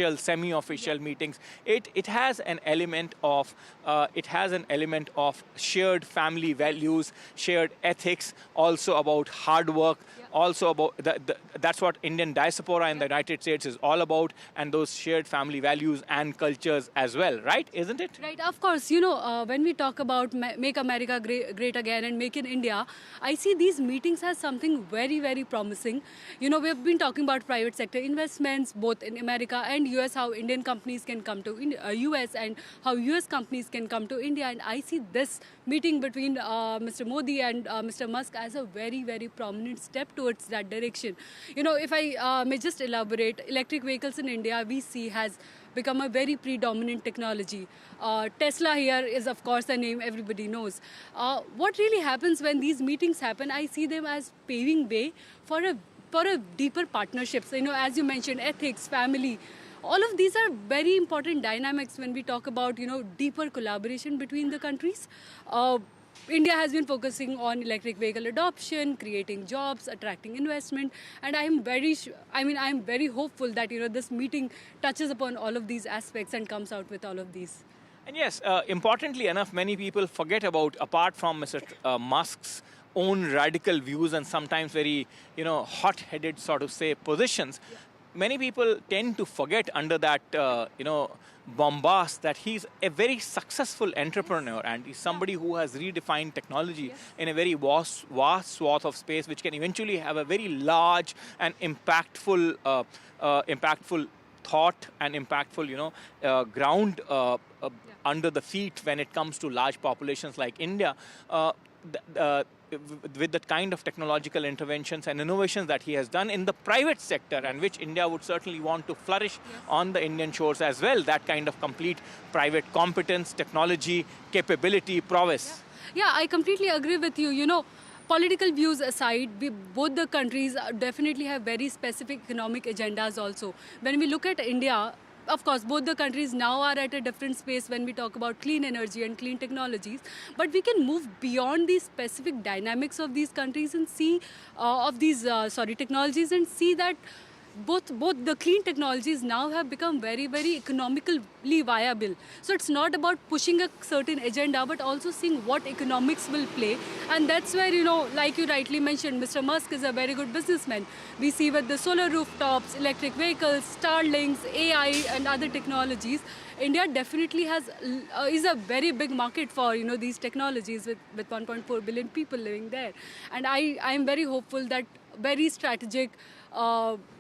official, semi-official meetings. It has an element of shared family values, shared ethics, also about hard work, also about that's what Indian diaspora in the United States is all about, and those shared family values and cultures as well, right? Isn't it? Right, of course. You know, when we talk about Make America great again and Make in India, I see these meetings as something very, very promising. You know, we've been talking about private sector investments, both in America and US, how Indian companies can come to US and how US companies can come to India. And I see this meeting between Mr. Modi and Mr. Musk as a very, very prominent step towards that direction. You know, if I may just elaborate, electric vehicles in India, we see has become a very predominant technology. Tesla here is, of course, a name everybody knows. What really happens when these meetings happen, I see them as paving way for a deeper partnerships. You know, as you mentioned, ethics, family, all of these are very important dynamics when we talk about, you know, deeper collaboration between the countries. India has been focusing on electric vehicle adoption, creating jobs, attracting investment, and I'm very hopeful that, you know, this meeting touches upon all of these aspects and comes out with all of these. And yes, importantly enough, many people forget about, apart from Mr. Musk's own radical views and sometimes very, you know, hot-headed sort of say positions, many people tend to forget under that, you know, bombast that he's a very successful entrepreneur and he's somebody who has redefined technology in a very vast swath of space, which can eventually have a very large and impactful thought and impactful, you know, ground under the feet when it comes to large populations like India. With the kind of technological interventions and innovations that he has done in the private sector, and which India would certainly want to flourish on the Indian shores as well, that kind of complete private competence, technology, capability, prowess. Yeah, I completely agree with you. You know, political views aside, both the countries definitely have very specific economic agendas also. When we look at India, of course, both the countries now are at a different space when we talk about clean energy and clean technologies. But we can move beyond the specific dynamics of these countries and see, technologies, and see that both the clean technologies now have become very, very economically viable. So it's not about pushing a certain agenda, but also seeing what economics will play. And that's where, you know, like you rightly mentioned, Mr. Musk is a very good businessman. We see with the solar rooftops, electric vehicles, Starlinks, AI, and other technologies, India definitely is a very big market for, you know, these technologies with 1.4 billion people living there. And I am very hopeful that very strategic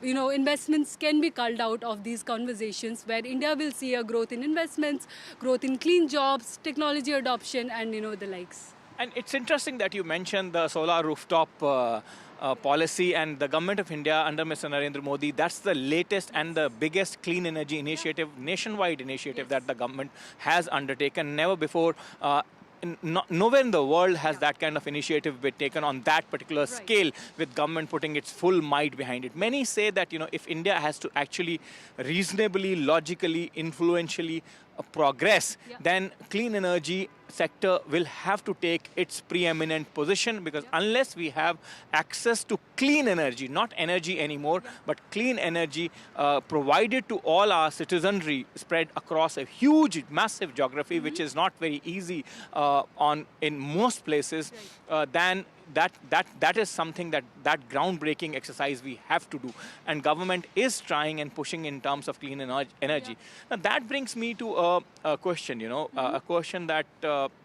you know, investments can be culled out of these conversations, where India will see a growth in investments, growth in clean jobs, technology adoption, and, you know, the likes. And it's interesting that you mentioned the solar rooftop policy, and the government of India under Mr. Narendra Modi, that's the latest and the biggest clean energy initiative, nationwide initiative that the government has undertaken. Never before nowhere in the world has that kind of initiative been taken on that particular scale, with government putting its full might behind it. Many say that, you know, if India has to actually reasonably, logically, influentially progress, then clean energy sector will have to take its preeminent position, because unless we have access to clean energy, not energy anymore, but clean energy provided to all our citizenry spread across a huge, massive geography, which is not very easy in most places, then that is something that groundbreaking exercise we have to do, and government is trying and pushing in terms of clean energy. Now that brings me to a question, you know, a question that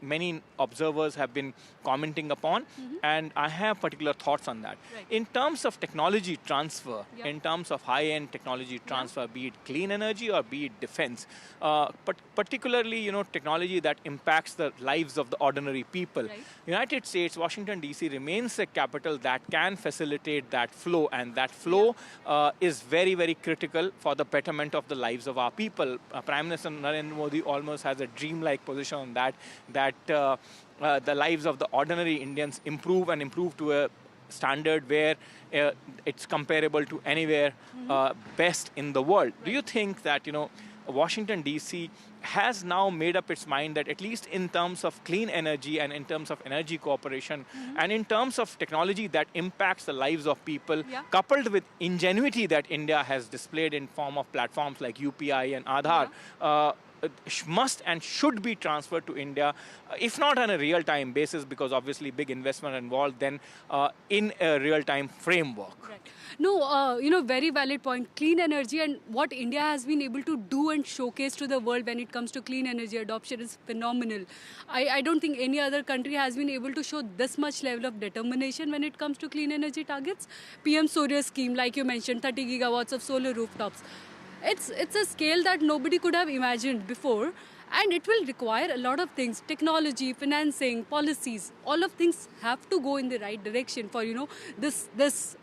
many observers have been commenting upon, and I have particular thoughts on that. In terms of technology transfer, in terms of high-end technology transfer, be it clean energy or be it defense, but particularly, you know, technology that impacts the lives of the ordinary people. United States, Washington, D.C. remains a capital that can facilitate that flow, and that flow is very, very critical for the betterment of the lives of our people. Prime Minister Narendra Modi almost has a dreamlike position on that the lives of the ordinary Indians improve and improve to a standard where it's comparable to anywhere best in the world. Do you think that, you know, Washington, D.C. has now made up its mind that at least in terms of clean energy and in terms of energy cooperation and in terms of technology that impacts the lives of people, coupled with ingenuity that India has displayed in form of platforms like UPI and Aadhaar, must and should be transferred to India, if not on a real-time basis, because obviously big investment involved, then in a real-time framework. Right. No, very valid point. Clean energy and what India has been able to do and showcase to the world when it comes to clean energy adoption is phenomenal. I don't think any other country has been able to show this much level of determination when it comes to clean energy targets. PM Surya scheme, like you mentioned, 30 gigawatts of solar rooftops. It's a scale that nobody could have imagined before, and it will require a lot of things: technology, financing, policies. All of things have to go in the right direction for this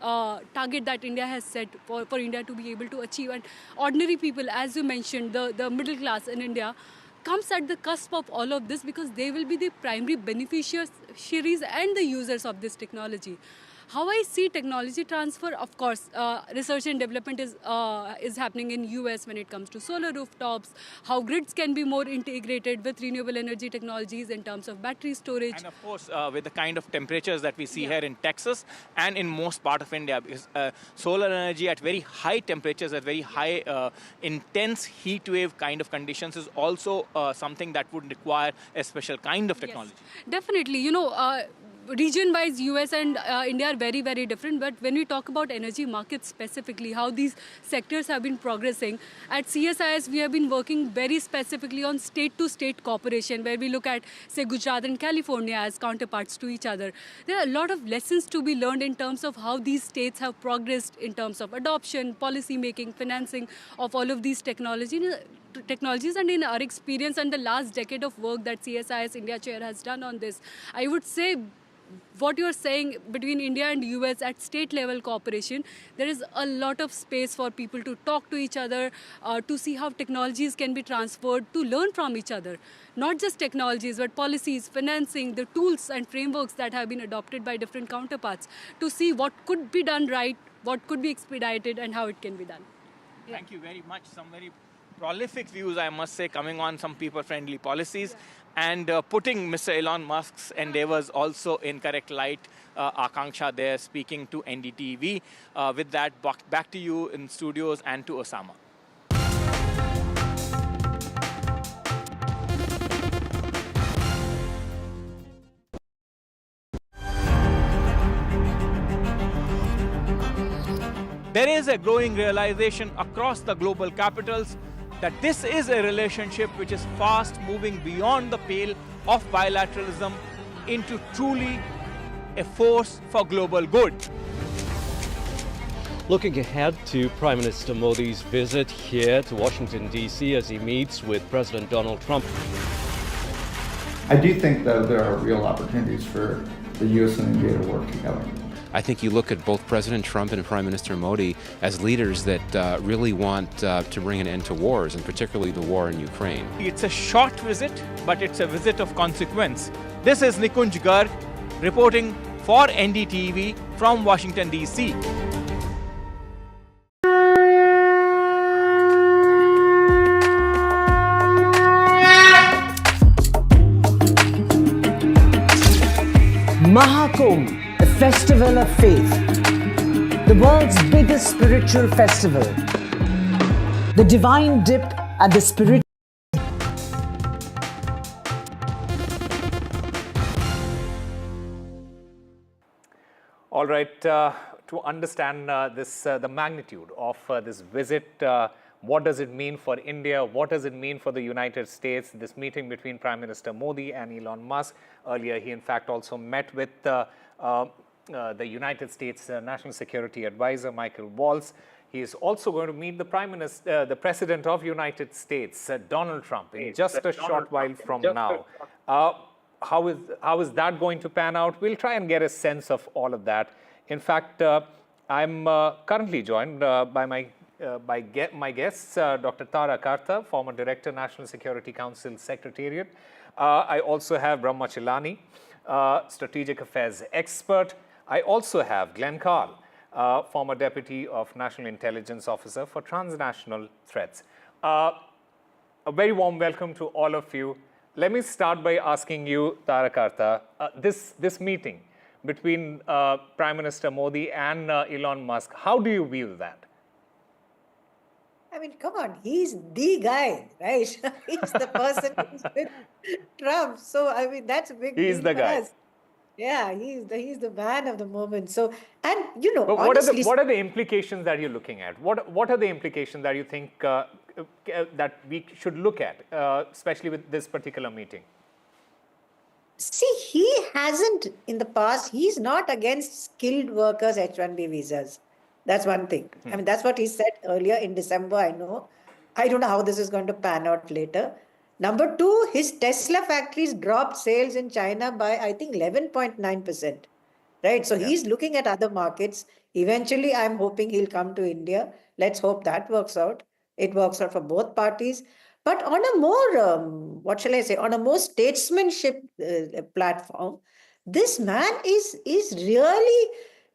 target that India has set for India to be able to achieve. And ordinary people, as you mentioned, the middle class in India comes at the cusp of all of this because they will be the primary beneficiaries and the users of this technology. How I see technology transfer, of course, research and development is happening in US when it comes to solar rooftops, how grids can be more integrated with renewable energy technologies in terms of battery storage. And of course, with the kind of temperatures that we see here in Texas and in most part of India, because solar energy at very high temperatures, at very high intense heat wave kind of conditions is also something that would require a special kind of technology. Yes, definitely. Region-wise, US and India are very, very different. But when we talk about energy markets specifically, how these sectors have been progressing, at CSIS we have been working very specifically on state-to-state cooperation, where we look at, say, Gujarat and California as counterparts to each other. There are a lot of lessons to be learned in terms of how these states have progressed in terms of adoption, policy making, financing of all of these technologies. And in our experience and the last decade of work that CSIS India Chair has done on this, I would say what you're saying between India and US at state level cooperation, there is a lot of space for people to talk to each other, to see how technologies can be transferred, to learn from each other. Not just technologies, but policies, financing, the tools and frameworks that have been adopted by different counterparts, to see what could be done right, what could be expedited, and how it can be done. Thank you very much. Some very prolific views, I must say, coming on some people-friendly policies and putting Mr. Elon Musk's endeavors also in correct light. Akanksha there speaking to NDTV. With that, back to you in studios and to Osama. There is a growing realization across the global capitals that this is a relationship which is fast moving beyond the pale of bilateralism into truly a force for global good. Looking ahead to Prime Minister Modi's visit here to Washington, D.C. as he meets with President Donald Trump. I do think, though, there are real opportunities for the U.S. and India to work together. I think you look at both President Trump and Prime Minister Modi as leaders that really want to bring an end to wars, and particularly the war in Ukraine. It's a short visit, but it's a visit of consequence. This is Nikunj Garg reporting for NDTV from Washington, D.C. Mahakumbh, the festival of faith, the world's biggest spiritual festival, the divine dip at the spiritual. All right, to understand the magnitude of this visit, what does it mean for India? What does it mean for the United States? This meeting between Prime Minister Modi and Elon Musk. Earlier, he in fact also met with the United States National Security Advisor, Michael Waltz. He is also going to meet the the President of United States, Donald Trump, in just a short while from now. How is that going to pan out? We'll try and get a sense of all of that. In fact, I'm currently joined by my guests, Dr. Tara Karta, former Director, National Security Council Secretariat. I also have Brahma Chilani, Strategic Affairs expert. I also have Glenn Carl, former Deputy of National Intelligence Officer for Transnational Threats. A very warm welcome to all of you. Let me start by asking you, Tarakarta, this meeting between Prime Minister Modi and Elon Musk, how do you view that? I mean, come on, he's the guy, right? He's the person who's with Trump. So, I mean, that's a big He's deal the for guy. us. Yeah, he's the man of the moment. So, and you know, But honestly, what are the implications that you're looking at? What are the implications that you think that we should look at, especially with this particular meeting? see, he hasn't in the past, he's not against skilled workers H-1B visas. That's one thing. I mean, that's what he said earlier in December, I know. I don't know how this is going to pan out later. Number two, his Tesla factories dropped sales in China by, I think, 11.9%. Right? So he's looking at other markets. Eventually, I'm hoping he'll come to India. Let's hope that works out. It works out for both parties. But on a more, what shall I say, on a more statesmanship platform, this man is really,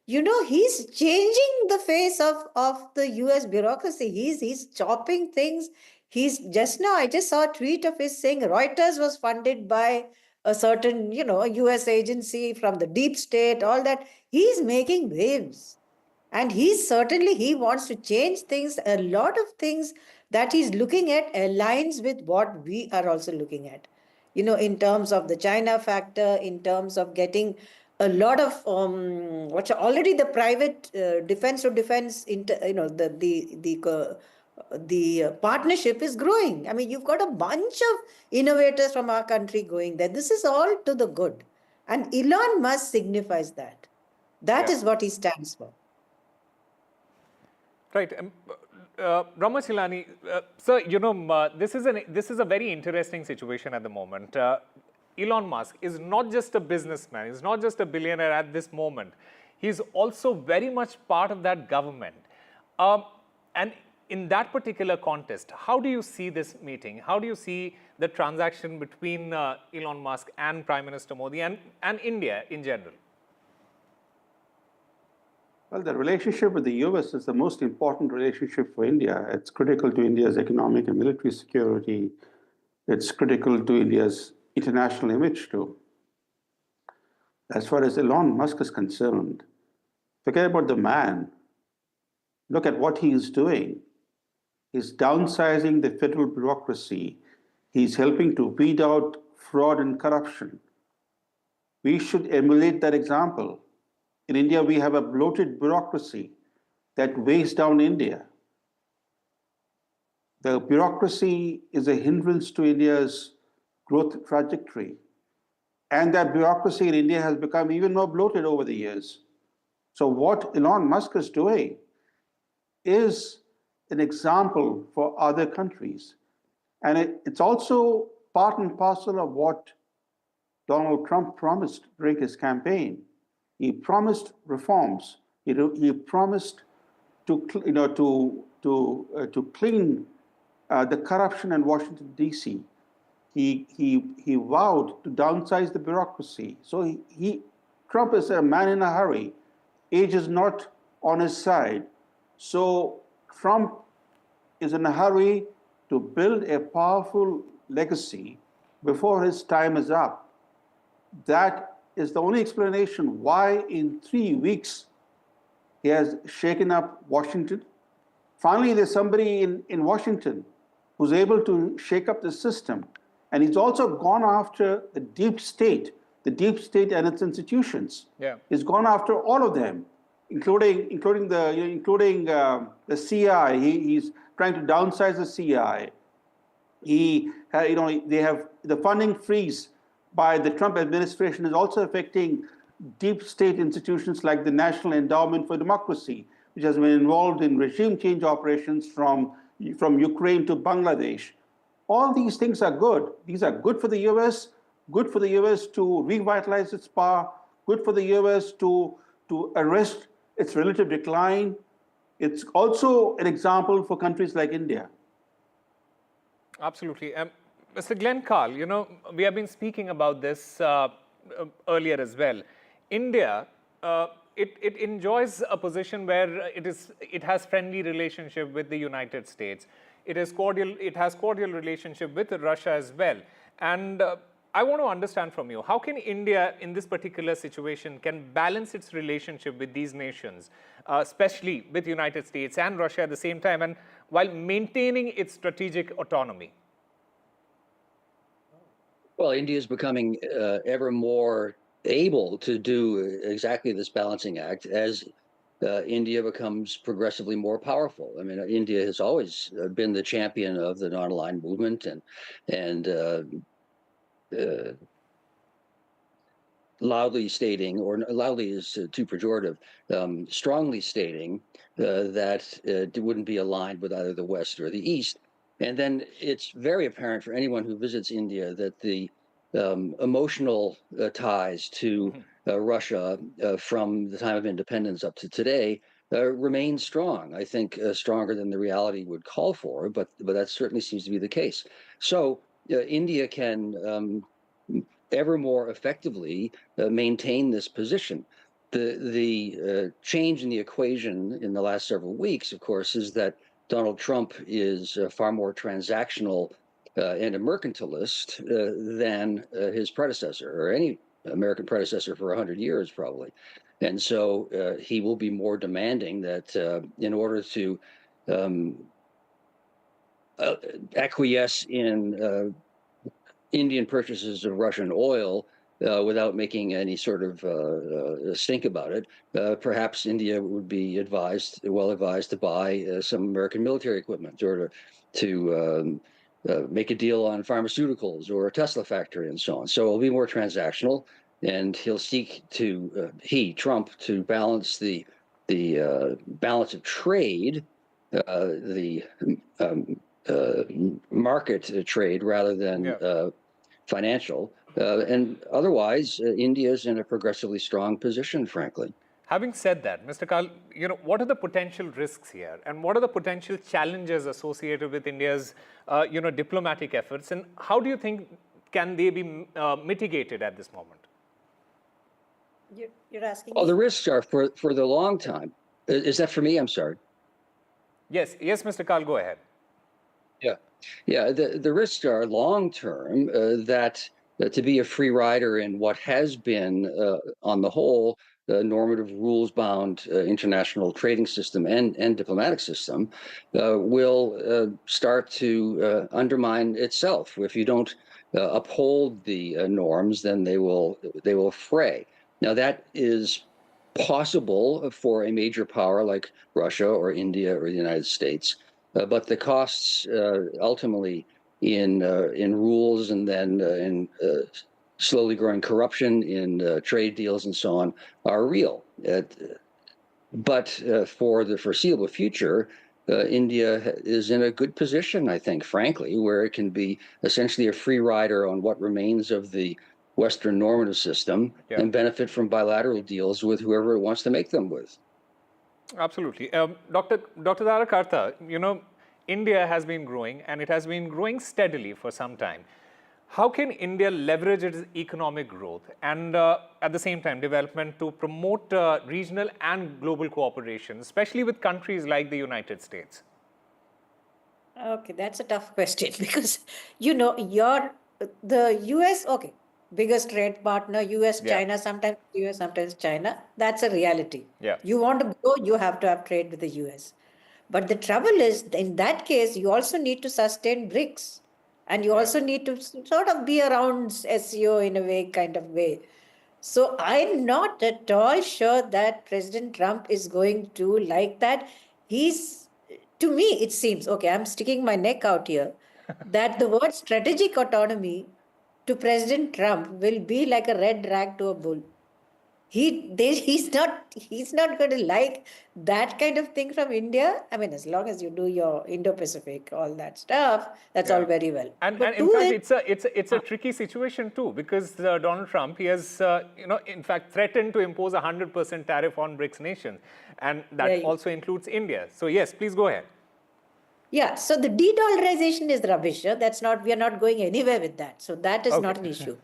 you know, he's changing the face of the US bureaucracy. He's chopping things. He's just now, I just saw a tweet of his saying Reuters was funded by a certain, you know, US agency from the deep state, all that. He's making waves. And he wants to change things. A lot of things that he's looking at aligns with what we are also looking at. You know, in terms of the China factor, in terms of getting a lot of already the private defense to defense, you know, the partnership is growing. I mean, you've got a bunch of innovators from our country going there. This is all to the good. And Elon Musk signifies that. That is what he stands for. Right. Ramachilani, sir, you know, this is a very interesting situation at the moment. Elon Musk is not just a businessman. He's not just a billionaire at this moment. He's also very much part of that government. And in that particular context, how do you see this meeting? How do you see the transaction between Elon Musk and Prime Minister Modi and India in general? Well, the relationship with the US is the most important relationship for India. It's critical to India's economic and military security. It's critical to India's international image too. As far as Elon Musk is concerned, forget about the man. Look at what he is doing. He's downsizing the federal bureaucracy. He's helping to weed out fraud and corruption. We should emulate that example. In India, we have a bloated bureaucracy that weighs down India. The bureaucracy is a hindrance to India's growth trajectory. And that bureaucracy in India has become even more bloated over the years. So what Elon Musk is doing is an example for other countries. And it's also part and parcel of what Donald Trump promised during his campaign. He promised reforms. He promised to clean the corruption in Washington, D.C. He vowed to downsize the bureaucracy. So Trump is a man in a hurry. Age is not on his side. So Trump is in a hurry to build a powerful legacy before his time is up. That is the only explanation why in 3 weeks he has shaken up Washington. Finally, there's somebody in Washington who's able to shake up the system. And he's also gone after the deep state and its institutions. Yeah. He's gone after all of them, including the CI. He's trying to downsize the CI. They have the funding freeze by the Trump administration is also affecting deep state institutions like the National Endowment for Democracy, which has been involved in regime change operations from Ukraine to Bangladesh. All these things are good. These are good for the US, good for the US to revitalize its power, good for the US to arrest its relative decline. It's also an example for countries like India. Absolutely. Mr. Glenn Carl, you know, we have been speaking about this earlier as well. India, it enjoys a position where it has friendly relationship with the United States. It has cordial relationship with Russia as well. And I want to understand from you, how can India in this particular situation can balance its relationship with these nations, especially with the United States and Russia at the same time, and while maintaining its strategic autonomy? Well, India is becoming ever more able to do exactly this balancing act as India becomes progressively more powerful. I mean, India has always been the champion of the non-aligned movement, and loudly stating, or loudly is too pejorative, strongly stating that it wouldn't be aligned with either the West or the East. And then it's very apparent for anyone who visits India that the emotional ties to Russia from the time of independence up to today remain strong. I think stronger than the reality would call for, but that certainly seems to be the case. So India can ever more effectively maintain this position. The change in the equation in the last several weeks, of course, is that Donald Trump is far more transactional and a mercantilist than his predecessor, or any American predecessor for 100 years, probably. And so he will be more demanding that in order to acquiesce in Indian purchases of Russian oil without making any sort of stink about it, perhaps India would be well advised to buy some American military equipment, or to make a deal on pharmaceuticals or a Tesla factory and so on. So it'll be more transactional, and he'll seek to, Trump, to balance the balance of trade, the market trade rather than financial. And otherwise, India is in a progressively strong position, frankly. Having said that, Mr. Kal, what are the potential risks here, and what are the potential challenges associated with India's, diplomatic efforts, and how do you think can they be mitigated at this moment? You're asking Oh, me? the risks are for the long time. Is that for me? I'm sorry. Yes, Mr. Kal, go ahead. Yeah. The risks are long term. That to be a free rider in what has been, on the whole, normative, rules-bound international trading system and diplomatic system will start to undermine itself. If you don't uphold the norms, then they will fray. Now, that is possible for a major power like Russia or India or the United States, but the costs ultimately in rules, and then in slowly growing corruption in trade deals and so on, are real. But for the foreseeable future, India is in a good position, I think, frankly, where it can be essentially a free rider on what remains of the Western normative system and benefit from bilateral deals with whoever it wants to make them with. Absolutely. Dr. Dharakarta, India has been growing, and it has been growing steadily for some time. How can India leverage its economic growth and at the same time development to promote regional and global cooperation, especially with countries like the United States? Okay, that's a tough question because, the US, okay, biggest trade partner, US, China, sometimes US, sometimes China. That's a reality. Yeah. You want to go, you have to have trade with the US. But the trouble is, in that case, you also need to sustain BRICS. And you also need to sort of be around SEO in a way, kind of way. So I'm not at all sure that President Trump is going to like that. To me, it seems, okay, I'm sticking my neck out here, that the word strategic autonomy to President Trump will be like a red rag to a bull. He's not going to like that kind of thing from India. I mean, as long as you do your Indo-Pacific, all that stuff, that's all very well. And in fact, it's a tricky situation too, because Donald Trump, he has, in fact, threatened to impose 100% tariff on BRICS nations, and that also includes India. So yes, please go ahead. Yeah, so the de-dollarization is rubbish. We are not going anywhere with that. So that is not an issue.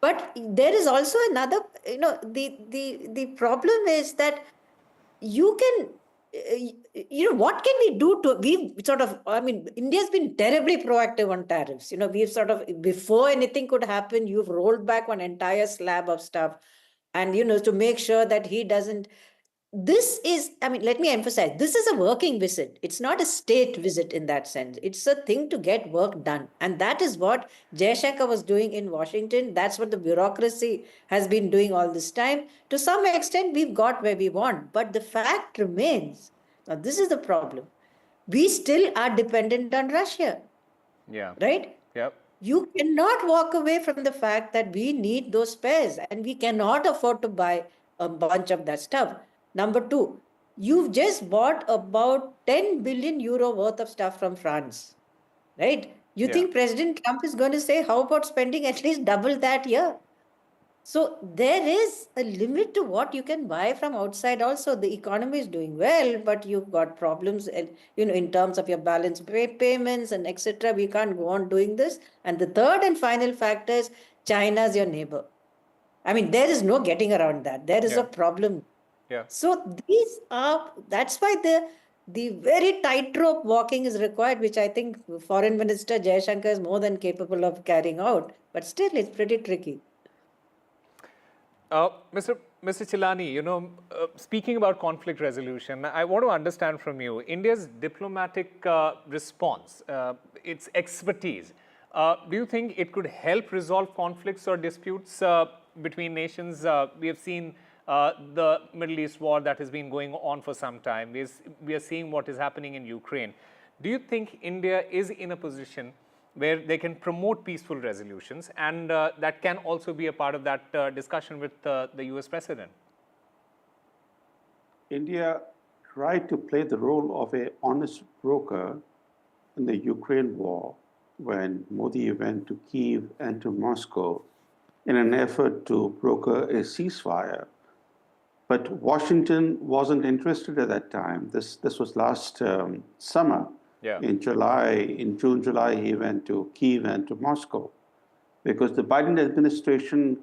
But there is also another, the problem is that you can what can we do to, India's been terribly proactive on tariffs. We've sort of, before anything could happen, you've rolled back one entire slab of stuff. And, to make sure that he doesn't, this is, let me emphasize, this is a working visit. It's not a state visit in that sense. It's a thing to get work done. And that is what Jaishankar was doing in Washington. That's what the bureaucracy has been doing all this time. To some extent, we've got where we want. But the fact remains, now this is the problem. We still are dependent on Russia. Yeah. Right? Yep. You cannot walk away from the fact that we need those spares and we cannot afford to buy a bunch of that stuff. Number two, you've just bought about 10 billion euro worth of stuff from France, right? You think President Trump is going to say, how about spending at least double that here? So there is a limit to what you can buy from outside also. The economy is doing well, but you've got problems, in terms of your balance payments and etc. We can't go on doing this. And the third and final factor is China's your neighbor. There is no getting around that. There is a problem. Yeah. So that's why the very tightrope walking is required, which I think Foreign Minister Jaishankar is more than capable of carrying out. But still, it's pretty tricky. Mr. Chilani, speaking about conflict resolution, I want to understand from you India's diplomatic response, its expertise. Do you think it could help resolve conflicts or disputes between nations? We have seen the Middle East war that has been going on for some time. We are seeing what is happening in Ukraine. Do you think India is in a position where they can promote peaceful resolutions and that can also be a part of that discussion with the US President? India tried to play the role of an honest broker in the Ukraine war when Modi went to Kyiv and to Moscow in an effort to broker a ceasefire. But Washington wasn't interested at that time. This was last summer. Yeah. In June, July, he went to Kyiv and to Moscow because the Biden administration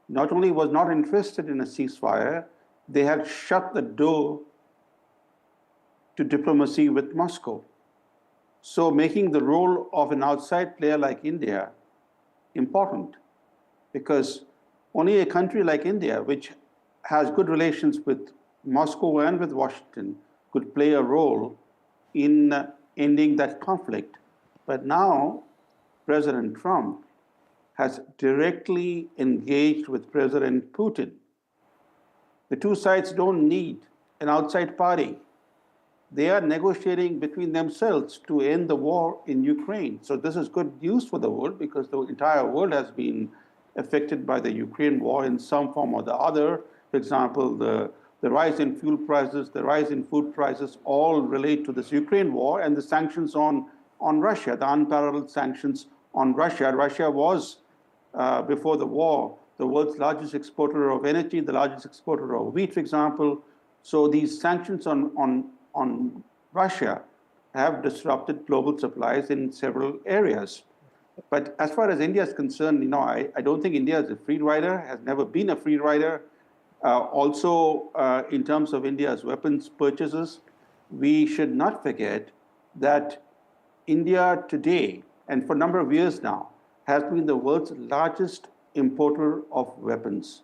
not only was not interested in a ceasefire, they had shut the door to diplomacy with Moscow. So making the role of an outside player like India important, because only a country like India, which has good relations with Moscow and with Washington, could play a role in ending that conflict. But now President Trump has directly engaged with President Putin. The two sides don't need an outside party. They are negotiating between themselves to end the war in Ukraine. So this is good news for the world because the entire world has been affected by the Ukraine war in some form or the other. For example, the rise in fuel prices, the rise in food prices all relate to this Ukraine war and the sanctions on Russia, the unparalleled sanctions on Russia. Russia was, before the war, the world's largest exporter of energy, the largest exporter of wheat, for example. So these sanctions on Russia have disrupted global supplies in several areas. But as far as India is concerned, I don't think India is a free rider, has never been a free rider. Also, in terms of India's weapons purchases, we should not forget that India today, and for a number of years now, has been the world's largest importer of weapons.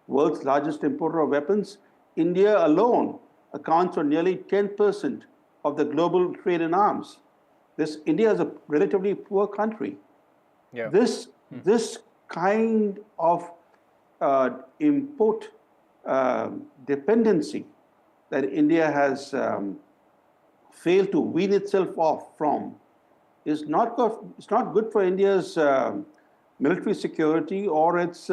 World's largest importer of weapons, India alone accounts for nearly 10% of the global trade in arms. India is a relatively poor country. Yeah. This kind of import dependency that India has failed to wean itself off from is not good. It's not good for India's military security or its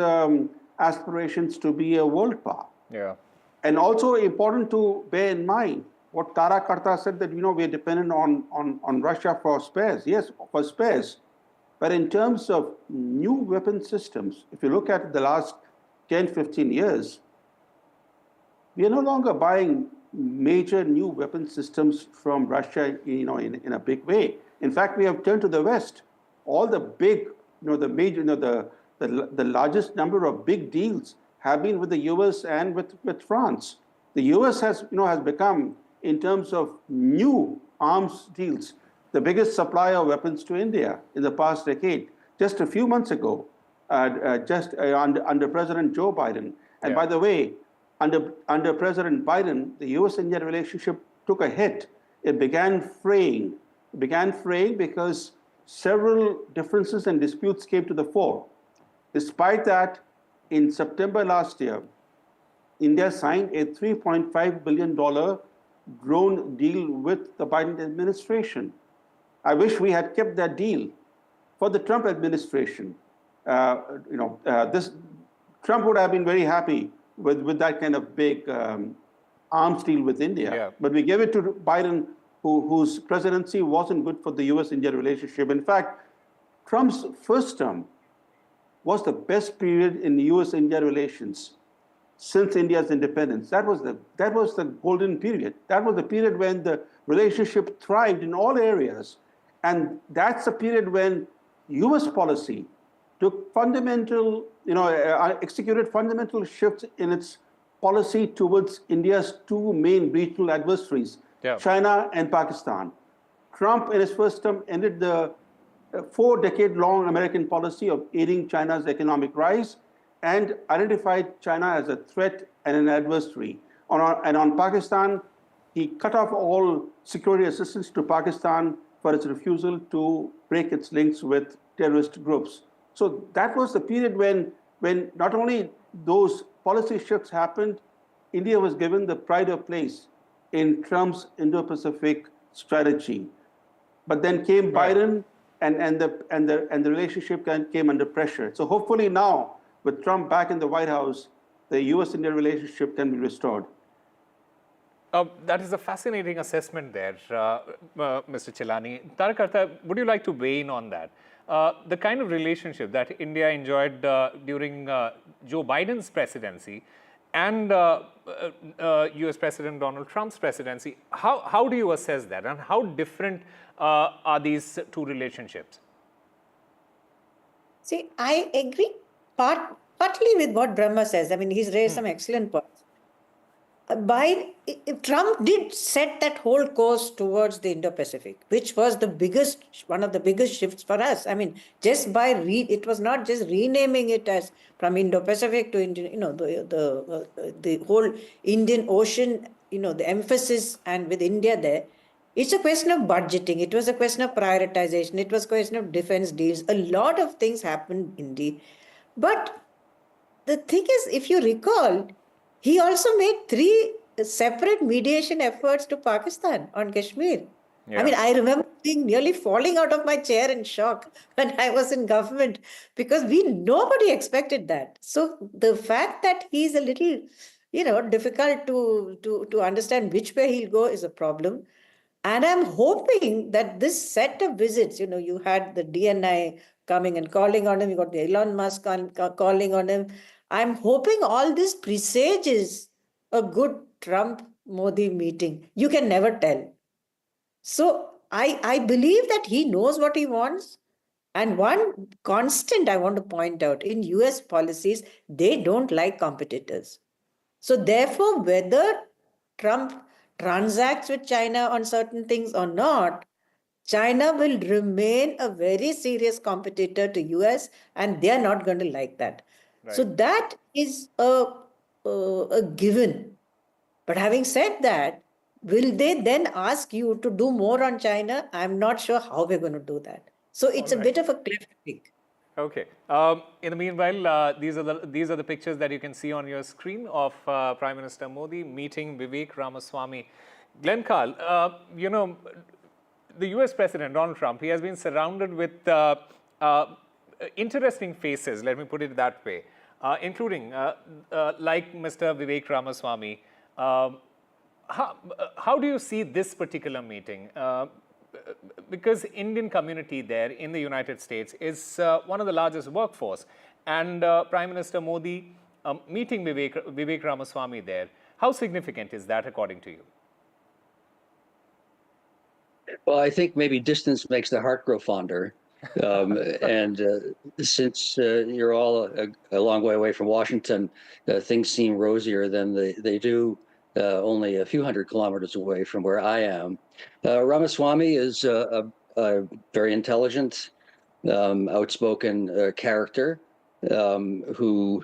aspirations to be a world power. Yeah. And also important to bear in mind what Tara Karta said, that we are dependent on Russia for spares. Yes, for spares. But in terms of new weapon systems, if you look at the last 10, 15 years, we are no longer buying major new weapon systems from Russia, in a big way. In fact, we have turned to the West. All the big, the largest number of big deals have been with the US and with France. The US has become in terms of new arms deals, the biggest supplier of weapons to India in the past decade. Just a few months ago, under President Joe Biden. And by the way, under President Biden, the US-India relationship took a hit. It began fraying. It began fraying because several differences and disputes came to the fore. Despite that, in September last year, India signed a $3.5 billion drone deal with the Biden administration. I wish we had kept that deal for the Trump administration. Trump would have been very happy with that kind of big arms deal with India. But we gave it to Biden, whose presidency wasn't good for the US-India relationship. In fact, Trump's first term was the best period in US-India relations since India's independence. That was the golden period. That was the period when the relationship thrived in all areas. And that's a period when US policy took executed fundamental shifts in its policy towards India's two main regional adversaries, China and Pakistan. Trump, in his first term, ended the 4-decade-long American policy of aiding China's economic rise and identified China as a threat and an adversary. On Pakistan, he cut off all security assistance to Pakistan for its refusal to break its links with terrorist groups. So that was the period when not only those policy shifts happened, India was given the pride of place in Trump's Indo-Pacific strategy. But then came Biden, and the relationship came under pressure. So hopefully now, with Trump back in the White House, the US-India relationship can be restored. That is a fascinating assessment there, Mr. Chilani. Tarak, would you like to weigh in on that? The kind of relationship that India enjoyed during Joe Biden's presidency and US President Donald Trump's presidency, how do you assess that, and how different are these two relationships? See, I agree partly with what Brahma says. I mean, he's raised some excellent points. Trump did set that whole course towards the Indo-Pacific, which was one of the biggest shifts for us. I mean, just by it was not just renaming it as from Indo-Pacific to the whole Indian Ocean, the emphasis, and with India there. It's a question of budgeting. It was a question of prioritization. It was a question of defense deals. A lot of things happened indeed. But the thing is, if you recall, he also made 3 separate mediation efforts to Pakistan on Kashmir. I mean, I remember nearly falling out of my chair in shock when I was in government, because nobody expected that. So the fact that he's a little, difficult to understand which way he'll go is a problem. And I'm hoping that this set of visits, you had the DNI coming and calling on him, you got the Elon Musk calling on him. I'm hoping all this presages a good Trump-Modi meeting. You can never tell. So I believe that he knows what he wants. And one constant I want to point out, in US policies, they don't like competitors. So therefore, whether Trump transacts with China on certain things or not, China will remain a very serious competitor to US, and they are not going to like that. Right. So that is a given. But having said that, will they then ask you to do more on China? I'm not sure how we're going to do that. So it's a bit of a cleft pick. Okay. In the meanwhile, these are the pictures that you can see on your screen of Prime Minister Modi meeting Vivek Ramaswamy. Glenn Carl, the US President Donald Trump, he has been surrounded with interesting faces, let me put it that way, including like Mr. Vivek Ramaswamy. How do you see this particular meeting? Because Indian community there in the United States is one of the largest workforce, and Prime Minister Modi meeting Vivek Ramaswamy there, how significant is that according to you? Well, I think maybe distance makes the heart grow fonder. And since you're all a long way away from Washington, things seem rosier than they do only a few hundred kilometers away from where I am. Ramaswamy is a very intelligent, outspoken character who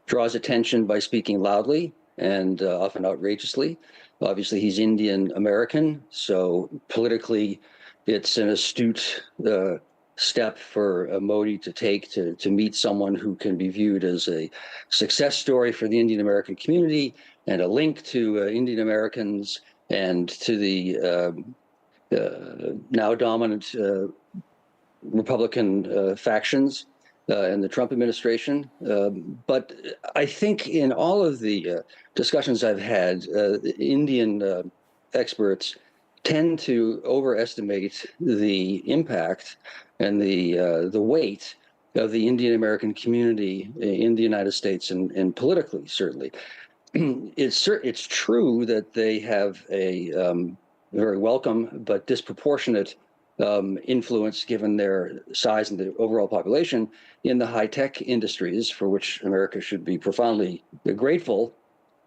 draws attention by speaking loudly and often outrageously. Obviously, he's Indian American, so politically, it's an astute step for Modi to take to meet someone who can be viewed as a success story for the Indian American community and a link to Indian Americans and to the now dominant Republican factions in the Trump administration. But I think in all of the discussions I've had, Indian experts tend to overestimate the impact and the weight of the Indian American community in the United States and politically, certainly. It's true that they have a very welcome but disproportionate influence, given their size and the overall population, in the high-tech industries, for which America should be profoundly grateful.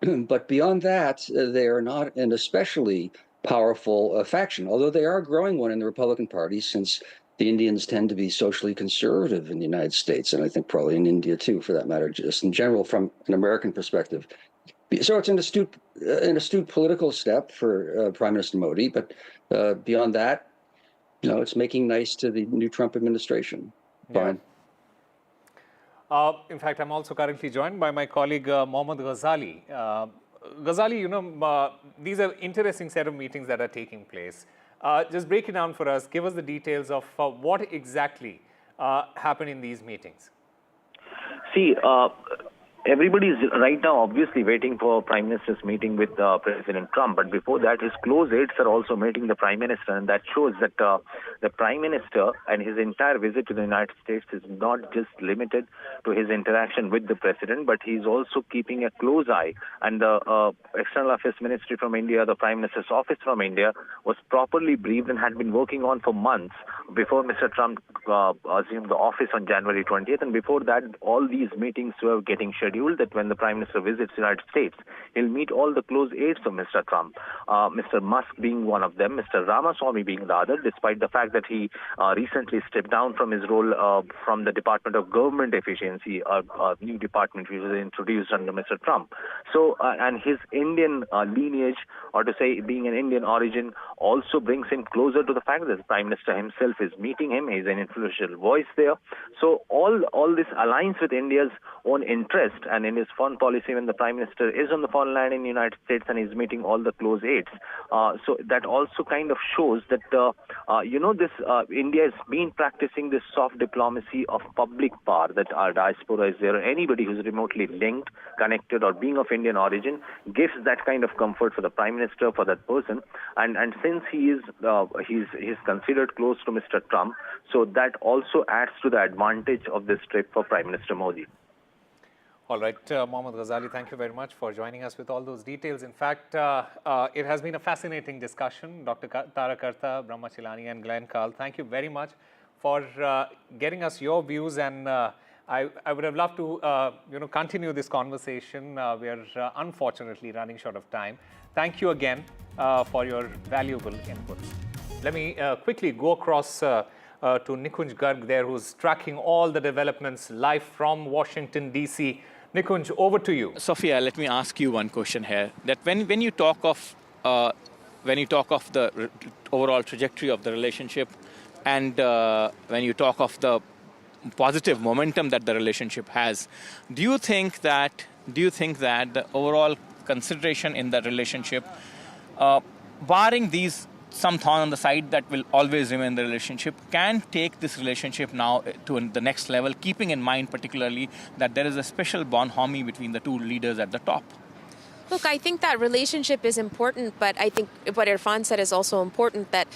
But beyond that, they are not an especially powerful faction, although they are a growing one in the Republican Party, since the Indians tend to be socially conservative in the United States, and I think probably in India too, for that matter, just in general from an American perspective. So it's an astute political step for Prime Minister Modi, but beyond that, it's making nice to the new Trump administration. Fine. In fact, I'm also currently joined by my colleague Mohammad Ghazali. Ghazali, these are interesting set of meetings that are taking place. Just break it down for us. Give us the details of what exactly happened in these meetings. See, everybody is right now obviously waiting for Prime Minister's meeting with President Trump. But before that, his close aides are also meeting the Prime Minister. And that shows that the Prime Minister and his entire visit to the United States is not just limited to his interaction with the President, but he's also keeping a close eye. And the External Affairs Ministry from India, the Prime Minister's office from India, was properly briefed and had been working on for months before Mr. Trump assumed the office on January 20th. And before that, all these meetings were getting scheduled that when the Prime Minister visits the United States, he'll meet all the close aides of Mr. Trump, Mr. Musk being one of them, Mr. Ramaswamy being the other, despite the fact that he recently stepped down from his role from the Department of Government Efficiency, a new department which was introduced under Mr. Trump. So, and his Indian lineage, or to say being an Indian origin, also brings him closer to the fact that the Prime Minister himself is meeting him. He's an influential voice there. So all this aligns with India's own interest, and in his foreign policy, when the Prime Minister is on the foreign land in the United States and he's meeting all the close aides. So that also kind of shows that, India has been practicing this soft diplomacy of public power, that our diaspora is there. Anybody who's remotely linked, connected, or being of Indian origin gives that kind of comfort for the Prime Minister, for that person. And since he's considered close to Mr. Trump, so that also adds to the advantage of this trip for Prime Minister Modi. All right, Mohammad Ghazali, thank you very much for joining us with all those details. In fact, it has been a fascinating discussion. Dr. Tara Karta, Brahma Chilani, and Glenn Carl, thank you very much for getting us your views. And I would have loved to continue this conversation. We are unfortunately running short of time. Thank you again for your valuable inputs. Let me quickly go across to Nikunj Garg there, who's tracking all the developments live from Washington, D.C. Nikunj, over to you. Sophia, let me ask you one question here. That when you talk of the overall trajectory of the relationship, and when you talk of the positive momentum that the relationship has, do you think that the overall consideration in the relationship, barring these some thorn on the side that will always remain in the relationship, can take this relationship now to the next level, keeping in mind particularly that there is a special bonhomie between the two leaders at the top? Look, I think that relationship is important, but I think what Irfan said is also important, that,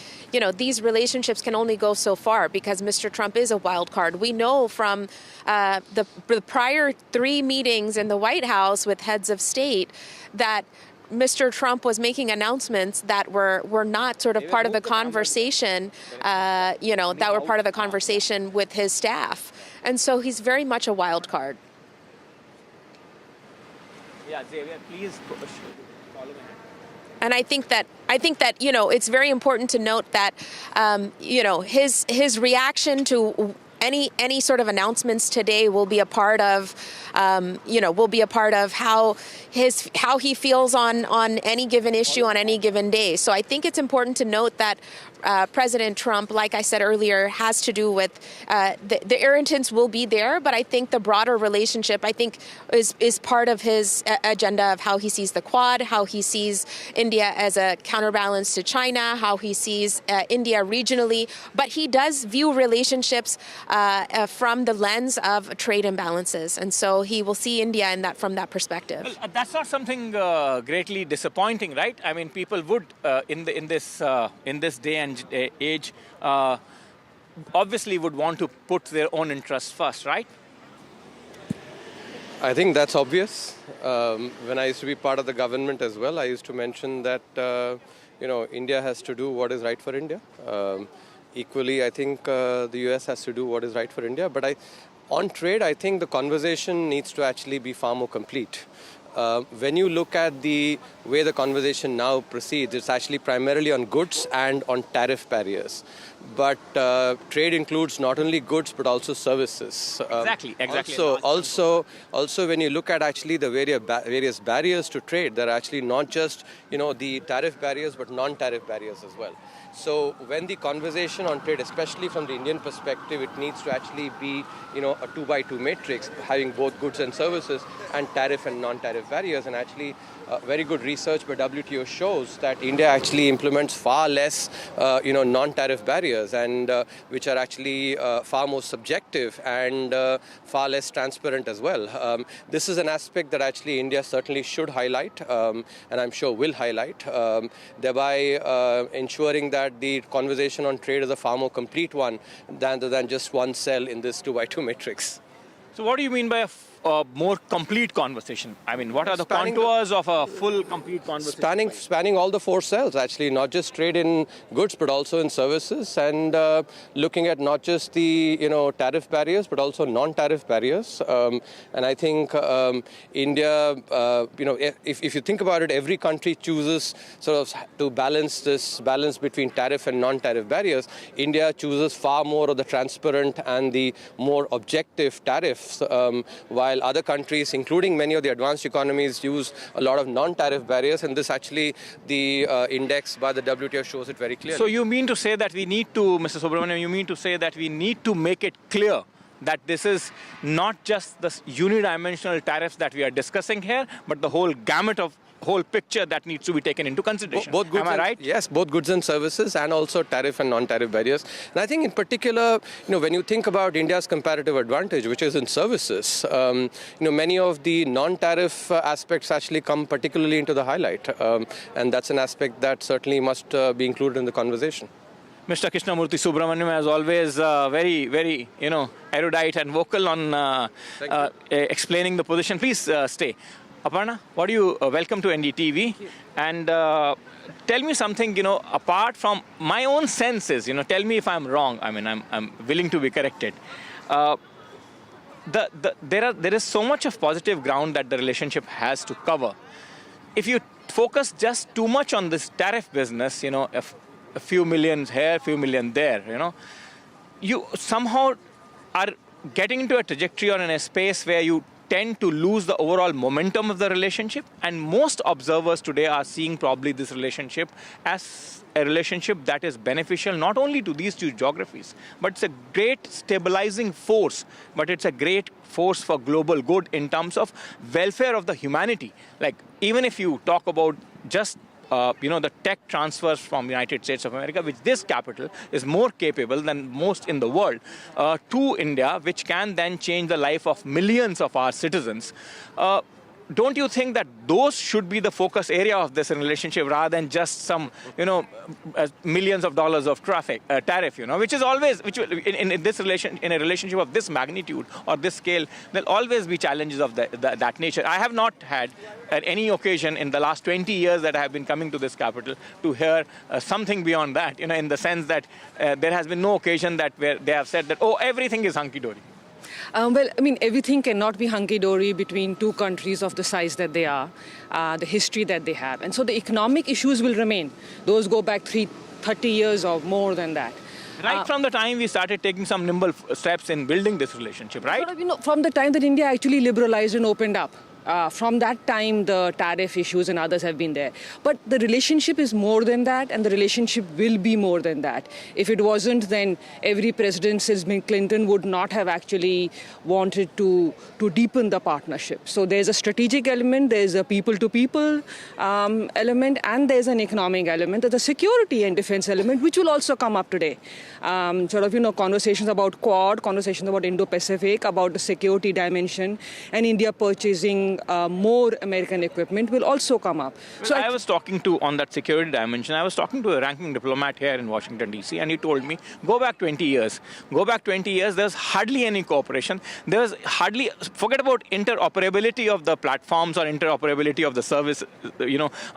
these relationships can only go so far because Mr. Trump is a wild card. We know from the prior 3 meetings in the White House with heads of state that Mr. Trump was making announcements that were not sort of part of the conversation, that were part of the conversation with his staff. And so he's very much a wild card. Yeah, Xavier, please follow me. And I think that it's very important to note that his reaction to any sort of announcements today will be a part of how he feels on any given issue on any given day. So I think it's important to note that President Trump, like I said earlier, has to do with the irritants will be there, but I think the broader relationship, I think, is part of his agenda of how he sees the Quad, how he sees India as a counterbalance to China, how he sees India regionally, but he does view relationships from the lens of trade imbalances, and so he will see India from that perspective. Well, that's not something greatly disappointing, right? I mean, people would in this day and age obviously would want to put their own interests first, right? I think that's obvious. When I used to be part of the government as well, I used to mention that India has to do what is right for India. Equally, I think the US has to do what is right for India. But on trade, I think the conversation needs to actually be far more complete. When you look at the way the conversation now proceeds, it's actually primarily on goods and on tariff barriers. But trade includes not only goods but also services. Exactly. Also, when you look at actually the various barriers to trade, there are actually not just the tariff barriers but non-tariff barriers as well. So when the conversation on trade, especially from the Indian perspective, it needs to actually be a 2x2 matrix, having both goods and services and tariff and non-tariff barriers. And actually very good research by WTO shows that India actually implements far less non-tariff barriers, and which are actually far more subjective and far less transparent as well. This is an aspect that actually India certainly should highlight, and I'm sure will highlight, thereby ensuring that the conversation on trade is a far more complete one than just one cell in this 2x2 matrix. So what do you mean by a more complete conversation? I mean, what are the contours of a full, complete conversation? Spanning all the four cells, actually, not just trade in goods, but also in services, and looking at not just the tariff barriers, but also non-tariff barriers. And I think India, if you think about it, every country chooses sort of to balance between tariff and non-tariff barriers. India chooses far more of the transparent and the more objective tariffs, while other countries, including many of the advanced economies, use a lot of non-tariff barriers, and this actually, the index by the WTO shows it very clearly. So you mean to say that we need to, Mr. Subramaniam, you mean to say that we need to make it clear that this is not just the unidimensional tariffs that we are discussing here, but the whole gamut of whole picture that needs to be taken into consideration. Both goods. Am I right? Yes, both goods and services, and also tariff and non-tariff barriers. And I think in particular, when you think about India's comparative advantage, which is in services, many of the non-tariff aspects actually come particularly into the highlight. And that's an aspect that certainly must be included in the conversation. Mr. Krishnamurthy Subramaniam, as always, very, very, erudite and vocal on explaining the position. Please stay. Aparna, what do you welcome to NDTV, and tell me something, apart from my own senses, tell me if I'm wrong. I mean, I'm willing to be corrected. There is so much of positive ground that the relationship has to cover. If you focus just too much on this tariff business, a few millions here, few million there, you somehow are getting into a trajectory or in a space where you tend to lose the overall momentum of the relationship, and most observers today are seeing probably this relationship as a relationship that is beneficial not only to these two geographies, but it's a great stabilizing force, but it's a great force for global good in terms of welfare of the humanity. Like, even if you talk about just the tech transfers from United States of America, which this capital is more capable than most in the world, to India, which can then change the life of millions of our citizens. Don't you think that those should be the focus area of this relationship rather than just some, millions of dollars of tariff, which is always, in a relationship of this magnitude or this scale, there'll always be challenges of that nature. I have not had at any occasion in the last 20 years that I have been coming to this capital to hear something beyond that, in the sense that there has been no occasion where they have said that, oh, everything is hunky-dory. Well, I mean, everything cannot be hunky-dory between two countries of the size that they are, the history that they have. And so the economic issues will remain. Those go back 30 years or more than that. Right from the time we started taking some nimble steps in building this relationship, right? Sort of, from the time that India actually liberalized and opened up. From that time, the tariff issues and others have been there. But the relationship is more than that, and the relationship will be more than that. If it wasn't, then every president since Clinton would not have actually wanted to deepen the partnership. So there's a strategic element, there's a people-to-people element, and there's an economic element. There's a security and defense element, which will also come up today. Conversations about Quad, conversations about Indo-Pacific, about the security dimension, and India purchasing more American equipment will also come up. So I was talking to, on that security dimension, I was talking to a ranking diplomat here in Washington, D.C., and he told me, go back 20 years. Go back 20 years, there's hardly any cooperation. There's hardly, forget about interoperability of the platforms or interoperability of the service,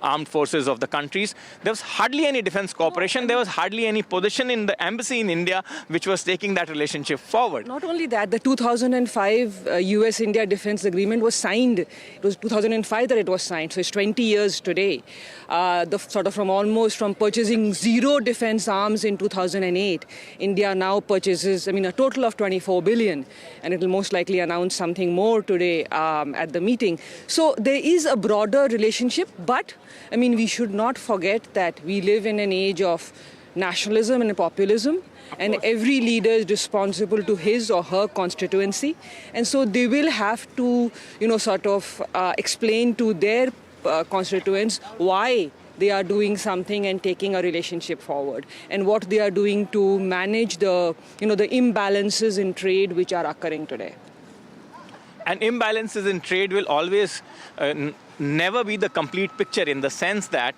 armed forces of the countries. There was hardly any defense cooperation. There was hardly any position in the embassy in India which was taking that relationship forward. Not only that, the 2005 US-India Defense Agreement was signed. It was 2005 that it was signed, so it's 20 years today. From purchasing zero defense arms in 2008, India now purchases, a total of 24 billion, and it will most likely announce something more today at the meeting. So there is a broader relationship, but we should not forget that we live in an age of nationalism and populism. And every leader is responsible to his or her constituency. And so they will have to, explain to their constituents why they are doing something and taking a relationship forward, and what they are doing to manage the imbalances in trade which are occurring today. And imbalances in trade will always never be the complete picture, in the sense that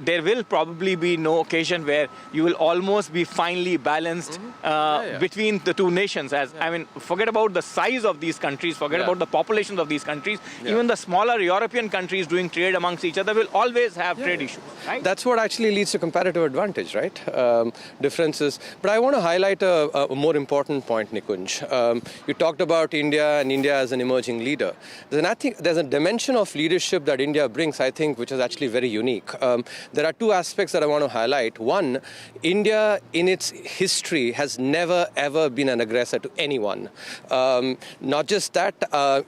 there will probably be no occasion where you will almost be finely balanced between the two nations. Forget about the size of these countries, forget about the populations of these countries. Even the smaller European countries doing trade amongst each other will always have trade issues. Right? That's what actually leads to comparative advantage, right? Differences. But I want to highlight a more important point, Nikunj. You talked about India and India as an emerging leader. There's a dimension of leadership that India brings, I think, which is actually very unique. There are two aspects that I want to highlight. One, India in its history has never ever been an aggressor to anyone. Not just that,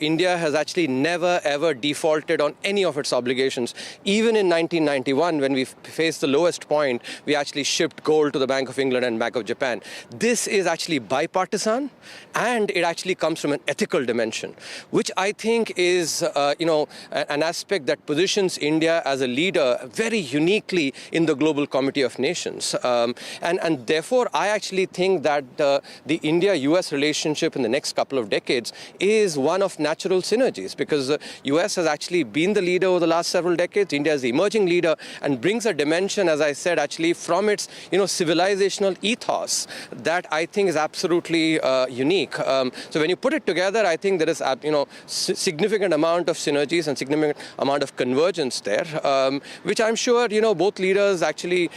India has actually never ever defaulted on any of its obligations. Even in 1991, when we faced the lowest point, we actually shipped gold to the Bank of England and Bank of Japan. This is actually bipartisan, and it actually comes from an ethical dimension, which I think is an aspect that positions India as a leader very uniquely in the global community of nations. And therefore, I actually think that the India-US relationship in the next couple of decades is one of natural synergies, because the US has actually been the leader over the last several decades. India is the emerging leader and brings a dimension, as I said, actually from its civilizational ethos that I think is absolutely unique. So when you put it together, I think there is significant amount of synergies and significant amount of convergence there, which I'm sure both leaders actually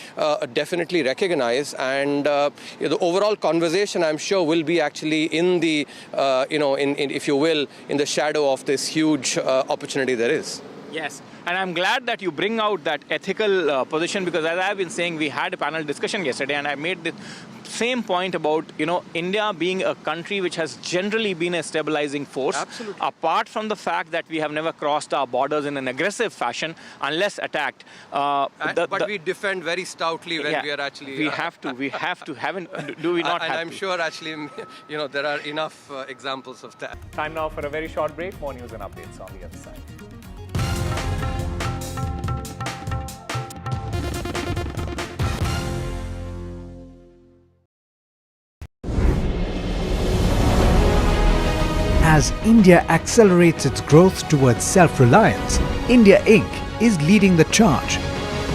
definitely recognize, and the overall conversation, I'm sure, will be actually in the if you will, in the shadow of this huge opportunity there is. Yes, and I'm glad that you bring out that ethical position, because as I've been saying, we had a panel discussion yesterday, and I made the same point about India being a country which has generally been a stabilizing force. Absolutely. Apart from the fact that we have never crossed our borders in an aggressive fashion unless attacked. But we defend very stoutly when we are actually. We have to. Do we not? And I'm sure actually, there are enough examples of that. Time now for a very short break. More news and updates on the other side. As India accelerates its growth towards self-reliance, India Inc. is leading the charge.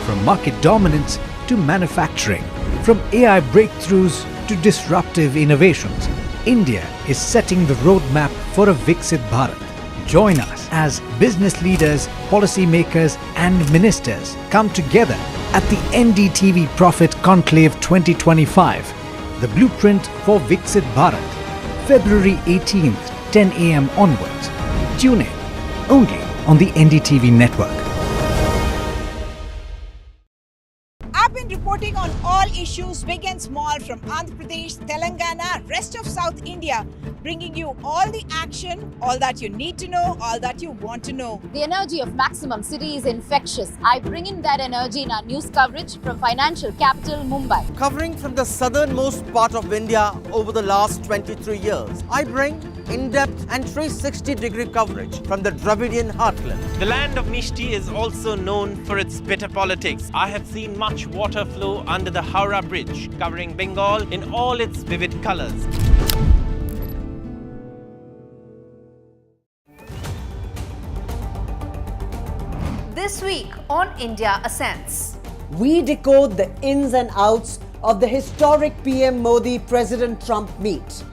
From market dominance to manufacturing, from AI breakthroughs to disruptive innovations, India is setting the roadmap for a Viksit Bharat. Join us as business leaders, policymakers and ministers come together at the NDTV Profit Conclave 2025, the blueprint for Viksit Bharat. February 18th, 10 a.m. onwards. Tune in only on the NDTV network. I've been reporting on all issues big and small from Andhra Pradesh, Telangana, rest of South India, bringing you all the action, all that you need to know, all that you want to know. The energy of Maximum City is infectious. I bring in that energy in our news coverage from financial capital Mumbai. Covering from the southernmost part of India over the last 23 years, I bring in-depth and 360-degree coverage from the Dravidian heartland. The land of Mishti is also known for its bitter politics. I have seen much water flow under the Howrah Bridge, covering Bengal in all its vivid colors. This week on India Ascends, we decode the ins and outs of the historic PM Modi-President Trump meet.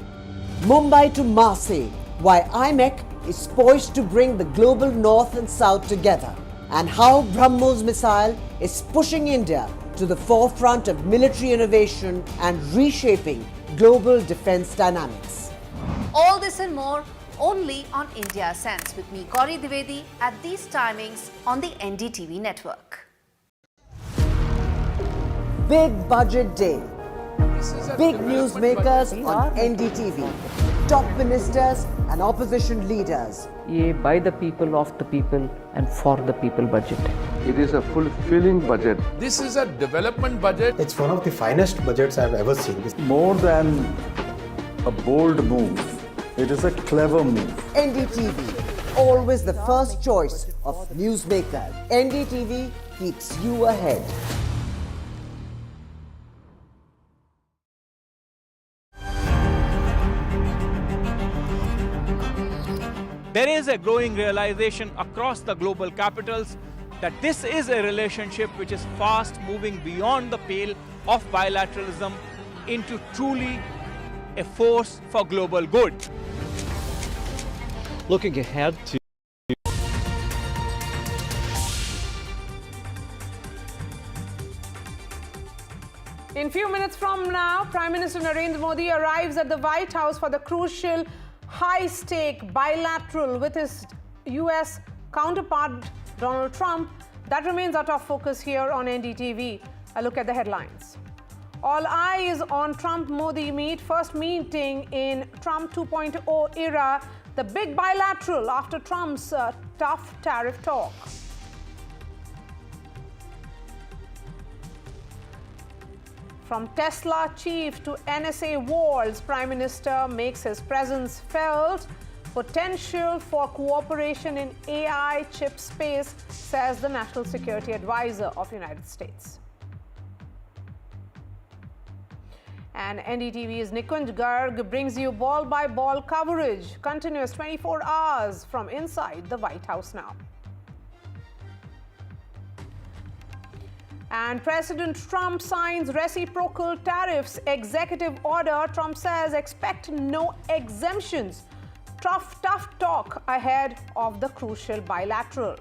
Mumbai to Marseille, why IMEC is poised to bring the global north and south together, and how BrahMos missile is pushing India to the forefront of military innovation and reshaping global defense dynamics. all this and more only on India Ascends with me, Gauri Dwivedi, at these timings on the NDTV network. Big Budget Day. Big newsmakers on NDTV. Top ministers and opposition leaders. ये by the people, of the people and for the people budget. It is a fulfilling budget. This is a development budget. It's one of the finest budgets I've ever seen. More than a bold move, it is a clever move. NDTV, always the first choice of newsmakers. NDTV keeps you ahead. There is a growing realization across the global capitals that this is a relationship which is fast moving beyond the pale of bilateralism into truly a force for global good. Looking ahead to In few minutes from now, Prime Minister Narendra Modi arrives at the White House for the crucial high-stake bilateral with his US counterpart Donald Trump. That remains our top focus here on NDTV. A look at the headlines. All eyes on Trump-Modi meet, first meeting in Trump 2.0 era, the big bilateral after Trump's tough tariff talk. From Tesla chief to NSA walls, Prime Minister makes his presence felt. Potential for cooperation in AI chip space, says the National Security Advisor of the United States. And NDTV's Nikunj Garg brings you ball-by-ball coverage, continuous 24 hours from inside the White House now. And President Trump signs reciprocal tariffs executive order. Trump says expect no exemptions. Tough talk ahead of the crucial bilateral.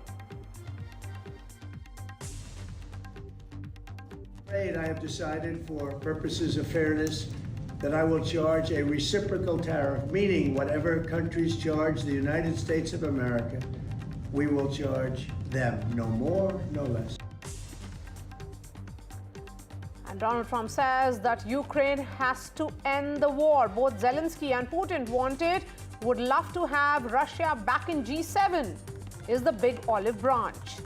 I have decided, for purposes of fairness, that I will charge a reciprocal tariff, meaning whatever countries charge the United States of America, we will charge them, no more, no less. And Donald Trump says that Ukraine has to end the war. Both Zelensky and Putin want it, would love to have Russia back in G7, is the big olive branch.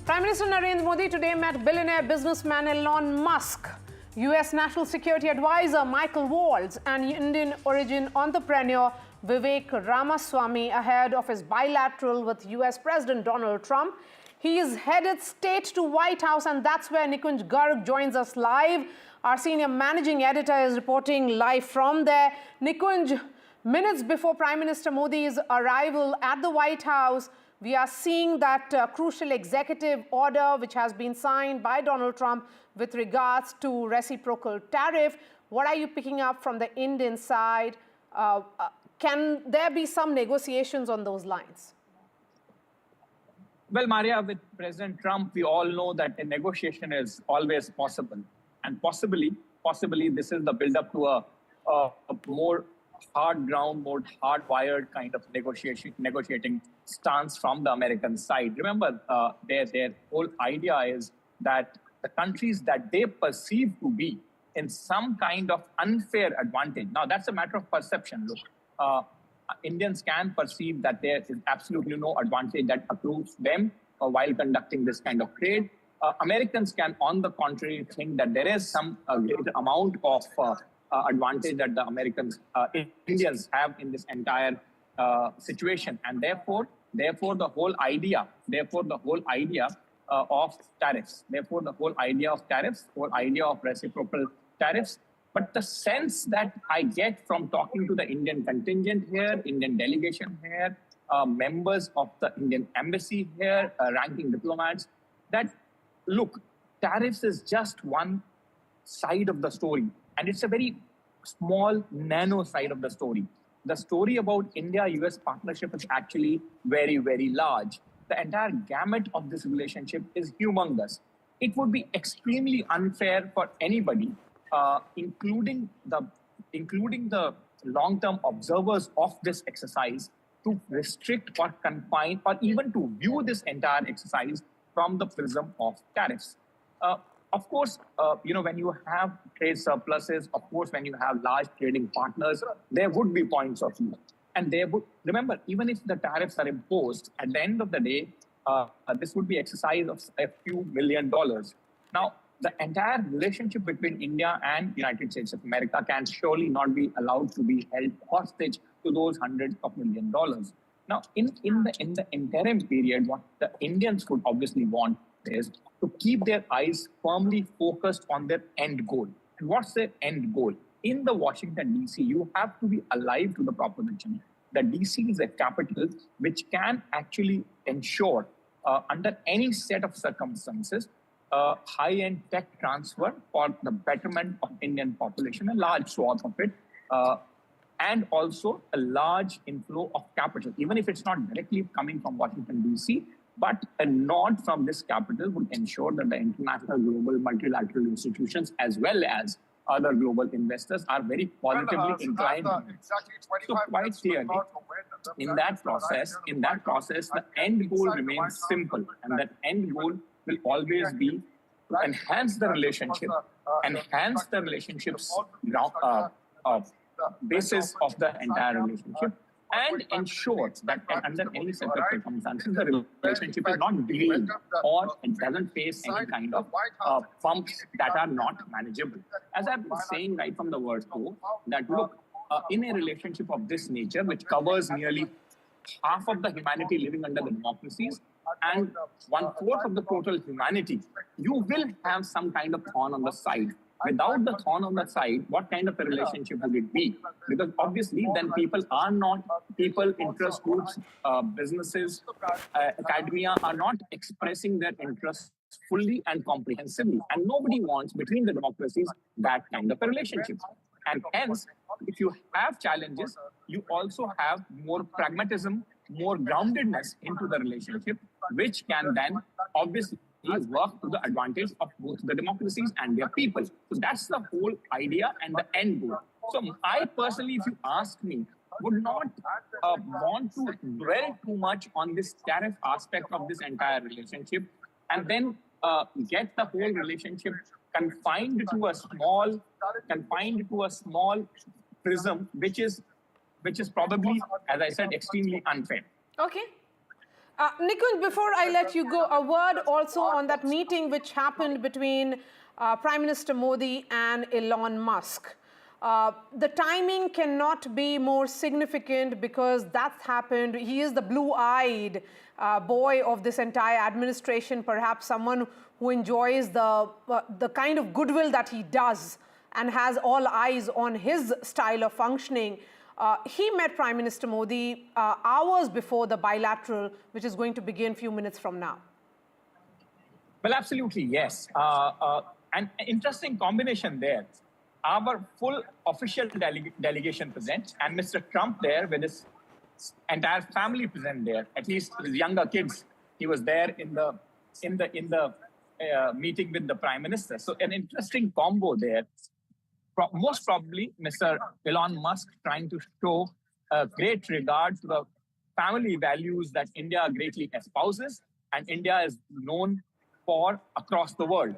Prime Minister Narendra Modi today met billionaire businessman Elon Musk, US National Security Advisor Michael Waltz, and Indian origin entrepreneur Vivek Ramaswamy ahead of his bilateral with US President Donald Trump. He is headed straight to White House, and that's where Nikunj Garg joins us live. Our senior managing editor is reporting live from there. Nikunj, minutes before Prime Minister Modi's arrival at the White House, we are seeing that crucial executive order which has been signed by Donald Trump with regards to reciprocal tariff. What are you picking up from the Indian side? Can there be some negotiations on those lines? Well, Maria, with President Trump, we all know that a negotiation is always possible. And possibly this is the build-up to a more hard ground, more hardwired kind of negotiating stance from the American side. Remember, their whole idea is that the countries that they perceive to be in some kind of unfair advantage. Now, that's a matter of perception. Look, Indians can perceive that there is absolutely no advantage that accrues them while conducting this kind of trade. Americans can, on the contrary, think that there is some greater amount of advantage that the Indians have in this entire situation, and therefore the whole idea of tariffs, whole idea of reciprocal tariffs. But the sense that I get from talking to the Indian contingent here, Indian delegation here, members of the Indian embassy here, ranking diplomats, that, look, tariffs is just one side of the story. And it's a very small, nano side of the story. The story about India-US partnership is actually very, very large. The entire gamut of this relationship is humongous. It would be extremely unfair for anybody, including the long-term observers of this exercise, to restrict or confine or even to view this entire exercise from the prism of tariffs. Of course, when you have trade surpluses, of course, when you have large trading partners, there would be points of view. And remember, even if the tariffs are imposed, at the end of the day, this would be exercise of a few $1 million. Now, the entire relationship between India and United States of America can surely not be allowed to be held hostage to those hundreds of $1 million. Now, in the interim period, what the Indians would obviously want is to keep their eyes firmly focused on their end goal. And what's their end goal? In the Washington, D.C., you have to be alive to the proposition that D.C. is a capital which can actually ensure, under any set of circumstances, high-end tech transfer for the betterment of Indian population, a large swath of it, and also a large inflow of capital, even if it's not directly coming from Washington, D.C., but a nod from this capital would ensure that the international, global, multilateral institutions, as well as other global investors, are very positively inclined. So quite clearly, in that process, the end goal remains simple, and that end goal will always be to enhance the relationship, basis of the entire relationship, and ensure that under any set of circumstances, the relationship is not derailed or it doesn't face any kind of bumps that are not manageable. As I've been saying right from the word go, that look, in a relationship of this nature, which covers nearly half of the humanity living under the democracies and 1/4 of the total humanity, you will have some kind of thorn on the side. Without the thorn on the side, what kind of a relationship would it be? Because obviously then people, interest groups, businesses, academia are not expressing their interests fully and comprehensively. And nobody wants, between the democracies, that kind of a relationship. And hence, if you have challenges, you also have more pragmatism, more groundedness into the relationship, which can then obviously work to the advantage of both the democracies and their people. So that's the whole idea and the end goal. So I personally, if you ask me, would not want to dwell too much on this tariff aspect of this entire relationship, and then get the whole relationship confined to a small prism, which is probably, as I said, extremely unfair. Okay. Nikunj, before I let you go, a word also on that meeting which happened between Prime Minister Modi and Elon Musk. The timing cannot be more significant because that's happened. He is the blue-eyed boy of this entire administration, perhaps someone who enjoys the kind of goodwill that he does and has all eyes on his style of functioning. He met Prime Minister Modi hours before the bilateral, which is going to begin a few minutes from now. Well, absolutely, yes. An interesting combination there. Our full official delegation present, and Mr. Trump there with his entire family present there, at least his younger kids. He was there in the meeting with the Prime Minister. So an interesting combo there. Most probably, Mr. Elon Musk trying to show great regard to the family values that India greatly espouses and India is known for across the world.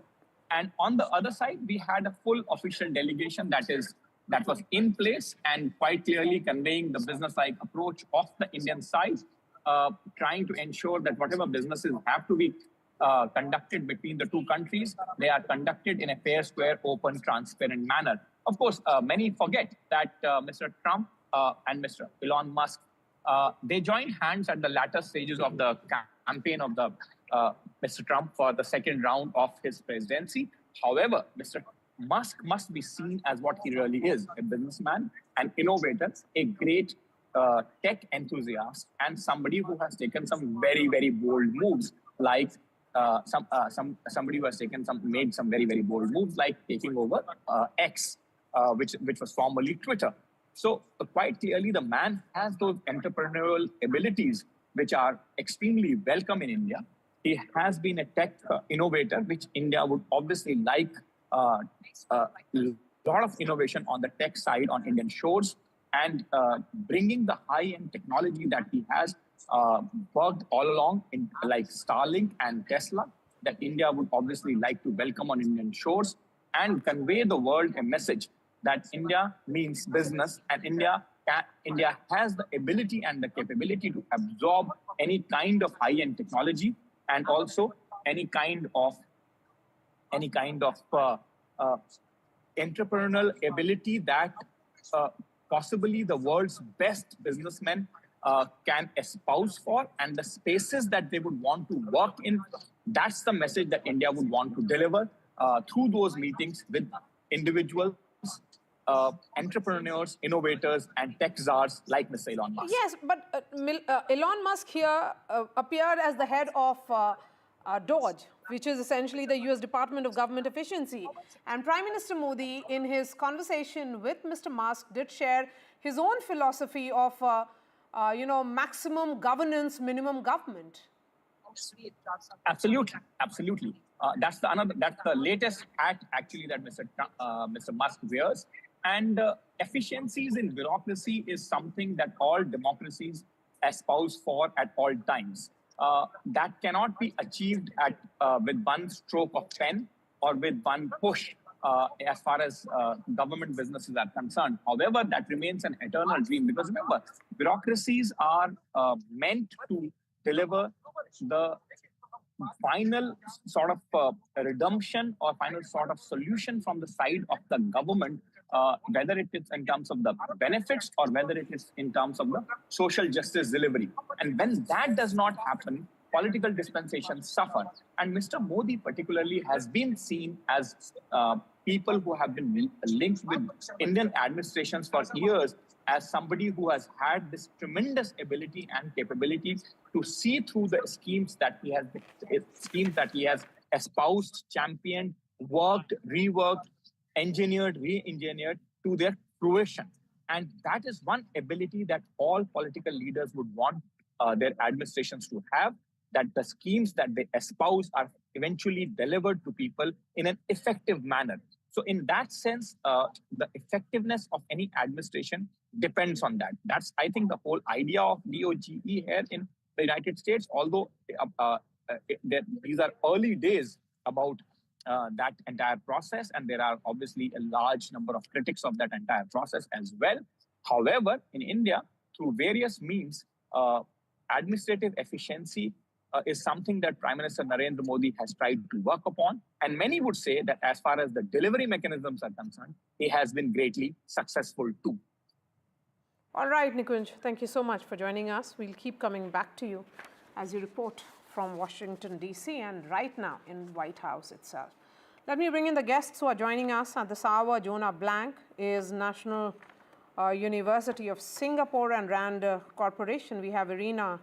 And on the other side, we had a full official delegation that was in place and quite clearly conveying the business-like approach of the Indian side, trying to ensure that whatever businesses have to be conducted between the two countries, they are conducted in a fair, square, open, transparent manner. Of course, many forget that Mr. Trump and Mr. Elon Musk, they joined hands at the latter stages of the campaign of the Mr. Trump for the second round of his presidency. However, Mr. Musk must be seen as what he really is, a businessman, an innovator, a great tech enthusiast, and somebody who has taken some very, very bold moves, like somebody who has made some very, very bold moves, like taking over X, which was formerly Twitter. So quite clearly, the man has those entrepreneurial abilities, which are extremely welcome in India. He has been a tech innovator, which India would obviously like a lot of innovation on the tech side on Indian shores, and bringing the high-end technology that he has worked all along in like Starlink and Tesla, that India would obviously like to welcome on Indian shores and convey the world a message that India means business, and India has the ability and the capability to absorb any kind of high-end technology, and also any kind of entrepreneurial ability that possibly the world's best businessmen can espouse for, and the spaces that they would want to work in. That's the message that India would want to deliver through those meetings with individuals, entrepreneurs, innovators, and tech czars like Mr. Elon Musk. Yes, but Elon Musk here appeared as the head of DOGE, which is essentially the US Department of Government Efficiency. And Prime Minister Modi, in his conversation with Mr. Musk, did share his own philosophy of, maximum governance, minimum government. Absolutely, absolutely. That's the latest hat actually that Mr. Musk wears. And efficiencies in bureaucracy is something that all democracies espouse for at all times. That cannot be achieved with one stroke of pen or with one push as far as government businesses are concerned. However, that remains an eternal dream, because remember, bureaucracies are meant to deliver the final sort of redemption or final sort of solution from the side of the government, whether it is in terms of the benefits or whether it is in terms of the social justice delivery. And when that does not happen, political dispensations suffer. And Mr. Modi particularly has been seen as people who have been linked with Indian administrations for years as somebody who has had this tremendous ability and capability to see through the schemes that he has espoused, championed, worked, reworked, engineered, re-engineered to their fruition. And that is one ability that all political leaders would want their administrations to have, that the schemes that they espouse are eventually delivered to people in an effective manner. So in that sense, the effectiveness of any administration depends on that. That's, I think, the whole idea of DOGE here in the United States, although these are early days about that entire process, and there are obviously a large number of critics of that entire process as well. However, in India, through various means, administrative efficiency is something that Prime Minister Narendra Modi has tried to work upon. And many would say that as far as the delivery mechanisms are concerned, he has been greatly successful too. All right, Nikunj, thank you so much for joining us. We'll keep coming back to you as you report from Washington, D.C. and right now in White House itself. Let me bring in the guests who are joining us at this hour. Jonah Blank is National University of Singapore and Rand Corporation. We have Irina,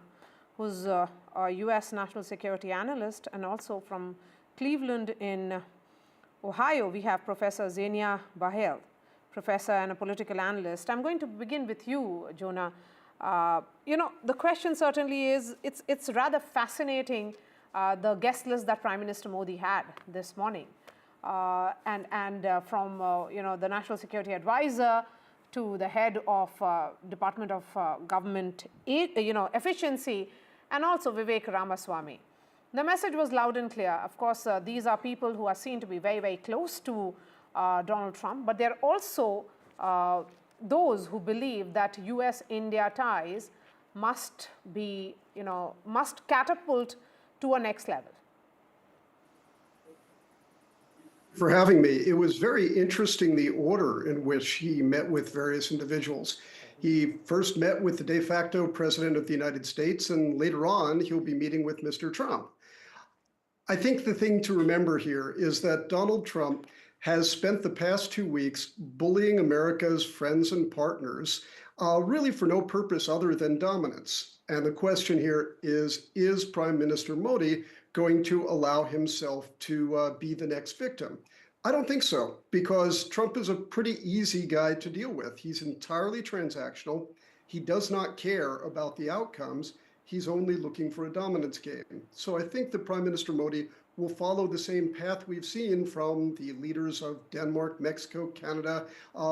who's a U.S. national security analyst, and also from Cleveland in Ohio, we have Professor Zenia Bahel, professor and a political analyst. I'm going to begin with you, Jonah. The question certainly is, it's rather fascinating, the guest list that Prime Minister Modi had this morning. From the National Security Advisor to the head of Department of Government Efficiency, and also Vivek Ramaswamy. The message was loud and clear. Of course, these are people who are seen to be very, very close to Donald Trump, but they're also those who believe that US-India ties must be, must catapult to a next level. For having me. It was very interesting, the order in which he met with various individuals. He first met with the de facto president of the United States, and later on, he'll be meeting with Mr. Trump. I think the thing to remember here is that Donald Trump has spent the past 2 weeks bullying America's friends and partners, really for no purpose other than dominance. And the question here is Prime Minister Modi going to allow himself to be the next victim? I don't think so, because Trump is a pretty easy guy to deal with. He's entirely transactional. He does not care about the outcomes. He's only looking for a dominance game. So I think that Prime Minister Modi will follow the same path we've seen from the leaders of Denmark, Mexico, Canada,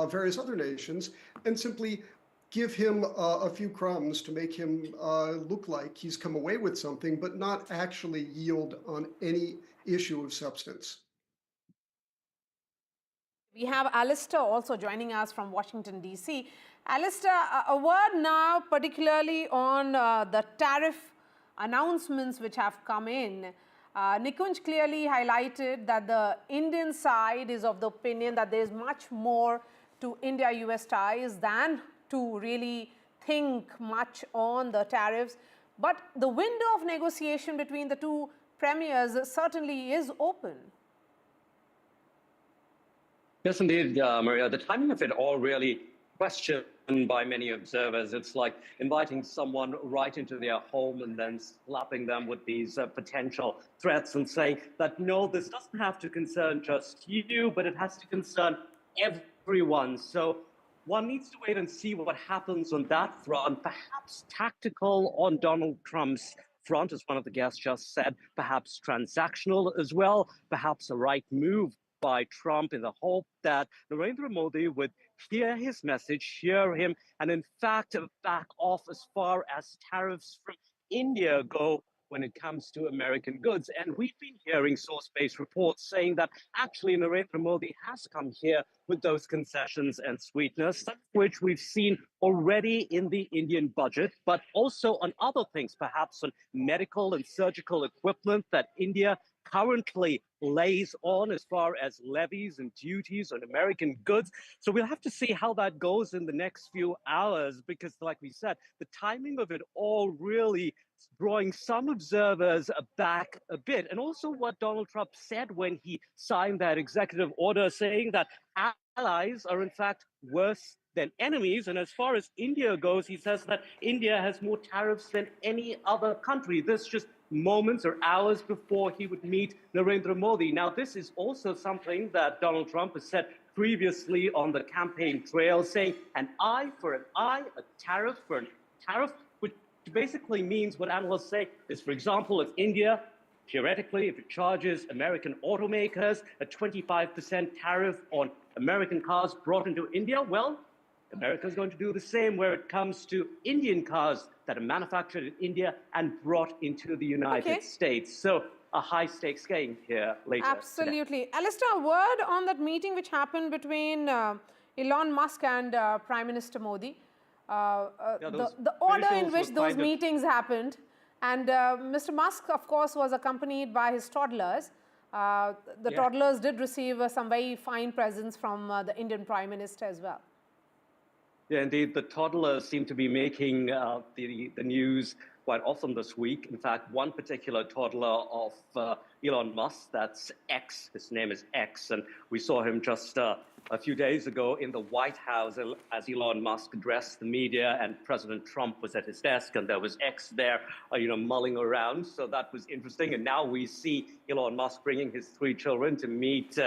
various other nations, and simply give him a few crumbs to make him look like he's come away with something, but not actually yield on any issue of substance. We have Alistair also joining us from Washington, D.C. Alistair, a word now particularly on the tariff announcements which have come in. Nikunj clearly highlighted that the Indian side is of the opinion that there is much more to India-US ties than to really think much on the tariffs. But the window of negotiation between the two premiers certainly is open. Yes, indeed, Maria. The timing of it all really questioned by many observers. It's like inviting someone right into their home and then slapping them with these potential threats and saying that, no, this doesn't have to concern just you, but it has to concern everyone. So one needs to wait and see what happens on that front, perhaps tactical on Donald Trump's front, as one of the guests just said, perhaps transactional as well, perhaps a right move by Trump in the hope that Narendra Modi would hear his message, hear him, and in fact back off as far as tariffs from India go when it comes to American goods. And we've been hearing source-based reports saying that actually Narendra Modi has come here with those concessions and sweetness, which we've seen already in the Indian budget, but also on other things, perhaps on medical and surgical equipment that India currently lays on as far as levies and duties on American goods. So we'll have to see how that goes in the next few hours, because like we said, the timing of it all really drawing some observers back a bit. And also what Donald Trump said when he signed that executive order saying that allies are in fact worse than enemies. And as far as India goes, he says that India has more tariffs than any other country. This just moments or hours before he would meet Narendra Modi. Now, this is also something that Donald Trump has said previously on the campaign trail, saying an eye for an eye, a tariff for a tariff, which basically means what analysts say is, for example, if India, theoretically, if it charges American automakers a 25% tariff on American cars brought into India, well, America is going to do the same where it comes to Indian cars that are manufactured in India and brought into the United States. So a high-stakes game here later. Absolutely. Today. Alistair, a word on that meeting which happened between Elon Musk and Prime Minister Modi. The order in which those meetings happened. And Mr. Musk, of course, was accompanied by his toddlers. The toddlers did receive some very fine presents from the Indian Prime Minister as well. Yeah, indeed. The toddlers seem to be making the news quite often this week. In fact, one particular toddler of Elon Musk, that's X, his name is X, and we saw him just a few days ago in the White House as Elon Musk addressed the media, and President Trump was at his desk, and there was X there, mulling around. So that was interesting. And now we see Elon Musk bringing his 3 children to meet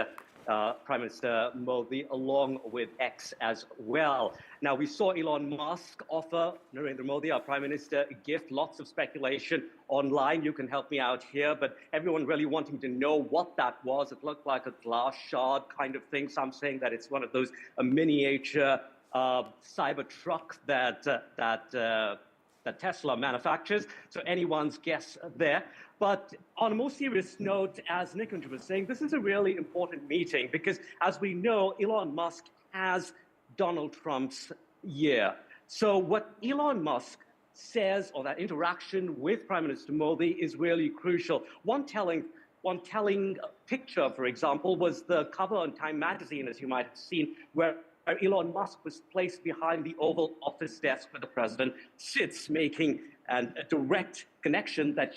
Prime Minister Modi, along with X as well. Now, we saw Elon Musk offer Narendra Modi, our Prime Minister, a gift. Lots of speculation online. You can help me out here, but everyone really wanting to know what that was. It looked like a glass shard kind of thing. Some saying that it's one of those miniature cyber truck that Tesla manufactures. So anyone's guess there. But on a more serious note, as Nikunj was saying, this is a really important meeting because, as we know, Elon Musk has Donald Trump's year. So what Elon Musk says, or that interaction with Prime Minister Modi, is really crucial. One telling picture, for example, was the cover on Time magazine, as you might have seen, where Elon Musk was placed behind the Oval Office desk where the president sits, making a direct connection that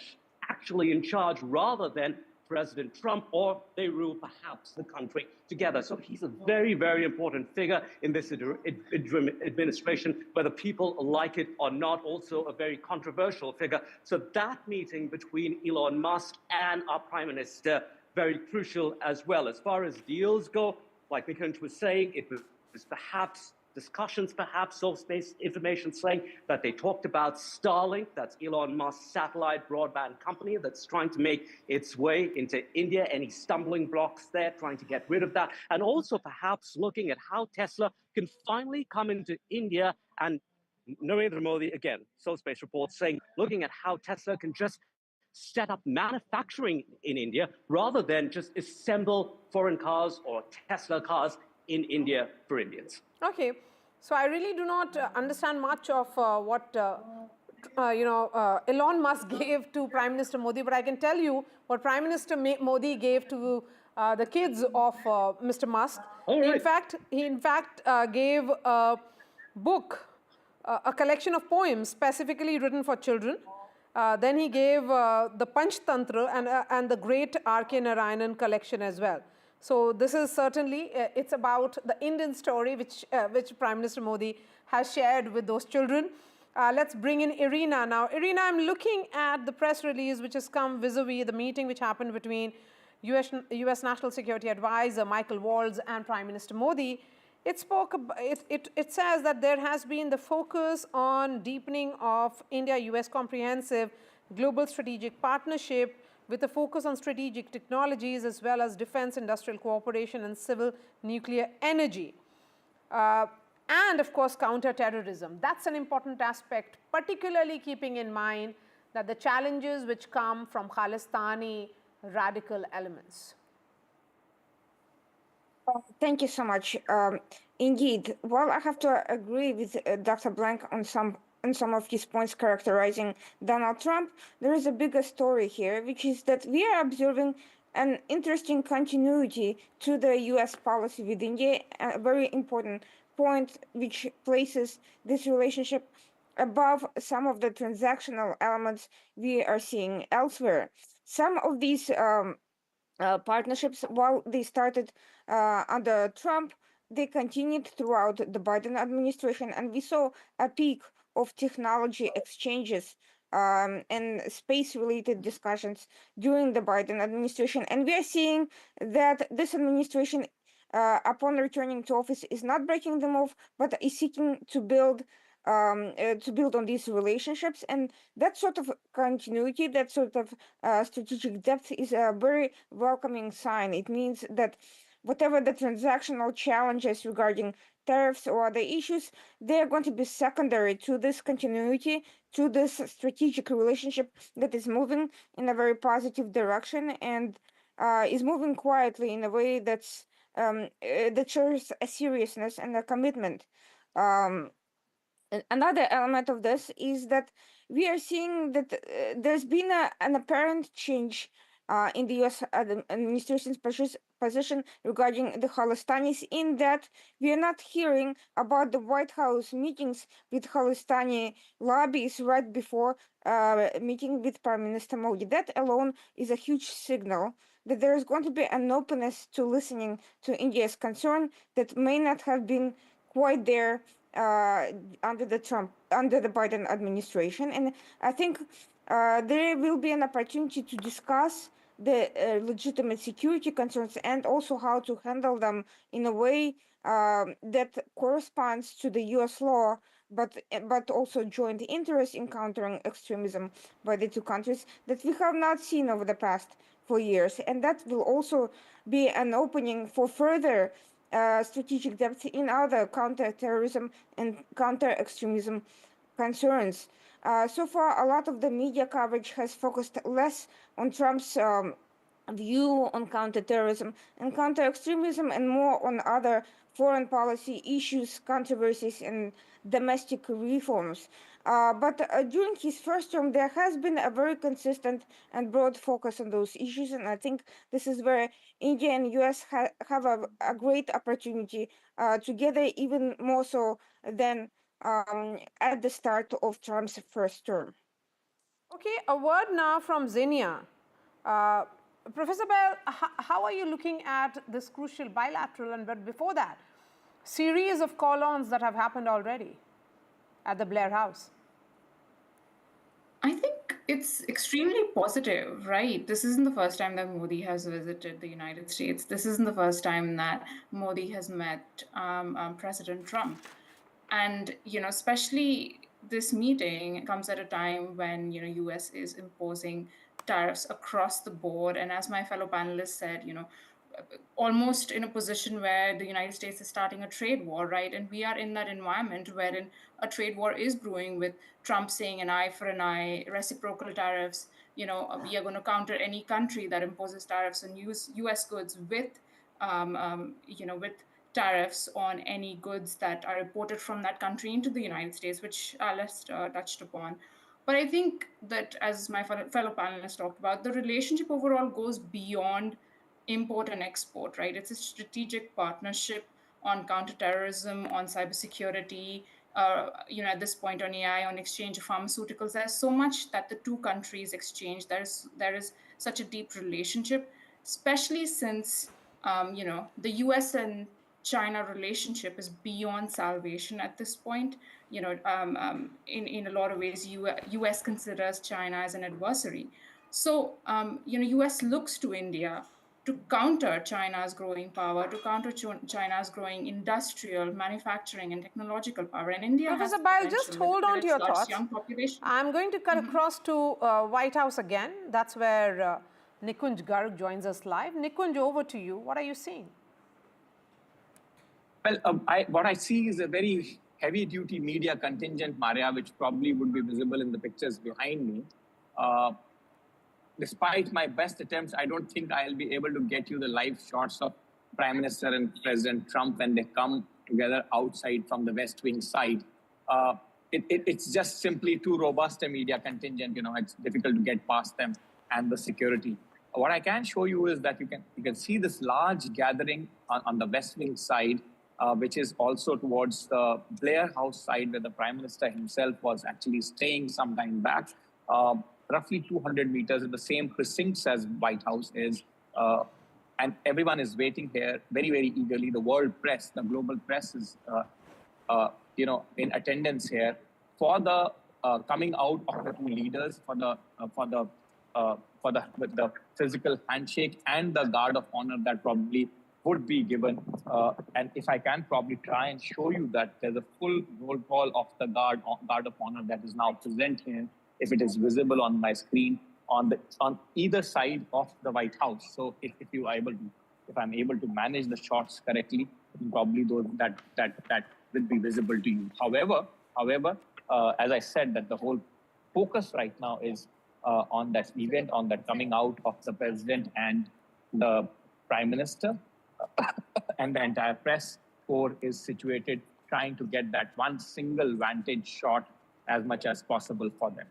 actually in charge rather than President Trump, or they rule perhaps the country together. So he's a very, very important figure in this administration, whether people like it or not, also a very controversial figure. So that meeting between Elon Musk and our Prime Minister, very crucial as well. As far as deals go, like Nikunj was saying, it was perhaps discussions, perhaps, source-based information saying that they talked about Starlink, that's Elon Musk's satellite broadband company that's trying to make its way into India, any stumbling blocks there, trying to get rid of that, and also perhaps looking at how Tesla can finally come into India. And Narendra Modi, again, source-based reports saying, looking at how Tesla can just set up manufacturing in India rather than just assemble foreign cars or Tesla cars in India for Indians. Okay, so I really do not understand much of what Elon Musk gave to Prime Minister Modi, but I can tell you what Prime Minister Modi gave to the kids of Mr. Musk. Right. He in fact gave a book, a collection of poems specifically written for children. Then he gave the Panchtantra and the Great R.K. Narayanan collection as well. So this is certainly, it's about the Indian story which Prime Minister Modi has shared with those children. Let's bring in Irina now. Irina, I'm looking at the press release which has come vis-a-vis the meeting which happened between US National Security Advisor Michael Waltz and Prime Minister Modi. It says that there has been the focus on deepening of India-US comprehensive global strategic partnership with a focus on strategic technologies as well as defense, industrial cooperation and civil nuclear energy. And of course, counter-terrorism. That's an important aspect, particularly keeping in mind that the challenges which come from Khalistani radical elements. Thank you so much. Indeed, while I have to agree with Dr. Blank on some of his points characterizing Donald Trump, there is a bigger story here, which is that we are observing an interesting continuity to the US policy with India, a very important point which places this relationship above some of the transactional elements we are seeing elsewhere. Some of these partnerships, while they started under Trump, they continued throughout the Biden administration, and we saw a peak of technology exchanges and space-related discussions during the Biden administration. And we are seeing that this administration, upon returning to office, is not breaking them off, but is seeking to build on these relationships. And that sort of continuity, that sort of strategic depth is a very welcoming sign. It means that whatever the transactional challenges regarding tariffs or other issues, they're going to be secondary to this continuity, to this strategic relationship that is moving in a very positive direction and is moving quietly in a way that's that shows a seriousness and a commitment. Another element of this is that we are seeing that there's been an apparent change in the U.S. administration's position regarding the Khalistanis, in that we are not hearing about the White House meetings with Khalistani lobbyists right before meeting with Prime Minister Modi. That alone is a huge signal that there is going to be an openness to listening to India's concern that may not have been quite there under the Biden administration. And I think there will be an opportunity to discuss the legitimate security concerns and also how to handle them in a way that corresponds to the U.S. law, but also joint interest in countering extremism by the two countries that we have not seen over the past 4 years. And that will also be an opening for further strategic depth in other counter-terrorism and counter-extremism concerns. So far, a lot of the media coverage has focused less on Trump's view on counterterrorism and counter-extremism and more on other foreign policy issues, controversies, and domestic reforms. But during his first term, there has been a very consistent and broad focus on those issues, and I think this is where India and US have a great opportunity together, even more so than at the start of Trump's first term. Okay, a word now from Zinia. Professor Bell, how are you looking at this crucial bilateral, and but before that, series of call-ons that have happened already at the Blair House? I think it's extremely positive, right? This isn't the first time that Modi has visited the United States. This isn't the first time that Modi has met President Trump. And, especially this meeting comes at a time when, US is imposing tariffs across the board. And as my fellow panelists said, almost in a position where the United States is starting a trade war, right? And we are in that environment wherein a trade war is brewing, with Trump saying an eye for an eye, reciprocal tariffs. We are going to counter any country that imposes tariffs on U.S. goods with tariffs on any goods that are imported from that country into the United States, which Alice touched upon. But I think that, as my fellow panelists talked about, the relationship overall goes beyond import and export, right? It's a strategic partnership on counterterrorism, on cybersecurity, at this point on AI, on exchange of pharmaceuticals. There's so much that the two countries exchange. There is such a deep relationship, especially since, the US and China relationship is beyond salvation at this point. In a lot of ways, US considers China as an adversary. So, US looks to India to counter China's growing power, to counter China's growing industrial, manufacturing, and technological power. And India Professor has Bail, just hold on to your thoughts. Young population. I'm going to cut across to White House again. That's where Nikunj Garg joins us live. Nikunj, over to you. What are you seeing? Well, what I see is a very heavy-duty media contingent, Maria, which probably would be visible in the pictures behind me. Despite my best attempts, I don't think I'll be able to get you the live shots of Prime Minister and President Trump when they come together outside from the West Wing side. It's just simply too robust a media contingent. It's difficult to get past them and the security. What I can show you is that you can see this large gathering on the West Wing side, which is also towards the Blair House side, where the Prime Minister himself was actually staying some time back. Roughly 200 meters in the same precincts as White House is. And everyone is waiting here very, very eagerly. The world press, the global press is, in attendance here for the coming out of the two leaders, for the physical handshake and the guard of honor that probably would be given. And if I can probably try and show you that there's a full roll call of the guard of honor that is now present here, if it is visible on my screen, on either side of the White House. So if I'm able to manage the shots correctly, probably that will be visible to you. However, as I said, that the whole focus right now is on that event, on that coming out of the president and the Prime Minister, and the entire press corps is situated trying to get that one single vantage shot as much as possible for them.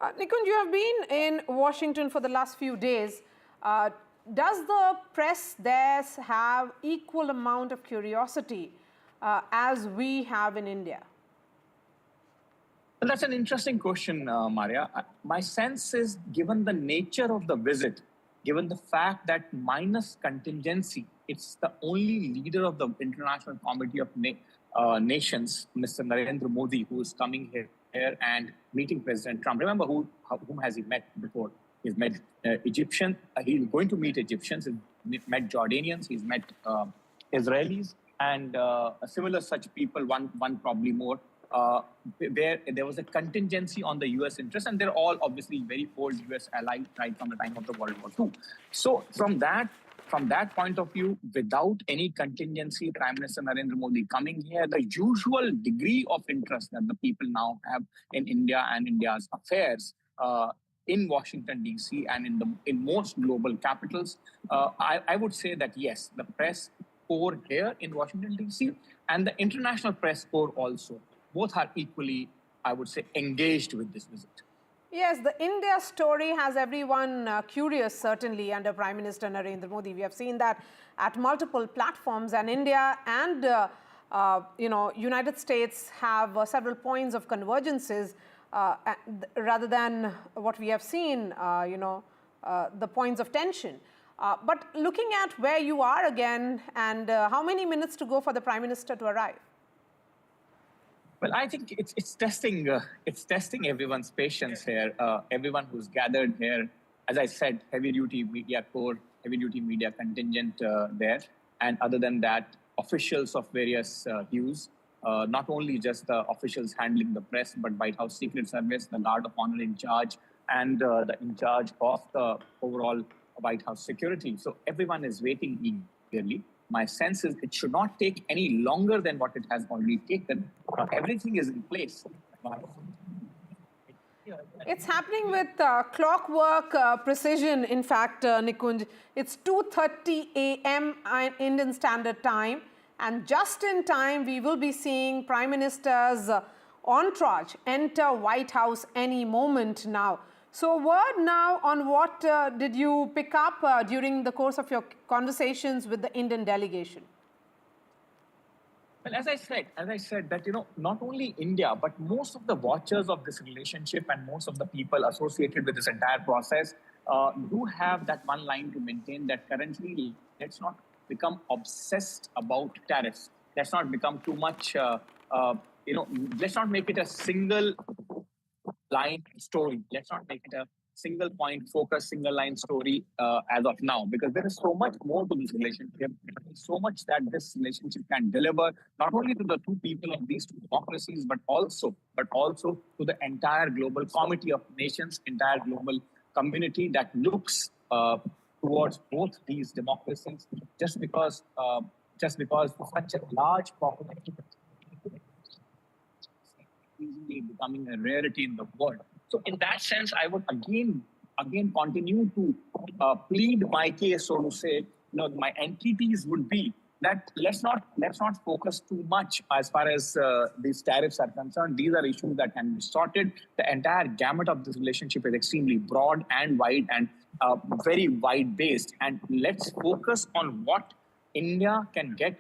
Nikunj, you have been in Washington for the last few days. Does the press there have equal amount of curiosity as we have in India? Well, that's an interesting question, Maria. My sense is, given the nature of the visit, given the fact that minus contingency, it's the only leader of the International Committee of Nations, Mr. Narendra Modi, who is coming here and meeting President Trump. Remember, whom has he met before? He's met Egyptians. He's going to meet Egyptians. He's met Jordanians. He's met Israelis and similar such people. One probably more. Where there was a contingency on the U.S. interest, and they're all obviously very old U.S. allies right from the time of the World War II. So from that point of view, without any contingency, Prime Minister Narendra Modi coming here, the usual degree of interest that the people now have in India and India's affairs in Washington, D.C. and in most global capitals, I would say that yes, the press corps here in Washington, D.C. and the international press corps also, both are equally, I would say, engaged with this visit. Yes, the India story has everyone curious, certainly, under Prime Minister Narendra Modi. We have seen that at multiple platforms, and India and United States have several points of convergences rather than what we have seen, the points of tension. But looking at where you are again, and how many minutes to go for the Prime Minister to arrive? Well, I think it's testing everyone's patience here. Everyone who's gathered here, as I said, heavy-duty media corps, heavy-duty media contingent there, and other than that, officials of various hues. Not only just the officials handling the press, but White House Secret Service, the Guard of Honor in charge, and the in charge of the overall White House security. So everyone is waiting eagerly. My sense is it should not take any longer than what it has already taken. Everything is in place. It's happening with clockwork precision, in fact, Nikunj. It's 2:30 a.m. Indian Standard Time, and just in time, we will be seeing Prime Minister's entourage enter White House any moment now. So word now on what did you pick up during the course of your conversations with the Indian delegation? Well, as I said that, not only India, but most of the watchers of this relationship and most of the people associated with this entire process do have that one line to maintain, that currently let's not become obsessed about tariffs. Let's not become too much, let's not make it a single line story. Let's not make it a single point focus, single line story as of now, because there is so much more to this relationship. So much that this relationship can deliver, not only to the two people of these two democracies, but also to the entire global community of nations, entire global community that looks towards both these democracies, just because such a large population is becoming a rarity in the world. So in that sense, I would again continue to plead my case, so to say. My entities would be that let's not focus too much as far as these tariffs are concerned. These are issues that can be sorted. The entire gamut of this relationship is extremely broad and wide and very wide based. And let's focus on what India can get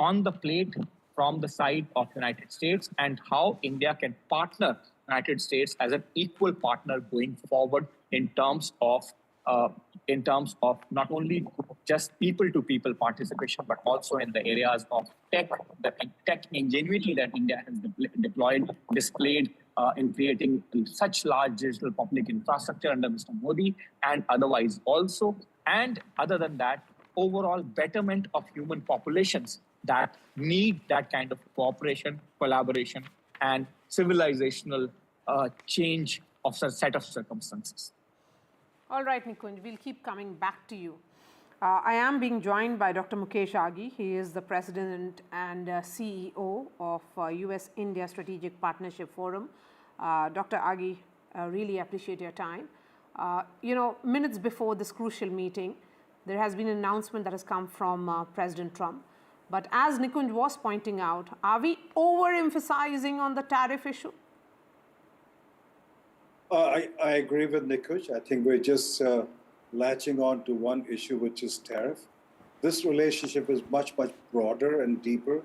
on the plate from the side of the United States, and how India can partner United States as an equal partner going forward in terms of not only just people-to-people participation, but also in the areas of tech, the tech ingenuity that India has displayed in creating such large digital public infrastructure under Mr. Modi and otherwise also. And other than that, overall betterment of human populations that need that kind of cooperation, collaboration, and civilizational change of a set of circumstances. All right, Nikunj, we'll keep coming back to you. I am being joined by Dr. Mukesh Aghi. He is the President and CEO of US-India Strategic Partnership Forum. Dr. Aghi, really appreciate your time. Minutes before this crucial meeting, there has been an announcement that has come from President Trump. But as Nikunj was pointing out, are we overemphasizing on the tariff issue? I agree with Nikunj. I think we're just latching on to one issue, which is tariff. This relationship is much, much broader and deeper.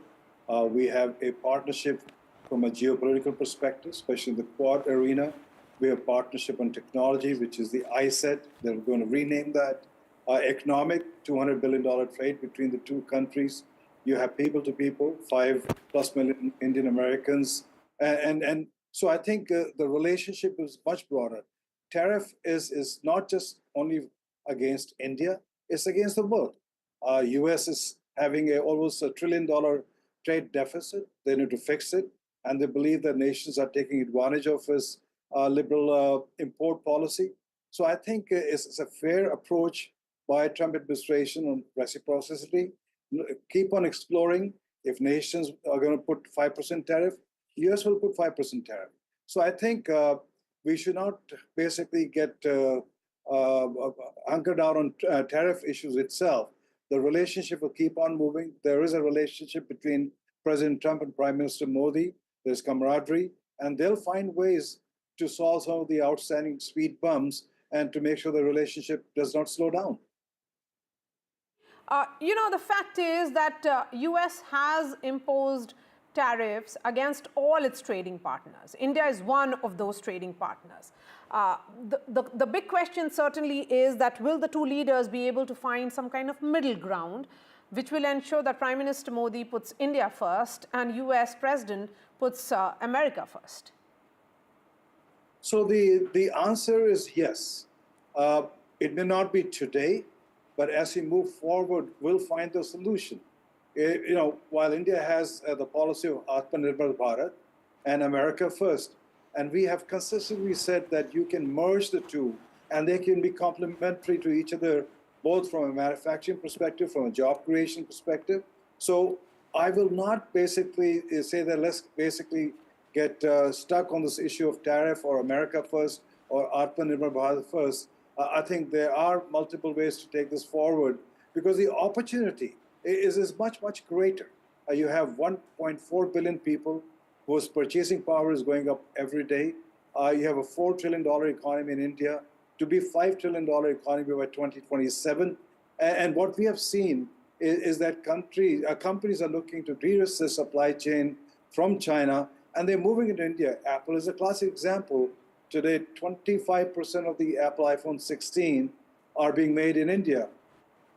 We have a partnership from a geopolitical perspective, especially in the Quad arena. We have partnership on technology, which is the ISET. They're going to rename that. Economic, $200 billion trade between the two countries. You have people-to-people, 5+ million Indian Americans. And so I think the relationship is much broader. tariff is not just only against India, it's against the world. US is having almost $1 trillion trade deficit. They need to fix it. And they believe that nations are taking advantage of this liberal import policy. So I think it's a fair approach by Trump administration on reciprocity. Keep on exploring. If nations are going to put 5% tariff, US will put 5% tariff. So I think we should not basically get anchored down on tariff issues itself. The relationship will keep on moving. There is a relationship between President Trump and Prime Minister Modi. There's camaraderie, and they'll find ways to solve some of the outstanding speed bumps and to make sure the relationship does not slow down. The fact is that US has imposed tariffs against all its trading partners. India is one of those trading partners. The big question certainly is that will the two leaders be able to find some kind of middle ground which will ensure that Prime Minister Modi puts India first and US President puts America first? So the answer is yes. It may not be today, but as we move forward, we'll find the solution. While India has the policy of Atmanirbhar Bharat and America first, and we have consistently said that you can merge the two and they can be complementary to each other, both from a manufacturing perspective, from a job creation perspective. So I will not basically say that let's basically get stuck on this issue of tariff or America first or Atmanirbhar Bharat first. I think there are multiple ways to take this forward because the opportunity is much, much greater. You have 1.4 billion people whose purchasing power is going up every day. You have a $4 trillion economy in India to be $5 trillion economy by 2027. And what we have seen is that companies are looking to de-risk their supply chain from China, and they're moving into India. Apple is a classic example. Today, 25% of the Apple iPhone 16 are being made in India.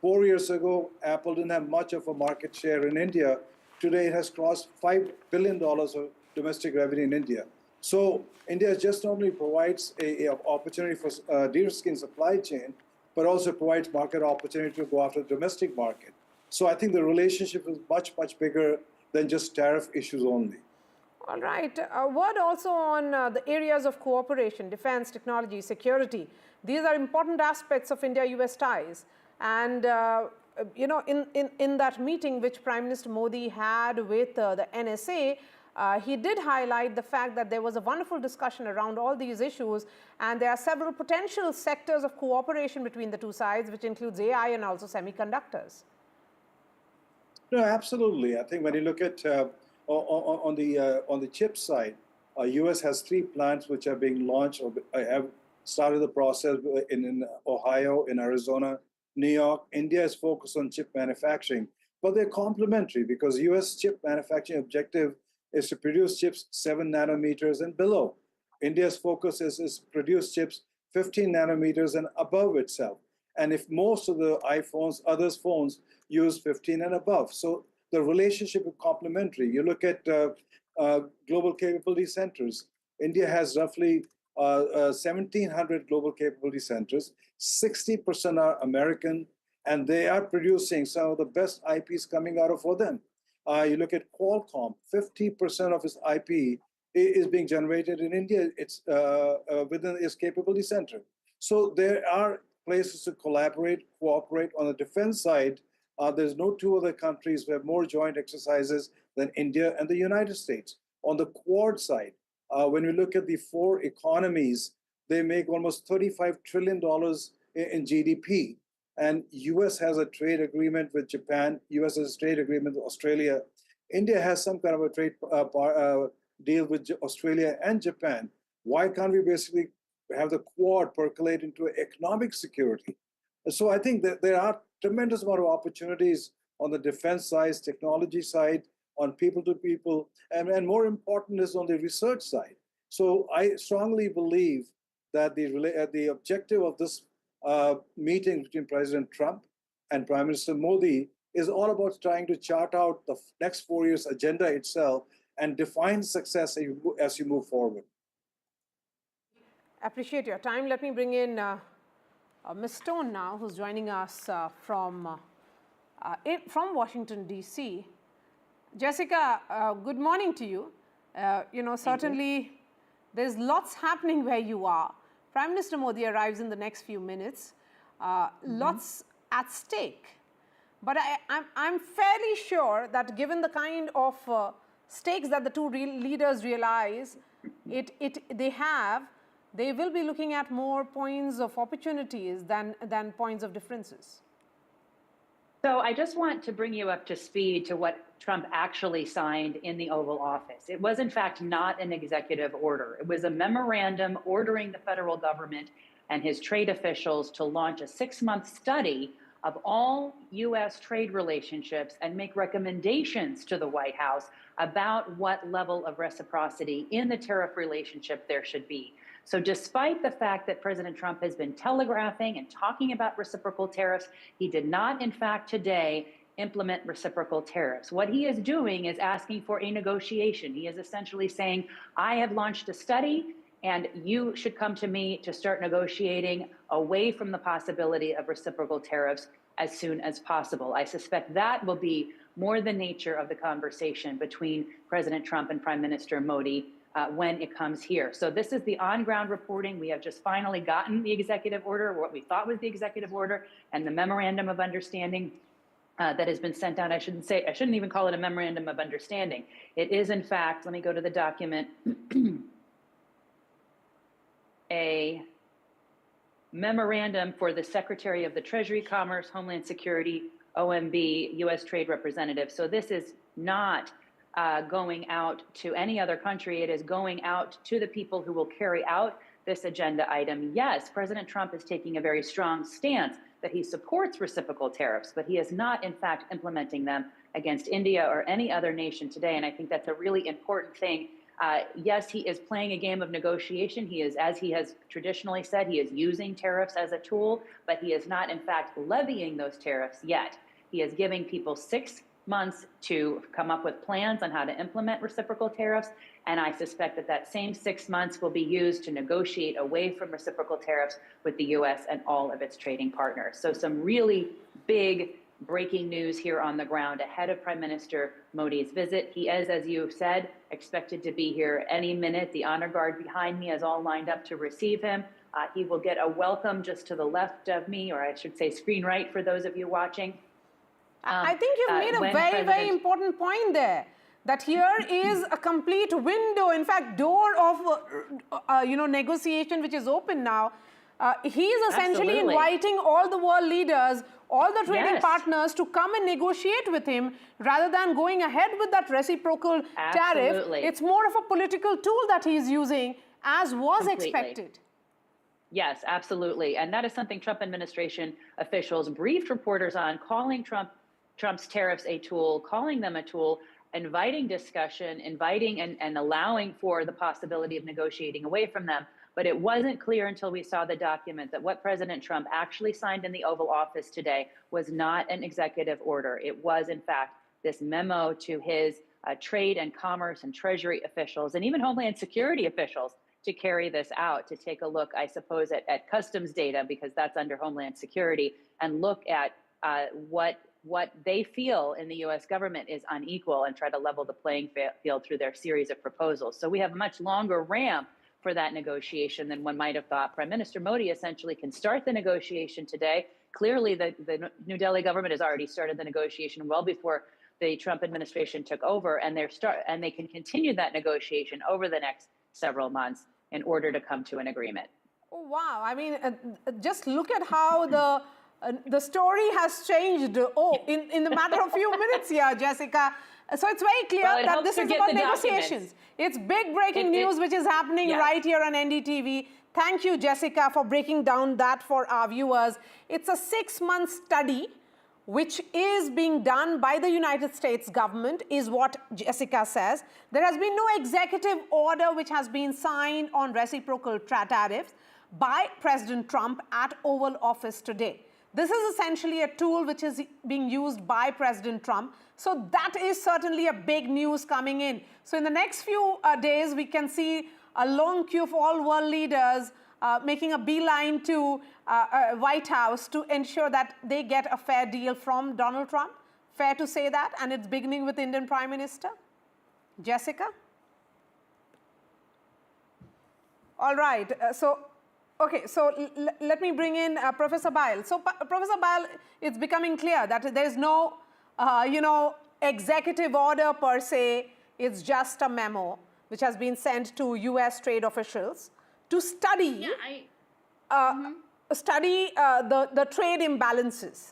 4 years ago, Apple didn't have much of a market share in India. Today, it has crossed $5 billion of domestic revenue in India. So India just not only provides an opportunity for de-risking supply chain, but also provides market opportunity to go after the domestic market. So I think the relationship is much, much bigger than just tariff issues only. All right. A word also on the areas of cooperation, defense, technology, security. These are important aspects of India-US ties. And, in that meeting which Prime Minister Modi had with the NSA, he did highlight the fact that there was a wonderful discussion around all these issues. And there are several potential sectors of cooperation between the two sides, which includes AI and also semiconductors. No, absolutely. I think when you look at on the chip side, U.S. has 3 plants which are being launched or have started the process in Ohio, in Arizona, New York. India is focused on chip manufacturing, but they're complementary because U.S. chip manufacturing objective is to produce chips 7 nanometers and below. India's focus is produce chips 15 nanometers and above itself. And if most of the iPhones, others phones use 15 and above. So the relationship is complementary. You look at global capability centers. India has roughly 1,700 global capability centers. 60% are American, and they are producing some of the best IPs coming out of for them. You look at Qualcomm, 50% of its IP is being generated in India. It's within its capability center. So there are places to collaborate, cooperate. On the defense side, there's no 2 other countries who have more joint exercises than India and the United States. On the Quad side, when we look at the 4 economies, they make almost $35 trillion in GDP. And US has a trade agreement with Japan. US has a trade agreement with Australia. India has some kind of a trade deal with Australia and Japan. Why can't we basically have the Quad percolate into economic security? So I think that there are tremendous amount of opportunities on the defense side, technology side, on people-to-people, and more important is on the research side. So I strongly believe that the objective of this meeting between President Trump and Prime Minister Modi is all about trying to chart out the next 4 years agenda itself and define success as you move forward. Appreciate your time. Let me bring in Ms. Stone now, who's joining us from Washington, D.C. Jessica, good morning to you. Certainly there's lots happening where you are. Prime Minister Modi arrives in the next few minutes. Lots at stake. But I'm fairly sure that given the kind of stakes that the two leaders realize they will be looking at more points of opportunities than points of differences. So I just want to bring you up to speed to what Trump actually signed in the Oval Office. It was, in fact, not an executive order. It was a memorandum ordering the federal government and his trade officials to launch a 6-month study of all U.S. trade relationships and make recommendations to the White House about what level of reciprocity in the tariff relationship there should be. So despite the fact that President Trump has been telegraphing and talking about reciprocal tariffs, he did not, in fact, today implement reciprocal tariffs. What he is doing is asking for a negotiation. He is essentially saying, I have launched a study and you should come to me to start negotiating away from the possibility of reciprocal tariffs as soon as possible. I suspect that will be more the nature of the conversation between President Trump and Prime Minister Modi when it comes here. So this is the on-ground reporting. We have just finally gotten the executive order, or what we thought was the executive order, and the memorandum of understanding that has been sent out. I shouldn't even call it a memorandum of understanding. It is, in fact, let me go to the document, a memorandum for the Secretary of the Treasury, Commerce, Homeland Security, OMB, U.S. Trade Representative. So this is not going out to any other country. It is going out to the people who will carry out this agenda item. Yes, President Trump is taking a very strong stance that he supports reciprocal tariffs, but he is not, in fact, implementing them against India or any other nation today. And I think that's a really important thing. Yes, he is playing a game of negotiation. He is, as he has traditionally said, he is using tariffs as a tool, but he is not, in fact, levying those tariffs yet. He is giving people 6 months to come up with plans on how to implement reciprocal tariffs. And I suspect that that same 6 months will be used to negotiate away from reciprocal tariffs with the U.S. and all of its trading partners. So some really big breaking news here on the ground ahead of Prime Minister Modi's visit. He is, as you said, expected to be here any minute. The honor guard behind me is all lined up to receive him. He will get a welcome just to the left of me, or I should say screen right for those of you watching. I think you've made a very important point there, that here is a complete window, in fact, door of negotiation which is open now. He is essentially inviting all the world leaders, all the trading partners to come and negotiate with him rather than going ahead with that reciprocal tariff. It's more of a political tool that he's using, as was expected. Yes, absolutely. And that is something Trump administration officials briefed reporters on, calling Trump's tariffs a tool, calling them a tool, inviting discussion, inviting and allowing for the possibility of negotiating away from them. But it wasn't clear until we saw the document that what President Trump actually signed in the Oval Office today was not an executive order. It was, in fact, this memo to his trade and commerce and treasury officials and even Homeland Security officials to carry this out, to take a look, I suppose, at customs data, because that's under Homeland Security, and look at what they feel in the U.S. government is unequal and try to level the playing field through their series of proposals. So we have a much longer ramp for that negotiation than one might have thought. Prime Minister Modi essentially can start the negotiation today. Clearly, the New Delhi government has already started the negotiation well before the Trump administration took over, and they can continue that negotiation over the next several months in order to come to an agreement. Oh, wow. I mean, just look at how the story has changed in the matter of few minutes here, Jessica. So it's very clear that this is about negotiations. It's big breaking news which is happening right here on NDTV. Thank you, Jessica, for breaking down that for our viewers. It's a 6-month study which is being done by the United States government, is what Jessica says. There has been no executive order which has been signed on reciprocal tariffs by President Trump at Oval Office today. This is essentially a tool which is being used by President Trump. So that is certainly a big news coming in. So in the next few days, we can see a long queue of all world leaders making a beeline to White House to ensure that they get a fair deal from Donald Trump? Fair to say that? And it's beginning with Indian Prime Minister? Jessica? All right. Let me bring in Professor Bayal. So, Professor Bayal, it's becoming clear that there is no, executive order per se. It's just a memo which has been sent to U.S. trade officials to study, the trade imbalances.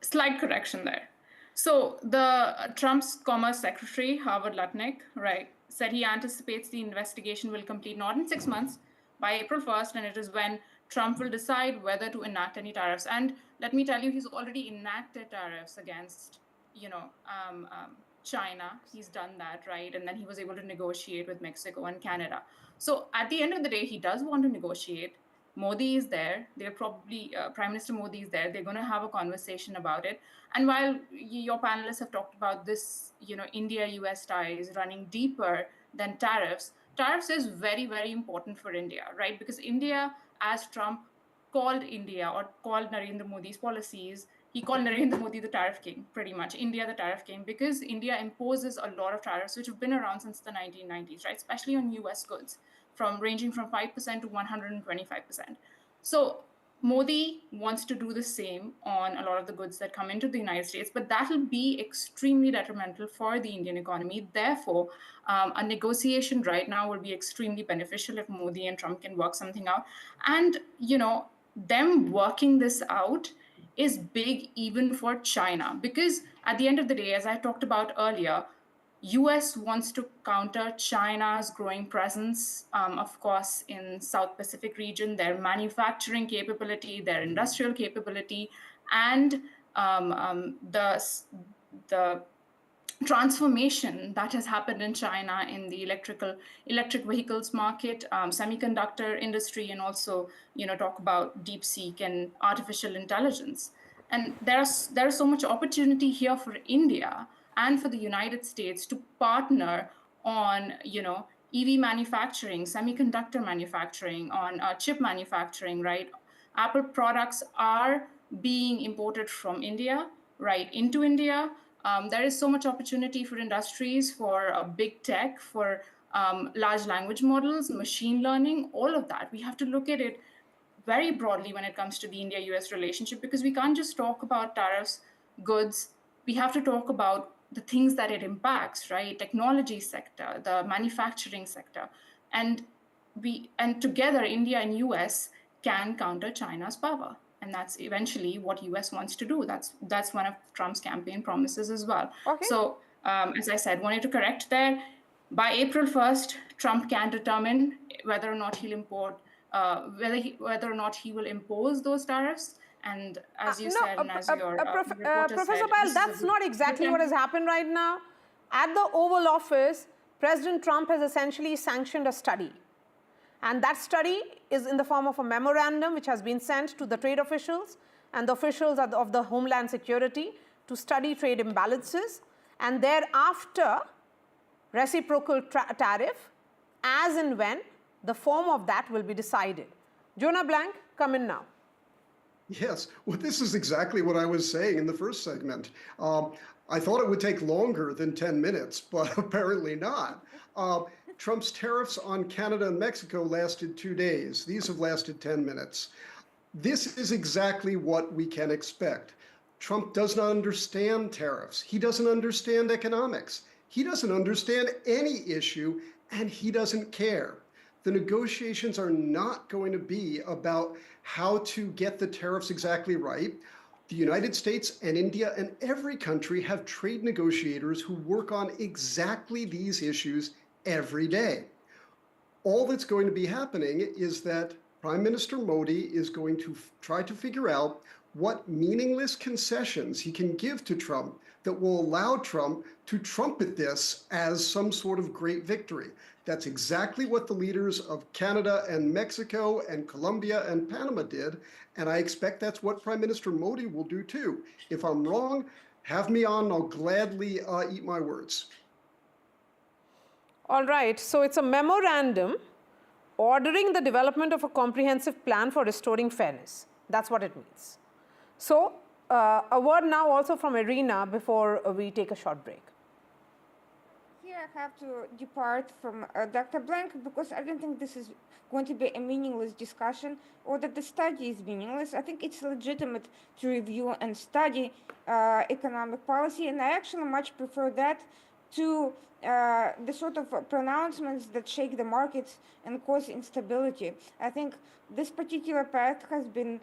Slight correction there. So the Trump's Commerce Secretary, Howard Lutnick, right, said he anticipates the investigation will complete not in 6 months, by April 1st, and it is when Trump will decide whether to enact any tariffs. And let me tell you, he's already enacted tariffs against, China. He's done that, right? And then he was able to negotiate with Mexico and Canada. So at the end of the day, he does want to negotiate. Modi is there. They're probably, Prime Minister Modi is there. They're going to have a conversation about it. And while your panelists have talked about this, India-US ties running deeper than tariffs, tariffs is very, very important for India, right? Because India, as Trump called India or called Narendra Modi's policies, he called Narendra Modi the tariff king, pretty much, India the tariff king, because India imposes a lot of tariffs which have been around since the 1990s, right? Especially on US goods, ranging from 5% to 125%. So Modi wants to do the same on a lot of the goods that come into the United States, but that will be extremely detrimental for the Indian economy. Therefore, a negotiation right now will be extremely beneficial if Modi and Trump can work something out. And, them working this out is big even for China, because at the end of the day, as I talked about earlier, US wants to counter China's growing presence, of course, in South Pacific region, their manufacturing capability, their industrial capability, and the transformation that has happened in China in the electric vehicles market, semiconductor industry, and also, talk about DeepSeek and artificial intelligence. And there's so much opportunity here for India and for the United States to partner on, EV manufacturing, semiconductor manufacturing, on chip manufacturing, right? Apple products are being imported from India, right, into India. There is so much opportunity for industries, for big tech, for large language models, machine learning, all of that. We have to look at it very broadly when it comes to the India-US relationship, because we can't just talk about tariffs, goods. We have to talk about the things that it impacts, right? Technology sector, the manufacturing sector. And together, India and US can counter China's power. And that's eventually what US wants to do. That's one of Trump's campaign promises as well. Okay. So, as I said, wanted to correct there. By April 1st, Trump can determine whether or not he'll import, whether or not he will impose those tariffs. And as you said, and as your Professor Bayal, that's not exactly what has happened right now. At the Oval Office, President Trump has essentially sanctioned a study. And that study is in the form of a memorandum which has been sent to the trade officials and the officials of the Homeland Security to study trade imbalances. And thereafter, reciprocal tariff, as and when the form of that will be decided. Jonah Blank, come in now. Yes, well, this is exactly what I was saying in the first segment. I thought it would take longer than 10 minutes, but apparently not. Trump's tariffs on Canada and Mexico lasted 2 days. These have lasted 10 minutes. This is exactly what we can expect. Trump does not understand tariffs. He doesn't understand economics. He doesn't understand any issue, and he doesn't care. The negotiations are not going to be about how to get the tariffs exactly right. The United States and India and every country have trade negotiators who work on exactly these issues every day. All that's going to be happening is that Prime Minister Modi is going to try to figure out what meaningless concessions he can give to Trump that will allow Trump to trumpet this as some sort of great victory. That's exactly what the leaders of Canada and Mexico and Colombia and Panama did, and I expect that's what Prime Minister Modi will do too. If I'm wrong, have me on, I'll gladly eat my words. All right, so it's a memorandum ordering the development of a comprehensive plan for restoring fairness. That's what it means. So, a word now also from Irina before we take a short break. Here I have to depart from Dr. Blank because I don't think this is going to be a meaningless discussion or that the study is meaningless. I think it's legitimate to review and study economic policy, and I actually much prefer that to the sort of pronouncements that shake the markets and cause instability. I think this particular path has been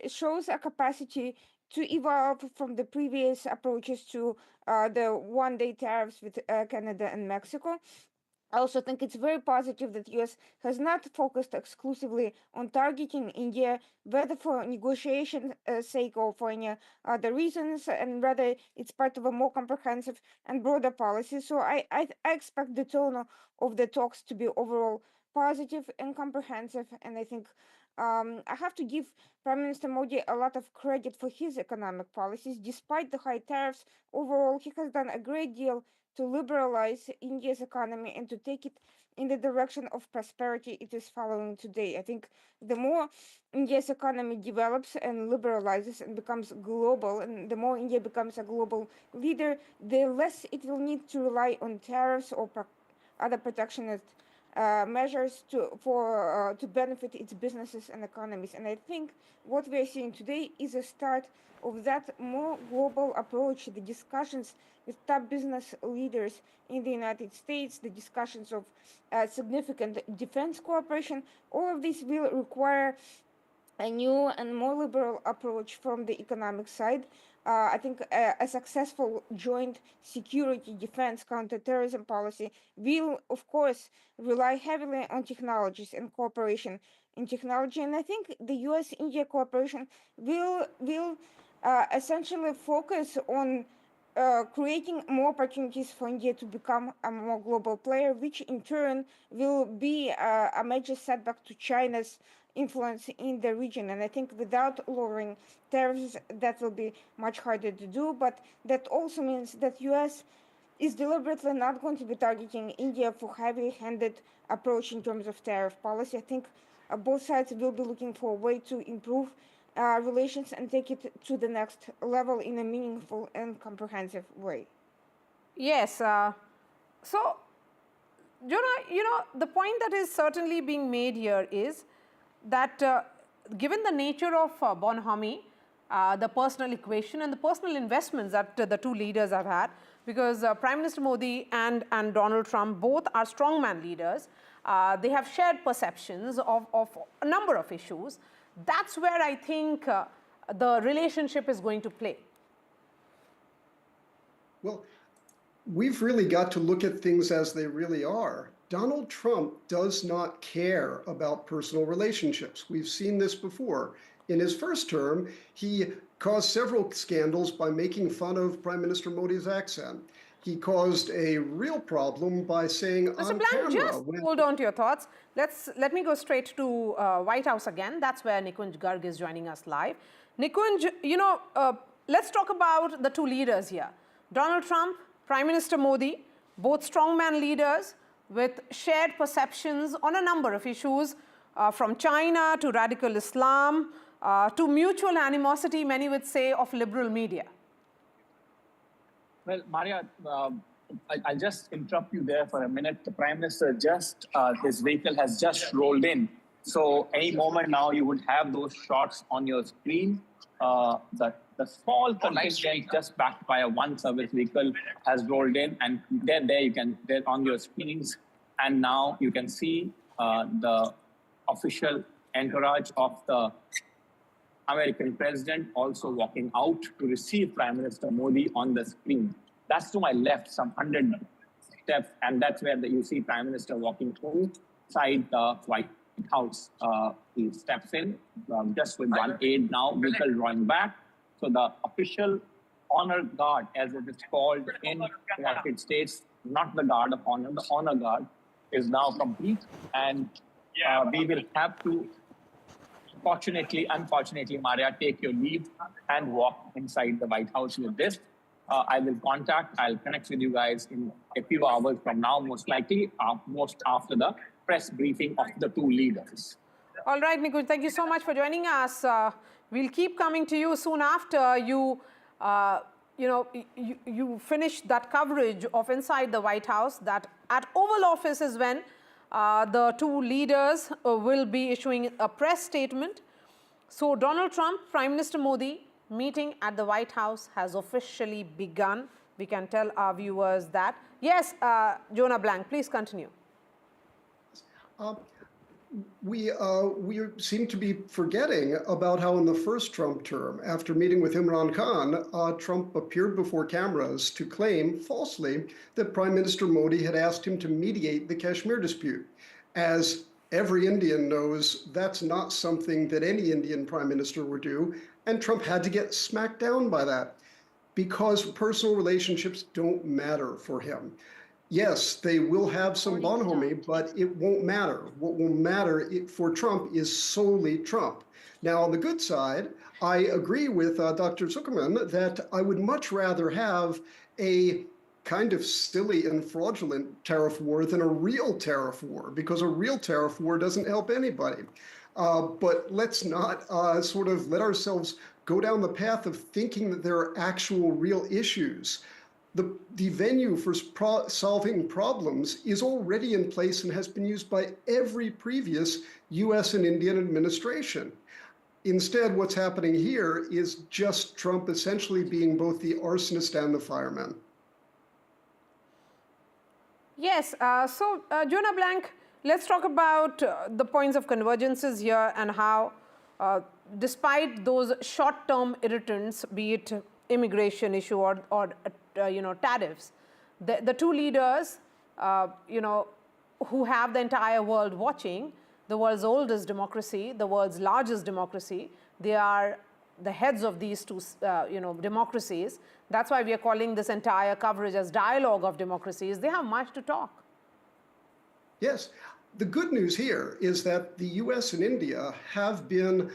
shows a capacity to evolve from the previous approaches to the one-day tariffs with Canada and Mexico. I also think it's very positive that U.S. has not focused exclusively on targeting India, whether for negotiation sake or for any other reasons, and rather it's part of a more comprehensive and broader policy. So I expect the tone of the talks to be overall positive and comprehensive, and I think I have to give Prime Minister Modi a lot of credit for his economic policies. Despite the high tariffs, overall he has done a great deal to liberalize India's economy and to take it in the direction of prosperity it is following today. I think the more India's economy develops and liberalizes and becomes global, and the more India becomes a global leader, the less it will need to rely on tariffs or other protectionist measures to benefit its businesses and economies. And I think what we are seeing today is a start of that more global approach. The discussions with top business leaders in the United States, the discussions of significant defense cooperation, all of this will require a new and more liberal approach from the economic side. I think a successful joint security, defense, counterterrorism policy will, of course, rely heavily on technologies and cooperation in technology. And I think the U.S.-India cooperation will essentially focus on creating more opportunities for India to become a more global player, which in turn will be a major setback to China's influence in the region. And I think without lowering tariffs, that will be much harder to do. But that also means that U.S. is deliberately not going to be targeting India for heavy-handed approach in terms of tariff policy. I think both sides will be looking for a way to improve relations and take it to the next level in a meaningful and comprehensive way. Yes. So, the point that is certainly being made here is that given the nature of bonhomie, the personal equation and the personal investments that the two leaders have had, because Prime Minister Modi and Donald Trump both are strongman leaders, they have shared perceptions of a number of issues. That's where I think the relationship is going to play. Well, we've really got to look at things as they really are. Donald Trump does not care about personal relationships. We've seen this before. In his first term, he caused several scandals by making fun of Prime Minister Modi's accent. He caused a real problem by saying Mr. on Blank, camera... just hold on to your thoughts. Let me go straight to White House again. That's where Nikunj Garg is joining us live. Nikunj, let's talk about the two leaders here. Donald Trump, Prime Minister Modi, both strongman leaders with shared perceptions on a number of issues, from China to radical Islam, to mutual animosity, many would say, of liberal media. Well, Maria, I'll just interrupt you there for a minute. The Prime Minister his vehicle has just rolled in. So any moment now you would have those shots on your screen. The small contingent just backed by a one service vehicle has rolled in, and they're on your screens. And now you can see the official entourage of the American president also walking out to receive Prime Minister Modi on the screen. That's to my left, some 100 steps, and that's where you see Prime Minister walking inside the White House. He steps in just with one aide now, vehicle drawing back. So the official honor guard, as it is called in the United States, not the guard of honor, the honor guard is now complete, and we will have to, unfortunately, Maria, take your leave and walk inside the White House with this. I'll connect with you guys in a few hours from now, most likely, most after the press briefing of the two leaders. All right, Nikunj, thank you so much for joining us. We'll keep coming to you soon after you finish that coverage of inside the White House. That at Oval Office is when the two leaders will be issuing a press statement. So Donald Trump, Prime Minister Modi, meeting at the White House has officially begun. We can tell our viewers that. Yes, Jonah Blank, please continue. We seem to be forgetting about how in the first Trump term, after meeting with Imran Khan, Trump appeared before cameras to claim falsely that Prime Minister Modi had asked him to mediate the Kashmir dispute. As every Indian knows, that's not something that any Indian prime minister would do, and Trump had to get smacked down by that because personal relationships don't matter for him. Yes, they will have some bonhomie, but it won't matter. What will matter for Trump is solely Trump. Now, on the good side, I agree with Dr. Zuckerman that I would much rather have a kind of silly and fraudulent tariff war than a real tariff war, because a real tariff war doesn't help anybody. But let's not sort of let ourselves go down the path of thinking that there are actual real issues. The venue for solving problems is already in place and has been used by every previous US and Indian administration. Instead, what's happening here is just Trump essentially being both the arsonist and the fireman. Yes, so Jonah Blank, let's talk about the points of convergences here and how, despite those short-term irritants, be it immigration issue or tariffs, the two leaders, who have the entire world watching, the world's oldest democracy, the world's largest democracy, they are the heads of these two, democracies. That's why we are calling this entire coverage as dialogue of democracies. They have much to talk. Yes. The good news here is that the US and India have been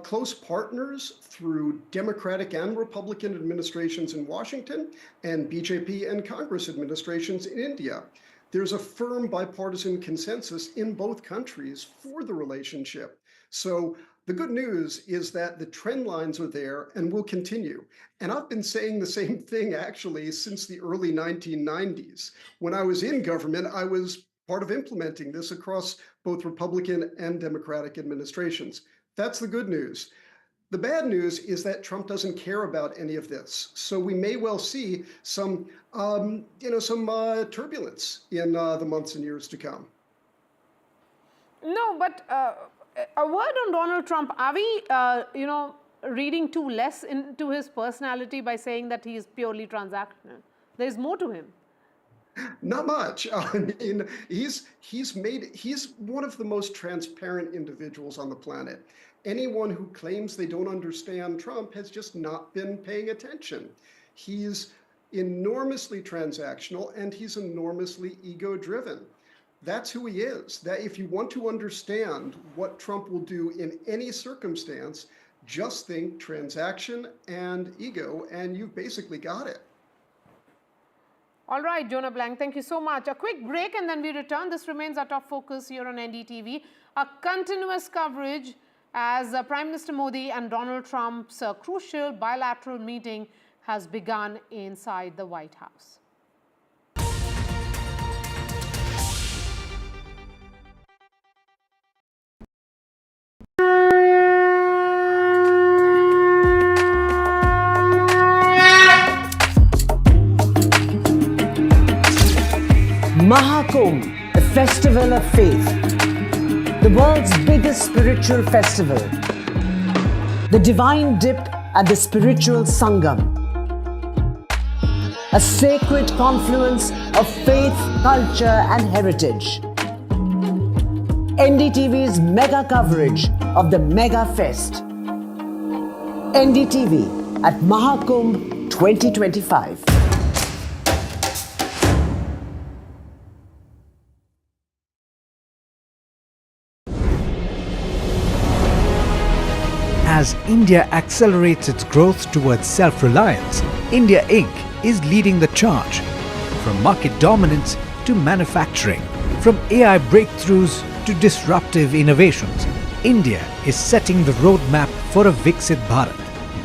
close partners through Democratic and Republican administrations in Washington and BJP and Congress administrations in India. There's a firm bipartisan consensus in both countries for the relationship. So the good news is that the trend lines are there and will continue. And I've been saying the same thing actually since the early 1990s. When I was in government, I was part of implementing this across both Republican and Democratic administrations. That's the good news. The bad news is that Trump doesn't care about any of this. So we may well see some turbulence in the months and years to come. No, but a word on Donald Trump. Are we, reading too less into his personality by saying that he is purely transactional? There's more to him. Not much. I mean, he's one of the most transparent individuals on the planet. Anyone who claims they don't understand Trump has just not been paying attention. He's enormously transactional and he's enormously ego-driven. That's who he is. That if you want to understand what Trump will do in any circumstance, just think transaction and ego, and you've basically got it. All right, Jonah Blank, thank you so much. A quick break and then we return. This remains our top focus here on NDTV. A continuous coverage as Prime Minister Modi and Donald Trump's crucial bilateral meeting has begun inside the White House. Mahakumbh, the festival of faith, the world's biggest spiritual festival, the divine dip at the spiritual Sangam, a sacred confluence of faith, culture and heritage. NDTV's mega coverage of the Mega Fest. NDTV at Mahakumbh 2025. As India accelerates its growth towards self-reliance, India Inc. is leading the charge, from market dominance to manufacturing, From AI breakthroughs to disruptive innovations, India is setting the roadmap for a Viksit Bharat.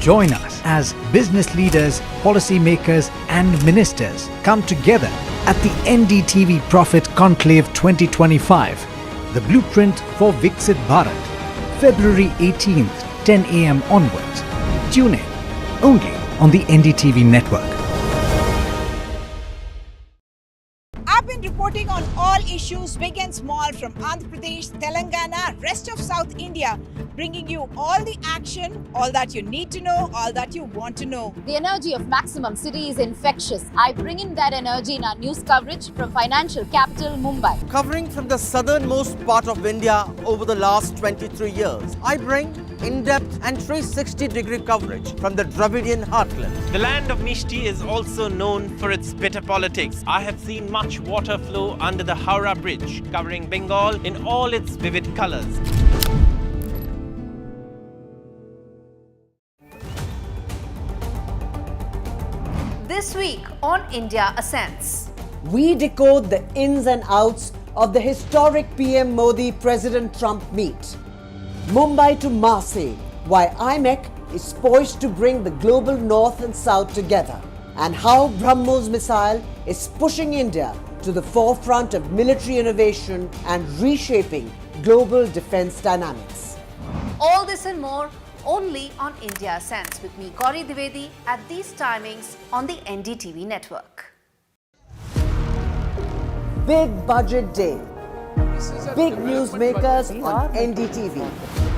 Join us as business leaders, policymakers and ministers come together at the NDTV Profit Conclave 2025, the blueprint for Viksit Bharat, February 18th, 10 a.m. onwards. Tune in only on the NDTV network. I've been reporting on all issues, big and small, from Andhra Pradesh, Telangana, rest of South India, bringing you all the action, all that you need to know, all that you want to know. The energy of Maximum City is infectious. I bring in that energy in our news coverage from financial capital Mumbai. Covering from the southernmost part of India over the last 23 years, I bring in-depth and 360-degree coverage from the Dravidian heartland. The land of Mishti is also known for its bitter politics. I have seen much water flow under the Howrah Bridge, covering Bengal in all its vivid colors. This week on India Ascends. We decode the ins and outs of the historic PM Modi-President Trump meet. Mumbai to Marseille, why IMEC is poised to bring the global north and south together, and how BrahMos missile is pushing India to the forefront of military innovation and reshaping global defense dynamics. All this and more only on India Ascends with me, Gauri Dwivedi, at these timings on the NDTV network. Big budget day. Big newsmakers on NDTV.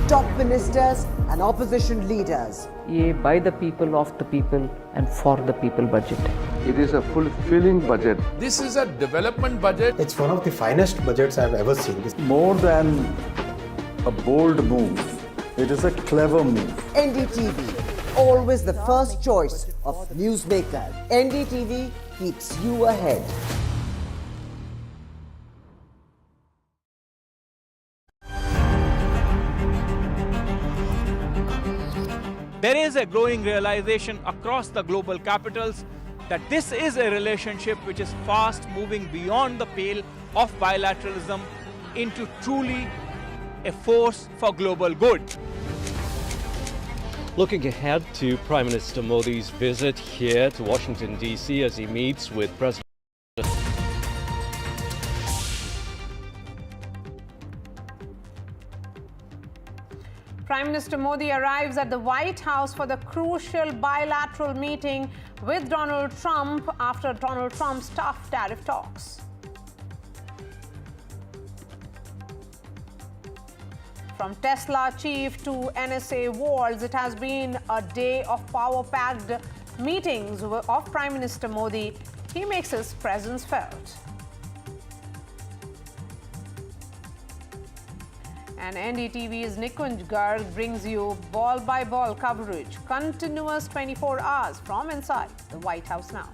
Top ministers and opposition leaders. ये by the people, of the people and for the people budget. It is a fulfilling budget. This is a development budget. It's one of the finest budgets I've ever seen. More than a bold move, it is a clever move. NDTV, always the first choice of newsmaker. NDTV keeps you ahead. There is a growing realization across the global capitals that this is a relationship which is fast moving beyond the pale of bilateralism into truly a force for global good. Looking ahead to Prime Minister Modi's visit here to Washington, D.C. as he meets with President Prime Minister Modi arrives at the White House for the crucial bilateral meeting with Donald Trump after Donald Trump's tough tariff talks. From Tesla chief to NSA wars, it has been a day of power-packed meetings of Prime Minister Modi. He makes his presence felt. And NDTV's Nikunj Garg brings you ball-by-ball coverage, continuous 24 hours from inside the White House now.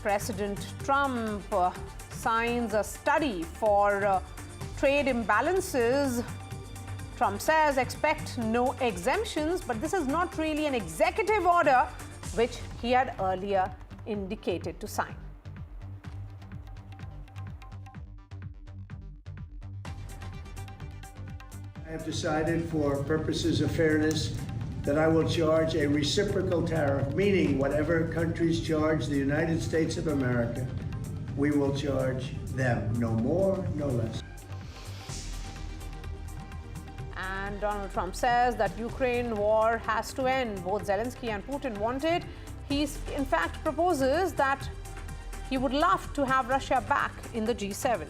President Trump signs a study for trade imbalances. Trump says expect no exemptions, but this is not really an executive order, which he had earlier indicated to sign. I have decided, for purposes of fairness, that I will charge a reciprocal tariff, meaning whatever countries charge the United States of America, we will charge them. No more, no less. And Donald Trump says that Ukraine war has to end. Both Zelensky and Putin want it. He, in fact, proposes that he would love to have Russia back in the G7.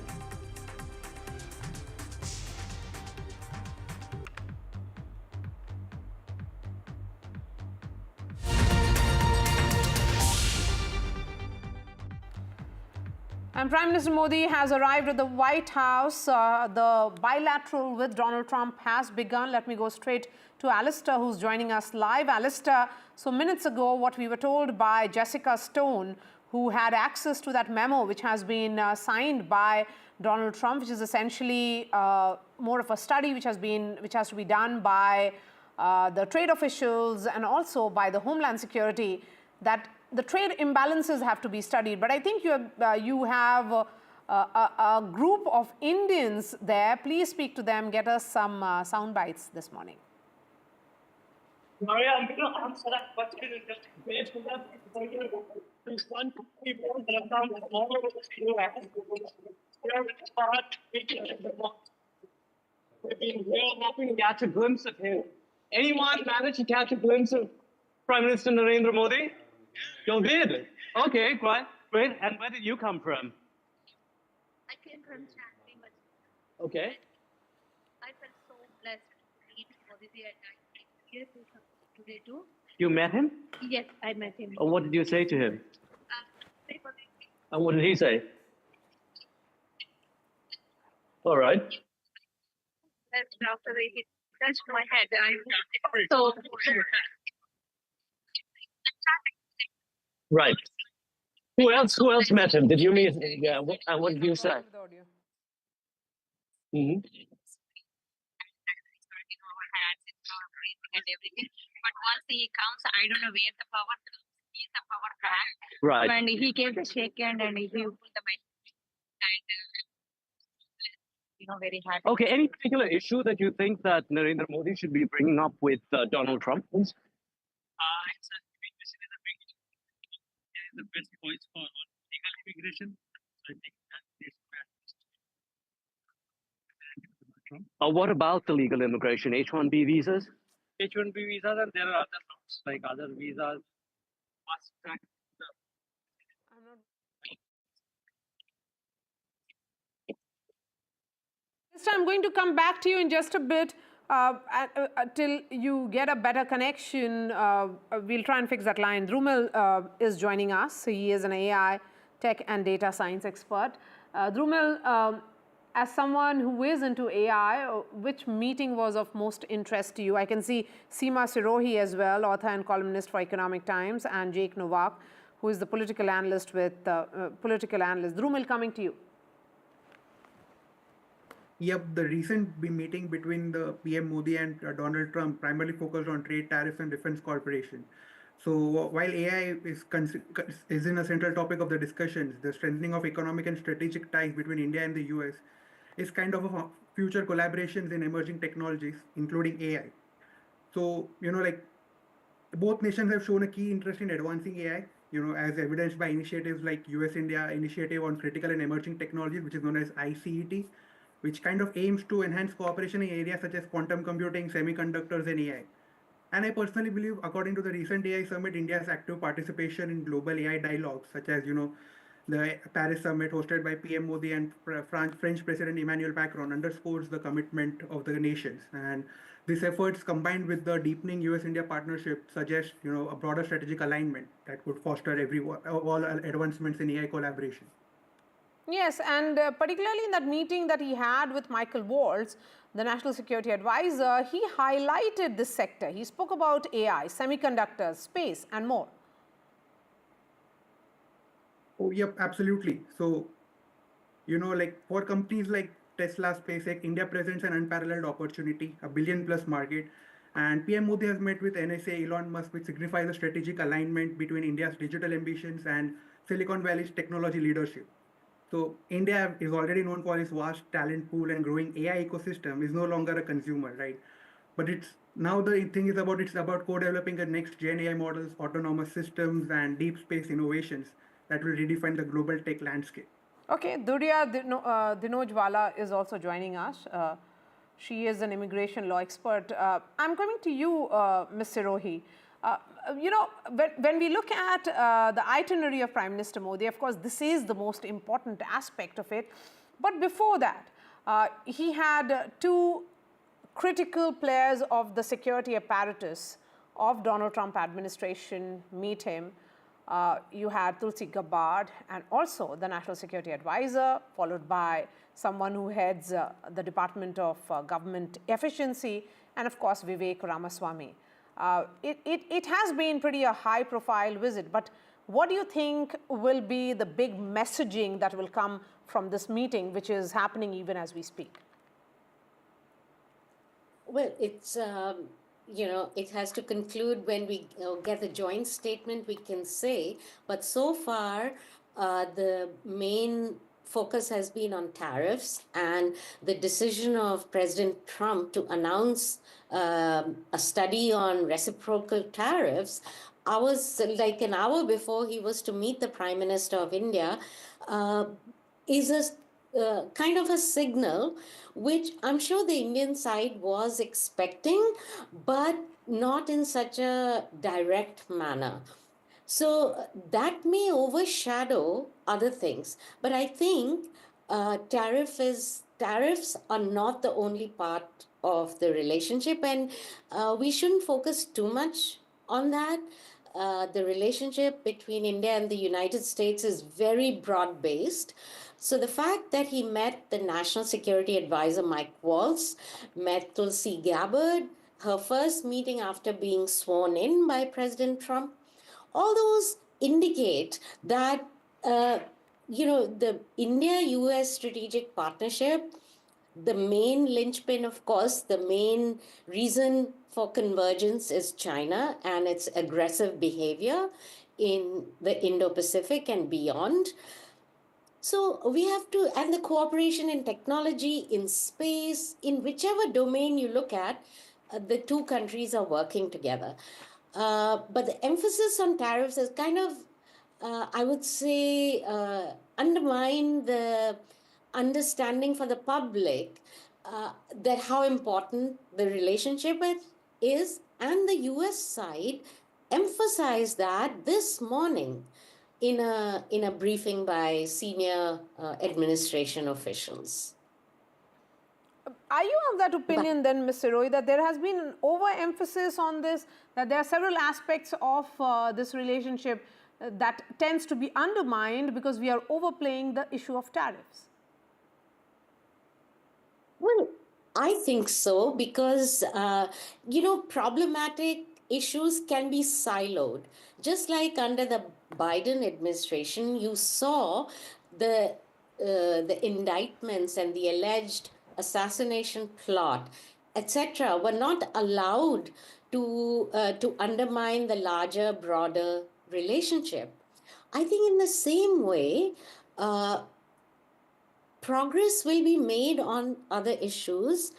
And Prime Minister Modi has arrived at the White House. The bilateral with Donald Trump has begun. Let me go straight to Alistair, who's joining us live. Alistair, so minutes ago, what we were told by Jessica Stone, who had access to that memo, which has been signed by Donald Trump, which is essentially more of a study which has to be done by the trade officials and also by the Homeland Security, that the trade imbalances have to be studied. But I think you have a group of Indians there. Please speak to them. Get us some sound bites this morning. Maria, I'm going to answer that question in just a bit. There's one people that have done all over the US. They're hard to the box. We've been real hoping to catch a glimpse of him. Anyone managed to catch a glimpse of Prime Minister Narendra Modi? You did? Okay, great. And where did you come from? I came from Chennai, but Okay. I felt so blessed to meet Modi and I here today too. You met him? Yes, I met him. And what did you say to him? Pray for me. And what did he say? All right. That's after he touched my head. I so Right. Who else met him? Did you meet him? Yeah. And what did you say? Mm-hmm. and everything. But once he comes, I don't know where the power comes. He's the power back. Right. And he gave the shake hand and he put the mic. And very happy. Okay. Any particular issue that you think that Narendra Modi should be bringing up with Donald Trump? It's the best voice for legal immigration. So I think what about the legal immigration? H-1B visas? H-1B visas, and there are other routes like other visas. Fast track. I'm going to come back to you in just a bit till you get a better connection. We'll try and fix that line. Drumil is joining us. He is an AI, tech and data science expert. Drumil, as someone who is into AI, which meeting was of most interest to you? I can see Seema Sirohi as well, author and columnist for Economic Times, and Jake Novak, who is the political analyst with Political Analyst. Drumil, coming to you. Yep, the recent meeting between the PM Modi and Donald Trump primarily focused on trade, tariffs, and defense cooperation. So while AI is in a central topic of the discussions, the strengthening of economic and strategic ties between India and the US is kind of a future collaborations in emerging technologies, including AI. So, like both nations have shown a key interest in advancing AI, as evidenced by initiatives like US-India Initiative on Critical and Emerging Technologies, which is known as ICET, which kind of aims to enhance cooperation in areas such as quantum computing, semiconductors, and AI. And I personally believe, according to the recent AI summit, India's active participation in global AI dialogues, such as, the Paris summit hosted by PM Modi and French President Emmanuel Macron, underscores the commitment of the nations. And these efforts, combined with the deepening US-India partnership, suggest, a broader strategic alignment that could foster all advancements in AI collaboration. Yes, and particularly in that meeting that he had with Michael Waltz, the National Security Advisor, he highlighted this sector. He spoke about AI, semiconductors, space, and more. Oh, yep, absolutely. So, for companies like Tesla, SpaceX, India presents an unparalleled opportunity, a billion-plus market. And PM Modi has met with NSA, Elon Musk, which signifies a strategic alignment between India's digital ambitions and Silicon Valley's technology leadership. So India is already known for its vast talent pool and growing AI ecosystem, is no longer a consumer, right? But it's about co-developing the next gen AI models, autonomous systems, and deep space innovations that will redefine the global tech landscape. Okay, Durya Dinojwala is also joining us. She is an immigration law expert. I'm coming to you, Ms. Sirohi. When we look at the itinerary of Prime Minister Modi, of course, this is the most important aspect of it. But before that, he had two critical players of the security apparatus of Donald Trump administration meet him. You had Tulsi Gabbard and also the National Security Advisor, followed by someone who heads the Department of Government Efficiency, and of course, Vivek Ramaswamy. It has been pretty a high-profile visit, but what do you think will be the big messaging that will come from this meeting, which is happening even as we speak? Well, it's it has to conclude when we get the joint statement, we can say. But so far, the main focus has been on tariffs, and the decision of President Trump to announce a study on reciprocal tariffs hours, like an hour before he was to meet the Prime Minister of India, is a kind of a signal which I'm sure the Indian side was expecting, but not in such a direct manner. So that may overshadow other things. But I think tariffs are not the only part of the relationship, and we shouldn't focus too much on that. The relationship between India and the United States is very broad-based. So the fact that he met the National Security Advisor Mike Waltz, met Tulsi Gabbard, her first meeting after being sworn in by President Trump, all those indicate that, the India-US strategic partnership, the main linchpin, of course, the main reason for convergence is China and its aggressive behavior in the Indo-Pacific and beyond. So we have to, and the cooperation in technology, in space, in whichever domain you look at, the two countries are working together. But the emphasis on tariffs is kind of, I would say, undermine the understanding for the public that how important the relationship is, and the US side emphasized that this morning in a briefing by senior administration officials. Are you of that opinion then, Ms. Siroy, that there has been an overemphasis on this, that there are several aspects of this relationship that tends to be undermined because we are overplaying the issue of tariffs? Well, I think so, because, problematic issues can be siloed. Just like under the Biden administration, you saw the indictments and the alleged assassination plot, etc., were not allowed to undermine the larger, broader relationship. I think in the same way, progress will be made on other issues,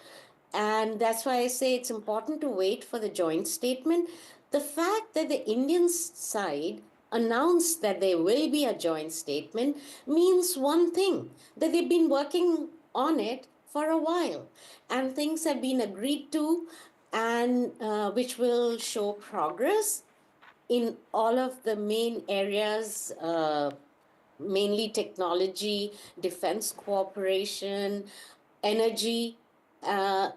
and that's why I say it's important to wait for the joint statement. The fact that the Indian side announced that there will be a joint statement means one thing, that they've been working on it for a while, and things have been agreed to, and which will show progress in all of the main areas, mainly technology, defense cooperation, energy.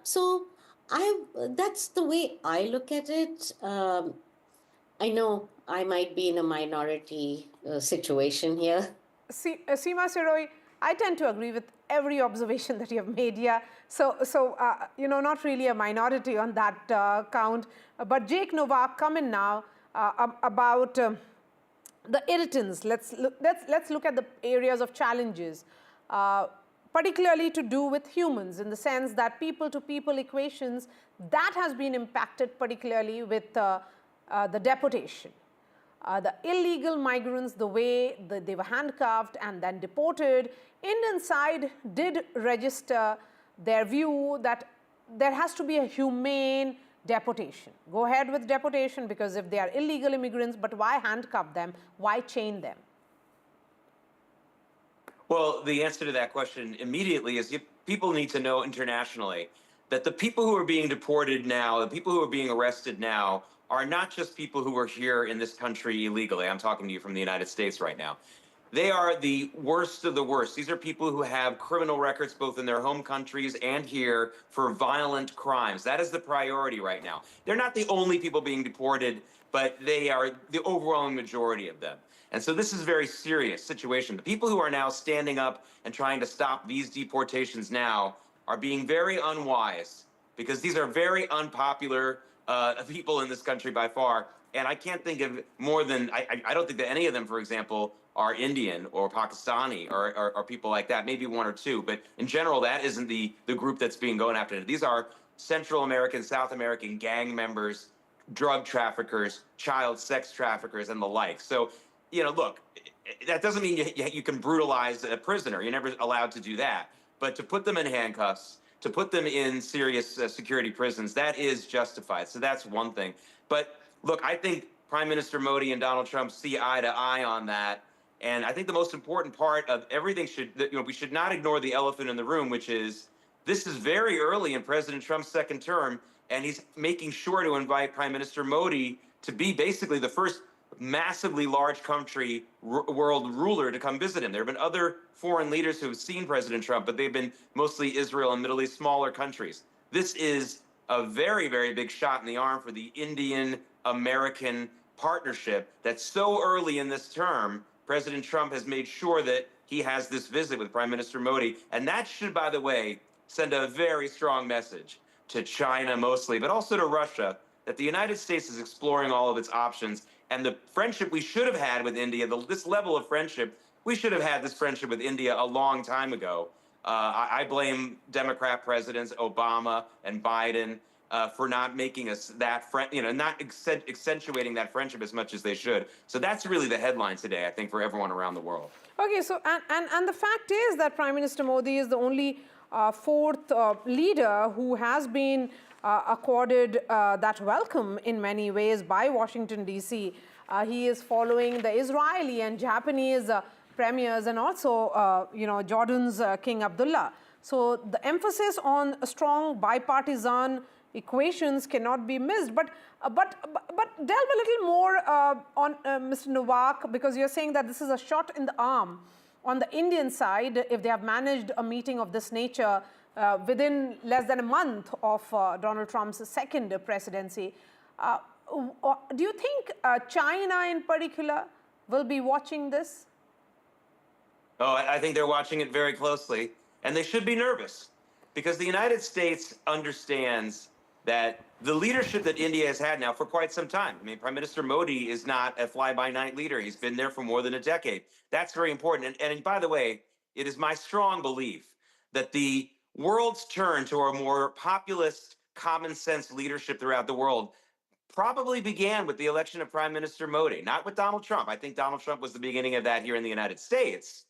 So that's the way I look at it. I know I might be in a minority situation here. Seema Siroy, I tend to agree with every observation that you have made here. So not really a minority on that count. But Jake Novak, come in now about the irritants. Let's look at the areas of challenges, particularly to do with humans, in the sense that people-to-people equations, that has been impacted particularly with the deportation. The illegal migrants, the way that they were handcuffed and then deported, Indian side did register their view that there has to be a humane deportation. Go ahead with deportation, because if they are illegal immigrants, but why handcuff them? Why chain them? Well, the answer to that question immediately is people need to know internationally that the people who are being deported now, the people who are being arrested now, are not just people who are here in this country illegally. I'm talking to you from the United States right now. They are the worst of the worst. These are people who have criminal records both in their home countries and here for violent crimes. That is the priority right now. They're not the only people being deported, but they are the overwhelming majority of them. And so this is a very serious situation. The people who are now standing up and trying to stop these deportations now are being very unwise, because these are very unpopular people in this country by far. And I can't think of more than, I don't think that any of them, for example, are Indian or Pakistani or people like that, maybe one or two. But in general, that isn't the group that's being going after. These are Central American, South American gang members, drug traffickers, child sex traffickers, and the like. So, look, that doesn't mean you can brutalize a prisoner. You're never allowed to do that. But to put them in handcuffs, to put them in serious security prisons, that is justified. So that's one thing. But look, I think Prime Minister Modi and Donald Trump see eye to eye on that. And I think the most important part of everything we should not ignore the elephant in the room, which is this is very early in President Trump's second term, and he's making sure to invite Prime Minister Modi to be basically the first massively large country world ruler to come visit him. There have been other foreign leaders who have seen President Trump, but they've been mostly Israel and Middle East, smaller countries. This is a very, very big shot in the arm for the Indian-American partnership that's so early in this term. President Trump has made sure that he has this visit with Prime Minister Modi. And that should, by the way, send a very strong message to China mostly, but also to Russia, that the United States is exploring all of its options. And the friendship we should have had with India, this level of friendship, we should have had this friendship with India a long time ago. I blame Democrat presidents, Obama and Biden, for not making us that not accentuating that friendship as much as they should. So that's really the headline today, I think, for everyone around the world. Okay, so and the fact is that Prime Minister Modi is the only fourth leader who has been accorded that welcome in many ways by Washington, D.C. He is following the Israeli and Japanese premiers and also, Jordan's King Abdullah. So the emphasis on strong bipartisan equations cannot be missed. But delve a little more on Mr. Novak, because you're saying that this is a shot in the arm on the Indian side if they have managed a meeting of this nature within less than a month of Donald Trump's second presidency. Do you think China in particular will be watching this? Oh, I think they're watching it very closely, and they should be nervous because the United States understands that the leadership that India has had now for quite some time. I mean, Prime Minister Modi is not a fly-by-night leader. He's been there for more than a decade. That's very important. And by the way, it is my strong belief that the world's turn to a more populist, common sense leadership throughout the world probably began with the election of Prime Minister Modi, not with Donald Trump. I think Donald Trump was the beginning of that here in the United States.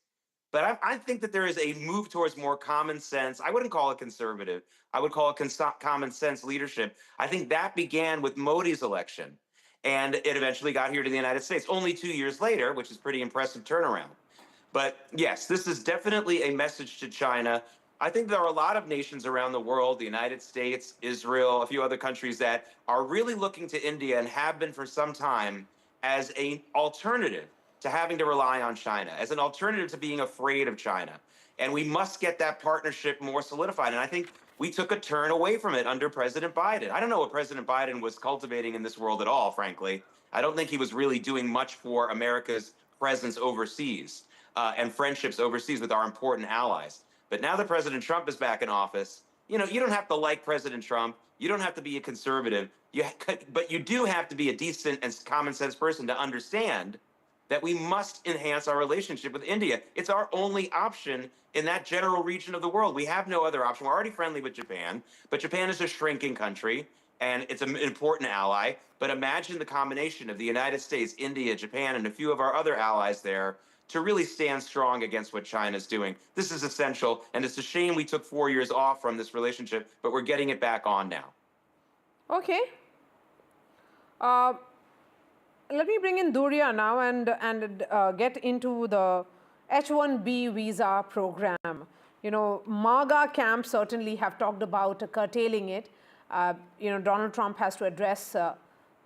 But I think that there is a move towards more common sense. I wouldn't call it conservative. I would call it common sense leadership. I think that began with Modi's election, and it eventually got here to the United States only 2 years later, which is pretty impressive turnaround. But yes, this is definitely a message to China. I think there are a lot of nations around the world, the United States, Israel, a few other countries that are really looking to India and have been for some time as an alternative to having to rely on China, as an alternative to being afraid of China. And we must get that partnership more solidified. And I think we took a turn away from it under President Biden. I don't know what President Biden was cultivating in this world at all, frankly. I don't think he was really doing much for America's presence overseas and friendships overseas with our important allies. But now that President Trump is back in office, you don't have to like President Trump. You don't have to be a conservative. But you do have to be a decent and common sense person to understand that we must enhance our relationship with India. It's our only option in that general region of the world. We have no other option. We're already friendly with Japan, but Japan is a shrinking country, and it's an important ally. But imagine the combination of the United States, India, Japan, and a few of our other allies there to really stand strong against what China's doing. This is essential, and it's a shame we took 4 years off from this relationship, but we're getting it back on now. Okay. Let me bring in Durya now and get into the H-1B visa program. MAGA camps certainly have talked about curtailing it. Donald Trump has to address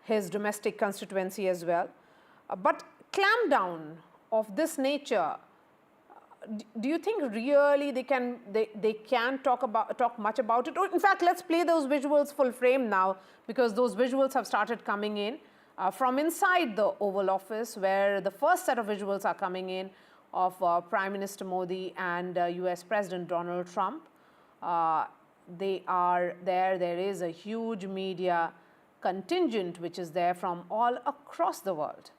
his domestic constituency as well. But clampdown of this nature, do you think really they can talk much about it? Or in fact, let's play those visuals full frame now, because those visuals have started coming in from inside the Oval Office, where the first set of visuals are coming in of Prime Minister Modi and US President Donald Trump. They are there. There is a huge media contingent which is there from all across the world,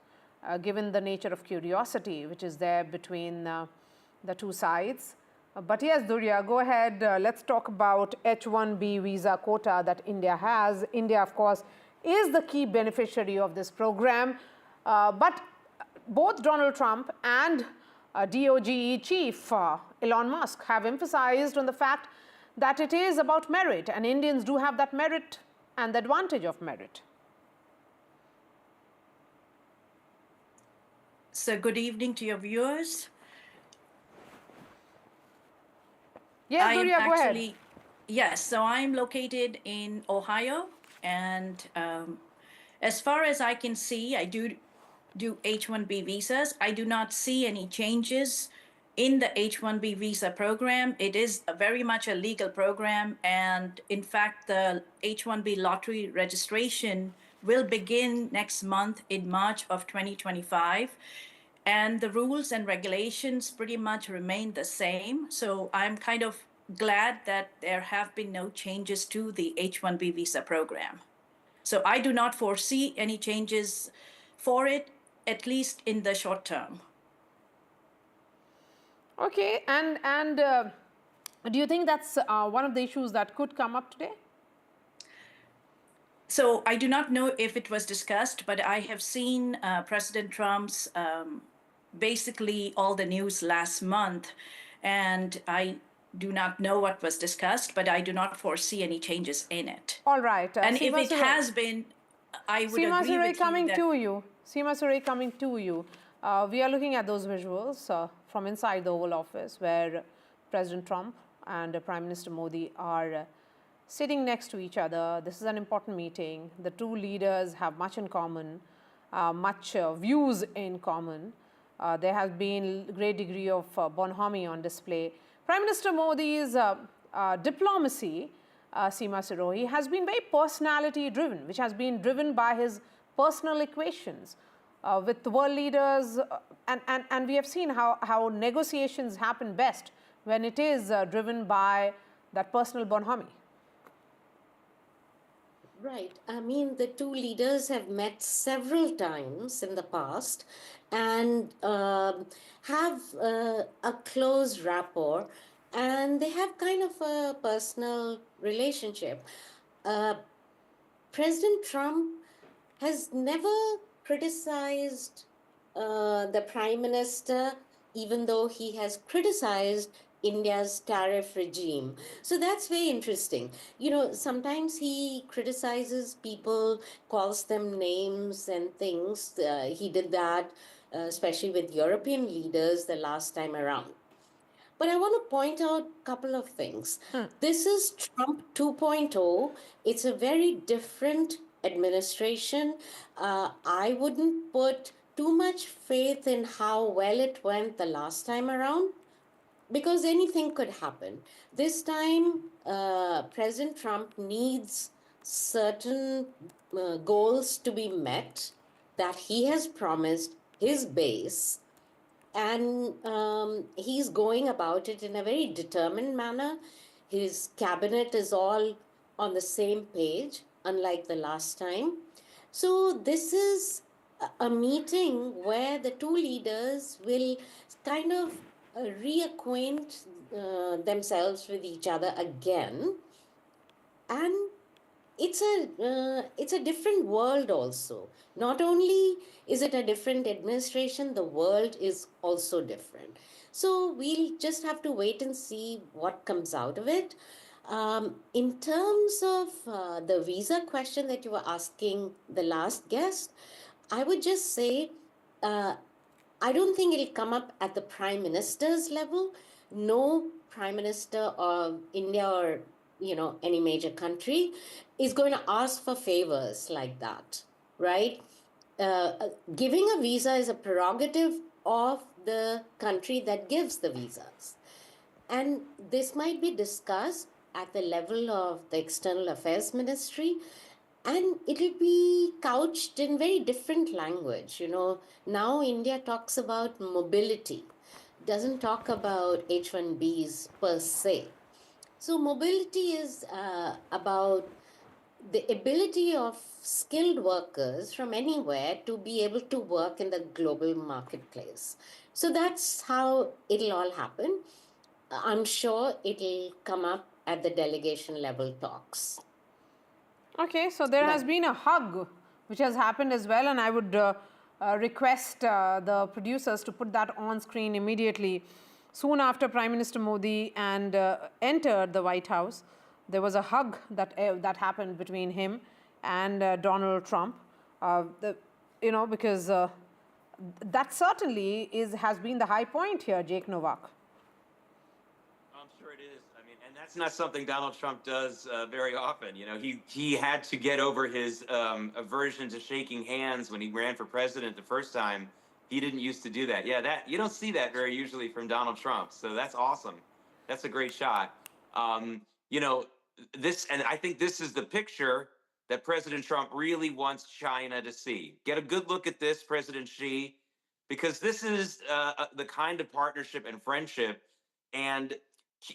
given the nature of curiosity which is there between the two sides. But yes, Durya, go ahead. Let's talk about H-1B visa quota that India has. India, of course, is the key beneficiary of this program. But both Donald Trump and DOGE chief Elon Musk have emphasized on the fact that it is about merit, and Indians do have that merit and the advantage of merit. So good evening to your viewers. Yes, Durya, go ahead. Yes, so I'm located in Ohio, and as far as I can see, I do H-1B visas. I do not see any changes in the H-1B visa program. It is very much a legal program, and in fact, the H-1B lottery registration will begin next month in March of 2025. And the rules and regulations pretty much remain the same. So I'm kind of glad that there have been no changes to the H-1B visa program. So I do not foresee any changes for it, at least in the short term. Okay, and do you think that's one of the issues that could come up today? So I do not know if it was discussed, but I have seen President Trump's basically all the news last month, and I do not know what was discussed, but I do not foresee any changes in it. All right. And if it has been, I would Seema agree Surai with coming you to you. Seema Surai coming to you. We are looking at those visuals from inside the Oval Office where President Trump and Prime Minister Modi are sitting next to each other. This is an important meeting. The two leaders have much in common, much views in common. There has been a great degree of bonhomie on display. Prime Minister Modi's diplomacy, Seema Surai, has been very personality driven, which has been driven by his personal equations with the world leaders. And we have seen how negotiations happen best when it is driven by that personal bonhomie. Right. I mean, the two leaders have met several times in the past and have a close rapport, and they have kind of a personal relationship. President Trump has never criticized the Prime Minister, even though he has criticized India's tariff regime. So that's very interesting. You know, sometimes he criticizes people, calls them names and things. He did that, especially with European leaders the last time around. But I want to point out a couple of things. This is Trump 2.0. It's a very different administration. I wouldn't put too much faith in how well it went the last time around, because anything could happen. This time, President Trump needs certain goals to be met that he has promised his base, and he's going about it in a very determined manner. His cabinet is all on the same page, unlike the last time. So this is a meeting where the two leaders will kind of reacquaint themselves with each other again, and it's a different world also. Not only is it a different administration, the world is also different. So we'll just have to wait and see what comes out of it. In terms of the visa question that you were asking the last guest, I would just say I don't think it'll come up at the Prime Minister's level. No Prime Minister of India or any major country is going to ask for favors like that, right? Giving a visa is a prerogative of the country that gives the visas. And this might be discussed at the level of the External Affairs Ministry, and it will be couched in very different language. Now India talks about mobility, doesn't talk about H-1Bs per se. So mobility is about the ability of skilled workers from anywhere to be able to work in the global marketplace. So that's how it'll all happen. I'm sure it'll come up at the delegation level talks. Okay, so there has been a hug which has happened as well, and I would request the producers to put that on screen immediately. Soon after Prime Minister Modi entered the White House, there was a hug that happened between him and Donald Trump. Because that certainly has been the high point here, Jake Novak. I'm sure it is. I mean, and that's not something Donald Trump does very often. You know, he had to get over his aversion to shaking hands when he ran for president the first time. He didn't used to do that. Yeah, that you don't see that very usually from Donald Trump. So that's awesome. That's a great shot. You know, and I think this is the picture that President Trump really wants China to see. Get a good look at this, President Xi, because this is the kind of partnership and friendship and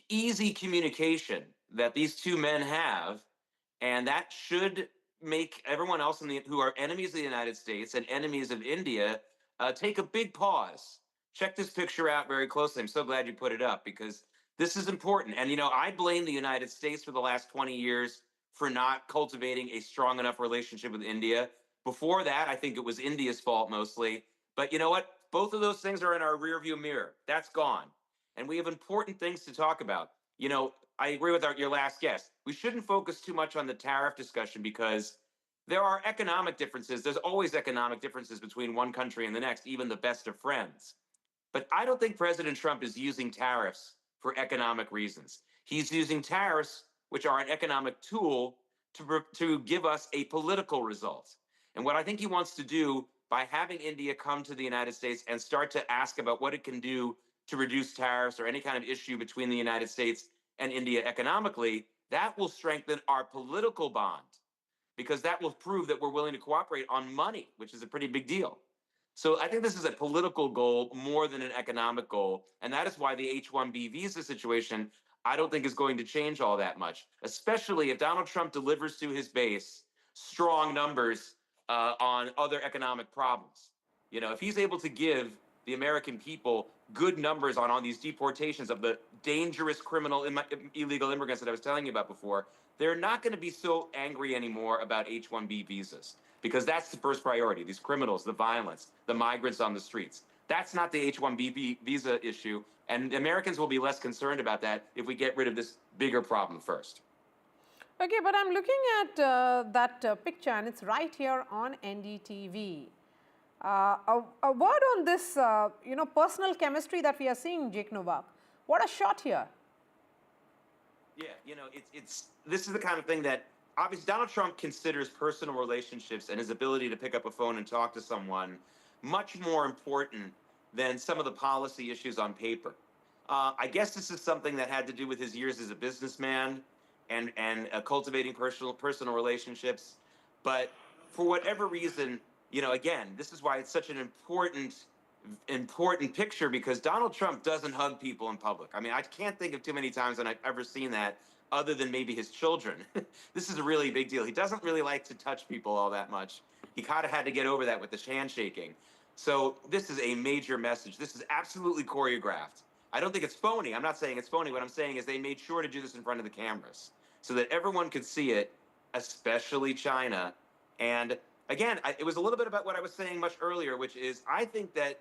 easy communication that these two men have, and that should make everyone else who are enemies of the United States and enemies of India take a big pause. Check this picture out very closely. I'm so glad you put it up because this is important. And, you know, I blame the United States for the last 20 years for not cultivating a strong enough relationship with India. Before that, I think it was India's fault mostly. But you know what? Both of those things are in our rearview mirror. That's gone. And we have important things to talk about. You know, I agree with your last guest. We shouldn't focus too much on the tariff discussion because there are economic differences. There's always economic differences between one country and the next, even the best of friends. But I don't think President Trump is using tariffs for economic reasons. He's using tariffs, which are an economic tool, to give us a political result. And what I think he wants to do by having India come to the United States and start to ask about what it can do to reduce tariffs or any kind of issue between the United States and India economically, that will strengthen our political bond because that will prove that we're willing to cooperate on money, which is a pretty big deal. So I think this is a political goal more than an economic goal. And that is why the H-1B visa situation, I don't think is going to change all that much, especially if Donald Trump delivers to his base strong numbers on other economic problems. You know, if he's able to give the American people good numbers on these deportations of the dangerous criminal illegal immigrants that I was telling you about before, they're not going to be so angry anymore about H-1B visas because that's the first priority. These criminals, the violence, the migrants on the streets. That's not the H-1B visa issue. And Americans will be less concerned about that if we get rid of this bigger problem first. Okay, but I'm looking at that picture and it's right here on NDTV. A word on this, personal chemistry that we are seeing, Jake Novak. What a shot here. Yeah, you know, this is the kind of thing that obviously Donald Trump considers personal relationships and his ability to pick up a phone and talk to someone much more important than some of the policy issues on paper. I guess this is something that had to do with his years as a businessman and cultivating personal relationships. But for whatever reason, you know, again, this is why it's such an important picture because Donald Trump doesn't hug people in public. I mean, I can't think of too many times when I've ever seen that other than maybe his children. This is a really big deal. He doesn't really like to touch people all that much. He kind of had to get over that with the handshaking. So this is a major message. This is absolutely choreographed. I don't think it's phony. I'm not saying it's phony. What I'm saying is they made sure to do this in front of the cameras so that everyone could see it, especially China. And again, it was a little bit about what I was saying much earlier, which is I think that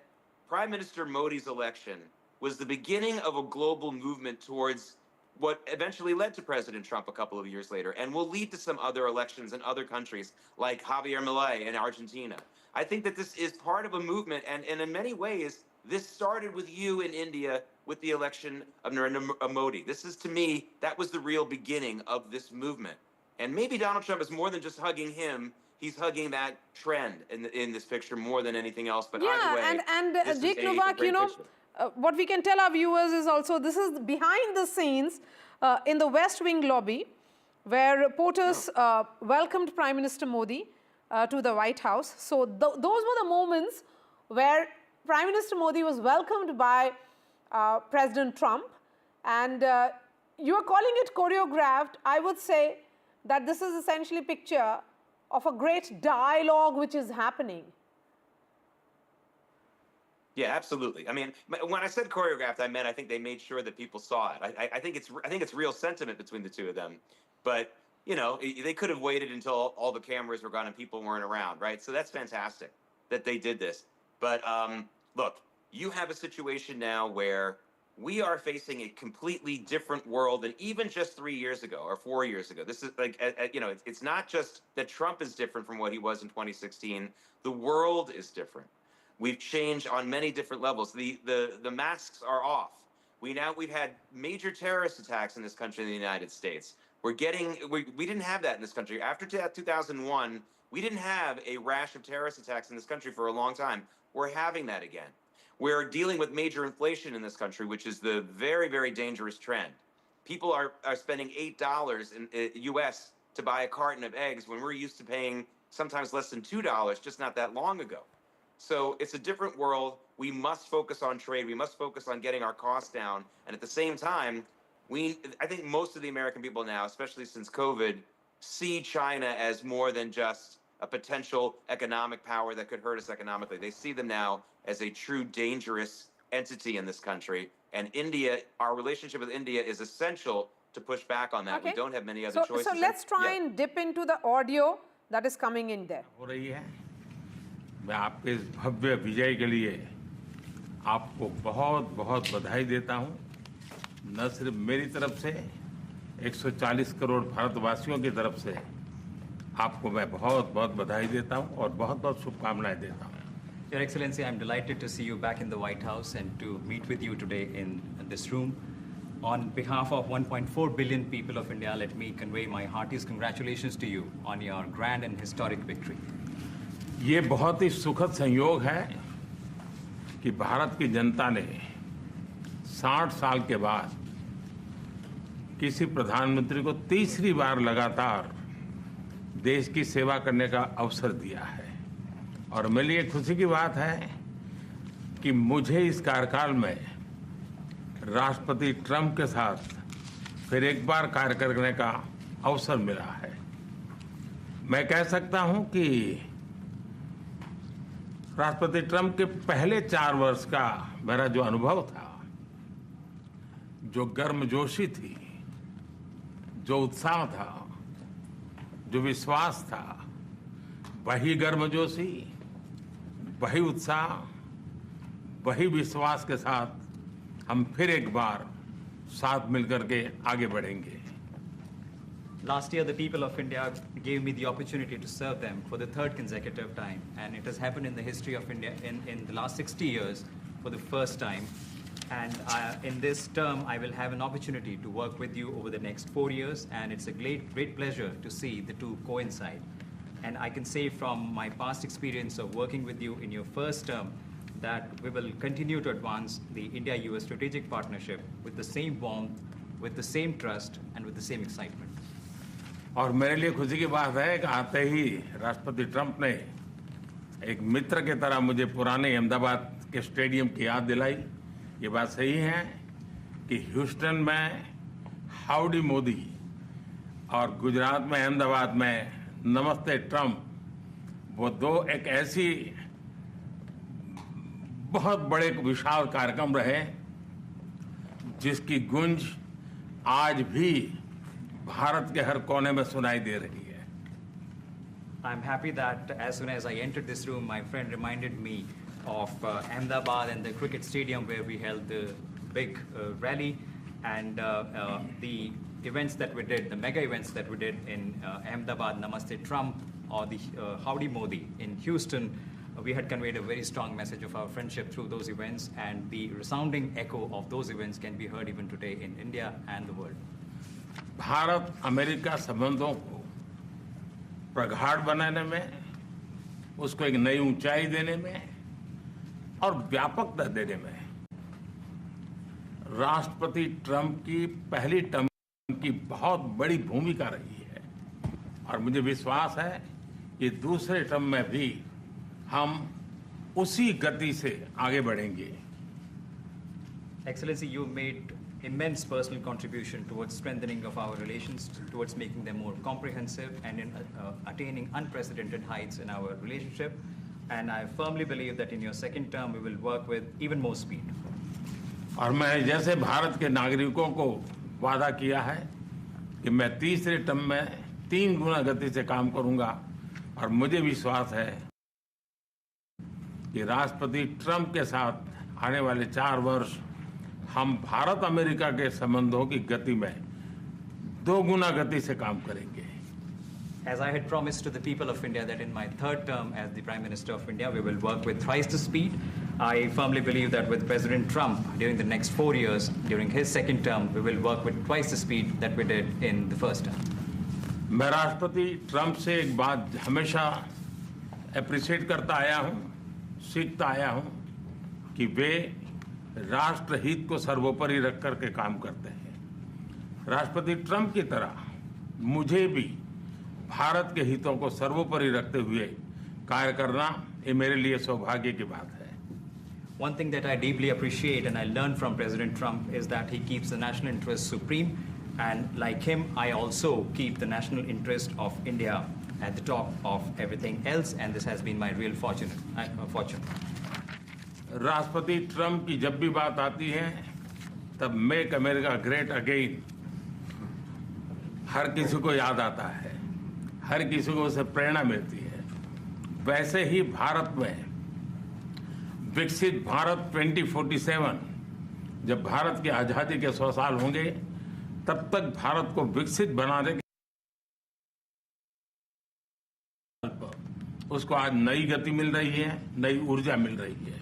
Prime Minister Modi's election was the beginning of a global movement towards what eventually led to President Trump a couple of years later and will lead to some other elections in other countries like Javier Milei in Argentina. I think that this is part of a movement, and in many ways, this started with you in India with the election of Narendra Modi. This is, to me, that was the real beginning of this movement. And maybe Donald Trump is more than just hugging him. He's hugging that trend in this picture more than anything else. But either way, and Jake Novak, what we can tell our viewers is also this is behind the scenes in the West Wing lobby where reporters welcomed Prime Minister Modi to the White House. So those were the moments where Prime Minister Modi was welcomed by President Trump. And you are calling it choreographed. I would say that this is essentially a picture of a great dialogue which is happening. Yeah, absolutely. I mean, when I said choreographed, I meant I think they made sure that people saw it. I think it's real sentiment between the two of them. But you know, they could have waited until all the cameras were gone and people weren't around, right? So that's fantastic that they did this. But look, you have a situation now where we are facing a completely different world than even just 3 years ago or 4 years ago. This is like, you know, it's not just that Trump is different from what he was in 2016. The world is different. We've changed on many different levels. The masks are off. We've had major terrorist attacks in this country in the United States. We didn't have that in this country. After 2001, we didn't have a rash of terrorist attacks in this country for a long time. We're having that again. We're dealing with major inflation in this country, which is the very, very dangerous trend. People are spending $8 in US to buy a carton of eggs when we're used to paying sometimes less than $2 just not that long ago. So it's a different world. We must focus on trade. We must focus on getting our costs down. And at the same time, I think most of the American people now, especially since COVID, see China as more than just a potential economic power that could hurt us economically. They see them now as a true dangerous entity in this country. And India, our relationship with India is essential to push back on that. Okay. We don't have many other choices. So let's try and dip into the audio that is coming in there. मैं आपके इस भव्य विजय के लिए आपको बहुत बहुत बधाई देता हूं। न सिर्फ मेरी तरफ से 140 करोड़ भारतवासियों की तरफ से आपको मैं बहुत बहुत बधाई देता हूं और बहुत बहुत शुभकामनाएं देता हूं। Your Excellency, I'm delighted to see you back in the White House and to meet with you today in this room. On behalf of 1.4 billion people of India, let me convey my heartiest congratulations to you on your grand and historic victory. ये बहुत ही सुखद संयोग है कि भारत की जनता ने 60 साल के बाद किसी प्रधानमंत्री को तीसरी बार लगातार देश की सेवा करने का अवसर दिया है और मेरे लिए खुशी की बात है कि मुझे इस कार्यकाल में राष्ट्रपति ट्रंप के साथ फिर एक बार कार्य करने का अवसर मिला है। मैं कह सकता हूं कि राष्ट्रपति ट्रंप के पहले 4 वर्ष का मेरा जो अनुभव था, जो गर्मजोशी थी, जो उत्साह था, जो विश्वास था, वही गर्मजोशी, वही उत्साह, वही विश्वास के साथ हम फिर एक बार साथ मिलकर के आगे बढ़ेंगे। Last year, the people of India gave me the opportunity to serve them for the 3rd consecutive time. And it has happened in the history of India in the last 60 years for the first time. And in this term, I will have an opportunity to work with you over the next 4 years. And it's a great pleasure to see the two coincide. And I can say from my past experience of working with you in your first term that we will continue to advance the India-US strategic partnership with the same warmth, with the same trust, and with the same excitement. और मेरे लिए खुशी की बात है कि आते ही राष्ट्रपति ट्रंप ने एक मित्र की तरह मुझे पुराने अहमदाबाद के स्टेडियम की याद दिलाई। ये बात सही है कि ह्यूस्टन में हाउडी मोदी और गुजरात में अहमदाबाद में नमस्ते ट्रंप, वो दो एक ऐसी बहुत बड़े विशाल कार्यक्रम रहे जिसकी गूंज आज भी भारत के हर कोने में सुनाई दे रही है। I'm happy that as soon as I entered this room, my friend reminded me of Ahmedabad and the cricket stadium where we held the big rally and the events that we did, the mega events that we did in Ahmedabad, Namaste Trump, or the Howdy Modi in Houston. We had conveyed a very strong message of our friendship through those events, and the resounding echo of those events can be heard even today in India and the world. Bharat America संबंधों को प्रगाढ़ बनाने में, उसको एक नई ऊंचाई देने में और व्यापकता देने में राष्ट्रपति ट्रंप की पहली टर्म की बहुत बड़ी भूमिका रही है और मुझे विश्वास है कि दूसरे टर्म में भी हम उसी गति से आगे बढ़ेंगे। Excellency, you made immense personal contribution towards strengthening of our relations, towards making them more comprehensive and in attaining unprecedented heights in our relationship. And I firmly believe that in your second term, we will work with even more speed. और मैं जैसे भारत के नागरिकों को वादा किया है कि मैं तीसरे टर्म में 3 गुना गति से काम करूंगा, और मुझे विश्वास है कि राष्ट्रपति ट्रंप के साथ आने वाले 4 वर्ष हम भारत अमेरिका के संबंधों की गति में 2 गुना गति से काम करेंगे. As I had promised to the people of India that in my third term as the Prime Minister of India, we will work with thrice the speed. I firmly believe that with President Trump, during the next 4 years, during his second term, we will work with twice the speed that we did in the first term. मैं राष्ट्रपति Trump से एक बात हमेशा appreciate करता आया हूं, सीखता आया हूं कि वे राष्ट्रहित को सर्वोपरि रख करके काम करते हैं. राष्ट्रपति ट्रंप की तरह मुझे भी भारत के हितों को सर्वोपरि रखते हुए कार्य करना ये मेरे लिए सौभाग्य की बात है. One thing that I deeply appreciate and I learned from President Trump is that he keeps the national interest supreme, and like him, I also keep the national interest of India at the top of everything else, and this has been my real fortune. राष्ट्रपति Trump की जब भी बात आती है तब make America great again हर किसी को याद आता है, हर किसी को उससे प्रेरणा मिलती है. वैसे ही भारत में विकसित भारत 2047, जब भारत की आजादी के 100 साल होंगे, तब तक भारत को विकसित बनाने के उसको आज नई गति मिल रही है, नई ऊर्जा मिल रही है.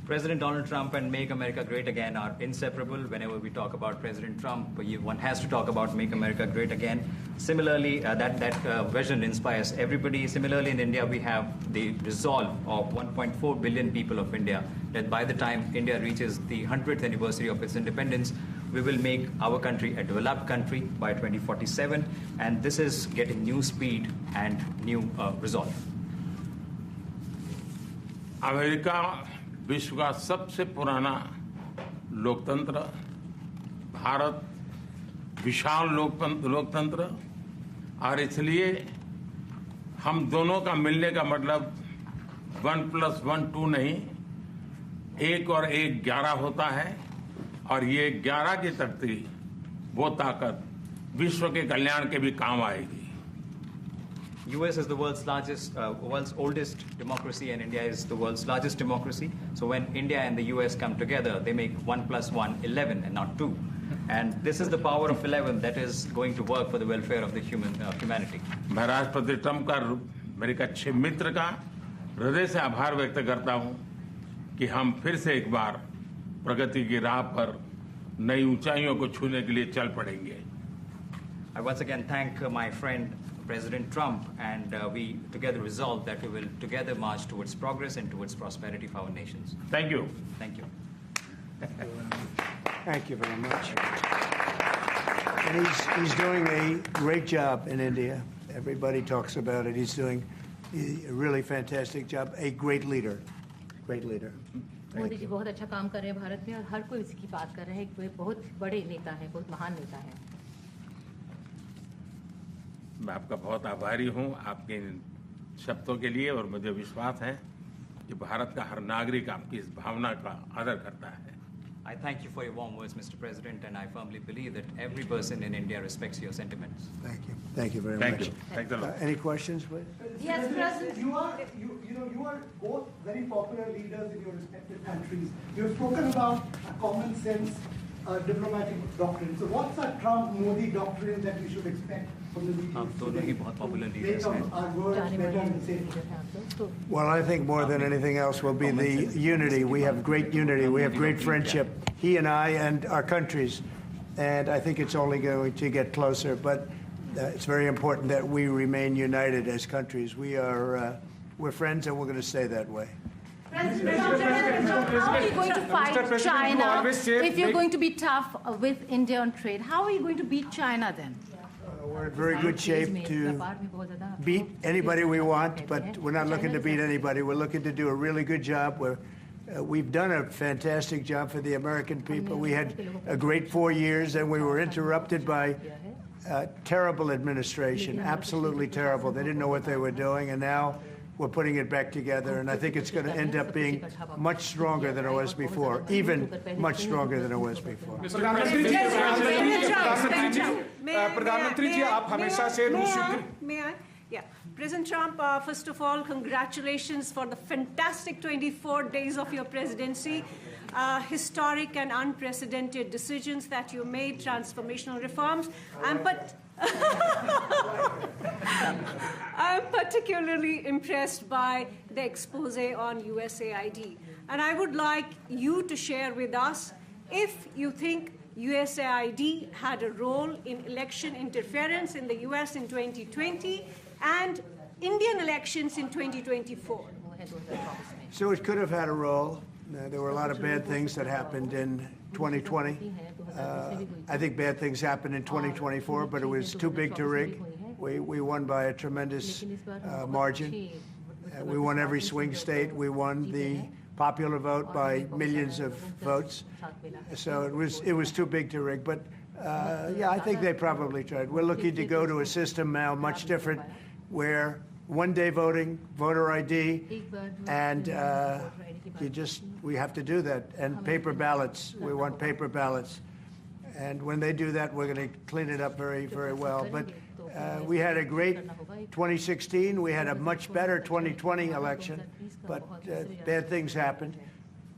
President Donald Trump and Make America Great Again are inseparable. Whenever we talk about President Trump, one has to talk about Make America Great Again. Similarly, that vision inspires everybody. Similarly, in India, we have the resolve of 1.4 billion people of India that by the time India reaches the 100th anniversary of its independence, we will make our country a developed country by 2047. And this is getting new speed and new resolve. America विश्व का सबसे पुराना लोकतंत्र, भारत विशाल लोकतंत्र, और इसलिए हम दोनों का मिलने का मतलब 1+1 2 नहीं, 1 और 1 11 होता है, और ये 11 की तख्ती वो ताकत विश्व के कल्याण के भी काम आएगी. US is the world's oldest democracy, and India is the world's largest democracy. So when India and the US come together, they make 1+1 11 and not 2. And this is the power of 11 that is going to work for the welfare of the humanity. मैं राष्ट्रपति Trump का, मेरे एक अच्छे मित्र का हृदय से आभार व्यक्त करता हूं कि हम फिर से एक बार प्रगति की राह पर नई ऊंचाइयों को छूने के लिए चल पड़ेंगे. I once again thank my friend President Trump, and we together resolve that we will together march towards progress and towards prosperity for our nations. Thank you. Thank you. Thank you very much. And he's doing a great job in India. Everybody talks about it. He's doing a really fantastic job. A great leader. Great leader. Modi ji बहुत अच्छा काम कर रहे हैं भारत में, और हर कोई इसकी बात कर रहे हैं. कोई बहुत बड़े नेता हैं, बहुत महान नेता हैं. मैं आपका बहुत आभारी हूं आपके इन शब्दों के लिए, और मुझे विश्वास है कि भारत का हर नागरिक आपकी इस भावना का आदर करता है. I thank you for your warm words, Mr. President, and I firmly believe that every person in India respects your sentiments. Thank you. Thank you very Thank much. you. Thanks a lot. Any questions, please? Yes, President. You are both very popular leaders in your respective countries. You've spoken about a common sense diplomatic doctrine. So what's a Trump-Modi doctrine that we should expect from the meetings दोनों ही बहुत popular leaders हैं. our words better and safer? Well, I think more than anything else will be the unity. We have great unity. We have great friendship, he and I and our countries. And I think it's only going to get closer. But it's very important that we remain united as countries. We're friends, and we're going to stay that way. How are you going to fight China if you're going to be tough with India on trade? How are you going to beat China then? We're in very good shape to beat anybody we want, but we're not looking to beat anybody. We're looking to do a really good job. We've done a fantastic job for the American people. We had a great 4 years, and we were interrupted by terrible administration, absolutely terrible. They didn't know what they were doing, and now we're putting it back together, and I think it's going to end up being much stronger than it was before, even much stronger than it was before. May I? Yeah. President Trump, first of all, congratulations for the fantastic 24 days of your presidency. Historic and unprecedented decisions that you made, transformational reforms. I'm particularly impressed by the expose on USAID. And I would like you to share with us if you think USAID had a role in election interference in the US in 2020 and Indian elections in 2024. So it could have had a role. There were a lot of bad things that happened in 2020. I think bad things happened in 2024, but it was too big to rig. We won by a tremendous margin. We won every swing state. We won the popular vote by millions of votes. So it was too big to rig. But yeah, I think they probably tried. We're looking to go to a system now much different, where one-day voting, voter ID, and we have to do that. And paper ballots. We want paper ballots. And when they do that, we're going to clean it up very, very well. But we had a great 2016. We had a much better 2020 election. But bad things happened.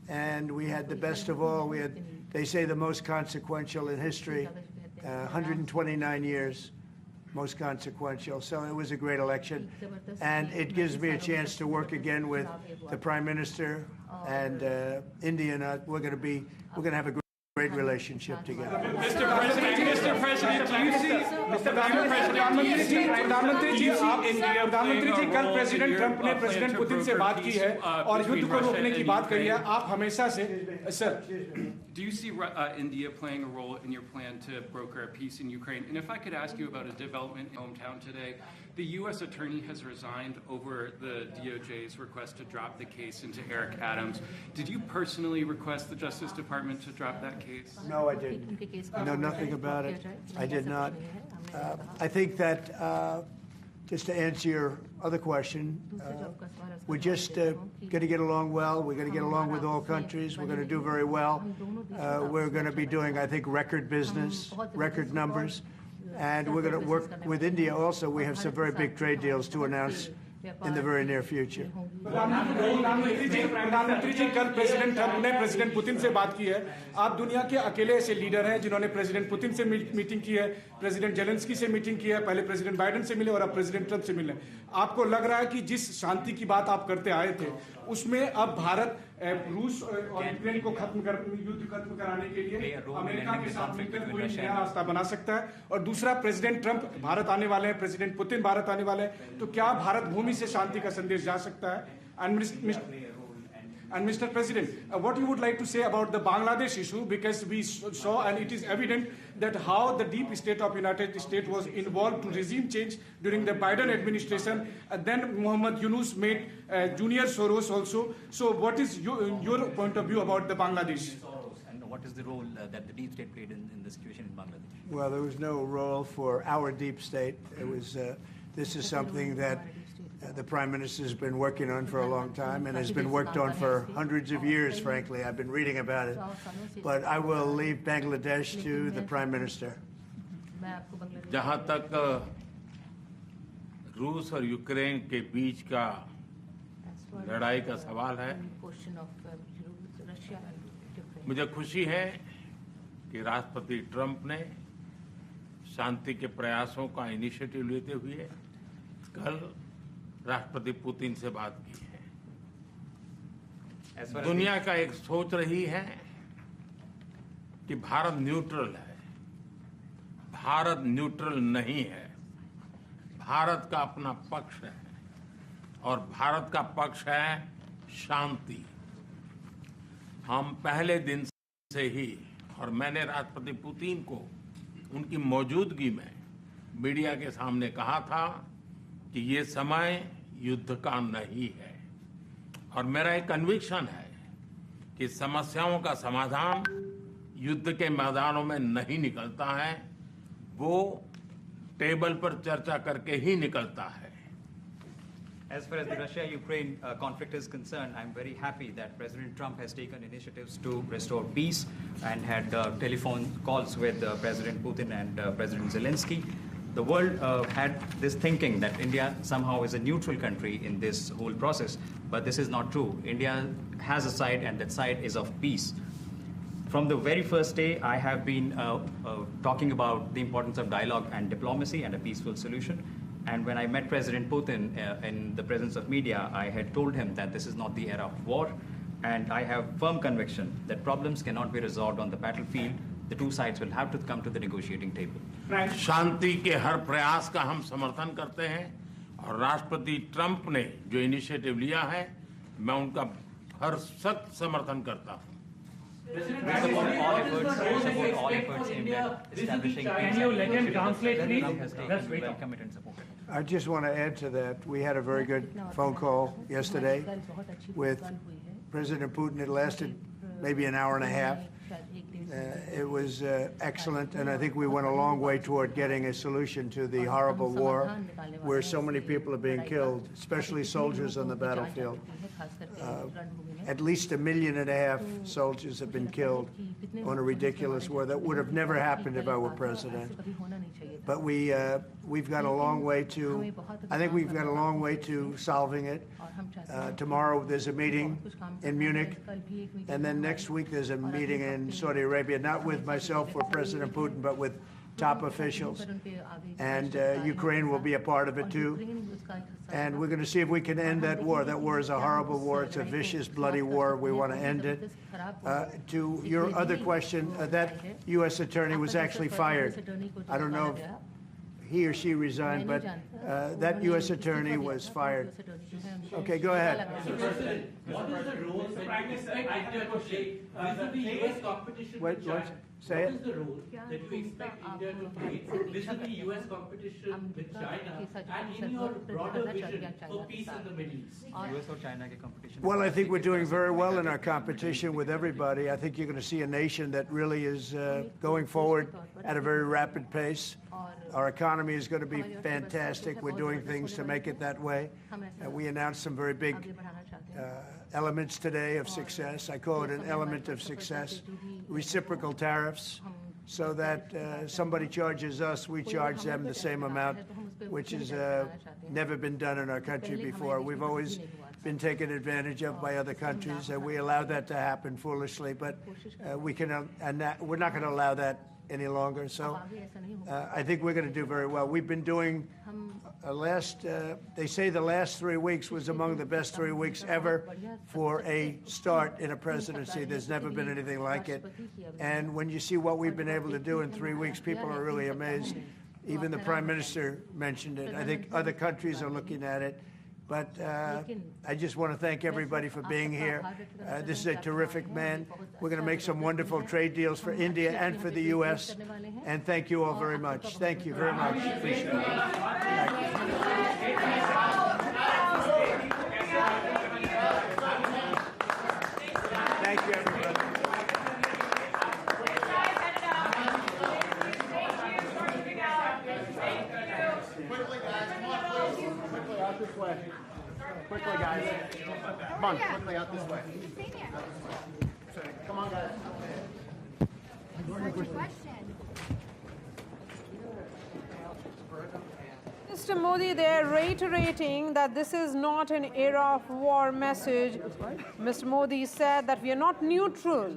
And we had the best of all. We had, they say, the most consequential in history, 129 years. Most consequential. So it was a great election, and it gives me a chance to work again with the Prime Minister and India. And we're going to have a great relationship together. Mr. President, do you see, प्रधानमंत्री जी कल president Trump ने president Putin से बात की है और युद्ध को रोकने की बात कही है. आप हमेशा से sir. Do you see India playing a role in your plan to broker a peace in Ukraine? And if I could ask you about a development in my hometown today, the U.S. attorney has resigned over the DOJ's request to drop the case into Eric Adams. Did you personally request the Justice Department to drop that case? No, I didn't. I know nothing about it. I did not. I think that, just to answer your other question, we're just going to get along well. We're going to get along with all countries. We're going to do very well. We're going to be doing, I think, record business, record numbers. And we're going to work with India also. We have some very big trade deals to announce in the very near future. प्रधानमंत्री जी कल president Trump ने president Putin से बात की है. आप दुनिया के अकेले ऐसे लीडर हैं जिन्होंने प्रेसिडेंट पुतिन से मीटिंग की है, प्रेसिडेंट जेलेंस्की से मीटिंग की है, पहले प्रेसिडेंट बाइडेन से मिले और अब प्रेसिडेंट ट्रंप से मिले. आपको लग रहा है कि जिस शांति की बात आप करते आए थे उसमें अब भारत रूस और यूक्रेन को युद्ध खत्म कराने के लिए अमेरिका के साथ मिलकर कोई नया रास्ता बना सकता है? और दूसरा, प्रेसिडेंट ट्रंप भारत आने वाले हैं, प्रेसिडेंट पुतिन भारत आने वाले हैं, तो क्या भारत भूमि से शांति का संदेश जा सकता है? And Mr. President, what you would like to say about the Bangladesh issue, because we saw and it is evident that how the deep state of United States was involved to regime change during the Biden administration. Then Muhammad Yunus made Junior Soros also. So what is your point of view about the Bangladesh? And what is the role that the deep state played in the situation in Bangladesh? Well, there was no role for our deep state. It was. This is something that the Prime Minister has been working on for a long time and has been worked on for hundreds of years, frankly. I've been reading about it. But I will leave Bangladesh to the Prime Minister. जहाँ तक रूस और Ukraine के बीच का लड़ाई का सवाल है, मुझे खुशी है कि राष्ट्रपति ट्रंप ने शांति के प्रयासों का इनिशिएटिव लेते हुए कल राष्ट्रपति पुतिन से बात की है. दुनिया का एक सोच रही है कि भारत न्यूट्रल है. भारत न्यूट्रल नहीं है. भारत का अपना पक्ष है और भारत का पक्ष है शांति. हम पहले दिन से ही, और मैंने राष्ट्रपति पुतिन को उनकी मौजूदगी में मीडिया के सामने कहा था कि ये समय युद्ध का नहीं है. और मेरा एक कन्विक्शन है कि समस्याओं का समाधान युद्ध के मैदानों में नहीं निकलता है, वो टेबल पर चर्चा करके ही निकलता है. As far as the Russia-Ukraine conflict is concerned, I'm very happy that President Trump has taken initiatives to restore peace and had telephone calls with President Putin and President Zelensky. The world had this thinking that India somehow is a neutral country in this whole process, but this is not true. India has a side, and that side is of peace. From the very first day, I have been talking about the importance of dialogue and diplomacy and a peaceful solution. And when I met President Putin in the presence of media, I had told him that this is not the era of war. And I have firm conviction that problems cannot be resolved on the battlefield. The two sides will have to come to the negotiating table. शांति के हर प्रयास का हम समर्थन करते हैं और राष्ट्रपति Trump ने जो इनिशिएटिव लिया है मैं उनका हर सख्त समर्थन करता हूं We support all efforts aimed at establishing peace. Can you let him translate, please? Welcome it and support it. I just want to add to that. We had a very good phone call yesterday with President Putin. It lasted maybe an hour and a half. It was excellent, and I think we went a long way toward getting a solution to the horrible war where so many people are being killed, especially soldiers on the battlefield. At least 1.5 million soldiers have been killed on a ridiculous war that would have never happened if I were president. But we've got a long way to, I think we've got a long way to solving it. Tomorrow there's a meeting in Munich, and then next week there's a meeting in Saudi Arabia, not with myself or President Putin, but with top officials. And Ukraine will be a part of it too. And we're going to see if we can end that war. That war is a horrible war. It's a vicious, bloody war. We want to end it. To your other question, that U.S. attorney was actually fired. I don't know if he or she resigned, but that U.S. attorney was fired. Okay, go ahead. What is the role the Prime Minister the U.S. competition with China? Say it. What is the role that you expect India to play vis-a-vis U.S. competition with China and in your broader vision for peace in the Middle East? US or China ke competition? Well, I think we're doing very well in our competition with everybody. I think you're going to see a nation that really is going forward at a very rapid pace. Our economy is going to be fantastic. We're doing things to make it that way. We announced some very big elements today of success. I call it an element of success. Reciprocal tariffs, so that somebody charges us, we charge them the same amount, which has never been done in our country before. We've always been taken advantage of by other countries, and we allow that to happen foolishly, but we're not going to allow that any longer. So I think we're going to do very well. We've been doing they say the last 3 weeks was among the best 3 weeks ever for a start in a presidency. There's never been anything like it. And when you see what we've been able to do in 3 weeks, people are really amazed. Even the Prime Minister mentioned it. I think other countries are looking at it. But I just want to thank everybody for being here. This is a terrific man. We're going to make some wonderful trade deals for India and for the U.S. And thank you all very much. Thank you very much. Appreciate it. Thank you, everybody. This way. Quickly, guys. Come on, quickly out this way. Come on, guys. Mr. Modi, they're reiterating that this is not an era of war message. Mr. Modi said that we are not neutral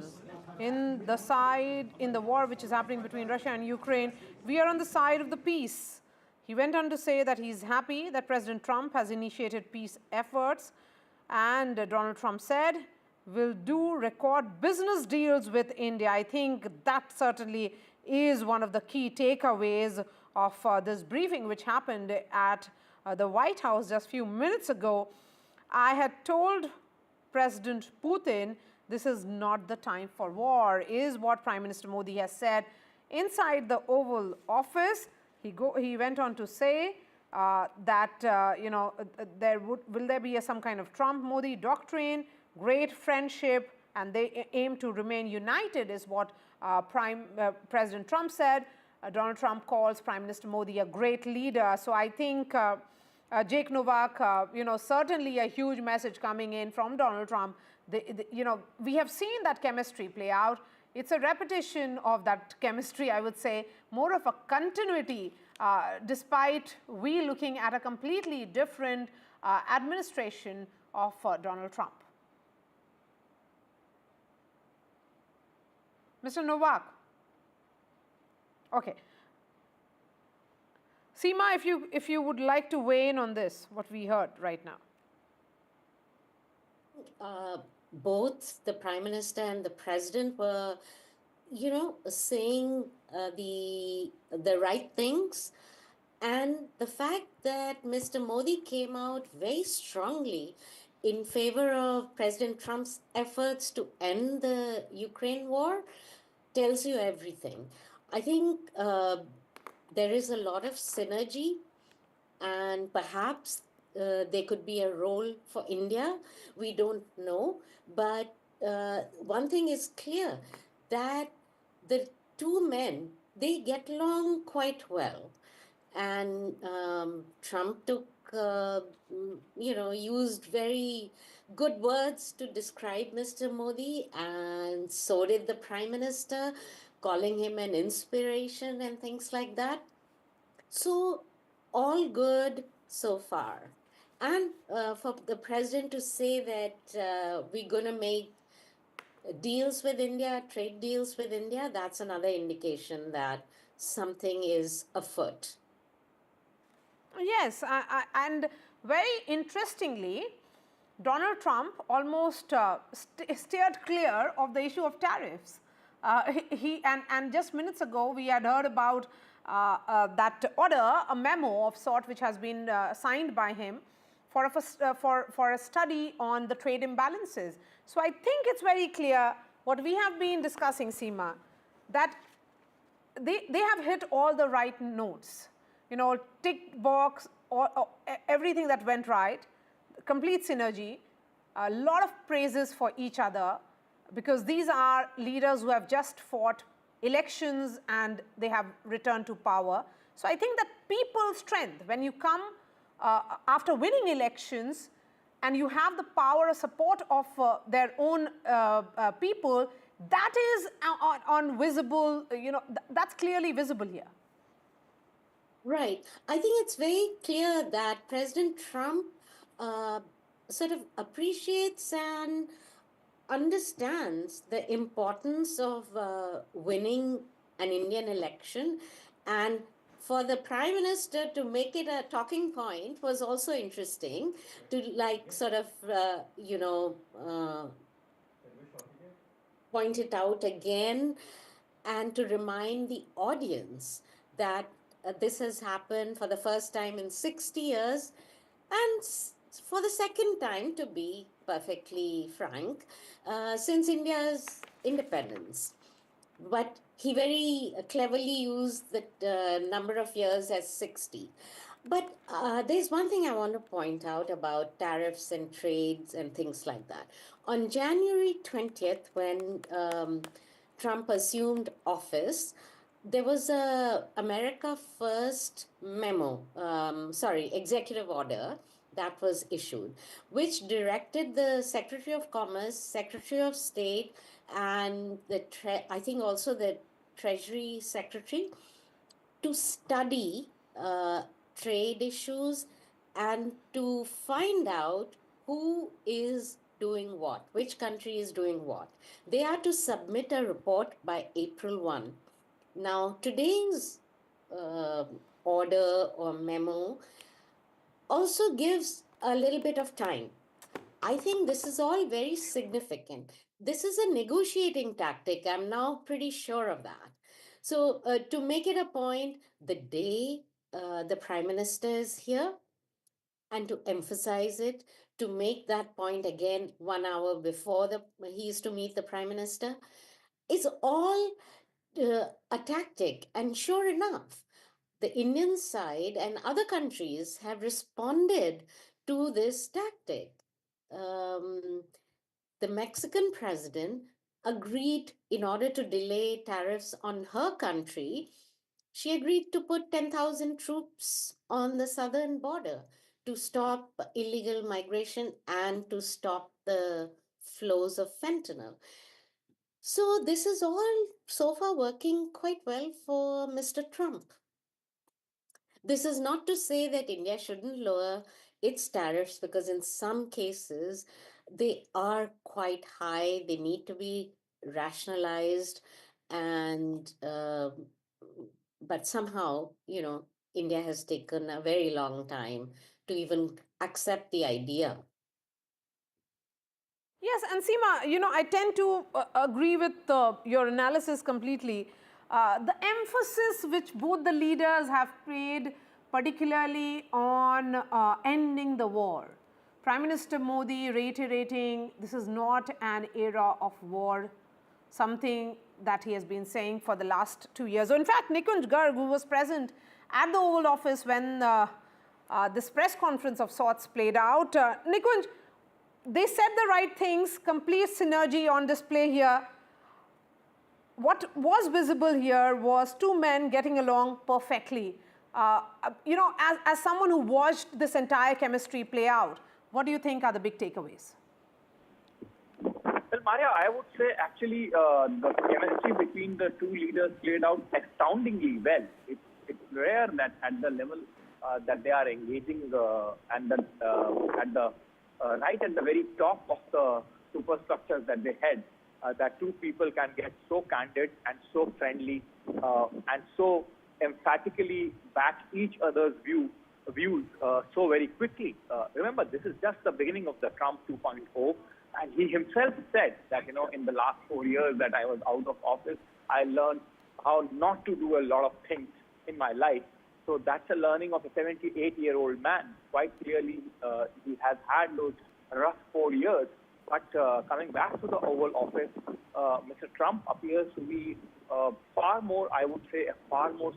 in the war which is happening between Russia and Ukraine. We are on the side of the peace. He went on to say that he's happy that President Trump has initiated peace efforts, and Donald Trump said, we'll do record business deals with India. I think that certainly is one of the key takeaways of this briefing which happened at the White House just a few minutes ago. I had told President Putin this is not the time for war, is what Prime Minister Modi has said inside the Oval Office. He went on to say that, will there be some kind of Trump-Modi doctrine, great friendship, and they aim to remain united, is what President Trump said. Donald Trump calls Prime Minister Modi a great leader. So I think Jake Novak, certainly a huge message coming in from Donald Trump. We have seen that chemistry play out. It's a repetition of that chemistry, I would say, more of a continuity, despite we looking at a completely different administration of Donald Trump. Mr. Novak. Okay. Seema, if you would like to weigh in on this, what we heard right now. Both the Prime Minister and the President were, saying the right things. And the fact that Mr. Modi came out very strongly in favor of President Trump's efforts to end the Ukraine war tells you everything. I think there is a lot of synergy, and perhaps there could be a role for India. We don't know. But one thing is clear, that the two men, they get along quite well. And Trump took, used very good words to describe Mr. Modi, and so did the Prime Minister, calling him an inspiration and things like that. So all good so far. And for the President to say that we're going to make deals with India, trade deals with India, that's another indication that something is afoot. Yes, and very interestingly, Donald Trump almost steered clear of the issue of tariffs. And just minutes ago, we had heard about that order, a memo of sort, which has been signed by him for a study on the trade imbalances. So I think it's very clear what we have been discussing, Seema, that they have hit all the right notes. Tick box, or everything that went right, complete synergy, a lot of praises for each other, because these are leaders who have just fought elections and they have returned to power. So I think that people's strength, when you come after winning elections and you have the power or support of their own people, that is on visible, that's clearly visible here. Right. I think it's very clear that President Trump sort of appreciates and understands the importance of winning an Indian election. And for the Prime Minister to make it a talking point was also interesting, to point it out again and to remind the audience that this has happened for the first time in 60 years, and for the second time, to be perfectly frank, since India's independence. But he very cleverly used the number of years as 60. But there's one thing I want to point out about tariffs and trades and things like that. On January 20th, when Trump assumed office, there was a America First memo, executive order that was issued, which directed the Secretary of Commerce, Secretary of State, and I think also the Treasury Secretary to study trade issues and to find out who is doing what, which country is doing what. They are to submit a report by April 1. Now, today's order or memo also gives a little bit of time. I think this is all very significant. This is a negotiating tactic. I'm now pretty sure of that. So to make it a point, the day the Prime Minister is here, and to emphasize it, to make that point again 1 hour before he is to meet the Prime Minister, is all a tactic. And sure enough, the Indian side and other countries have responded to this tactic. The Mexican president agreed, in order to delay tariffs on her country, she agreed to put 10,000 troops on the southern border. to stop illegal migration and to stop the flows of fentanyl. So this is all so far working quite well for Mr. Trump. This is not to say that India shouldn't lower its tariffs, because in some cases they are quite high. They need to be rationalized, and but somehow, India has taken a very long time to even accept the idea. Yes, and Seema, I tend to agree with your analysis completely. The emphasis which both the leaders have paid, particularly on ending the war. Prime Minister Modi reiterating this is not an era of war, something that he has been saying for the last 2 years. So in fact, Nikunj Garg, who was present at the Oval Office when this press conference of sorts played out, Nikunj, they said the right things, complete synergy on display here. What was visible here was two men getting along perfectly. As someone who watched this entire chemistry play out, what do you think are the big takeaways? Well, Maria, I would say actually the chemistry between the two leaders played out astoundingly well. It's rare that at the level that they are engaging right at the very top of the superstructures that they had, that two people can get so candid and so friendly and so emphatically back each other's views so very quickly. Remember, this is just the beginning of the Trump 2.0, and he himself said that, in the last 4 years that I was out of office, I learned how not to do a lot of things in my life. So that's a learning of a 78-year-old man. Quite clearly, he has had those rough 4 years. But coming back to the Oval Office, Mr. Trump appears to be far more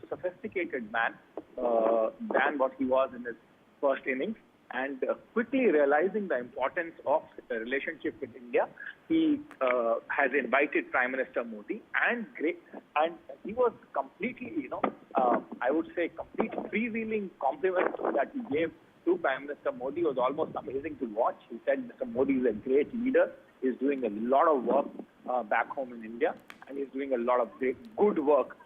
sophisticated man than what he was in his first innings. And quickly realizing the importance of the relationship with India, he has invited Prime Minister Modi, and he was completely, I would say, complete freewheeling compliment that he gave to Prime Minister Modi was almost amazing to watch. He said Mr. Modi is a great leader. He's doing a lot of work back home in India, and he's doing a lot of good work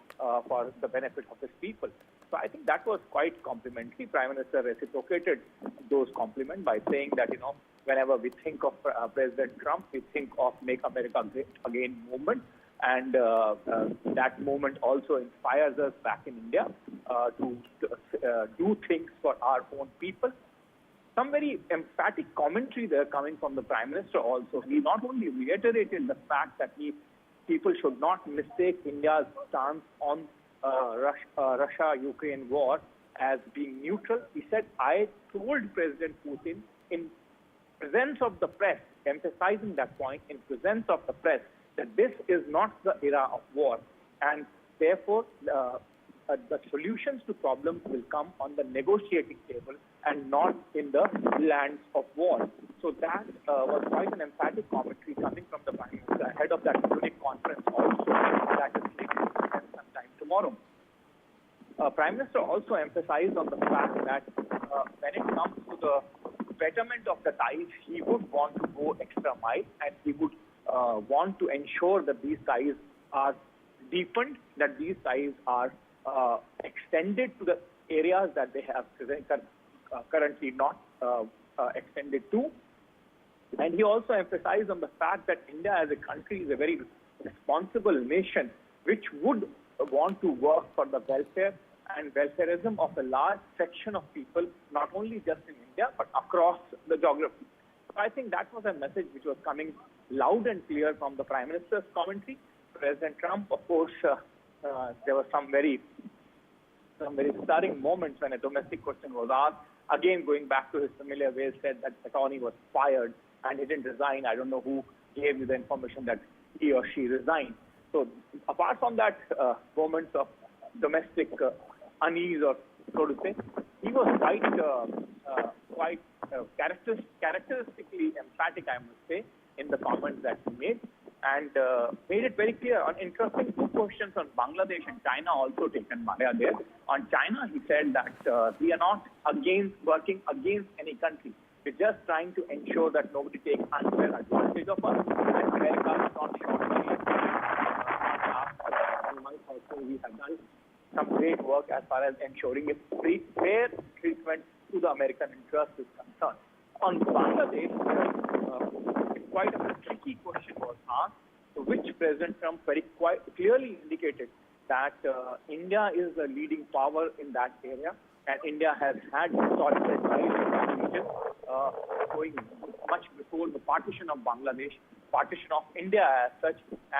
for the benefit of his people. So I think that was quite complimentary. Prime Minister reciprocated those compliments by saying that, whenever we think of President Trump, we think of Make America Great Again movement. And that movement also inspires us back in India to do things for our own people. Some very emphatic commentary there coming from the Prime Minister also. He not only reiterated the fact that people should not mistake India's stance on Russia-Ukraine war as being neutral. He said, I told President Putin in presence of the press, emphasizing that point, in presence of the press, that this is not the era of war, and therefore the solutions to problems will come on the negotiating table and not in the lands of war. So that was quite an emphatic commentary coming from the Prime Minister ahead of that Munich conference also, that is slated sometime tomorrow. Prime Minister also emphasized on the fact that when it comes to the betterment of the ties, he would want to go extra mile, and he would want to ensure that these ties are deepened, that these ties are extended to the areas that they have currently not extended to. And he also emphasized on the fact that India as a country is a very responsible nation which would want to work for the welfare and welfareism of a large section of people, not only just in India, but across the geography. So I think that was a message which was coming loud and clear from the Prime Minister's commentary. President Trump, of course, there were some very stirring moments when a domestic question was asked. Again, going back to his familiar ways, said that attorney was fired and he didn't resign. I don't know who gave you the information that he or she resigned. So apart from that moments of domestic unease, or so to say, he was quite characteristically emphatic, I must say, in the comments that he made. and made it very clear on interesting two questions on Bangladesh and China also taken Maria there. On China, he said that we are not working against any country. We're just trying to ensure that nobody takes unfair advantage of us, and America is not short. We have done some great work as far as ensuring a fair treatment to the American interest is concerned. On Bangladesh, quite a tricky question was asked, which President Trump very quite clearly indicated that India is the leading power in that area, and India has had historical ties in that region, going much before the partition of Bangladesh, partition of India as such,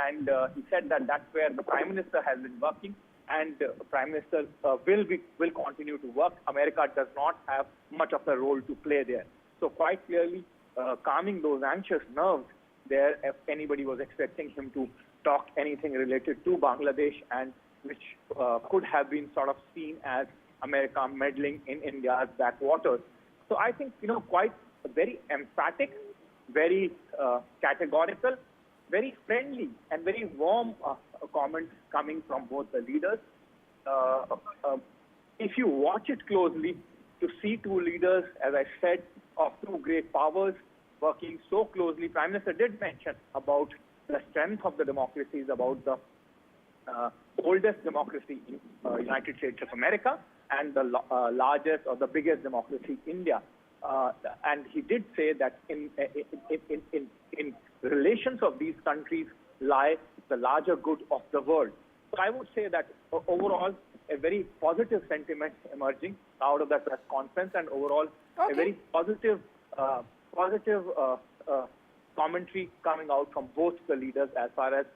and he said that that's where the Prime Minister has been working, and Prime Minister will continue to work. America does not have much of a role to play there. So quite clearly, calming those anxious nerves there, if anybody was expecting him to talk anything related to Bangladesh, and which could have been sort of seen as America meddling in India's backwaters. So I think, quite very emphatic, very categorical, very friendly and very warm comments coming from both the leaders. If you watch it closely, to see two leaders, as I said, of two great powers working so closely. Prime Minister did mention about the strength of the democracies, about the oldest democracy in United States of America and the largest or the biggest democracy, India. And he did say that in relations of these countries lie the larger good of the world. So I would say that overall, a very positive sentiment emerging out of that press conference, and overall a very positive commentary coming out from both the leaders as far as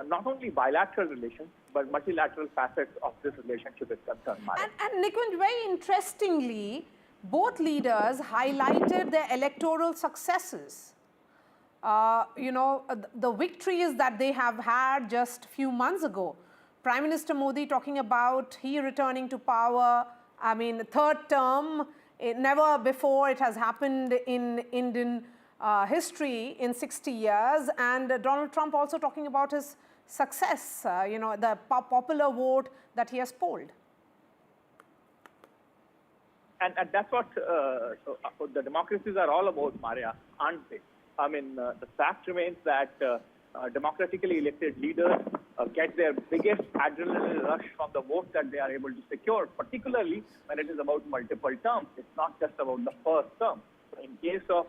not only bilateral relations but multilateral facets of this relationship is concerned. And Nikunj, very interestingly, both leaders highlighted their electoral successes. The victories that they have had just a few months ago. Prime Minister Modi talking about he returning to power, I mean, third term, never before it has happened in Indian history in 60 years. And Donald Trump also talking about his success, the popular vote that he has polled. And that's what the democracies are all about, Maria, aren't they? I mean, the fact remains that democratically elected leaders get their biggest adrenaline rush from the votes that they are able to secure, particularly when it is about multiple terms. It's not just about the first term. In case of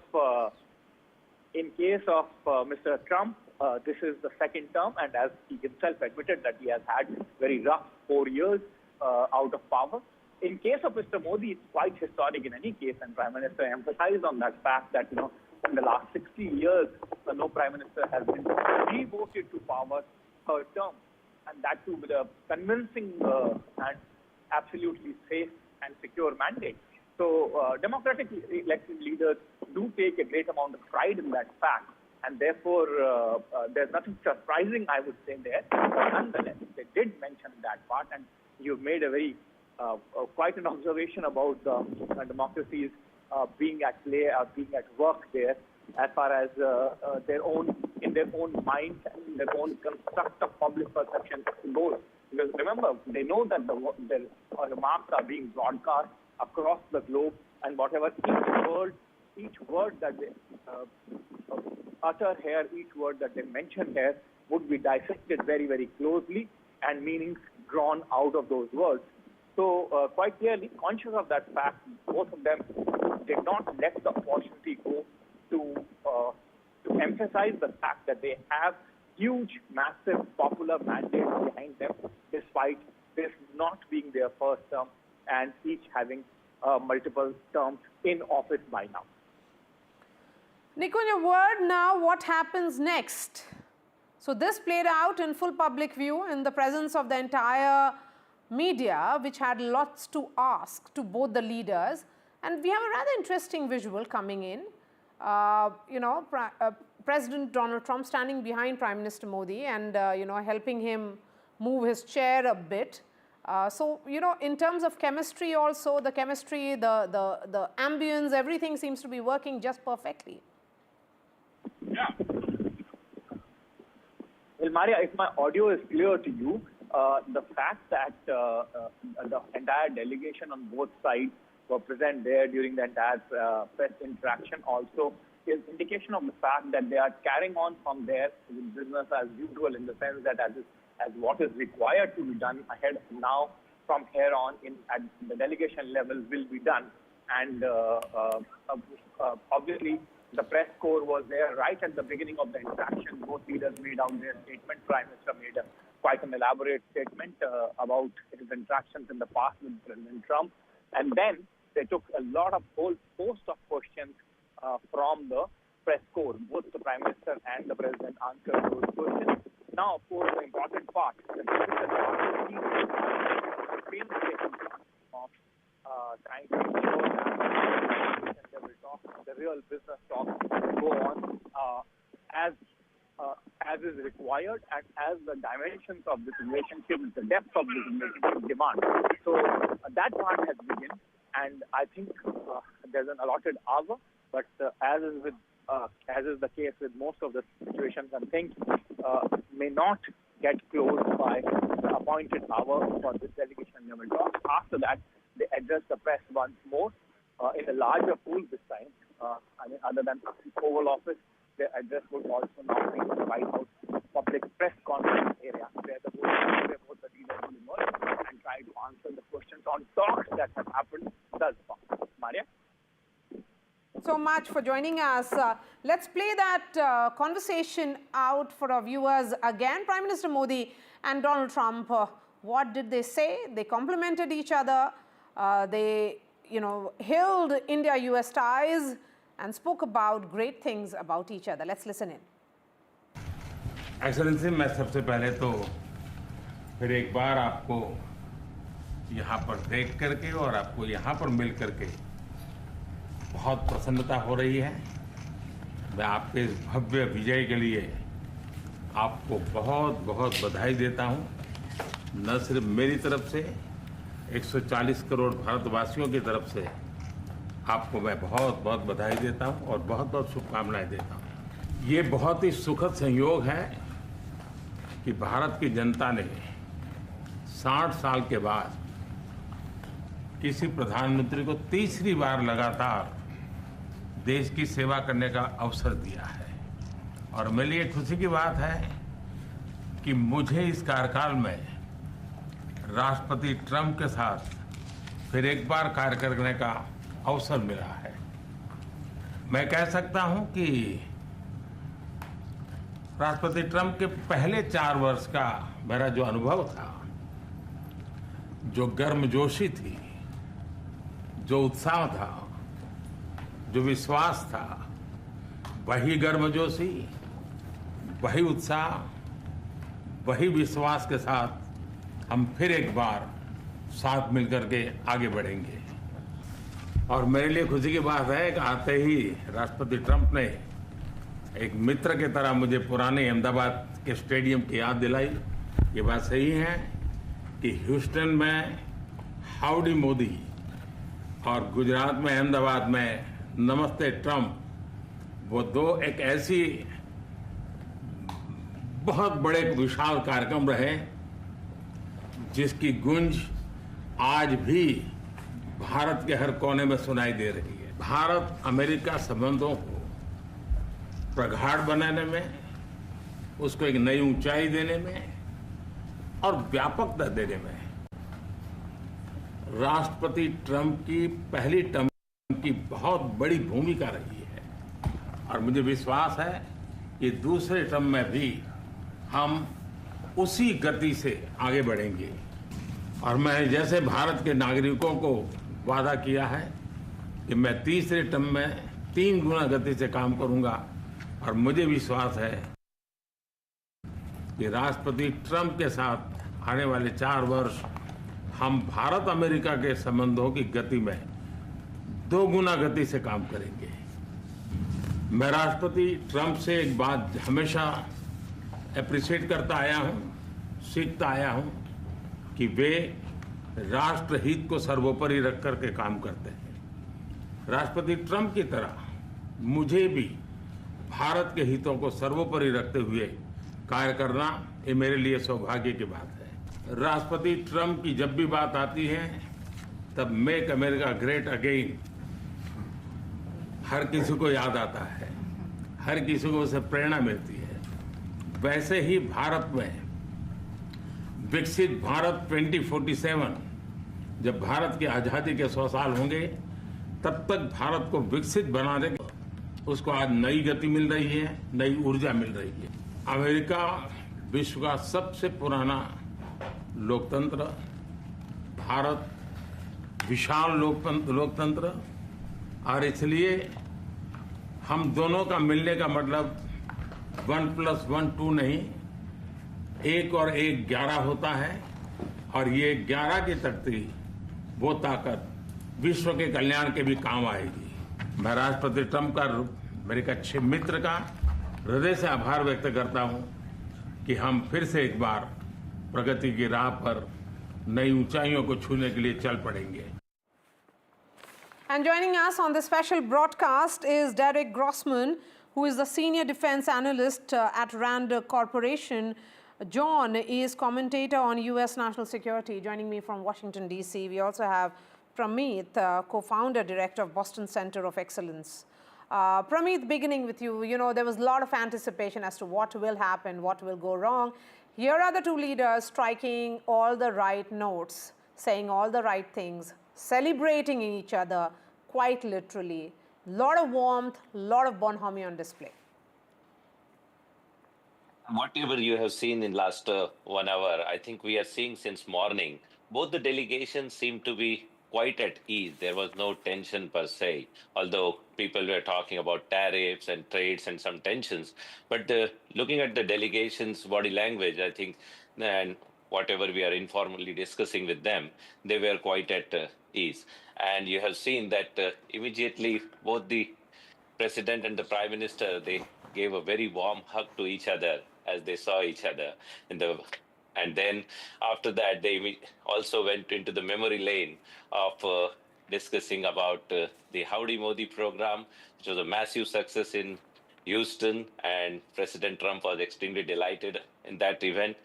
Mr. Trump, this is the second term, and as he himself admitted that he has had very rough 4 years out of power. In case of Mr. Modi, it's quite historic in any case, and Prime Minister emphasized on that fact that, in the last 60 years, no Prime Minister has been re-voted to power third term, and that too with a convincing and absolutely safe and secure mandate. So democratically elected leaders do take a great amount of pride in that fact, and therefore there's nothing surprising, I would say, there. But nonetheless, they did mention that part, and you've made a very quite an observation about the democracies being at play or being at work there, as far as in their own minds and in their own construct of public perception goes. Because remember, they know that the remarks are being broadcast across the globe, and whatever each word that they utter here, each word that they mention here would be dissected very, very closely, and meanings drawn out of those words. So quite clearly, conscious of that fact, both of them did not let the opportunity go to emphasize the fact that they have huge, massive, popular mandates behind them, despite this not being their first term and each having multiple terms in office by now. Nikunj, a word now, what happens next? So this played out in full public view in the presence of the entire media, which had lots to ask to both the leaders. And we have a rather interesting visual coming in. President Donald Trump standing behind Prime Minister Modi and, helping him move his chair a bit. In terms of chemistry also, the chemistry, the ambience, everything seems to be working just perfectly. Yeah. Ilmaria, if my audio is clear to you, the fact that the entire delegation on both sides were present there during the entire press interaction also is indication of the fact that they are carrying on from their business as usual, in the sense that as what is required to be done ahead now from here on at the delegation level will be done. And obviously the press corps was there right at the beginning of the interaction. Both leaders made out their statement. Prime Minister made quite an elaborate statement about his interactions in the past with President Trump. And then they took a whole host of questions from the press corps. Both the Prime Minister and the President answered those questions. Now, of course, the important part, the of trying to ensure that the real business talk go on as is required and as the dimensions of this relationship, the depth of this relationship demand. So that part has begun, and I think there's an allotted hour. But as is the case with most of the situations and things, may not get closed by the appointed hour for this delegation level talk. After that, they address the press once more in a larger pool this time. Other than the Oval Office, their address would also now be in the White House public press conference area, where both the leaders will emerge and try to answer the questions on talks that have happened thus far. Maria? So much for joining us. Let's play that conversation out for our viewers again. Prime Minister Modi and Donald Trump, what did they say? They complimented each other. They, hailed India-US ties and spoke about great things about each other. Let's listen in. Excellency, मैं सबसे पहले तो फिर एक बार आपको यहाँ पर देख करके और आपको यहाँ पर मिल करके बहुत प्रसन्नता हो रही है। मैं आपके इस भव्य विजय के लिए आपको बहुत बहुत बधाई देता हूँ। न सिर्फ मेरी तरफ से, 140 करोड़ भारतवासियों की तरफ से आपको मैं बहुत बहुत बधाई देता हूँ और बहुत बहुत शुभकामनाएं देता हूँ। ये बहुत ही सुखद संयोग है कि भारत की जनता ने 60 साल के बाद किसी प्रधानमंत्री को तीसरी बार लगातार देश की सेवा करने का अवसर दिया है। और मेरे लिए खुशी की बात है कि मुझे इस कार्यकाल में राष्ट्रपति ट्रंप के साथ फिर एक बार कार्य करने का अवसर मिला है। मैं कह सकता हूं कि राष्ट्रपति ट्रंप के पहले 4 वर्ष का मेरा जो अनुभव था, जो गर्मजोशी थी, जो उत्साह था, जो विश्वास था, वही गर्मजोशी, वही उत्साह, वही विश्वास के साथ हम फिर एक बार साथ मिलकर के आगे बढ़ेंगे। और मेरे लिए खुशी की बात है कि आते ही राष्ट्रपति ट्रंप ने एक मित्र की तरह मुझे पुराने अहमदाबाद के स्टेडियम की याद दिलाई। ये बात सही है कि ह्यूस्टन में हाउडी मोदी और गुजरात में अहमदाबाद में नमस्ते ट्रंप, वो दो एक ऐसी बहुत बड़े विशाल कार्यक्रम रहे जिसकी गूंज आज भी भारत के हर कोने में सुनाई दे रही है। भारत अमेरिका संबंधों को प्रगाढ़ बनाने में, उसको एक नई ऊंचाई देने में और व्यापकता देने में राष्ट्रपति ट्रंप की पहली टर्म की बहुत बड़ी भूमिका रही है। और मुझे विश्वास है कि दूसरे टर्म में भी हम उसी गति से आगे बढ़ेंगे। और मैं जैसे भारत के नागरिकों को वादा किया है कि मैं तीसरे टर्म में 3 गुना गति से काम करूंगा। और मुझे विश्वास है कि राष्ट्रपति ट्रंप के साथ आने वाले 4 वर्ष हम भारत अमेरिका के संबंधों की गति में 2 गुना गति से काम करेंगे। मैं राष्ट्रपति ट्रंप से एक बात हमेशा अप्रिशिएट करता आया हूं, सीखता आया हूं कि वे राष्ट्रहित को सर्वोपरि रख करके काम करते हैं। राष्ट्रपति ट्रंप की तरह मुझे भी भारत के हितों को सर्वोपरि रखते हुए कार्य करना ये मेरे लिए सौभाग्य की बात है। राष्ट्रपति ट्रंप की जब भी बात आती है तब मेक अमेरिका ग्रेट अगेन हर किसी को याद आता है, हर किसी को उससे प्रेरणा मिलती है। वैसे ही भारत में विकसित भारत 2047 जब भारत की आज़ादी के 100 साल होंगे तब तक भारत को विकसित बनाने के उसको आज नई गति मिल रही है, नई ऊर्जा मिल रही है। अमेरिका विश्व का सबसे पुराना लोकतंत्र, भारत विशाल लोकतंत्र, और इसलिए हम दोनों का मिलने का मतलब 1+1 2 नहीं, 1 और 1 11 होता है, और ये 11 की तख्ती वो ताकत विश्व के कल्याण के भी काम आएगी। मैं राष्ट्रपति ट्रंप का, मेरे एक अच्छे मित्र का हृदय से आभार व्यक्त करता हूं कि हम फिर से एक बार प्रगति की राह पर नई ऊंचाइयों को छूने के लिए चल पड़ेंगे। And joining us on this special broadcast is Derek Grossman, who is the senior defense analyst at Rand Corporation. John is commentator on U.S. national security. Joining me from Washington, D.C. We also have Pramit, co-founder, director of Boston Center of Excellence. Pramit, beginning with you, there was a lot of anticipation as to what will happen, what will go wrong. Here are the two leaders striking all the right notes, saying all the right things, celebrating each other, quite literally. Lot of warmth, lot of bonhomie on display. Whatever you have seen in last 1 hour, I think we are seeing since morning, both the delegations seem to be quite at ease. There was no tension per se, although people were talking about tariffs and trades and some tensions. But looking at the delegations' body language, I think, and whatever we are informally discussing with them, they were quite at ease. And you have seen that immediately both the president and the prime minister, they gave a very warm hug to each other as they saw each other. And then after that, they also went into the memory lane of discussing about the Howdy Modi program, which was a massive success in Houston, and President Trump was extremely delighted in that event.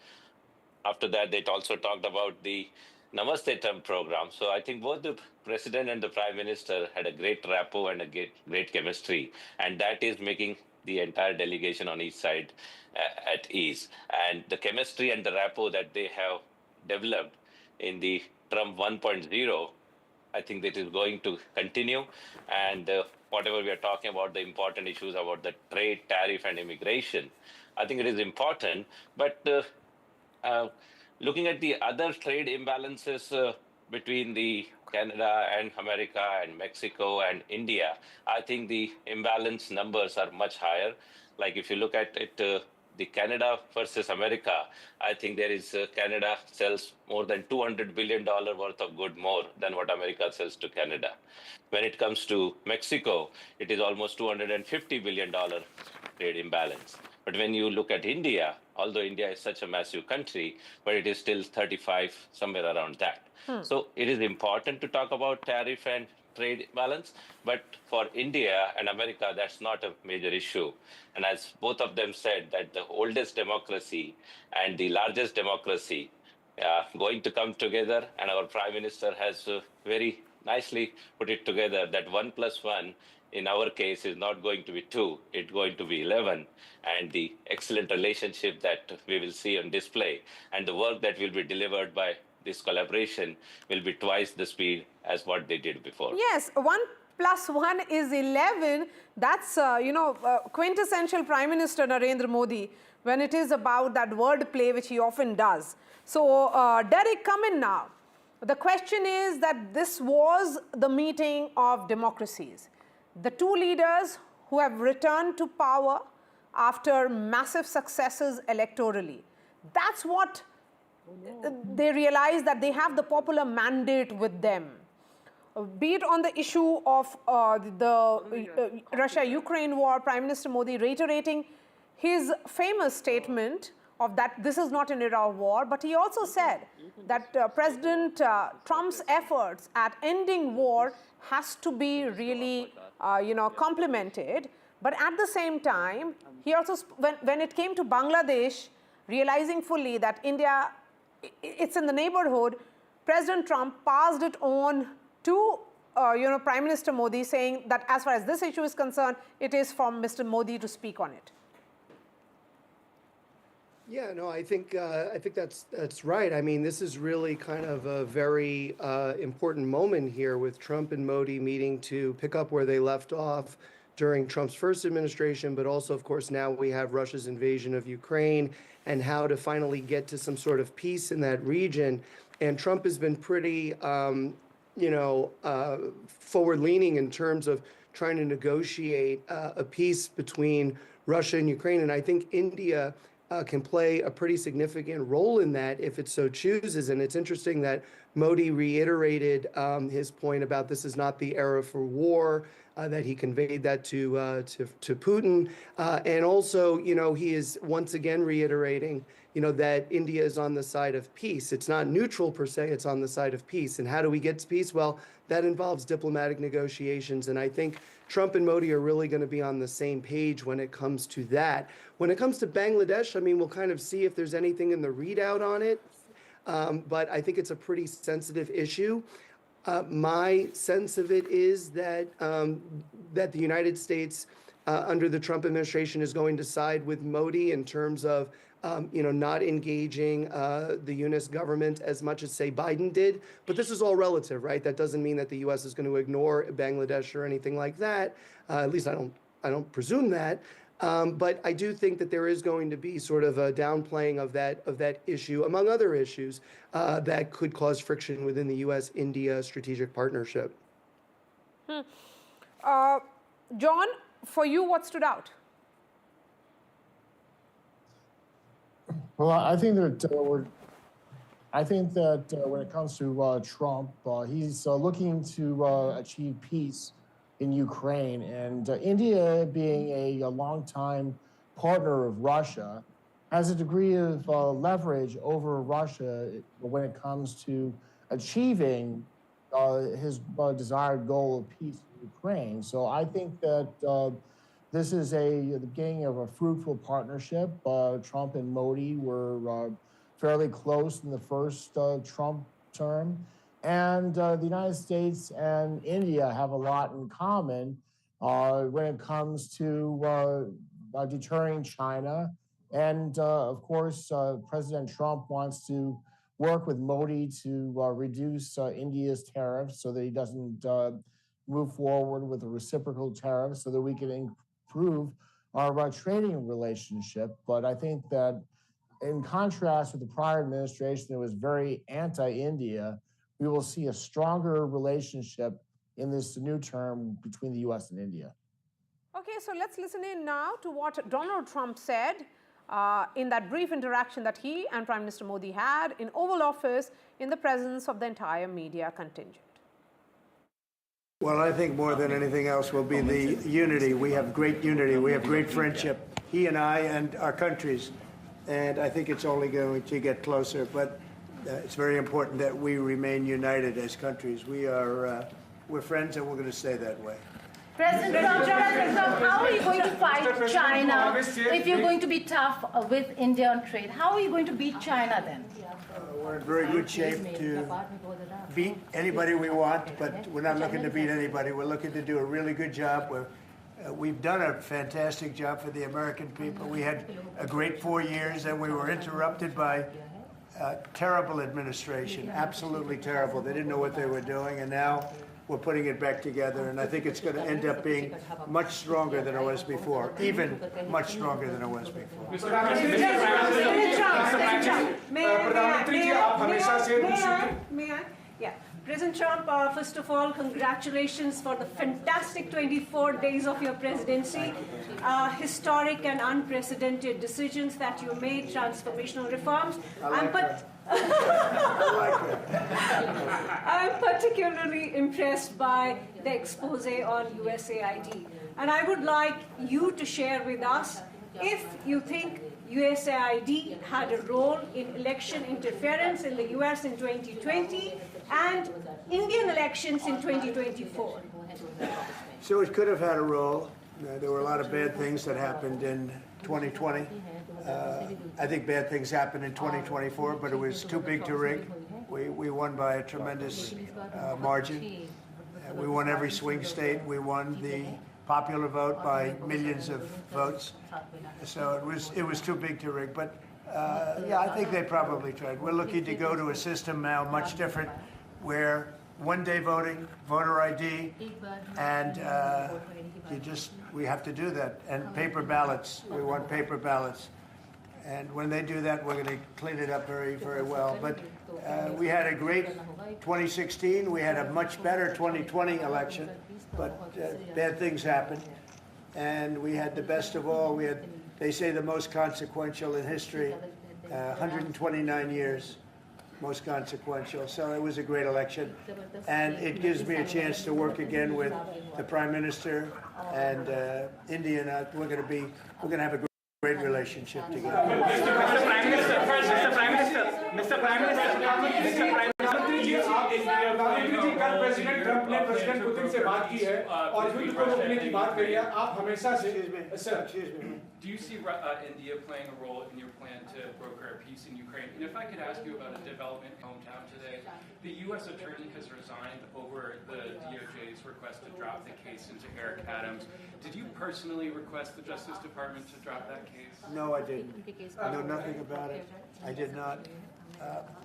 After that, they also talked about the Namaste Trump program. So I think both the president and the prime minister had a great rapport and a great chemistry, and that is making the entire delegation on each side at ease. And the chemistry and the rapport that they have developed in the Trump 1.0, I think that is going to continue. And whatever we are talking about, the important issues about the trade, tariff, and immigration, I think it is important. But looking at the other trade imbalances between the Canada and America and Mexico and India, I think the imbalance numbers are much higher. Like if you look at it, the Canada versus America, I think there is Canada sells more than $200 billion worth of good more than what America sells to Canada. When it comes to Mexico, it is almost $250 billion trade imbalance. But when you look at India, although India is such a massive country, but it is still 35, somewhere around that. So it is important to talk about tariff and trade balance, but for India and America, that's not a major issue. And as both of them said, that the oldest democracy and the largest democracy going to come together, and our Prime Minister has very nicely put it together that 1+1 in our case is not going to be 2, it's going to be 11. And the excellent relationship that we will see on display and the work that will be delivered by this collaboration will be twice the speed as what they did before. Yes, 1+1 is 11. That's, quintessential Prime Minister Narendra Modi when it is about that word play, which he often does. So, Derek, come in now. The question is that this was the meeting of democracies. The two leaders who have returned to power after massive successes electorally. That's what they realize, that they have the popular mandate with them. Be it on the issue of the Russia-Ukraine war, Prime Minister Modi reiterating his famous statement of that this is not an era of war, but he also said that President Trump's efforts at ending war has to be really, complimented. But at the same time, he also, when it came to Bangladesh, realizing fully that India, it's in the neighborhood, President Trump passed it on to Prime Minister Modi, saying that as far as this issue is concerned, it is for Mr. Modi to speak on it. Yeah, no, I think that's right. I mean, this is really kind of a very important moment here with Trump and Modi meeting to pick up where they left off during Trump's first administration, but also, of course, now we have Russia's invasion of Ukraine and how to finally get to some sort of peace in that region. And Trump has been pretty, forward-leaning in terms of trying to negotiate a peace between Russia and Ukraine. And I think India can play a pretty significant role in that if it so chooses. And it's interesting that Modi reiterated his point about this is not the era for war, that he conveyed that to Putin. And also, he is once again reiterating, that India is on the side of peace. It's not neutral per se, it's on the side of peace. And how do we get to peace? Well, that involves diplomatic negotiations. And I think Trump and Modi are really going to be on the same page when it comes to that. When it comes to Bangladesh, I mean, we'll kind of see if there's anything in the readout on it. But I think it's a pretty sensitive issue. My sense of it is that that the United States, under the Trump administration, is going to side with Modi in terms of not engaging the Yunus government as much as, say, Biden did. But this is all relative, right? That doesn't mean that the U.S. is going to ignore Bangladesh or anything like that. At least I don't presume that. But I do think that there is going to be sort of a downplaying of that issue, among other issues, that could cause friction within the U.S.-India strategic partnership. John, for you, what stood out? Well, I think that when it comes to Trump, he's looking to achieve peace in Ukraine, and India, being a longtime partner of Russia, has a degree of leverage over Russia when it comes to achieving his desired goal of peace in Ukraine. So I think that this is the beginning of a fruitful partnership. Trump and Modi were fairly close in the first Trump term. And the United States and India have a lot in common when it comes to deterring China. And of course, President Trump wants to work with Modi to reduce India's tariffs so that he doesn't move forward with a reciprocal tariff so that we can improve our trading relationship. But I think that in contrast with the prior administration that was very anti-India, we will see a stronger relationship in this new term between the U.S. and India. Okay, so let's listen in now to what Donald Trump said in that brief interaction that he and Prime Minister Modi had in Oval Office in the presence of the entire media contingent. Well, I think more than anything else will be the unity. We have great unity. We have great friendship, he and I and our countries. And I think it's only going to get closer. But it's very important that we remain united as countries. We're friends, and we're going to stay that way. President Trump, how are you going to fight China if you're going to be tough with India on trade? How are you going to beat China then? We're in very good shape to beat anybody we want, but we're not looking to beat anybody. We're looking to do a really good job. We've done a fantastic job for the American people. We had a great 4 years, and we were interrupted by terrible administration, absolutely terrible. They didn't know what they were doing, and now we're putting it back together, and I think it's going to end up being much stronger than it was before, even much stronger than it was before. May I? Yeah. President Trump, first of all, congratulations for the fantastic 24 days of your presidency. Historic and unprecedented decisions that you made, transformational reforms. I'm particularly impressed by the expose on USAID. And I would like you to share with us if you think USAID had a role in election interference in the US in 2020 and Indian elections in 2024. So it could have had a role. There were a lot of bad things that happened in 2020. I think bad things happened in 2024, but it was too big to rig. We won by a tremendous margin. We won every swing state. We won the popular vote by millions of votes. So it was too big to rig. But yeah, I think they probably tried. We're looking to go to a system now much different, where one-day voting, voter ID, and we have to do that. And paper ballots. We want paper ballots. And when they do that, we're going to clean it up very, very well. But we had a great 2016. We had a much better 2020 election. But bad things happened. And we had the best of all. We had, they say, the most consequential in history, 129 years. Most consequential. So it was a great election, and it gives me a chance to work again with the Prime Minister and India. And we're going to have a great relationship together. Mr. Prime Minister, प्रधानमंत्री जी, कल president Trump ने president Putin से बात की है और युद्ध को रोकने की बात कही है. आप हमेशा से Do you see India playing a role in your plan to broker a peace in Ukraine? And if I could ask you about a development in my hometown today, the U.S. attorney has resigned over the DOJ's request to drop the case into Eric Adams. Did you personally request the Justice Department to drop that case? No, I didn't. I know nothing about it. I did not.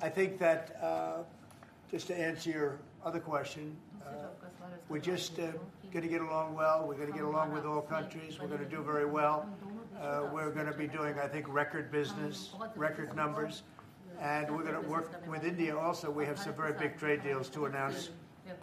I think that, just to answer your other question, we're just going to get along well. We're going to get along with all countries. We're going to do very well. We're going to be doing, I think, record business, record numbers. And we're going to work with India also. We have some very big trade deals to announce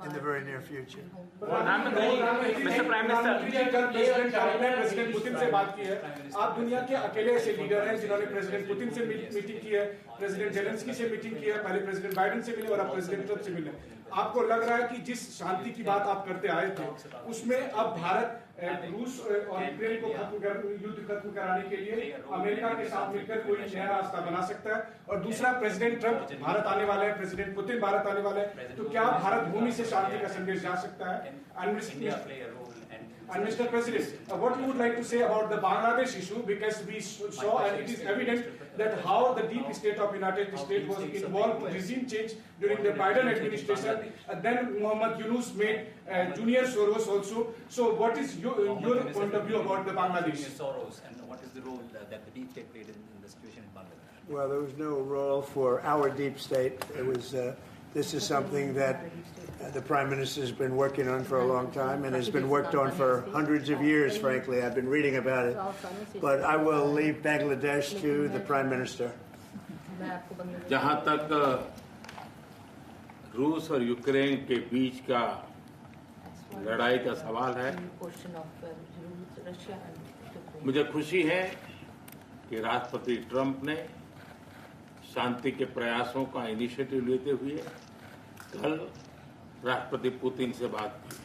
in the very near future. Mr. Prime Minister, कल president Trump ने president Putin से बात की है. आप दुनिया के अकेले ऐसे लीडर हैं जिन्होंने प्रेसिडेंट पुतिन से मीटिंग की है, प्रेसिडेंट जेलेंस्की से मीटिंग की है, पहले प्रेसिडेंट बाइडेन से मिले और अब प्रेसिडेंट ट्रंप से मिले. आपको लग रहा है कि जिस शांति की बात आप करते आए थे, उसमें अब भारत रूस और यूक्रेन को युद्ध खत्म कराने के लिए अमेरिका के साथ मिलकर कोई नया रास्ता बना सकता है? और दूसरा, प्रेसिडेंट ट्रंप भारत आने वाले हैं, प्रेसिडेंट पुतिन भारत आने वाले हैं, तो क्या भारत भूमि से शांति का संदेश जा सकता है? And Mr. President, what you would like to say about the Bangladesh issue, because we saw and it is evident that how the deep state of United States was involved in regime change during the Biden administration, and then Muhammad Yunus made Junior Soros also. So what is your point of view about the Bangladesh? Soros, and what is the role that the deep state played in the situation in Bangladesh? Well, there was no role for our deep state. It was. This is something that the Prime Minister has been working on for a long time and has been worked on for hundreds of years, frankly. I've been reading about it. But I will leave Bangladesh to the Prime Minister. जहाँ तक रूस और Ukraine के बीच का लड़ाई का सवाल है, मुझे खुशी है कि राष्ट्रपति ट्रंप ने शांति के प्रयासों का इनिशिएटिव लेते हुए कल राष्ट्रपति पुतिन से बात की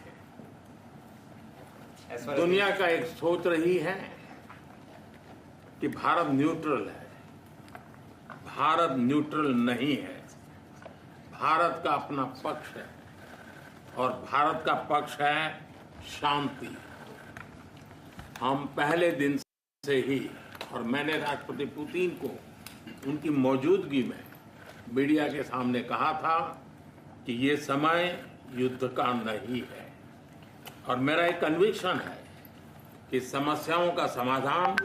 है. दुनिया का एक सोच रही है कि भारत न्यूट्रल है. भारत न्यूट्रल नहीं है. भारत का अपना पक्ष है और भारत का पक्ष है शांति. हम पहले दिन से ही, और मैंने राष्ट्रपति पुतिन को उनकी मौजूदगी में मीडिया के सामने कहा था कि ये समय युद्ध का नहीं है, और मेरा एक कन्विक्शन है कि समस्याओं का समाधान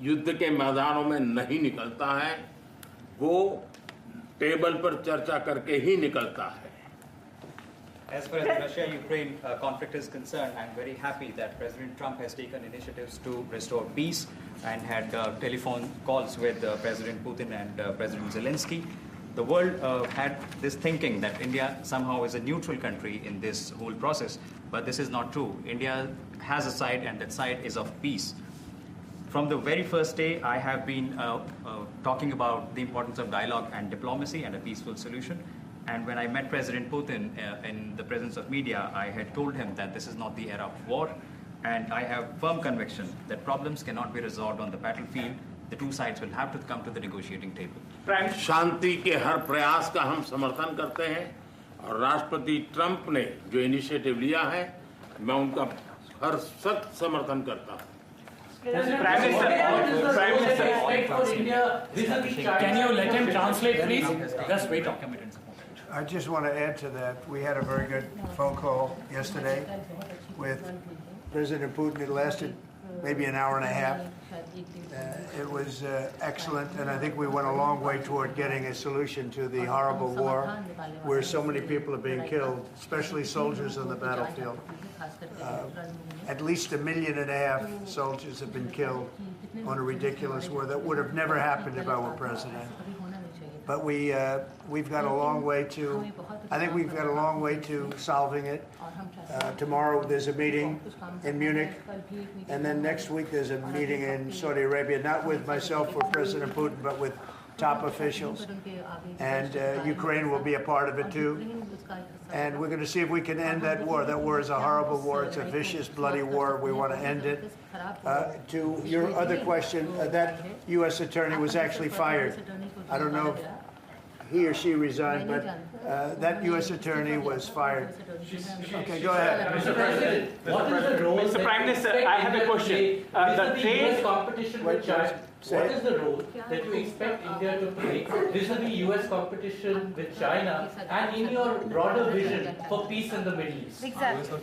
युद्ध के मैदानों में नहीं निकलता है, वो टेबल पर चर्चा करके ही निकलता है. As far as the Russia-Ukraine conflict is concerned, I'm very happy that President Trump has taken initiatives to restore peace and had telephone calls with President Putin and President Zelensky. The world had this thinking that India somehow is a neutral country in this whole process, but this is not true. India has a side, and that side is of peace. From the very first day, I have been talking about the importance of dialogue and diplomacy and a peaceful solution. And when I met President Putin in the presence of media, I had told him that this is not the era of war, and I have firm conviction that problems cannot be resolved on the battlefield. The two sides will have to come to the negotiating table. शांति के हर प्रयास का हम समर्थन करते हैं, और राष्ट्रपति Trump ने जो इनिशिएटिव लिया है, मैं उनका हर सख्त समर्थन करता हूँ। Can you let him translate, please? Just wait. I just want to add to that. We had a very good phone call yesterday with President Putin. It lasted maybe an hour and a half. It was excellent, and I think we went a long way toward getting a solution to the horrible war where so many people are being killed, especially soldiers on the battlefield. At least 1.5 million soldiers have been killed on a ridiculous war that would have never happened if I were president. But we've got a long way to, I think we've got a long way to solving it. Tomorrow there's a meeting in Munich, and then next week there's a meeting in Saudi Arabia, not with myself or President Putin, but with top officials. And Ukraine will be a part of it too. And we're going to see if we can end that war. That war is a horrible war. It's a vicious, bloody war. We want to end it. To your other question, that U.S. attorney was actually fired. I don't know if he or she resigned, but that U.S. attorney was fired. Okay, go ahead. Mr. President, what is the role? Mr. Prime Minister, I have a question. The trade competition with China. What is the role that you expect India to play vis-a-vis U.S. competition with China, and in your broader vision for peace in the Middle East? Exactly.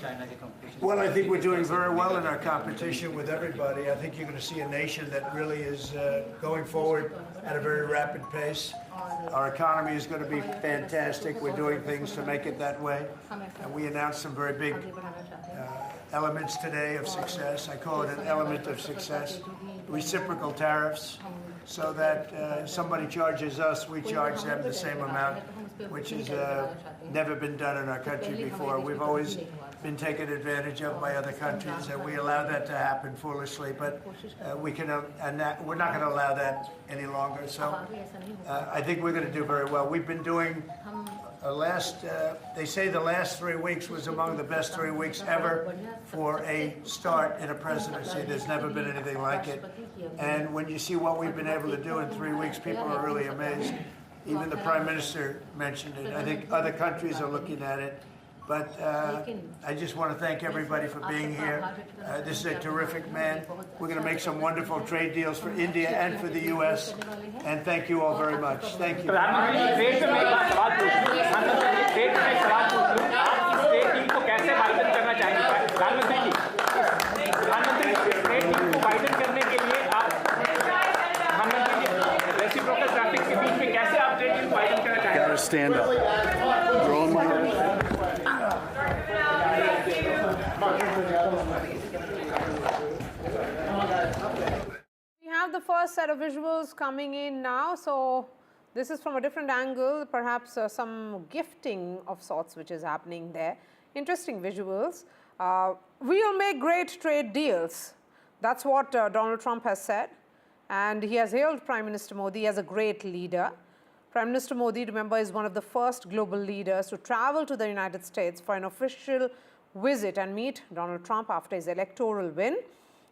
Well, I think we're doing very well in our competition with everybody. I think you're going to see a nation that really is going forward at a very rapid pace. Our economy is going to be fantastic. We're doing things to make it that way. And we announced some very big elements today of success. I call it an element of success. Reciprocal tariffs, so that somebody charges us, we charge them the same amount, which has never been done in our country before. We've always been taken advantage of by other countries, and we allow that to happen foolishly, but we're not going to allow that any longer. So I think we're going to do very well. We've been doing they say the last 3 weeks was among the best 3 weeks ever for a start in a presidency. There's never been anything like it. And when you see what we've been able to do in 3 weeks, people are really amazed. Even the Prime Minister mentioned it. I think other countries are looking at it. But I just want to thank everybody for being here. This is a terrific man. We're going to make some wonderful trade deals for India and for the U.S. And thank you all very much. Thank you. Reciprocal tariffs के बीच में कैसे आप trade deal को widen करना चाहेंगे? Gotta stand up. You're on my We have the first set of visuals coming in now. So this is from a different angle, perhaps some gifting of sorts which is happening there. Interesting visuals. We will make great trade deals. That's what Donald Trump has said, and he has hailed Prime Minister Modi as a great leader. Prime Minister Modi, remember, is one of the first global leaders to travel to the United States for an official visit and meet Donald Trump after his electoral win.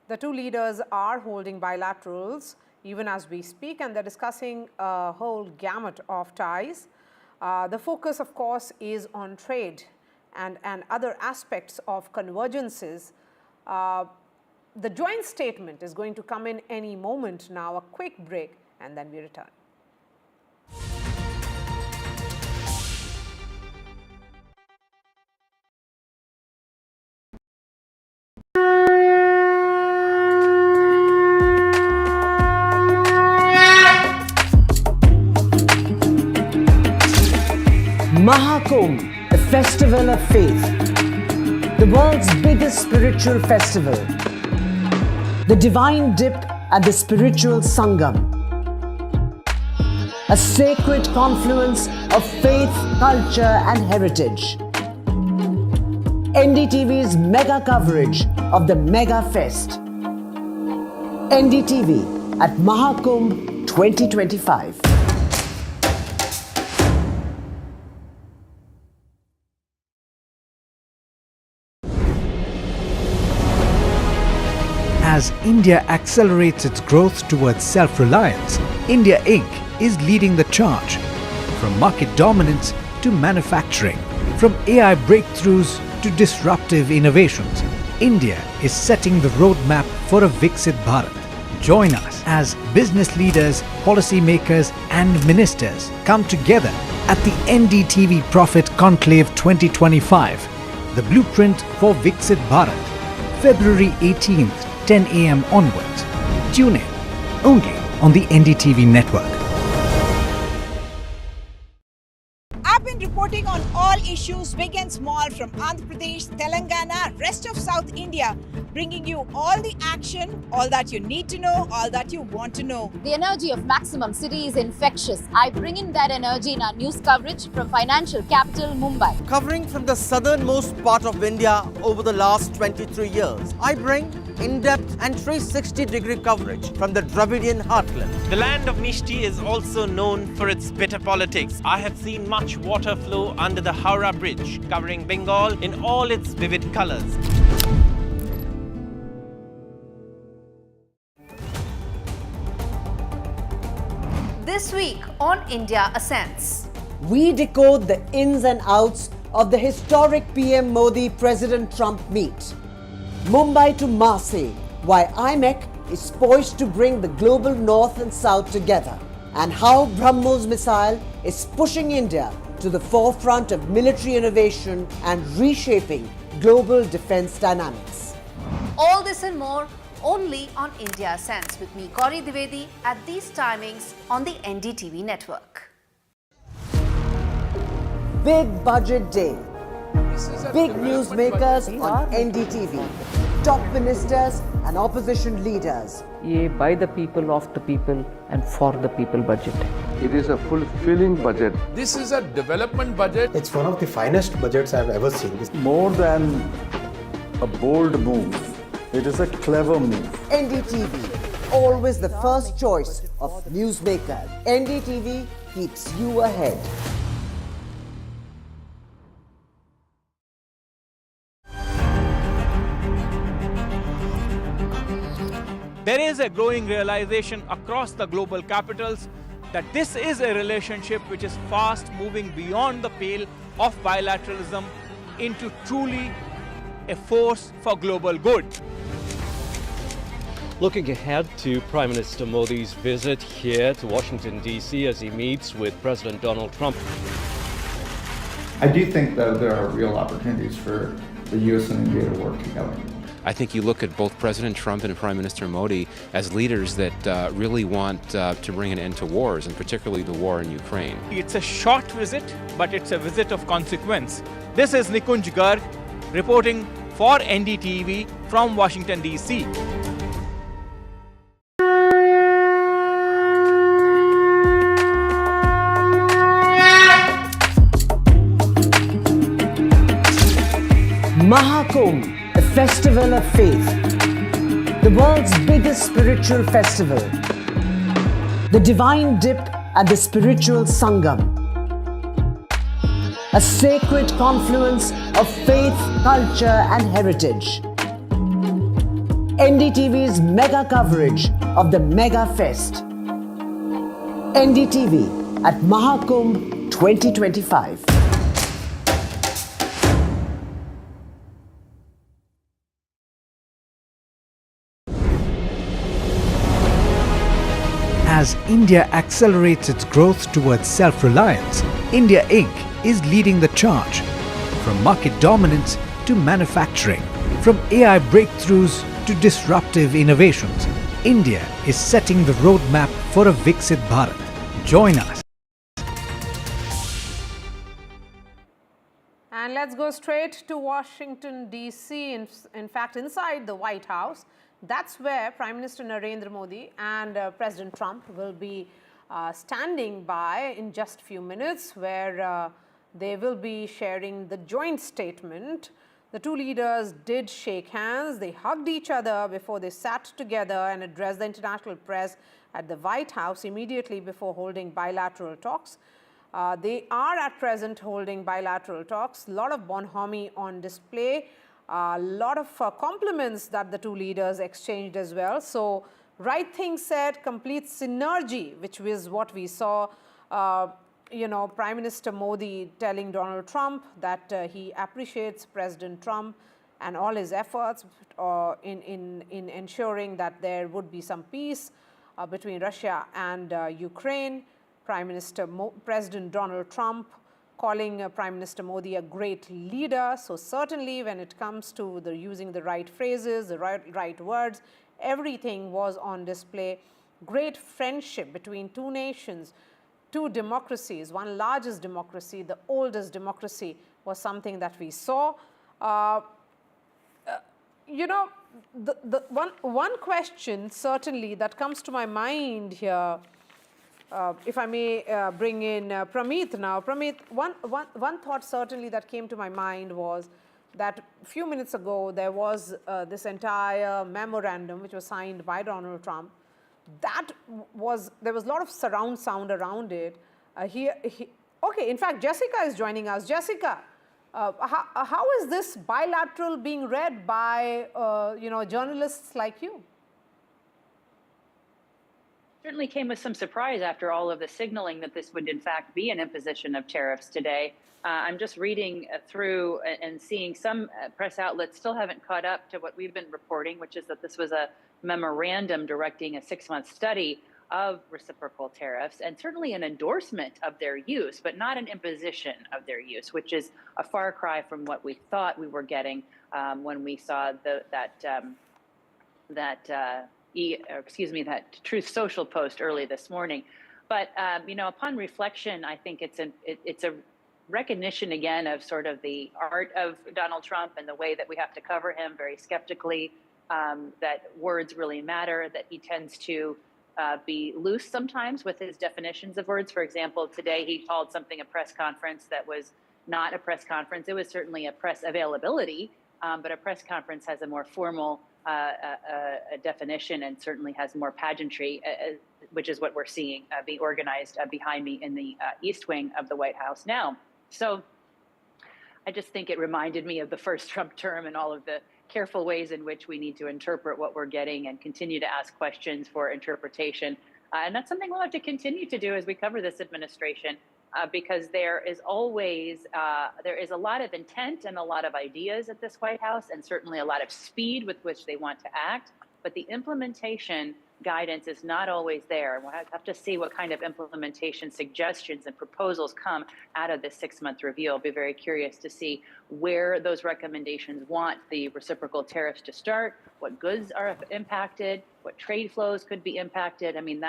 The two leaders are holding bilaterals even as we speak, and they're discussing a whole gamut of ties. The focus, of course, is on trade and other aspects of convergences. The joint statement is going to come in any moment now. A quick break, and then we return. Mahakumbh, the festival of faith, the world's biggest spiritual festival, the divine dip at the spiritual Sangam, a sacred confluence of faith, culture and heritage. NDTV's mega coverage of the Mega Fest. NDTV at Mahakumbh 2025. As India accelerates its growth towards self-reliance, India Inc. is leading the charge. From market dominance to manufacturing, from AI breakthroughs to disruptive innovations, India is setting the roadmap for a Viksit Bharat. Join us as business leaders, policymakers and ministers come together at the NDTV Profit Conclave 2025, the blueprint for Viksit Bharat, February 18th, 10 a.m. onwards. Tune in only on the NDTV network. I've been reporting on all issues, big and small, from Andhra Pradesh, Telangana, rest of South India, bringing you all the action, all that you need to know, all that you want to know. The energy of Maximum City is infectious. I bring in that energy in our news coverage from financial capital Mumbai. Covering from the southernmost part of India over the last 23 years, I bring in-depth and 360-degree coverage from the Dravidian heartland. The land of Mishti is also known for its bitter politics. I have seen much water flow under the Howrah Bridge, covering Bengal in all its vivid colors. This week on India Ascends, we decode the ins and outs of the historic PM Modi-President Trump meet. Mumbai to Marseille, why IMEC is poised to bring the global north and south together, and how BrahMos missile is pushing India to the forefront of military innovation and reshaping global defense dynamics. all this and more only on India Ascends with me, Gauri Dwivedi, at these timings on the NDTV network. Big budget day. Big newsmakers on NDTV. Top ministers and opposition leaders. ये by the people, of the people and for the people budget. It is a fulfilling budget. This is a development budget. It's one of the finest budgets I've ever seen. More than a bold move, it is a clever move. NDTV, always the first choice of newsmaker. NDTV keeps you ahead. There is a growing realization across the global capitals that this is a relationship which is fast moving beyond the pale of bilateralism into truly a force for global good. Looking ahead to Prime Minister Modi's visit here to Washington, D.C. as he meets with President Donald Trump. I do think, though, there are real opportunities for the U.S. and India to work together. I think you look at both President Trump and Prime Minister Modi as leaders that really want to bring an end to wars, and particularly the war in Ukraine. It's a short visit, but it's a visit of consequence. This is Nikunj Garg reporting for NDTV from Washington, D.C. Mahakumbh, the festival of faith, the world's biggest spiritual festival, the divine dip at the spiritual Sangam, a sacred confluence of faith, culture and heritage. NDTV's mega coverage of the Mega Fest. NDTV at Mahakumbh 2025. As India accelerates its growth towards self-reliance, India Inc. is leading the charge. From market dominance to manufacturing, from AI breakthroughs to disruptive innovations, India is setting the roadmap for a Viksit Bharat. Join us. And let's go straight to Washington, D.C., in fact, inside the White House. That's where Prime Minister Narendra Modi and President Trump will be standing by in just a few minutes, where they will be sharing the joint statement. The two leaders did shake hands. They hugged each other before they sat together and addressed the international press at the White House immediately before holding bilateral talks. They are at present holding bilateral talks. A lot of bonhomie on display. A lot of compliments that the two leaders exchanged as well. So, right thing said, complete synergy, which was what we saw, Prime Minister Modi telling Donald Trump that he appreciates President Trump and all his efforts in ensuring that there would be some peace between Russia and Ukraine. President Donald Trump calling Prime Minister Modi a great leader. So certainly when it comes to using the right phrases, the right words, everything was on display. Great friendship between two nations, two democracies, one largest democracy, the oldest democracy, was something that we saw. The one question certainly that comes to my mind here, if I may bring in Pramit now. Pramit, one thought certainly that came to my mind was that a few minutes ago there was this entire memorandum which was signed by Donald Trump. There was a lot of surround sound around it. Okay, in fact, Jessica is joining us. Jessica, how is this bilateral being read by journalists like you? Certainly came with some surprise after all of the signaling that this would in fact be an imposition of tariffs today. I'm just reading through and seeing some press outlets still haven't caught up to what we've been reporting, which is that this was a memorandum directing a 6-month study of reciprocal tariffs, and certainly an endorsement of their use, but not an imposition of their use, which is a far cry from what we thought we were getting when we saw that Truth Social post early this morning. But upon reflection, I think it's a recognition again of sort of the art of Donald Trump and the way that we have to cover him very skeptically. That words really matter. That he tends to be loose sometimes with his definitions of words. For example, today he called something a press conference that was not a press conference. It was certainly a press availability, but a press conference has a more formal definition and certainly has more pageantry, which is what we're seeing being organized behind me in the East Wing of the White House now. So I just think it reminded me of the first Trump term and all of the careful ways in which we need to interpret what we're getting and continue to ask questions for interpretation. And that's something we'll have to continue to do as we cover this administration, because there is always, there is a lot of intent and a lot of ideas at this White House, and certainly a lot of speed with which they want to act. But the implementation guidance is not always there. We'll have to see what kind of implementation suggestions and proposals come out of this 6-month review. I'll be very curious to see where those recommendations want the reciprocal tariffs to start, what goods are impacted, what trade flows could be impacted. I mean,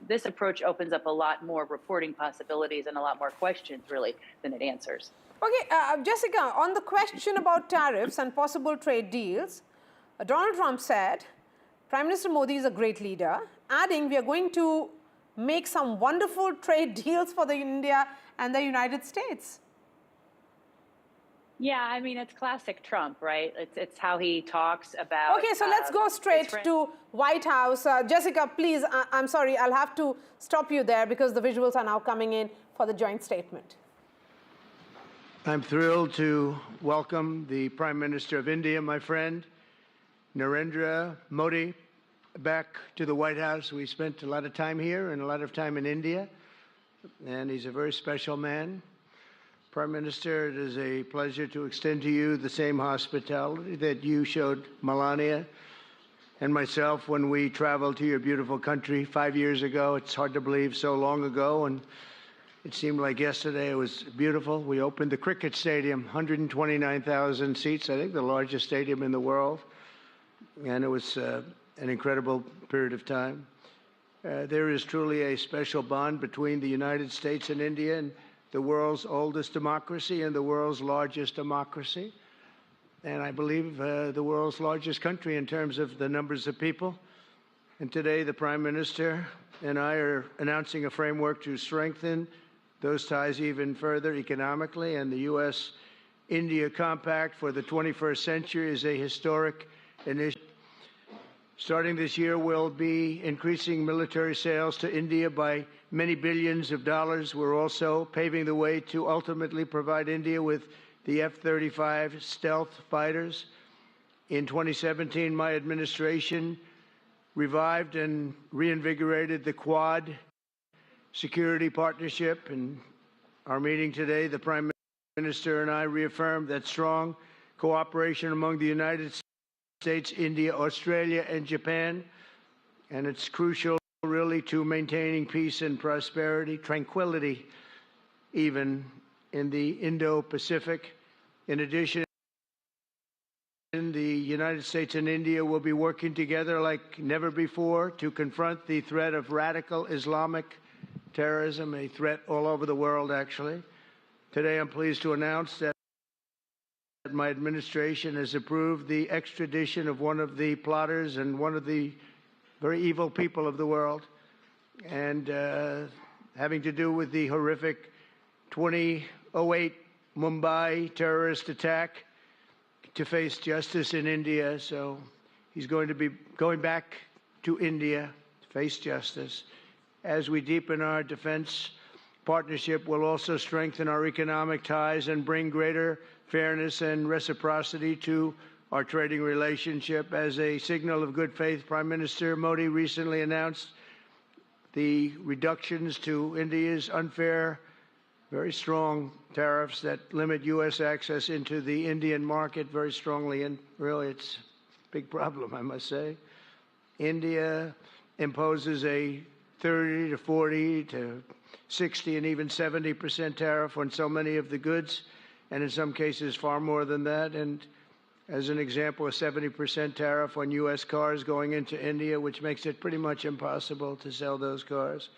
this approach opens up a lot more reporting possibilities and a lot more questions, really, than it answers. Okay, Jessica, on the question about tariffs and possible trade deals, Donald Trump said, Prime Minister Modi is a great leader, adding we are going to make some wonderful trade deals for India and the United States. Yeah, I mean, it's classic Trump, right? It's how he talks about... Okay, so let's go straight to White House. Jessica, please, I'm sorry, I'll have to stop you there because the visuals are now coming in for the joint statement. I'm thrilled to welcome the Prime Minister of India, my friend, Narendra Modi, back to the White House. We spent a lot of time here and a lot of time in India, and he's a very special man. Prime Minister, it is a pleasure to extend to you the same hospitality that you showed Melania and myself when we traveled to your beautiful country 5 years ago. It's hard to believe, so long ago, and it seemed like yesterday. It was beautiful. We opened the cricket stadium, 129,000 seats, I think the largest stadium in the world. And it was an incredible period of time. There is truly a special bond between the United States and India, and the world's oldest democracy and the world's largest democracy. And I believe the world's largest country in terms of the numbers of people. And today the Prime Minister and I are announcing a framework to strengthen those ties even further economically. And the U.S.-India Compact for the 21st century is a historic initiative. Starting this year, we'll be increasing military sales to India by many billions of dollars. We're also paving the way to ultimately provide India with the F-35 stealth fighters. In 2017, my administration revived and reinvigorated the Quad security partnership. In our meeting today, the Prime Minister and I reaffirmed that strong cooperation among the United States, India, Australia, and Japan. And it's crucial, really, to maintaining peace and prosperity, tranquility, even in the Indo-Pacific. In addition, the United States and India will be working together like never before to confront the threat of radical Islamic terrorism, a threat all over the world, actually. Today, I'm pleased to announce that my administration has approved the extradition of one of the plotters and one of the very evil people of the world, and having to do with the horrific 2008 Mumbai terrorist attack, to face justice in India. So he's going to be going back to India to face justice. As we deepen our defense partnership, we'll also strengthen our economic ties and bring greater fairness and reciprocity to our trading relationship. As a signal of good faith, Prime Minister Modi recently announced the reductions to India's unfair, very strong tariffs that limit U.S. access into the Indian market very strongly. And really, it's a big problem, I must say. India imposes a 30 to 40 to 60 and even 70% tariff on so many of the goods, and in some cases far more than that. And as an example, a 70% tariff on U.S. cars going into India, which makes it pretty much impossible to sell those cars.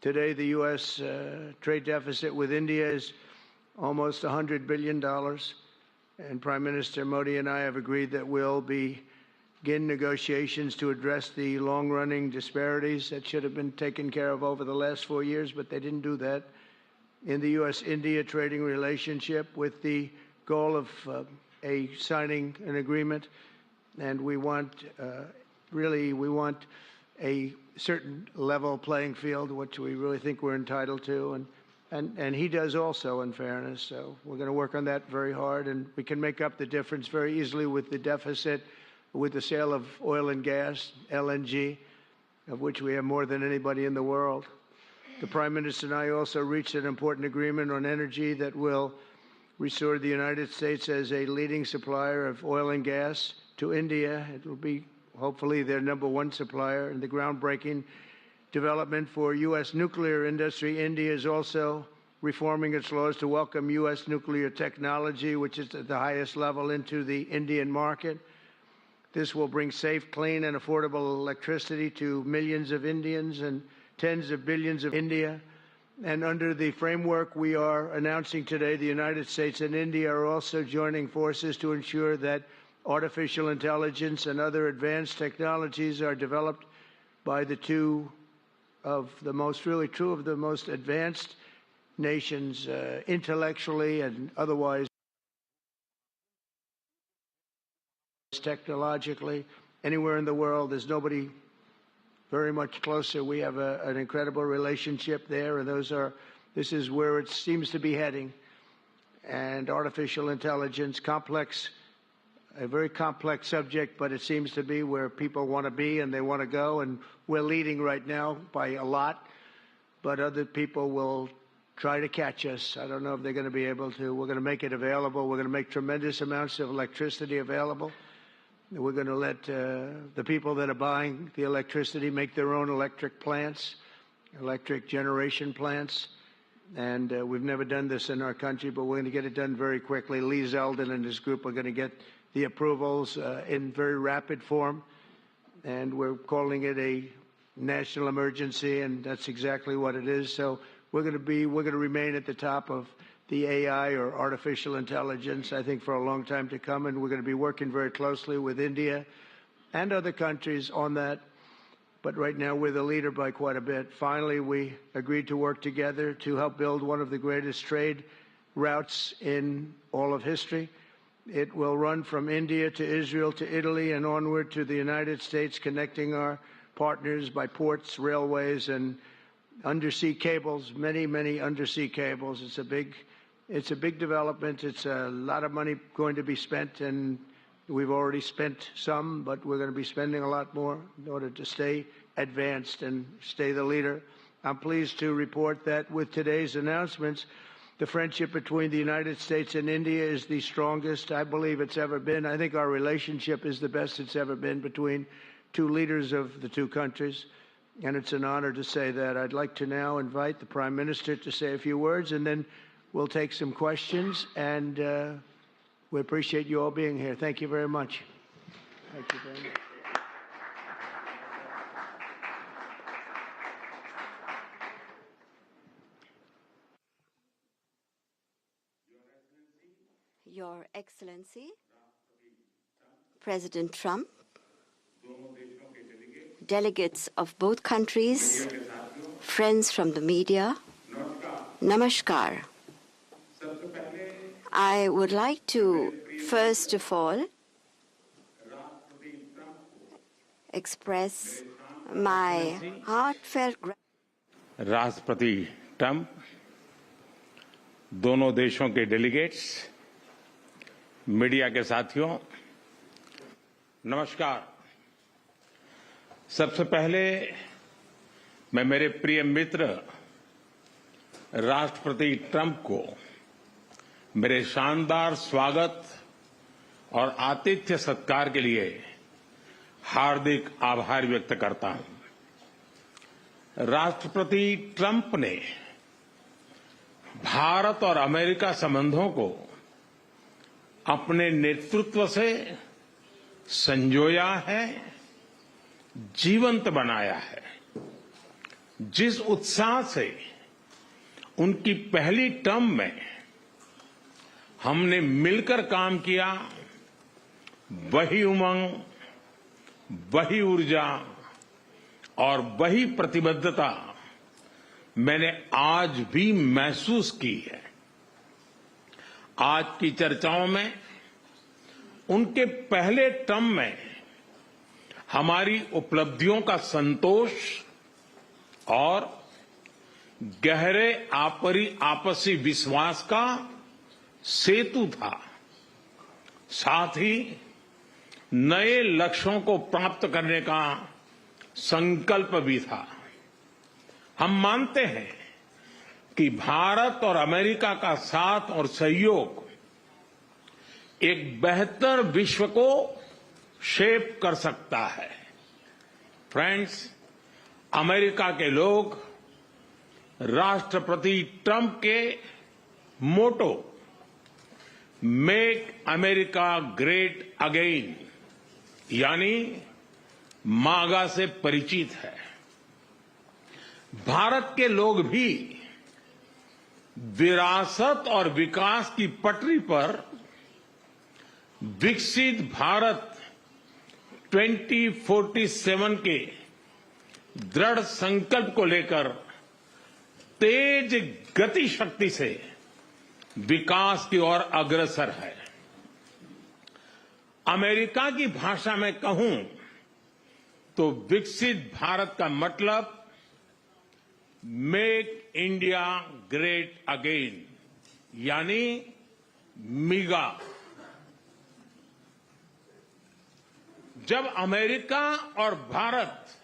Today, the U.S. Trade deficit with India is almost $100 billion, and Prime Minister Modi and I have agreed that we'll begin negotiations to address the long-running disparities that should have been taken care of over the last 4 years, but they didn't do that, in the U.S.-India trading relationship, with the goal of signing an agreement. And we want, we want a certain level playing field, which we really think we're entitled to, and he does also, in fairness. So we're going to work on that very hard, and we can make up the difference very easily with the deficit, with the sale of oil and gas, LNG, of which we have more than anybody in the world. The Prime Minister and I also reached an important agreement on energy that will restore the United States as a leading supplier of oil and gas to India. It will be hopefully their #1 supplier. In the groundbreaking development for U.S. nuclear industry, India is also reforming its laws to welcome U.S. nuclear technology, which is at the highest level, into the Indian market. This will bring safe, clean, and affordable electricity to millions of Indians and tens of billions of India. And under the framework we are announcing today, the United States and India are also joining forces to ensure that artificial intelligence and other advanced technologies are developed by two of the most advanced nations, intellectually and otherwise, technologically, anywhere in the world. There's nobody very much closer. We have an incredible relationship there, and this is where it seems to be heading. And artificial intelligence, a very complex subject, but it seems to be where people want to be and they want to go, and we're leading right now by a lot, but other people will try to catch us. I don't know if they're going to be able to. We're going to make it available. We're going to make tremendous amounts of electricity available. We're going to let the people that are buying the electricity make their own electric plants, electric generation plants. And we've never done this in our country, but we're going to get it done very quickly. Lee Zeldin and his group are going to get the approvals in very rapid form. And we're calling it a national emergency, and that's exactly what it is. So we're going to remain at the top of the AI, or artificial intelligence, I think, for a long time to come, and we're going to be working very closely with India and other countries on that. But right now, we're the leader by quite a bit. Finally, we agreed to work together to help build one of the greatest trade routes in all of history. It will run from India to Israel to Italy and onward to the United States, connecting our partners by ports, railways, and undersea cables, many, many undersea cables. It's a big development. It's a lot of money going to be spent, and we've already spent some, but we're going to be spending a lot more in order to stay advanced and stay the leader. I'm pleased to report that with today's announcements, The friendship between the United States and India is the strongest I believe it's ever been. I think our relationship is the best it's ever been between two leaders of the two countries, and it's an honor to say that. I'd like to now invite the Prime Minister to say a few words, and then we'll take some questions, and we appreciate you all being here. Thank you very much. Thank you very much. Your Excellency, President Trump, delegates of both countries, friends from the media, Namaskar. I would like to, first of all, express my heartfelt gratitude. राष्ट्रपति Trump, दोनों देशों के delegates, media के साथियों, नमस्कार। सबसे पहले मैं मेरे प्रिय मित्र राष्ट्रपति ट्रंप को मेरे शानदार स्वागत और आतिथ्य सत्कार के लिए हार्दिक आभार व्यक्त करता हूं। राष्ट्रपति ट्रंप ने भारत और अमेरिका संबंधों को अपने नेतृत्व से संजोया है, जीवंत बनाया है। जिस उत्साह से उनकी पहली टर्म में हमने मिलकर काम किया, वही उमंग, वही ऊर्जा और वही प्रतिबद्धता मैंने आज भी महसूस की है। आज की चर्चाओं में उनके पहले टर्म में हमारी उपलब्धियों का संतोष और गहरे आपसी विश्वास का सेतु था। साथ ही नए लक्ष्यों को प्राप्त करने का संकल्प भी था। हम मानते हैं कि भारत और अमेरिका का साथ और सहयोग एक बेहतर विश्व को शेप कर सकता है। फ्रेंड्स, अमेरिका के लोग राष्ट्रपति ट्रंप के मोटो मेक अमेरिका ग्रेट अगेन यानी मागा से परिचित है। भारत के लोग भी विरासत और विकास की पटरी पर विकसित भारत 2047 के दृढ़ संकल्प को लेकर तेज गति शक्ति से विकास की ओर अग्रसर है। अमेरिका की भाषा में कहूं तो विकसित भारत का मतलब मेक इंडिया ग्रेट अगेन यानी मीगा। जब अमेरिका और भारत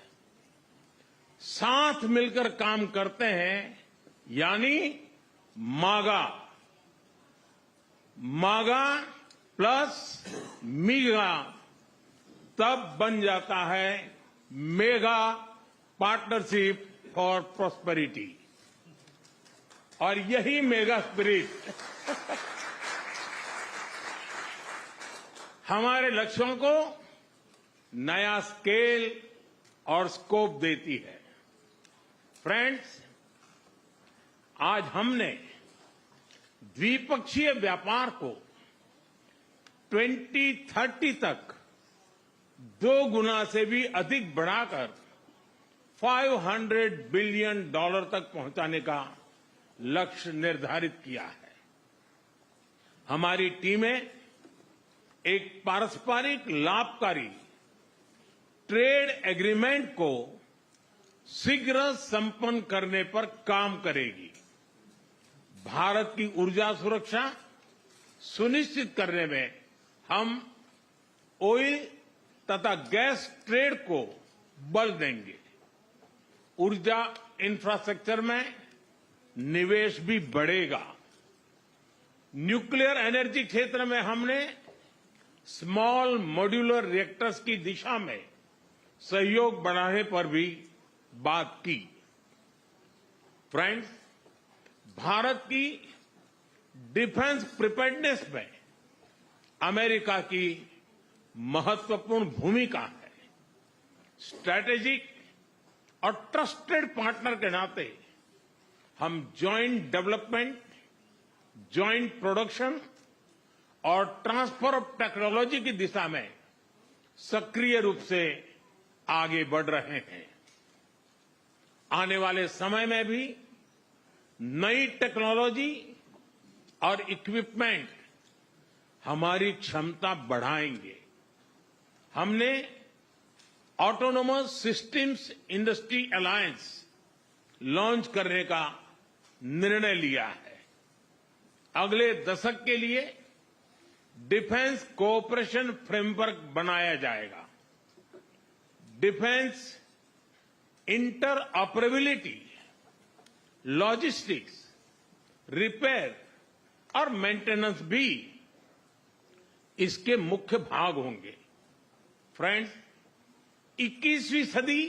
साथ मिलकर काम करते हैं यानी मागा, मागा प्लस मीगा, तब बन जाता है मेगा पार्टनरशिप फॉर प्रॉस्पेरिटी। और यही मेगा स्पिरिट हमारे लक्ष्यों को नया स्केल और स्कोप देती है। फ्रेंड्स, आज हमने द्विपक्षीय व्यापार को 2030 तक 2 गुना से भी अधिक बढ़ाकर $500 बिलियन तक पहुंचाने का लक्ष्य निर्धारित किया है। हमारी टीमें एक पारस्परिक लाभकारी ट्रेड एग्रीमेंट को शीघ्र संपन्न करने पर काम करेगी। भारत की ऊर्जा सुरक्षा सुनिश्चित करने में हम ऑयल तथा गैस ट्रेड को बल देंगे। ऊर्जा इंफ्रास्ट्रक्चर में निवेश भी बढ़ेगा। न्यूक्लियर एनर्जी क्षेत्र में हमने स्मॉल मॉड्यूलर रिएक्टर्स की दिशा में सहयोग बढ़ाने पर भी बात की। फ्रेंड्स, भारत की डिफेंस प्रिपेयर्डनेस में अमेरिका की महत्वपूर्ण भूमिका है। स्ट्रैटेजिक और ट्रस्टेड पार्टनर के नाते हम जॉइंट डेवलपमेंट, जॉइंट प्रोडक्शन और ट्रांसफर ऑफ टेक्नोलॉजी की दिशा में सक्रिय रूप से आगे बढ़ रहे हैं। आने वाले समय में भी नई टेक्नोलॉजी और इक्विपमेंट हमारी क्षमता बढ़ाएंगे। हमने autonomous systems industry alliance launch करने का निर्णय लिया है। अगले दशक के लिए डिफेंस कोऑपरेशन फ्रेमवर्क बनाया जाएगा। डिफेंस इंटरऑपरेबिलिटी, लॉजिस्टिक्स, रिपेयर और मेंटेनेंस भी इसके मुख्य भाग होंगे। फ्रेंड्स, 21वीं सदी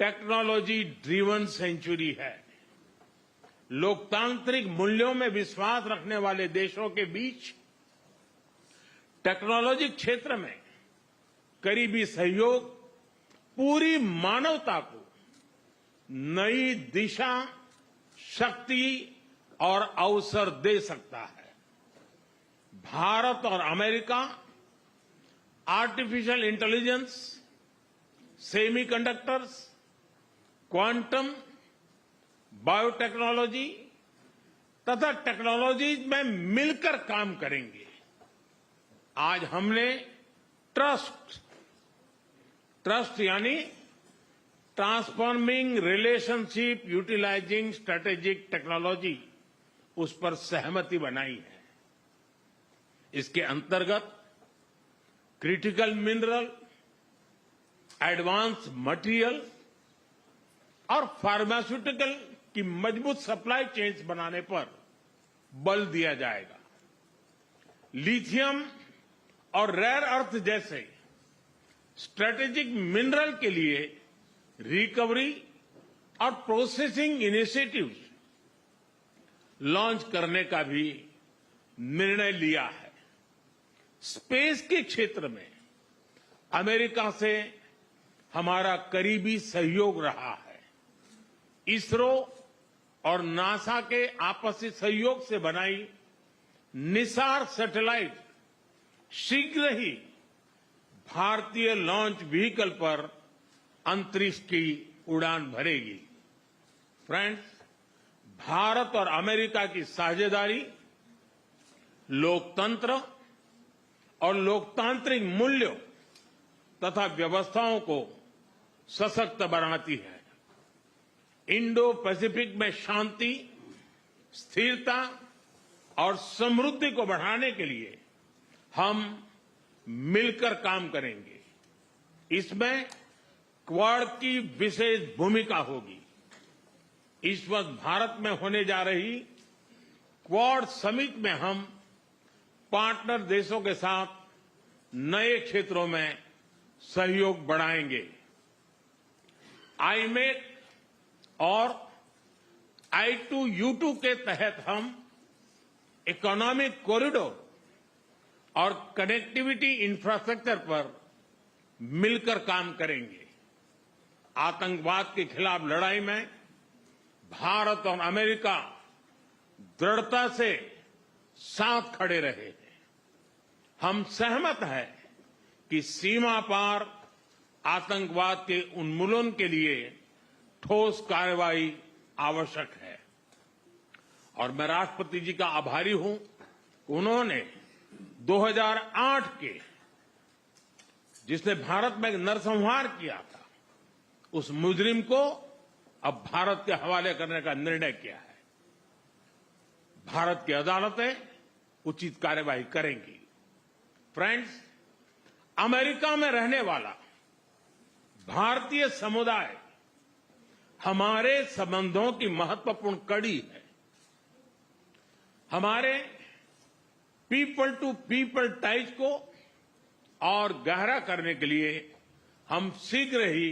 टेक्नोलॉजी ड्रिवन सेंचुरी है। लोकतांत्रिक मूल्यों में विश्वास रखने वाले देशों के बीच टेक्नोलॉजी क्षेत्र में करीबी सहयोग पूरी मानवता को नई दिशा, शक्ति और अवसर दे सकता है। भारत और America artificial intelligence, semiconductors, quantum, biotechnology तथा टेक्नोलॉजीज में मिलकर काम करेंगे। आज हमने ट्रस्ट यानी transforming relationship utilising strategic technology, उस पर सहमति बनाई है। इसके अंतर्गत क्रिटिकल मिनरल, एडवांस मटेरियल और फार्मास्यूटिकल की मजबूत सप्लाई चेन्स बनाने पर बल दिया जाएगा। लिथियम और रेयर अर्थ जैसे स्ट्रेटेजिक मिनरल के लिए रिकवरी और प्रोसेसिंग इनिशिएटिव्स लॉन्च करने का भी निर्णय लिया है। स्पेस के क्षेत्र में अमेरिका से हमारा करीबी सहयोग रहा है। इसरो और नासा के आपसी सहयोग से बनाई निसार सैटेलाइट शीघ्र ही भारतीय लॉन्च व्हीकल पर अंतरिक्ष की उड़ान भरेगी। फ्रेंड्स, भारत और अमेरिका की साझेदारी लोकतंत्र और लोकतांत्रिक मूल्यों तथा व्यवस्थाओं को सशक्त बनाती है। इंडो पैसिफिक में शांति, स्थिरता और समृद्धि को बढ़ाने के लिए हम मिलकर काम करेंगे। इसमें क्वाड की विशेष भूमिका होगी। इस वक्त भारत में होने जा रही क्वाड समिट में हम पार्टनर देशों के साथ नए क्षेत्रों में सहयोग बढ़ाएंगे। आईमेक और I2U2 के तहत हम इकोनॉमिक कॉरिडोर और कनेक्टिविटी इंफ्रास्ट्रक्चर पर मिलकर काम करेंगे। आतंकवाद के खिलाफ लड़ाई में भारत और अमेरिका दृढ़ता से साथ खड़े रहे हैं। हम सहमत हैं कि सीमा पार आतंकवाद के उन्मूलन के लिए ठोस कार्रवाई आवश्यक है। और मैं राष्ट्रपति जी का आभारी हूं, उन्होंने 2008 के जिसने भारत में नरसंहार किया था, उस मुजरिम को अब भारत के हवाले करने का निर्णय किया है। भारत की अदालतें उचित कार्यवाही करेंगी। फ्रेंड्स, अमेरिका में रहने वाला भारतीय समुदाय हमारे संबंधों की महत्वपूर्ण कड़ी है। हमारे पीपल टू पीपल टाइज को और गहरा करने के लिए हम शीघ्र ही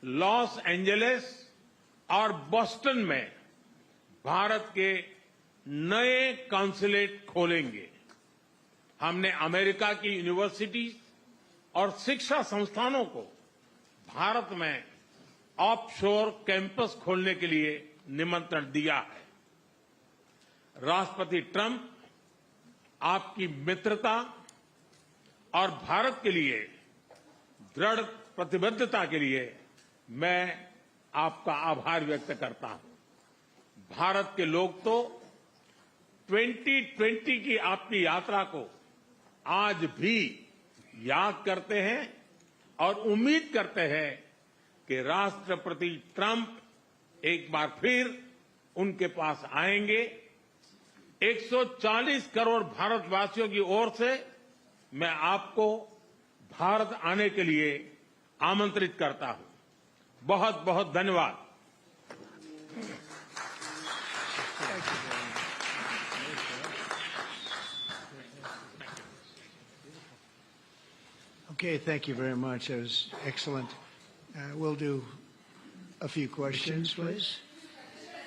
लॉस एंजलिस और बोस्टन में भारत के नए कॉन्सुलेट खोलेंगे। हमने अमेरिका की यूनिवर्सिटी और शिक्षा संस्थानों को भारत में ऑफशोर कैंपस खोलने के लिए निमंत्रण दिया है। राष्ट्रपति ट्रंप आपकी मित्रता और भारत के लिए दृढ़ प्रतिबद्धता के लिए मैं आपका आभार व्यक्त करता हूं। भारत के लोग तो 2020 की आपकी यात्रा को आज भी याद करते हैं और उम्मीद करते हैं कि राष्ट्रपति ट्रंप एक बार फिर उनके पास आएंगे। 140 करोड़ भारतवासियों की ओर से मैं आपको भारत आने के लिए आमंत्रित करता हूं। बहुत बहुत धन्यवाद। Okay, thank you very much. That was excellent. We'll do a few questions, please.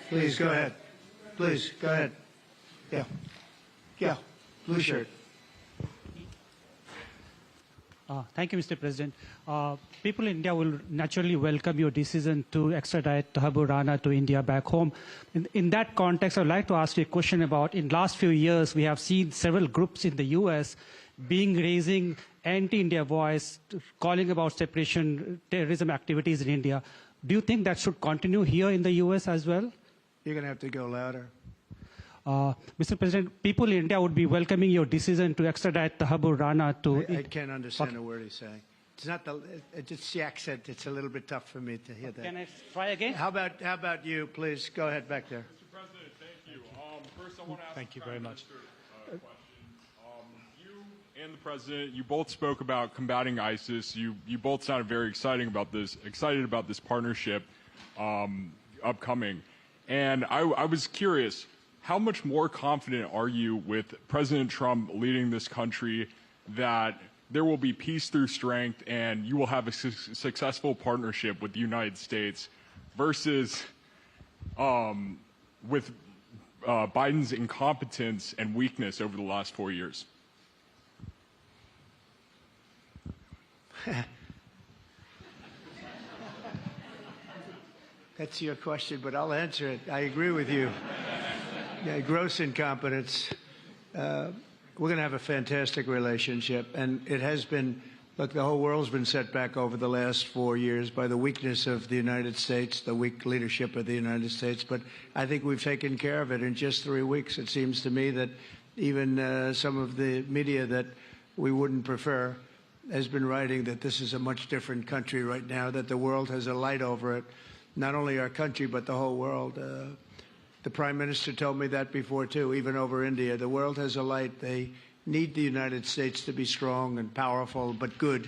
Please, go ahead. Please, go ahead. Yeah. Yeah. Blue shirt. Thank you, Mr. President. People in India will naturally welcome your decision to extradite Thakur Rana to India back home. In that context, I would like to ask you a question about, in the last few years, we have seen several groups in the U.S. raising anti-India voice, calling about separation, terrorism activities in India. Do you think that should continue here in the U.S. as well? You're going to have to go louder. Mr. President, people in India would be welcoming your decision to extradite Thakur Rana to... I can't understand a word he's saying. It's not it's the accent. It's a little bit tough for me to hear that. Can I try again? How about you, please? Go ahead back there. Mr. President, thank you. First, I want to ask thank you very much. Question. You and the President, you both spoke about combating ISIS. You both sounded very excited about this partnership upcoming. And I was curious, how much more confident are you with President Trump leading this country that there will be peace through strength and you will have a successful partnership with the United States versus with Biden's incompetence and weakness over the last 4 years? That's your question, but I'll answer it. I agree with you. Yeah, gross incompetence. We're going to have a fantastic relationship, and it has been, look, the whole world's been set back over the last 4 years by the weakness of the United States, the weak leadership of the United States, but I think we've taken care of it in just 3 weeks. It seems to me that even some of the media that we wouldn't prefer has been writing that this is a much different country right now, that the world has a light over it, not only our country, but the whole world. The Prime Minister told me that before, too, even over India. The world has a light. They need the United States to be strong and powerful, but good.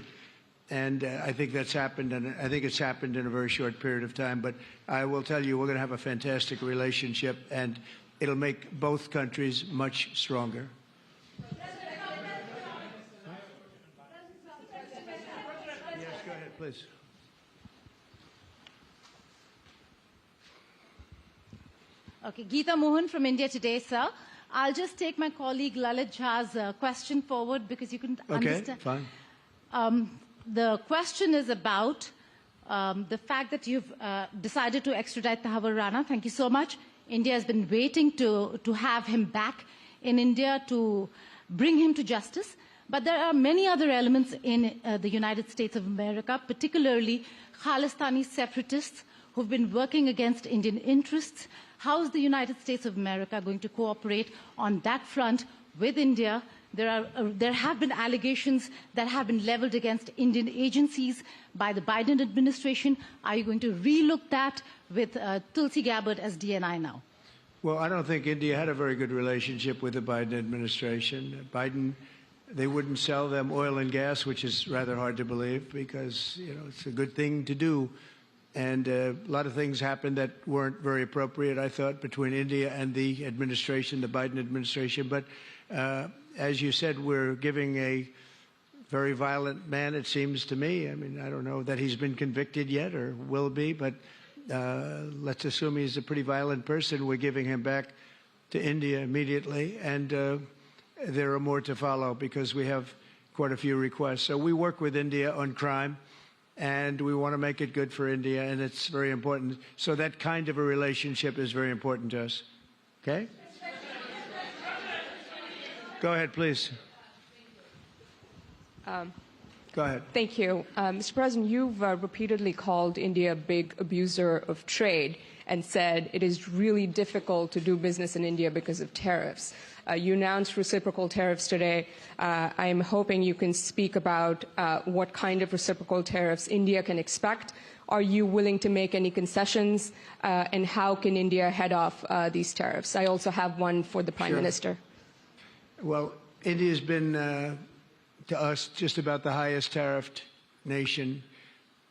And I think that's happened, and I think it's happened in a very short period of time. But I will tell you, we're going to have a fantastic relationship, and it'll make both countries much stronger. Yes, go ahead, please. Okay, Geeta Mohan from India Today, sir. I'll just take my colleague Lalit Jha's question forward because you couldn't understand. Okay, fine. The question is about the fact that you've decided to extradite Thakur Rana. Thank you so much. India has been waiting to have him back in India to bring him to justice. But there are many other elements in the United States of America, particularly Khalistani separatists who've been working against Indian interests. How is the United States of America going to cooperate on that front with India? There have been allegations that have been leveled against Indian agencies by the Biden administration. Are you going to relook that with Tulsi Gabbard as DNI now? Well, I don't think India had a very good relationship with the Biden administration. Biden, they wouldn't sell them oil and gas, which is rather hard to believe because, you know, it's a good thing to do And a lot of things happened that weren't very appropriate, I thought, between India and the administration, the Biden administration. But as you said, we're giving a very violent man, it seems to me. I mean, I don't know that he's been convicted yet or will be, but let's assume he's a pretty violent person. We're giving him back to India immediately, and there are more to follow because we have quite a few requests. So we work with India on crime, and we want to make it good for India, and it's very important. So that kind of a relationship is very important to us. Okay? Go ahead, please. Go ahead. Thank you. Mr. President, you've repeatedly called India a big abuser of trade and said it is really difficult to do business in India because of tariffs. You announced reciprocal tariffs today. I'm hoping you can speak about what kind of reciprocal tariffs India can expect. Are you willing to make any concessions? And how can India head off these tariffs? I also have one for the Prime Minister. Well, India's been to us just about the highest tariffed nation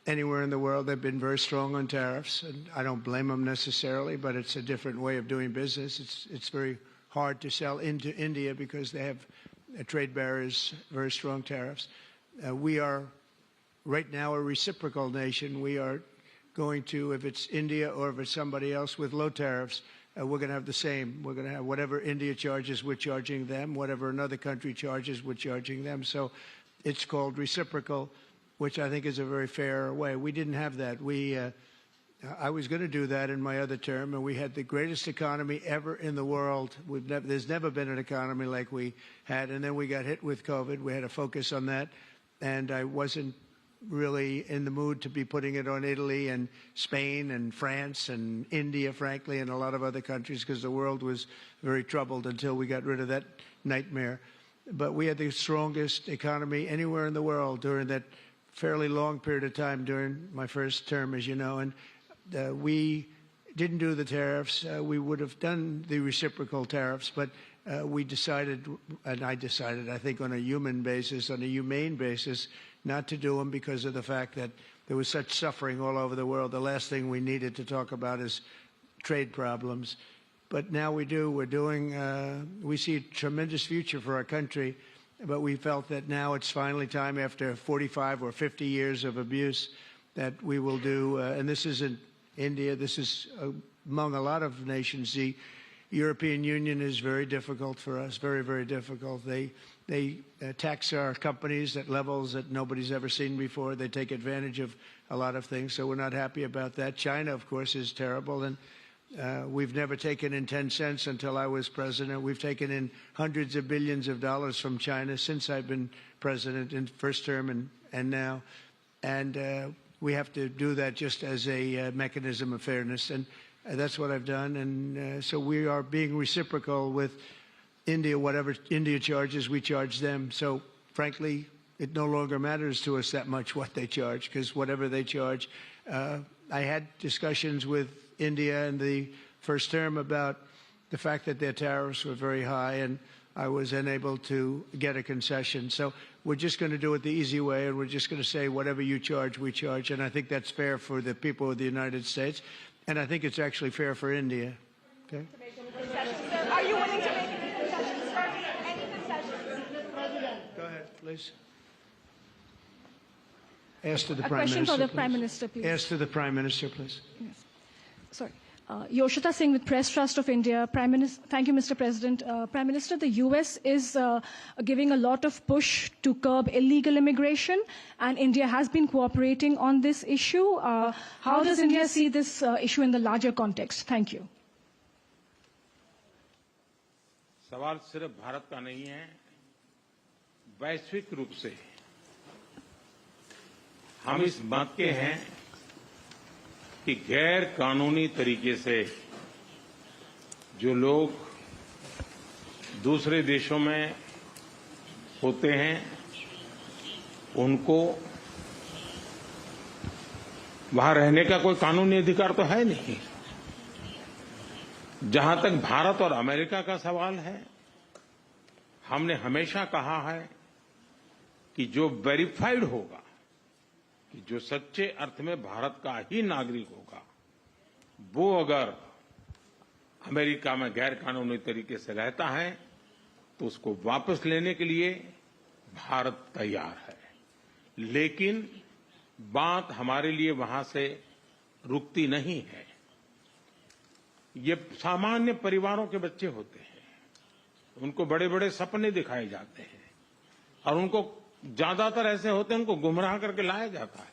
anywhere in the world. They've been very strong on tariffs, and I don't blame them necessarily, but it's a different way of doing business. It's very hard to sell into India because they have trade barriers, very strong tariffs. We are right now a reciprocal nation. We are going to, if it's India or if it's somebody else with low tariffs, we're going to have the same. We're going to have whatever India charges, we're charging them. Whatever another country charges, we're charging them. So it's called reciprocal, which I think is a very fair way. We didn't have that. I was going to do that in my other term, and we had the greatest economy ever in the world. There's never been an economy like we had, and then we got hit with COVID. We had to focus on that, and I wasn't really in the mood to be putting it on Italy and Spain and France and India, frankly, and a lot of other countries, because the world was very troubled until we got rid of that nightmare. But we had the strongest economy anywhere in the world during that fairly long period of time during my first term, as you know, and we didn't do the tariffs. We would have done the reciprocal tariffs, but we decided, and I decided, I think on a human basis, on a humane basis, not to do them because of the fact that there was such suffering all over the world. The last thing we needed to talk about is trade problems. But now we do. We're doing, we see a tremendous future for our country, but we felt that now it's finally time, after 45 or 50 years of abuse, that we will do, and this isn't India, this is among a lot of nations. The European Union is very difficult for us, very, very difficult. They tax our companies at levels that nobody's ever seen before. They take advantage of a lot of things, so we're not happy about that. China, of course, is terrible, and we've never taken in 10 cents until I was president. We've taken in hundreds of billions of dollars from China since I've been president in first term and now. And we have to do that just as a mechanism of fairness. And that's what I've done. And so we are being reciprocal with India. Whatever India charges, we charge them. So frankly, it no longer matters to us that much what they charge, because whatever they charge, I had discussions with India in the first term about the fact that their tariffs were very high, and I was unable to get a concession. So we're just going to do it the easy way, and we're just going to say whatever you charge, we charge. And I think that's fair for the people of the United States, and I think it's actually fair for India. Okay? Are you willing to make any concessions, sir? Any concessions? Go ahead, please. Ask to the A Prime question Minister, for the please. Prime Minister, please. Ask to the Prime Minister, please. Yes. Sorry. Yoshita Singh with Press Trust of India. Prime Minister, thank you, Mr. President. Prime Minister, the U.S. is giving a lot of push to curb illegal immigration, and India has been cooperating on this issue. How does India see this issue in the larger context? Thank you. सवाल सिर्फ भारत का नहीं है, वैश्विक रूप से हम इस मत के हैं कि गैर कानूनी तरीके से जो लोग दूसरे देशों में होते हैं उनको वहां रहने का कोई कानूनी अधिकार तो है नहीं। जहां तक भारत और अमेरिका का सवाल है, हमने हमेशा कहा है कि जो वेरीफाइड होगा, कि जो सच्चे अर्थ में भारत का ही नागरिक होगा, वो अगर अमेरिका में गैर कानूनी तरीके से रहता है तो उसको वापस लेने के लिए भारत तैयार है। लेकिन बात हमारे लिए वहां से रुकती नहीं है। ये सामान्य परिवारों के बच्चे होते हैं, उनको बड़े बड़े सपने दिखाए जाते हैं और उनको ज्यादातर ऐसे होते हैं उनको गुमराह करके लाया जाता है।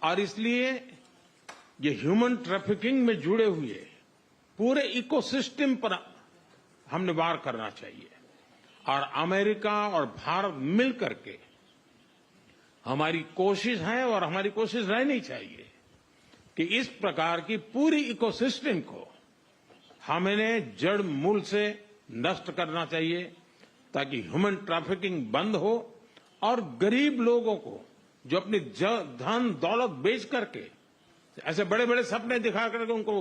और इसलिए ये ह्यूमन ट्रैफिकिंग में जुड़े हुए पूरे इकोसिस्टम पर हमने वार करना चाहिए। और अमेरिका और भारत मिल करके हमारी कोशिश है और हमारी कोशिश रहनी चाहिए कि इस प्रकार की पूरी इकोसिस्टम को हमें जड़ मूल से नष्ट करना चाहिए ताकि ह्यूमन ट्रैफिकिंग बंद हो और गरीब लोगों को जो अपनी धन दौलत बेच करके ऐसे बड़े बड़े सपने दिखा करके उनको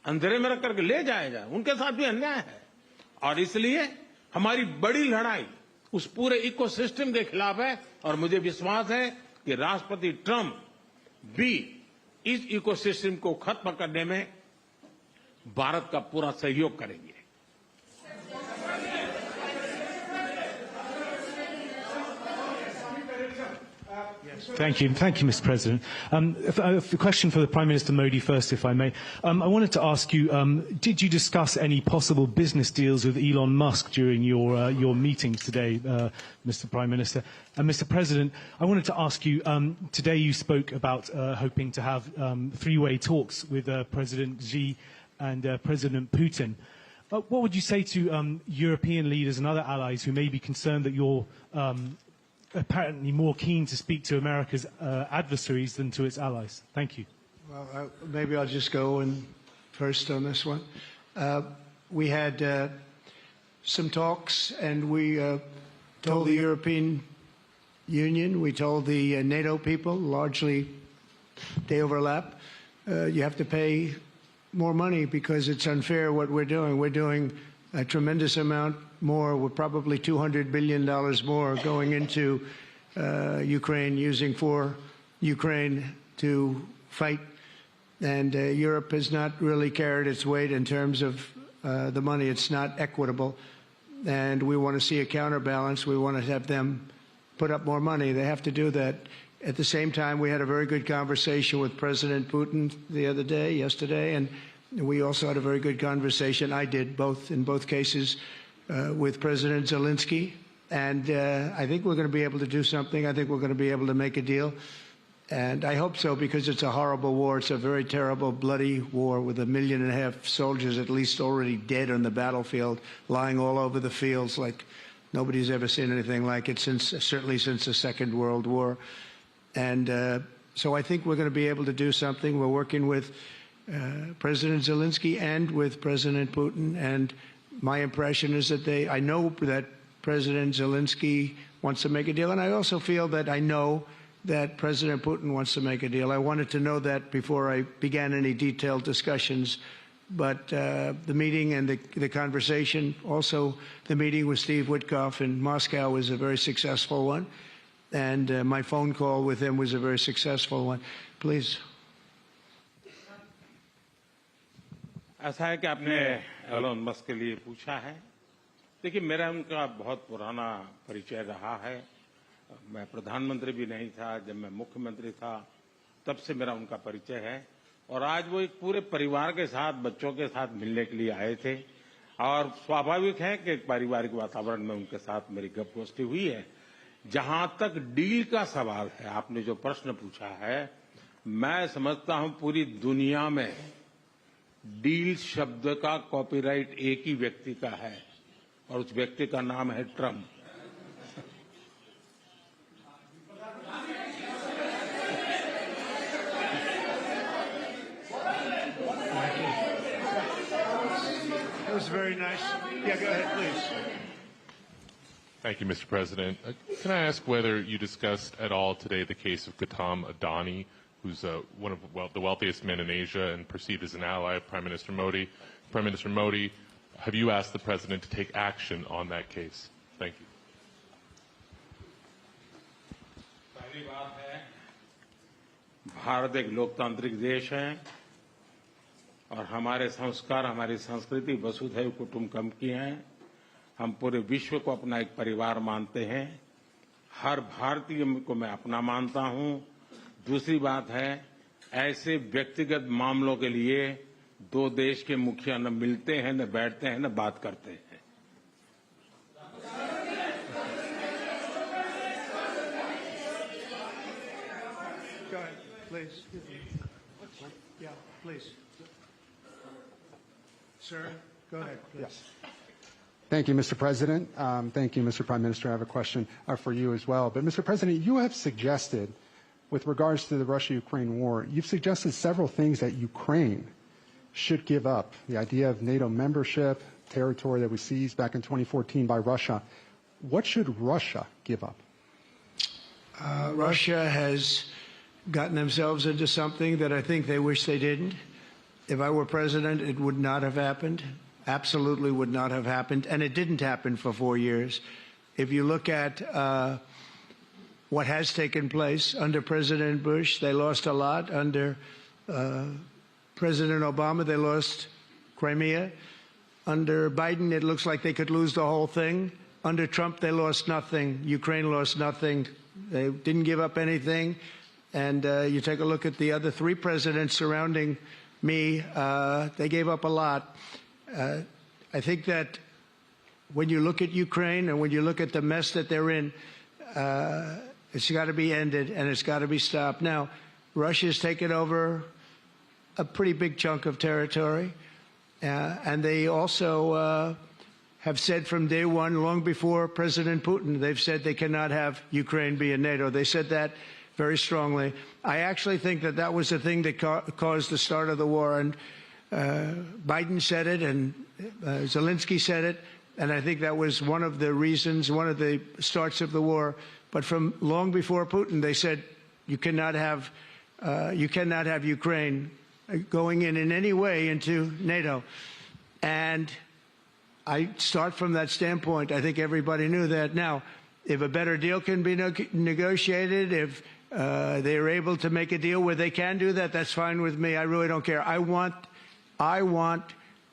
अंधेरे में रख करके ले जाया जाए, उनके साथ भी अन्याय है। और इसलिए हमारी बड़ी लड़ाई उस पूरे इकोसिस्टम के खिलाफ है और मुझे विश्वास है कि राष्ट्रपति ट्रंप भी इस इकोसिस्टम को खत्म करने में भारत का पूरा सहयोग करेंगे। Thank you, Mr. President. A question for the Prime Minister Modi first, if I may. I wanted to ask you, did you discuss any possible business deals with Elon Musk during your meetings today, Mr. Prime Minister? And Mr. President, I wanted to ask you, today you spoke about hoping to have three-way talks with President Xi and President Putin. What would you say to European leaders and other allies who may be concerned that you're apparently more keen to speak to America's adversaries than to its allies? Thank you. Well, maybe I'll just go in first on this one. We had some talks, and we told the European Union, we told the NATO people, largely they overlap, you have to pay more money because it's unfair what we're doing. We're doing a tremendous amount more. We're probably $200 billion more going into Ukraine, using for Ukraine to fight. And Europe has not really carried its weight in terms of the money. It's not equitable. And we want to see a counterbalance. We want to have them put up more money. They have to do that. At the same time, we had a very good conversation with President Putin yesterday, and we also had a very good conversation. I did in both cases with President Zelensky, and I think we're going to be able to do something. I think we're going to be able to make a deal, and I hope so, because it's a horrible war. It's a very terrible, bloody war with 1.5 million soldiers at least already dead on the battlefield, lying all over the fields like nobody's ever seen anything like it certainly since the Second World War. And so I think we're going to be able to do something. We're working with President Zelensky and with President Putin, and my impression is that I know that President Zelensky wants to make a deal, and I also feel that I know that President Putin wants to make a deal. I wanted to know that before I began any detailed discussions, but the meeting and the conversation, also the meeting with Steve Witkoff in Moscow, was a very successful one, and my phone call with him was a very successful one. Please. ऐसा है कि आपने Elon Musk के लिए पूछा है। देखिए, मेरा उनका बहुत पुराना परिचय रहा है। मैं प्रधानमंत्री भी नहीं था जब मैं मुख्यमंत्री था, तब से मेरा उनका परिचय है। और आज वो एक पूरे परिवार के साथ, बच्चों के साथ मिलने के लिए आए थे, और स्वाभाविक है कि एक पारिवारिक वातावरण में उनके साथ मेरी गपगोष्ठी हुई है। जहां तक डील का सवाल है, आपने जो प्रश्न पूछा है, मैं समझता हूं पूरी दुनिया में डील शब्द का कॉपीराइट एक ही व्यक्ति का है, और उस व्यक्ति का नाम है Trump. That was very nice. Yeah, go ahead, please. Thank you, Mr. President. Can I ask whether you discussed at all today the case of Gautam Adani, who's one of the wealthiest men in Asia and perceived as an ally of Prime Minister Modi? Prime Minister Modi, have you asked the President to take action on that case? Thank you. पहली बात है भारत एक लोकतांत्रिक देश है और हमारे संस्कार, हमारी संस्कृति वसुधैव कुटुंबकम की है। हम पूरे विश्व को अपना एक परिवार मानते हैं। हर भारतीय को मैं अपना मानता हूं। दूसरी बात है, ऐसे व्यक्तिगत मामलों के लिए दो देश के मुखिया न मिलते हैं, न बैठते हैं, न बात करते हैं। Go ahead, please. Yeah, please. Sir, go ahead, please. Thank you, Mr. President. Thank you, Mr. Prime Minister. I have a question for you as well. But, Mr. President, you have suggested, with regards to the Russia-Ukraine war, you've suggested several things that Ukraine should give up. The idea of NATO membership, territory that was seized back in 2014 by Russia. What should Russia give up? Russia has gotten themselves into something that I think they wish they didn't. If I were president, it would not have happened. Absolutely would not have happened. And it didn't happen for 4 years. If you look at what has taken place under President Bush, they lost a lot. Under President Obama, they lost Crimea. Under Biden, it looks like they could lose the whole thing. Under Trump, they lost nothing. Ukraine lost nothing. They didn't give up anything. And you take a look at the other three presidents surrounding me, they gave up a lot. I think that when you look at Ukraine and when you look at the mess that they're in, it's got to be ended and it's got to be stopped. Now, Russia's taken over a pretty big chunk of territory, and they also have said from day one, long before President Putin, they've said they cannot have Ukraine be in NATO. They said that very strongly. I actually think that that was the thing that caused the start of the war, and Biden said it, and Zelensky said it, and I think that was one of the reasons, one of the starts of the war. But from long before Putin, they said you cannot have Ukraine going in any way into NATO. And I start from that standpoint. I think everybody knew that. Now, if a better deal can be negotiated, if they are able to make a deal where they can do that, that's fine with me. I really don't care. I want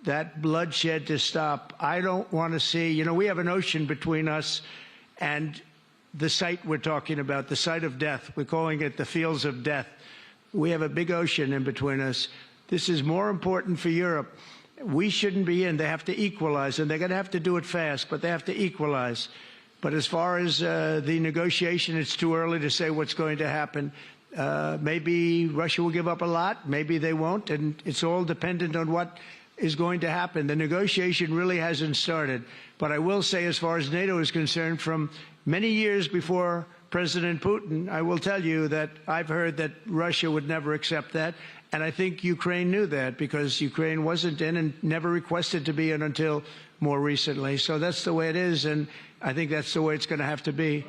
that bloodshed to stop. I don't want to see, we have an ocean between us and the site we're talking about, the site of death. We're calling it the fields of death. We have a big ocean in between us. This is more important for Europe. We shouldn't be in. They have to equalize, and they're going to have to do it fast, but they have to equalize. But as far as the negotiation, it's too early to say what's going to happen. Maybe Russia will give up a lot. Maybe they won't. And it's all dependent on what is going to happen. The negotiation really hasn't started. But I will say, as far as NATO is concerned, from many years before President Putin, I will tell you that I've heard that Russia would never accept that. And I think Ukraine knew that, because Ukraine wasn't in and never requested to be in until more recently. So that's the way it is, and I think that's the way it's going to have to be.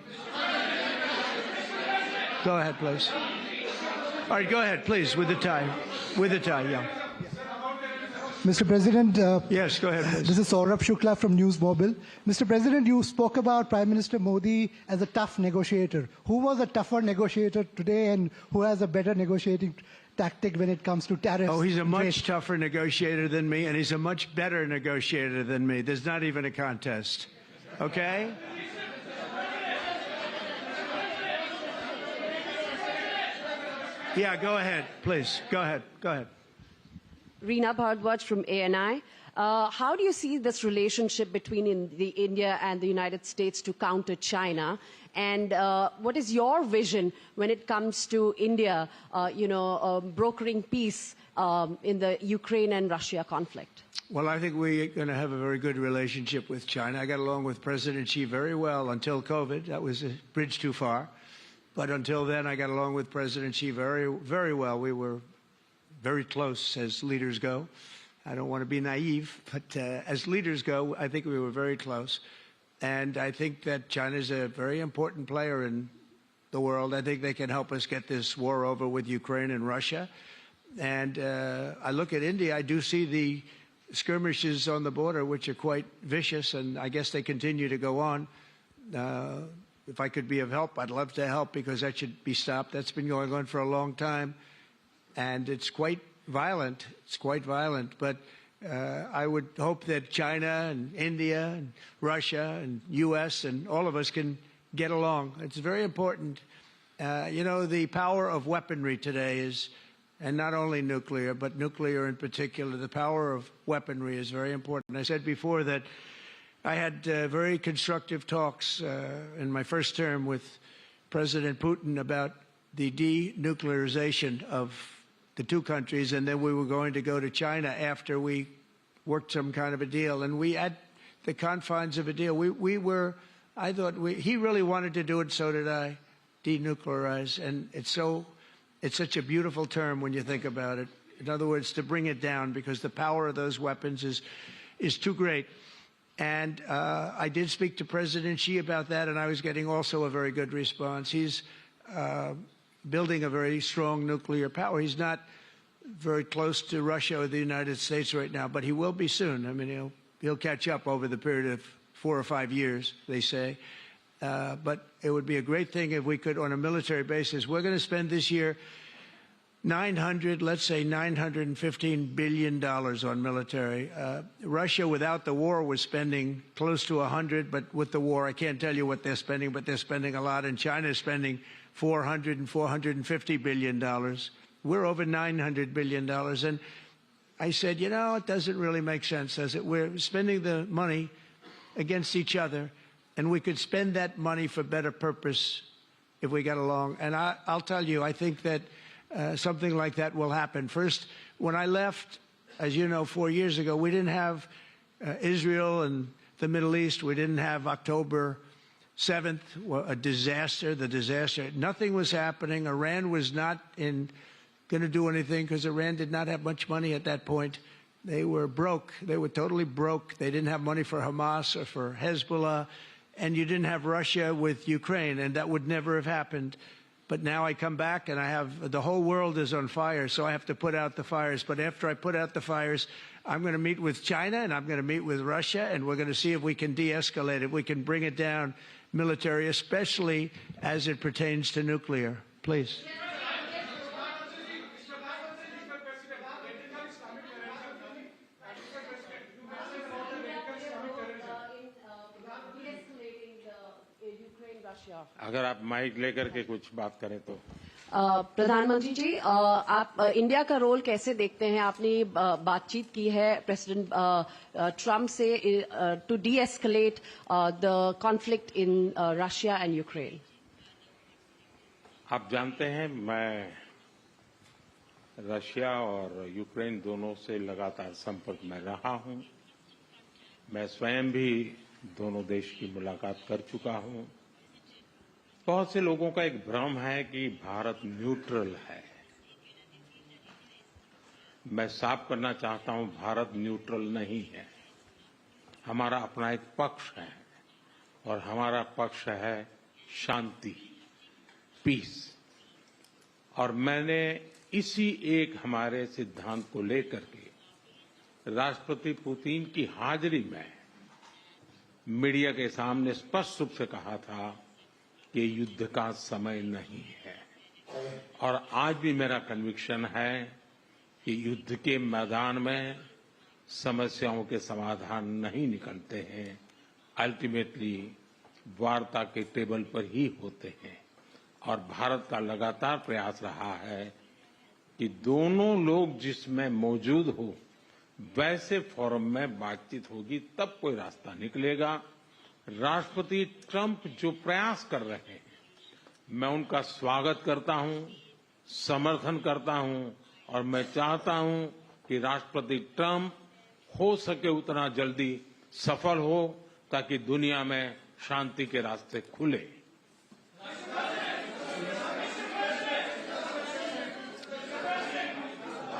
Go ahead, please. All right, go ahead, please, with the tie. With the tie, yeah. Mr. President. Yes, go ahead, please. This is Saurabh Shukla from News Mobile. Mr. President, you spoke about Prime Minister Modi as a tough negotiator. Who was a tougher negotiator today, and who has a better negotiating tactic when it comes to tariffs? Oh, he's a much tougher negotiator than me, and he's a much better negotiator than me. There's not even a contest. Okay? Yeah, go ahead, please. Go ahead. Go ahead. Reena Bhardwaj from ANI. How do you see this relationship between India and the United States to counter China? And what is your vision when it comes to India, brokering peace in the Ukraine and Russia conflict? Well, I think we're going to have a very good relationship with China. I got along with President Xi very well until COVID. That was a bridge too far. But until then, I got along with President Xi very, very well. We were very close as leaders go. I don't want to be naive, but as leaders go, I think we were very close. And I think that China is a very important player in the world. I think they can help us get this war over with Ukraine and Russia. And I look at India, I do see the skirmishes on the border, which are quite vicious, and I guess they continue to go on. if I could be of help, I'd love to help, because that should be stopped. That's been going on for a long time, and it's quite violent. It's quite violent, but I would hope that China and India and Russia and U.S. and all of us can get along. It's very important. You know, the power of weaponry today is, and not only nuclear, but nuclear in particular, the power of weaponry is very important. I said before that I had very constructive talks in my first term with President Putin about the denuclearization of the two countries, and then we were going to go to China after we worked some kind of a deal. And we, at the confines of a deal, I thought he really wanted to do it, so did I, denuclearize. And it's such a beautiful term when you think about it. In other words, to bring it down, because the power of those weapons is too great. And I did speak to President Xi about that, and I was getting also a very good response. He's building a very strong nuclear power. He's not very close to Russia or the United States right now, but he will be soon. I mean, he'll catch up over the period of 4 or 5 years, they say. But it would be a great thing if we could, on a military basis. We're going to spend this year $915 billion on military. Russia, without the war, was spending close to 100, but with the war, I can't tell you what they're spending, but they're spending a lot. And China is spending $400 and $450 billion. We're over $900 billion. And I said, you know, it doesn't really make sense, does it? We're spending the money against each other, and we could spend that money for better purpose if we got along. And I'll tell you, I think that something like that will happen. First, when I left, as you know, 4 years ago, we didn't have Israel and the Middle East. We didn't have October 7th, a disaster, the disaster. Nothing was happening. Iran was not going to do anything, because Iran did not have much money at that point. They were broke. They were totally broke. They didn't have money for Hamas or for Hezbollah. And you didn't have Russia with Ukraine, and that would never have happened. But now I come back, and the whole world is on fire, so I have to put out the fires. But after I put out the fires, I'm going to meet with China, and I'm going to meet with Russia, and we're going to see if we can de-escalate it. We can bring it down military, especially as it pertains to nuclear. Please. अगर आप mic लेकर के कुछ बात करें तो प्रधानमंत्री जी, आप इंडिया का रोल कैसे देखते हैं? आपने बातचीत की है प्रेसिडेंट ट्रम्प से to de-escalate the conflict in Russia and Ukraine. आप जानते हैं, मैं रशिया और यूक्रेन दोनों से लगातार संपर्क में रहा हूं. मैं स्वयं भी दोनों देश की मुलाकात कर चुका हूं. बहुत से लोगों का एक भ्रम है कि भारत न्यूट्रल है. मैं साफ करना चाहता हूं, भारत न्यूट्रल नहीं है. हमारा अपना एक पक्ष है, और हमारा पक्ष है शांति, पीस. और मैंने इसी एक हमारे सिद्धांत को लेकर के राष्ट्रपति पुतिन की हाजिरी में मीडिया के सामने स्पष्ट रूप से कहा था कि युद्ध का समय नहीं है. और आज भी मेरा कन्विक्शन है कि युद्ध के मैदान में समस्याओं के समाधान नहीं निकलते हैं, अल्टीमेटली वार्ता के टेबल पर ही होते हैं. और भारत का लगातार प्रयास रहा है कि दोनों लोग जिसमें मौजूद हो वैसे फोरम में बातचीत होगी, तब कोई रास्ता निकलेगा. राष्ट्रपति ट्रंप जो प्रयास कर रहे हैं, मैं उनका स्वागत करता हूं, समर्थन करता हूं, और मैं चाहता हूं कि राष्ट्रपति ट्रंप हो सके उतना जल्दी सफल हो, ताकि दुनिया में शांति के रास्ते खुले.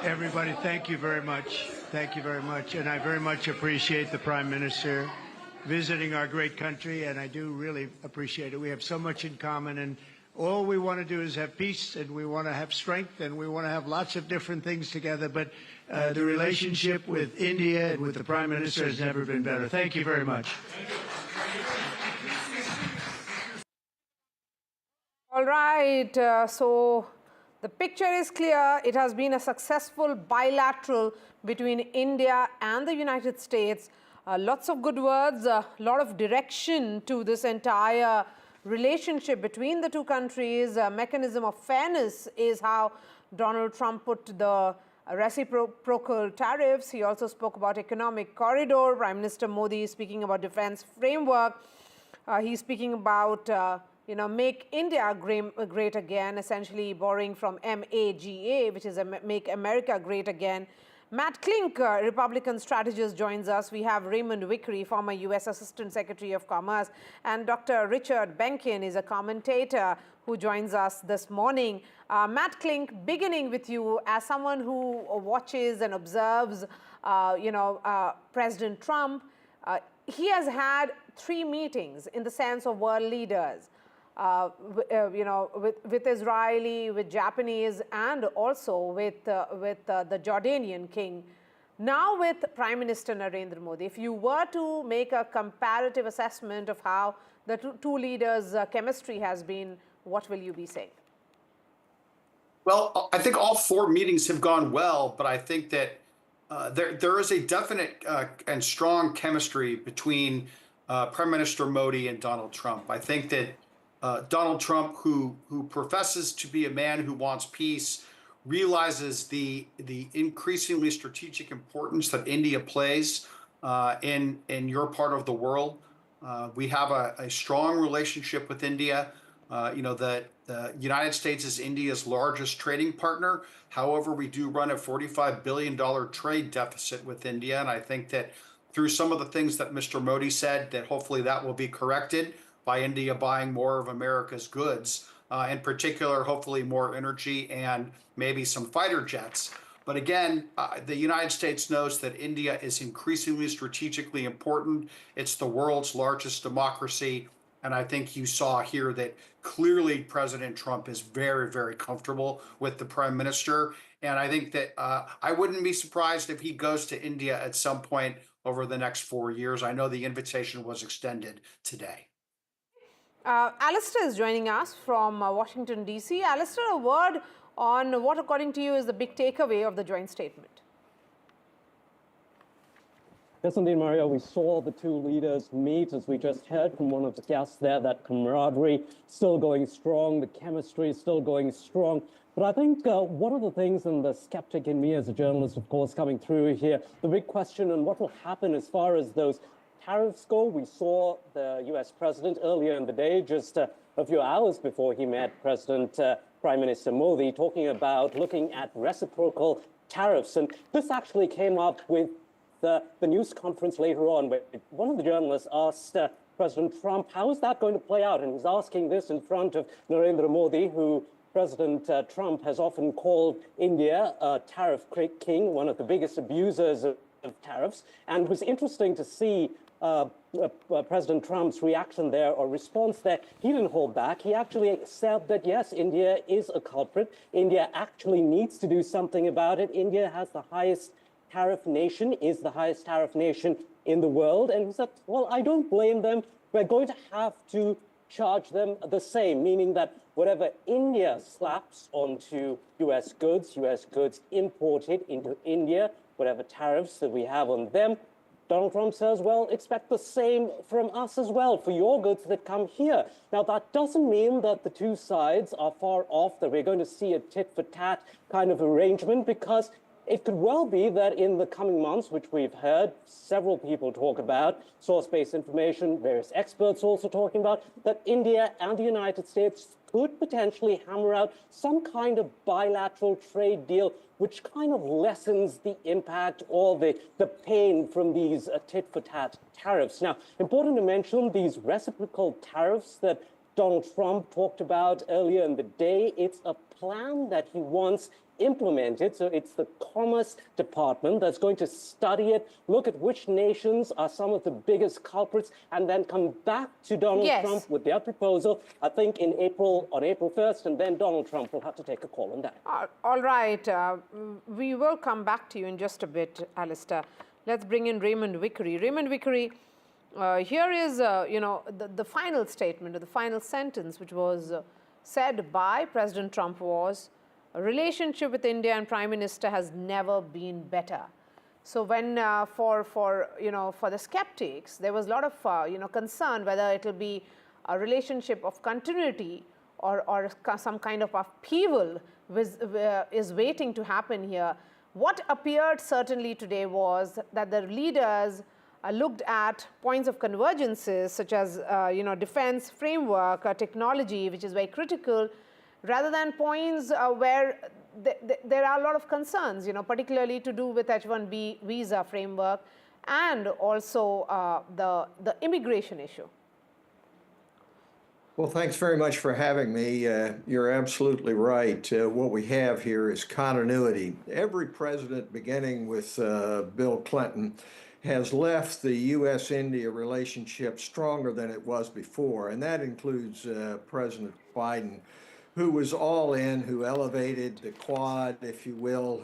Everybody, thank you very much. Thank you very much. And I very much appreciate the Prime Minister visiting our great country, and I do really appreciate it. We have so much in common, and all we want to do is have peace, and we want to have strength, and we want to have lots of different things together. But the relationship with India and with the Prime Minister has never been better. Thank you very much. All right, so the picture is clear. It has been a successful bilateral between India and the United States. Lots of good words, a lot of direction to this entire relationship between the two countries. A mechanism of fairness is how Donald Trump put the reciprocal tariffs. He also spoke about economic corridor. Prime Minister Modi is speaking about defense framework. He's speaking about make India great again, essentially borrowing from MAGA, which is Make America Great Again. Matt Klink, Republican strategist, joins us. We have Raymond Vickery, former U.S. Assistant Secretary of Commerce, and Dr. Richard Benkin is a commentator who joins us this morning. Matt Klink, beginning with you, as someone who watches and observes, President Trump, he has had 3 meetings in the sense of world leaders. With Israeli, with Japanese, and also with the Jordanian king. Now with Prime Minister Narendra Modi, if you were to make a comparative assessment of how the two leaders' chemistry has been, what will you be saying? Well, I think all 4 meetings have gone well, but I think that there is a definite and strong chemistry between Prime Minister Modi and Donald Trump. I think that Donald Trump, who professes to be a man who wants peace, realizes the increasingly strategic importance that India plays in your part of the world. We have a strong relationship with India. The United States is India's largest trading partner. However, we do run a $45 billion trade deficit with India, and I think that through some of the things that Mr. Modi said, that hopefully that will be corrected by India buying more of America's goods, in particular, hopefully more energy and maybe some fighter jets. But again, the United States knows that India is increasingly strategically important. It's the world's largest democracy. And I think you saw here that clearly President Trump is very, very comfortable with the Prime Minister. And I think that I wouldn't be surprised if he goes to India at some point over the next 4 years. I know the invitation was extended today. Alistair is joining us from Washington, D.C. Alistair, a word on what, according to you, is the big takeaway of the joint statement. Yes, indeed, Mario. We saw the 2 leaders meet, as we just heard from one of the guests there, that camaraderie still going strong, the chemistry still going strong. But I think one of the things, and the skeptic in me as a journalist, of course, coming through here, the big question on what will happen as far as those tariffs go. We saw the U.S. president earlier in the day, just a few hours before he met Prime Minister Modi, talking about looking at reciprocal tariffs. And this actually came up with the news conference later on, where one of the journalists asked President Trump, how is that going to play out? And he was asking this in front of Narendra Modi, who President Trump has often called India a tariff king, one of the biggest abusers of tariffs. And it was interesting to see President Trump's reaction there, or response there. He didn't hold back. He actually said that, yes, India is a culprit. India actually needs to do something about it. India has the highest tariff nation, is the highest tariff nation in the world. And he said, well, I don't blame them. We're going to have to charge them the same, meaning that whatever India slaps onto U.S. goods imported into India, whatever tariffs that we have on them, Donald Trump says, well, expect the same from us as well for your goods that come here. Now, that doesn't mean that the 2 sides are far off, that we're going to see a tit-for-tat kind of arrangement, because it could well be that in the coming months, which we've heard several people talk about, source-based information, various experts also talking about, that India and the United States could potentially hammer out some kind of bilateral trade deal which kind of lessens the impact or the pain from these tit-for-tat tariffs. Now, important to mention, these reciprocal tariffs that Donald Trump talked about earlier in the day, it's a plan that he wants implemented. So it's the Commerce Department that's going to study it, look at which nations are some of the biggest culprits, and then come back to Donald Trump with their proposal, I think on April 1st, and then Donald Trump will have to take a call on that. All right. We will come back to you in just a bit, Alistair. Let's bring in Raymond Vickery. Raymond Vickery, here is, the final statement, or the final sentence, which was said by President Trump was, a relationship with India and Prime Minister has never been better. So when for the skeptics, there was a lot of concern whether it will be a relationship of continuity or some kind of upheaval is waiting to happen here. What appeared certainly today was that the leaders looked at points of convergences such as defense framework, technology, which is very critical, rather than points where there are a lot of concerns, particularly to do with H-1B visa framework and also the immigration issue. Well, thanks very much for having me. You're absolutely right. What we have here is continuity. Every president, beginning with Bill Clinton, has left the U.S.-India relationship stronger than it was before, and that includes President Biden, who was all in, who elevated the Quad, if you will,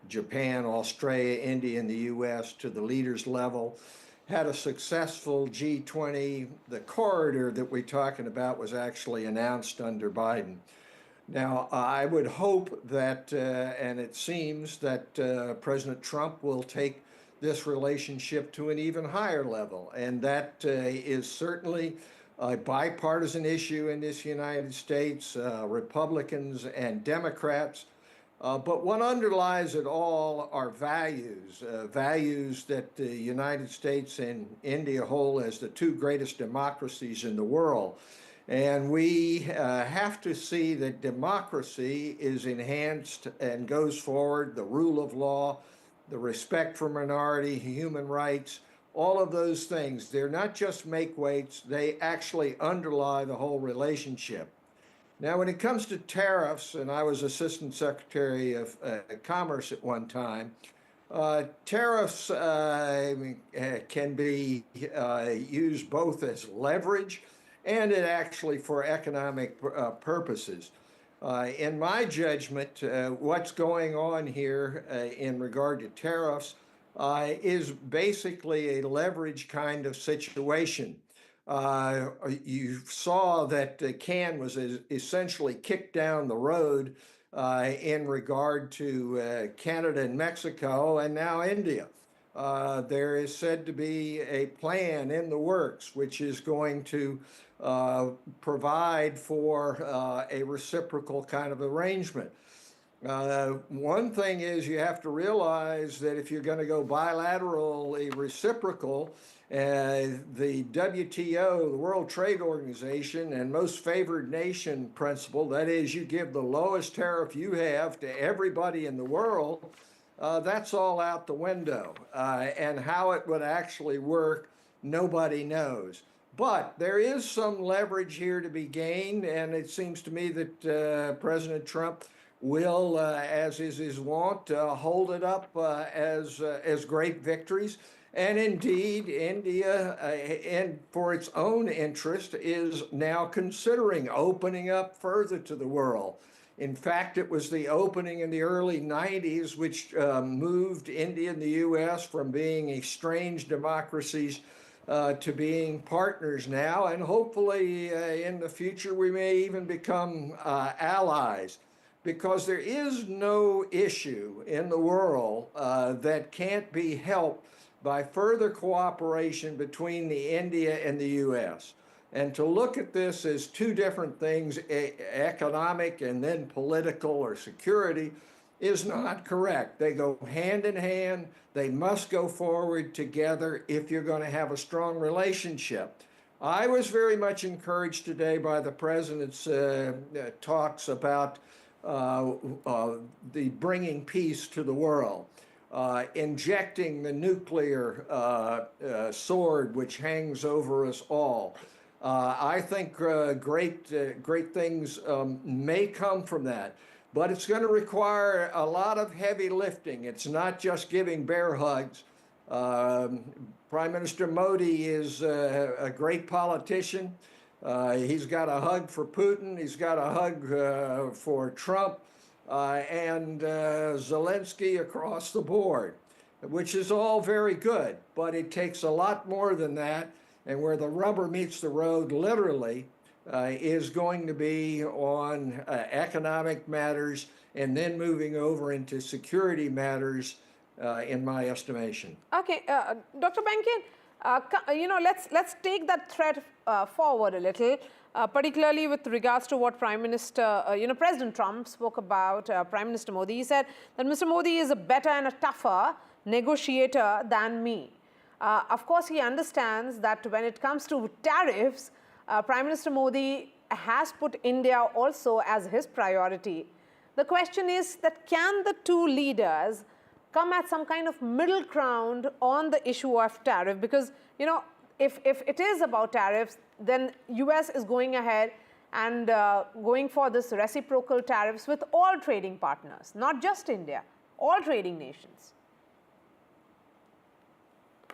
Japan, Australia, India, and the U.S. to the leaders level, had a successful G20. The corridor that we're talking about was actually announced under Biden. Now, I would hope that, and it seems that President Trump will take this relationship to an even higher level, and that is certainly a bipartisan issue in this United States, Republicans and Democrats. But what underlies it all are values, values that the United States and India hold as the two greatest democracies in the world. And we have to see that democracy is enhanced and goes forward, the rule of law, the respect for minority, human rights, all of those things. They're not just make-weights, they actually underlie the whole relationship. Now, when it comes to tariffs, and I was Assistant Secretary of Commerce at one time, tariffs can be used both as leverage and actually for economic purposes. In my judgment, what's going on here in regard to tariffs is basically a leverage kind of situation. You saw that Can was essentially kicked down the road in regard to Canada and Mexico and now India. There is said to be a plan in the works which is going to provide for a reciprocal kind of arrangement. One thing is you have to realize that if you're going to go bilaterally reciprocal, the WTO, the World Trade Organization, and most favored nation principle, that is, you give the lowest tariff you have to everybody in the world, that's all out the window. And how it would actually work, nobody knows. But there is some leverage here to be gained, and it seems to me that President Trump will, as is his wont, hold it up as great victories. And indeed, India, and for its own interest, is now considering opening up further to the world. In fact, it was the opening in the early 90s which moved India and the U.S. from being estranged democracies to being partners now. And hopefully in the future, we may even become allies. Because there is no issue in the world that can't be helped by further cooperation between the India and the U.S. And to look at this as two different things, economic and then political or security, is not correct. They go hand in hand. They must go forward together if you're going to have a strong relationship. I was very much encouraged today by the President's talks about the bringing peace to the world, injecting the nuclear sword which hangs over us all. I think great things may come from that, but it's going to require a lot of heavy lifting. It's not just giving bear hugs. Prime Minister Modi is a great politician. He's got a hug for Putin, he's got a hug for Trump, and Zelensky across the board, which is all very good, but it takes a lot more than that. And where the rubber meets the road, literally, is going to be on economic matters and then moving over into security matters, in my estimation. Okay, Dr. Benkin, let's take that thread forward a little, particularly with regards to what Prime Minister, President Trump spoke about. Prime Minister Modi, he said that Mr. Modi is a better and a tougher negotiator than me. Of course, he understands that when it comes to tariffs, Prime Minister Modi has put India also as his priority. The question is that can the two leaders come at some kind of middle ground on the issue of tariff? Because, if it is about tariffs, then US is going ahead and going for this reciprocal tariffs with all trading partners, not just India, all trading nations.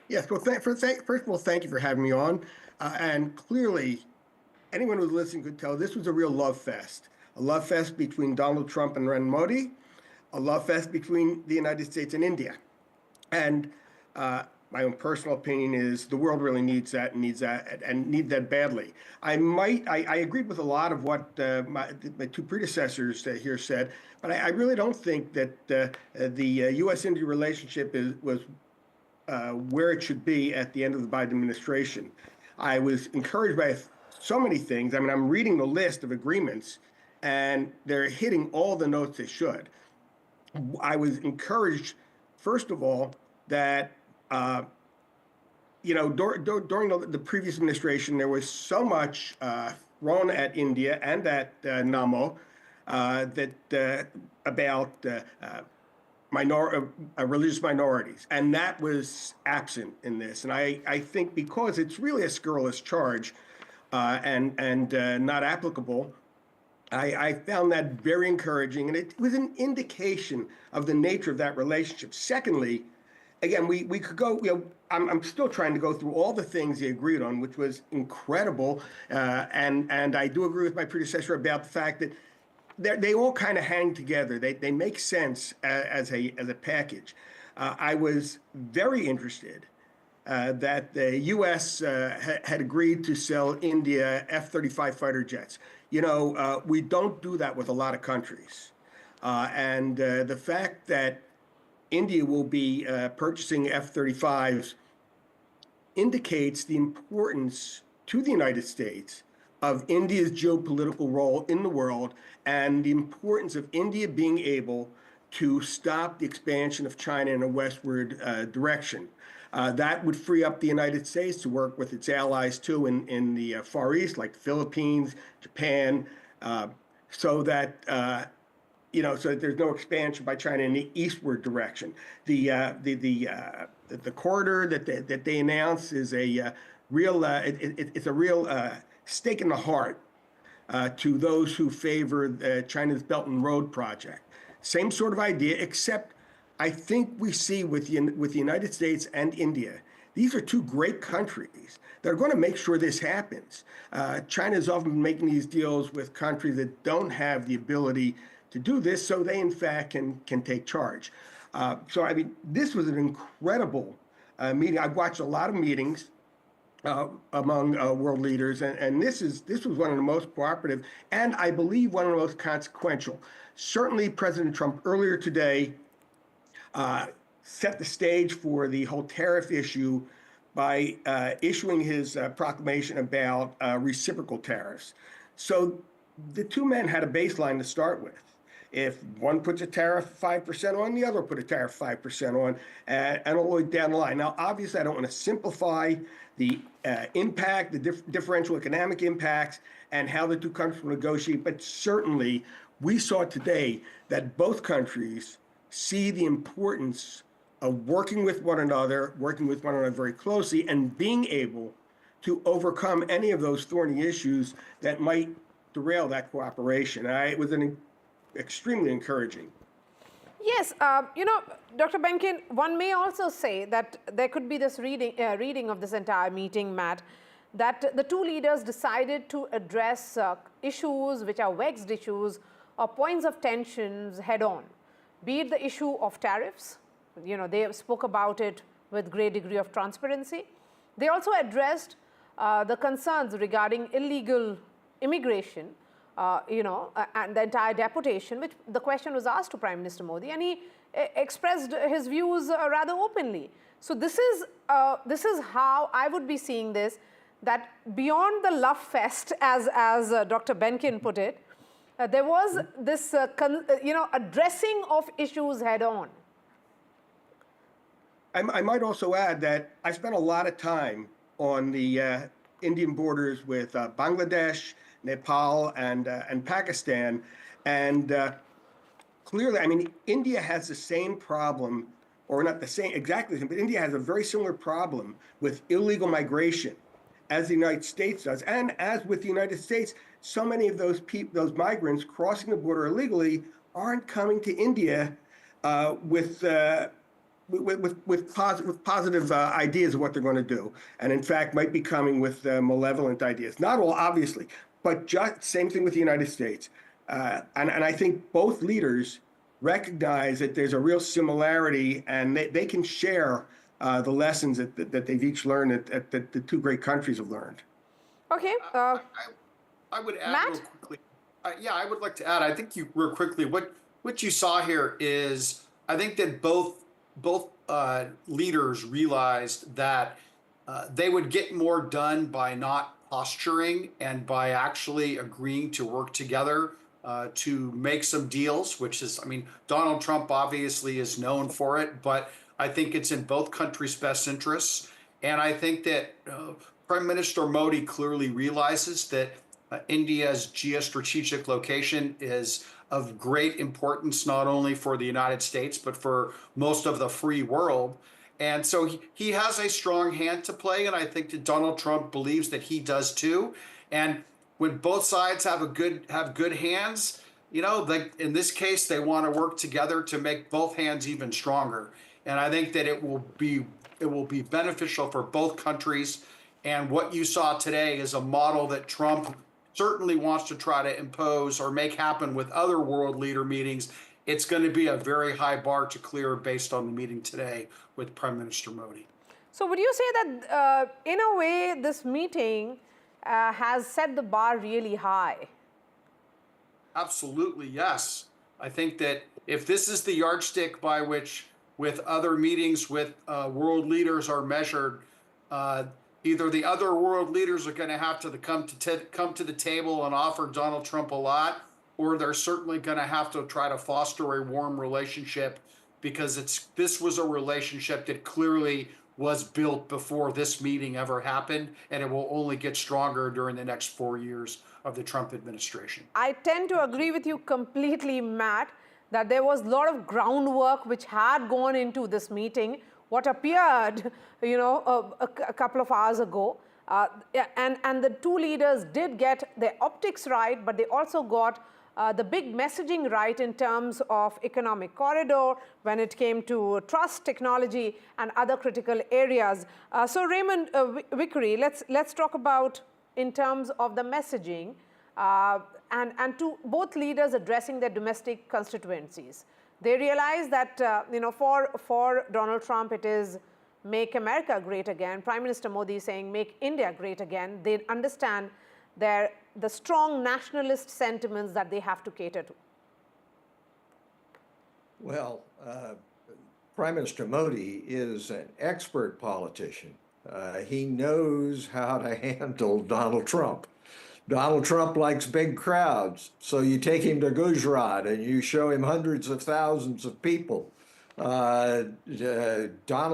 Yes, well, first of all, thank you for having me on. And clearly, anyone who's listening could tell this was a real love fest. A love fest between Donald Trump and Narendra Modi, a love fest between the United States and India. And my own personal opinion is the world really needs that and needs that badly. I agreed with a lot of what my two predecessors here said, but I really don't think that the U.S.-India relationship was where it should be at the end of the Biden administration. I was encouraged by so many things. I mean, I'm reading the list of agreements, and they're hitting all the notes they should. I was encouraged, first of all, that during the previous administration, there was so much thrown at India and at NAMO about religious minorities, and that was absent in this. And I think because it's really a scurrilous charge and not applicable, I found that very encouraging, and it was an indication of the nature of that relationship. Secondly, again, we could go, I'm still trying to go through all the things they agreed on, which was incredible, and I do agree with my predecessor about the fact that they all kind of hang together. They make sense as a package. I was very interested that the U.S. had agreed to sell India F-35 fighter jets. We don't do that with a lot of countries. And the fact that India will be purchasing F-35s indicates the importance to the United States of India's geopolitical role in the world and the importance of India being able to stop the expansion of China in a westward direction. That would free up the United States to work with its allies too in the Far East, like the Philippines, Japan, so that so that there's no expansion by China in the eastward direction. The corridor that they announced is a real it's a real stake in the heart to those who favor China's Belt and Road project. Same sort of idea, except I think we see with the United States and India, these are two great countries that are going to make sure this happens. China is often making these deals with countries that don't have the ability to do this, so they in fact can take charge. So I mean, this was an incredible meeting. I've watched a lot of meetings among world leaders, and this was one of the most cooperative, and I believe one of the most consequential. Certainly, President Trump earlier today set the stage for the whole tariff issue by issuing his proclamation about reciprocal tariffs. So the two men had a baseline to start with. If one puts a tariff 5% on, the other put a tariff 5% on, and all the way down the line. Now, obviously, I don't want to simplify the impact, the differential economic impacts, and how the two countries will negotiate, but certainly we saw today that both countries see the importance of working with one another very closely, and being able to overcome any of those thorny issues that might derail that cooperation. It was extremely encouraging. Yes, Dr. Benkin, one may also say that there could be this reading of this entire meeting, Matt, that the two leaders decided to address issues which are vexed issues or points of tensions head on, be it the issue of tariffs. They spoke about it with great degree of transparency. They also addressed the concerns regarding illegal immigration, and the entire deportation, which the question was asked to Prime Minister Modi, and he expressed his views rather openly. So this is how I would be seeing this, that beyond the love fest, as Dr. Benkin put it, there was this addressing of issues head on. I might also add that I spent a lot of time on the Indian borders with Bangladesh, Nepal, and Pakistan, and clearly, I mean, India has the same problem, or not the same, exactly the same, but India has a very similar problem with illegal migration as the United States does. And as with the United States, so many of those migrants crossing the border illegally aren't coming to India with positive ideas of what they're going to do. And in fact, might be coming with malevolent ideas. Not all, obviously, but just same thing with the United States. And I think both leaders recognize that there's a real similarity, and they can share the lessons that they've each learned, that the two great countries have learned. Okay. I would add Matt? real quickly. Yeah, I would like to add. I think you real quickly. What you saw here is, I think that both leaders realized that they would get more done by not posturing and by actually agreeing to work together to make some deals, which is, I mean, Donald Trump obviously is known for it, but I think it's in both countries' best interests. And I think that Prime Minister Modi clearly realizes that India's geostrategic location is of great importance, not only for the United States, but for most of the free world. And so he has a strong hand to play. And I think that Donald Trump believes that he does too. And when both sides have good hands, in this case, they want to work together to make both hands even stronger. And I think that it will be beneficial for both countries. And what you saw today is a model that Trump certainly wants to try to impose or make happen with other world leader meetings. It's going to be a very high bar to clear based on the meeting today with Prime Minister Modi. So would you say that in a way this meeting has set the bar really high? Absolutely, yes. I think that if this is the yardstick by which with other meetings with world leaders are measured, either the other world leaders are going to have to come to the table and offer Donald Trump a lot, or they're certainly going to have to try to foster a warm relationship, because this was a relationship that clearly was built before this meeting ever happened, and it will only get stronger during the next 4 years of the Trump administration. I tend to agree with you completely, Matt, that there was a lot of groundwork which had gone into this meeting, what appeared, a couple of hours ago. And the two leaders did get their optics right, but they also got the big messaging right in terms of economic corridor when it came to trust, technology, and other critical areas. So Raymond Vickery, let's talk about in terms of the messaging and to both leaders addressing their domestic constituencies. They realize that for Donald Trump it is make America great again. Prime Minister Modi is saying make India great again. They understand the strong nationalist sentiments that they have to cater to. Well, Prime Minister Modi is an expert politician. He knows how to handle Donald Trump. Donald Trump likes big crowds, so you take him to Gujarat and you show him hundreds of thousands of people. Donald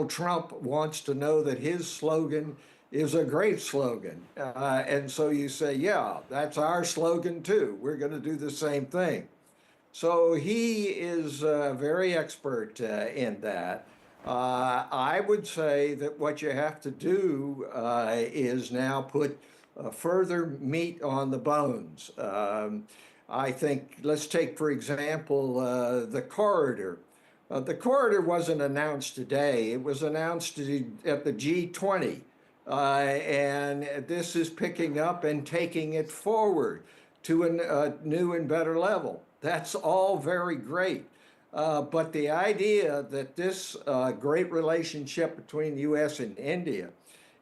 Trump wants to know that his slogan is a great slogan. And so you say, yeah, that's our slogan too. We're going to do the same thing. So he is very expert in that. I would say that what you have to do is now put further meat on the bones. I think, let's take, for example, the corridor. The corridor wasn't announced today. It was announced at the G20. And this is picking up and taking it forward to a new and better level. That's all very great. But the idea that this great relationship between the U.S. and India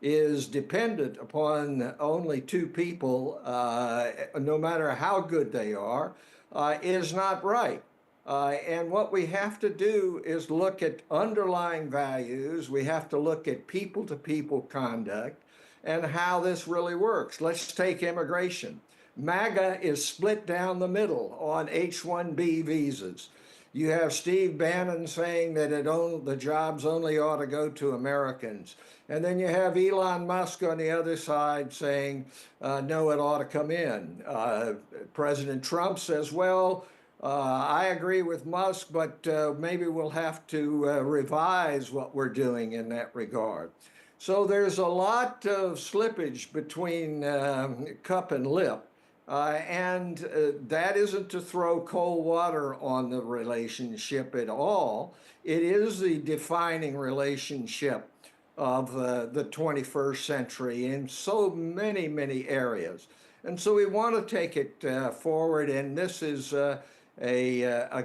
is dependent upon only two people, no matter how good they are, is not right. And what we have to do is look at underlying values. We have to look at people-to-people conduct and how this really works. Let's take immigration. MAGA is split down the middle on H-1B visas. You have Steve Bannon saying that the jobs only ought to go to Americans. And then you have Elon Musk on the other side saying, no, it ought to come in. President Trump says, well, I agree with Musk, but maybe we'll have to revise what we're doing in that regard. So there's a lot of slippage between cup and lip. And that isn't to throw cold water on the relationship at all. It is the defining relationship of the 21st century in so many, many areas. And so we want to take it forward, and this is a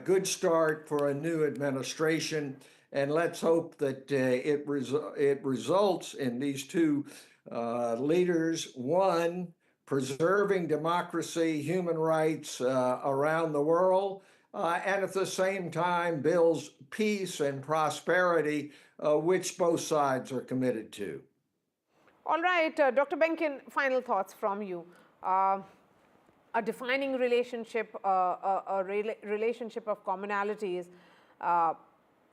good start for a new administration. And let's hope that it results in these two leaders, one, preserving democracy, human rights around the world, and at the same time builds peace and prosperity, which both sides are committed to. All right, Dr. Benkin, final thoughts from you. A defining relationship, relationship of commonalities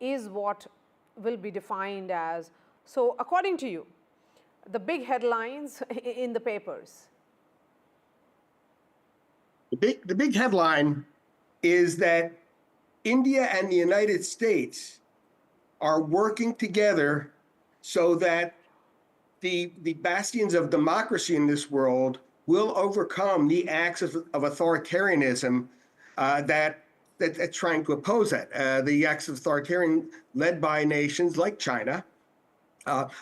is what will be defined as. So according to you, the big headlines in the papers. The big headline is that India and the United States are working together so that the bastions of democracy in this world will overcome the acts of authoritarianism that's trying to oppose that. The acts of authoritarian led by nations like China.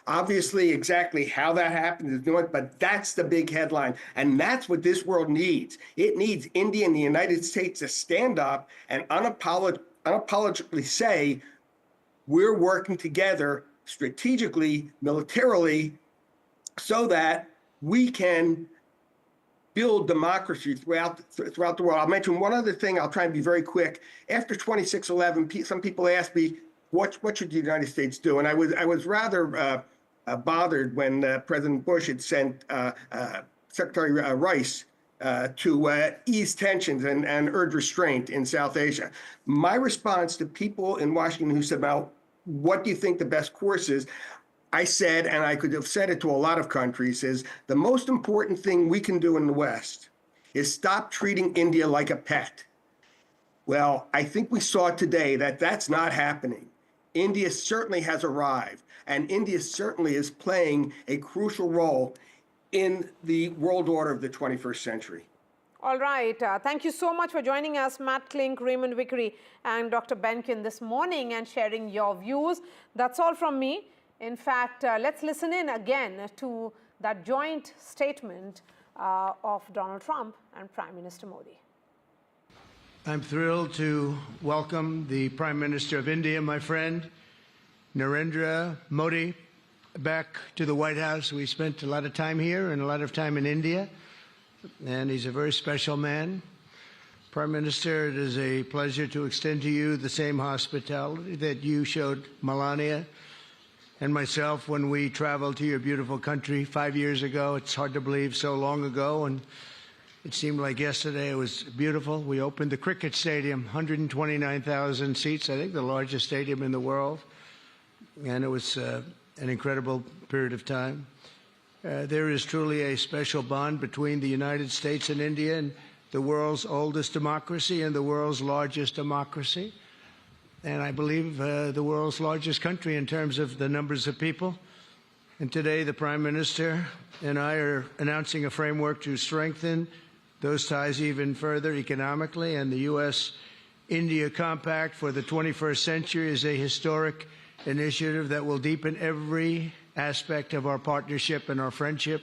Obviously, exactly how that happens is doing, but that's the big headline. And that's what this world needs. It needs India and the United States to stand up and unapologetically say, we're working together strategically, militarily, so that we can build democracy throughout the world. I'll mention one other thing. I'll try and be very quick. After 26/11, some people asked me, what should the United States do? And I was rather bothered when President Bush had sent Secretary Rice to ease tensions and urge restraint in South Asia. My response to people in Washington who said, well, what do you think the best course is? I said, and I could have said it to a lot of countries, is the most important thing we can do in the West is stop treating India like a pet. Well, I think we saw today that that's not happening. India certainly has arrived, and India certainly is playing a crucial role in the world order of the 21st century. All right. Thank you so much for joining us, Matt Klink, Raymond Vickery, and Dr. Benkin this morning and sharing your views. That's all from me. In fact, let's listen in again to that joint statement of Donald Trump and Prime Minister Modi. I'm thrilled to welcome the Prime Minister of India, my friend, Narendra Modi, back to the White House. We spent a lot of time here and a lot of time in India, and he's a very special man. Prime Minister, it is a pleasure to extend to you the same hospitality that you showed Melania and myself when we traveled to your beautiful country 5 years ago. It's hard to believe so long ago, and it seemed like yesterday. It was beautiful. We opened the cricket stadium, 129,000 seats, I think the largest stadium in the world, and it was an incredible period of time. There is truly a special bond between the United States and India, and the world's oldest democracy and the world's largest democracy, and I believe the world's largest country in terms of the numbers of people. And today the Prime Minister and I are announcing a framework to strengthen those ties even further economically, and the U.S.-India Compact for the 21st century is a historic initiative that will deepen every aspect of our partnership and our friendship.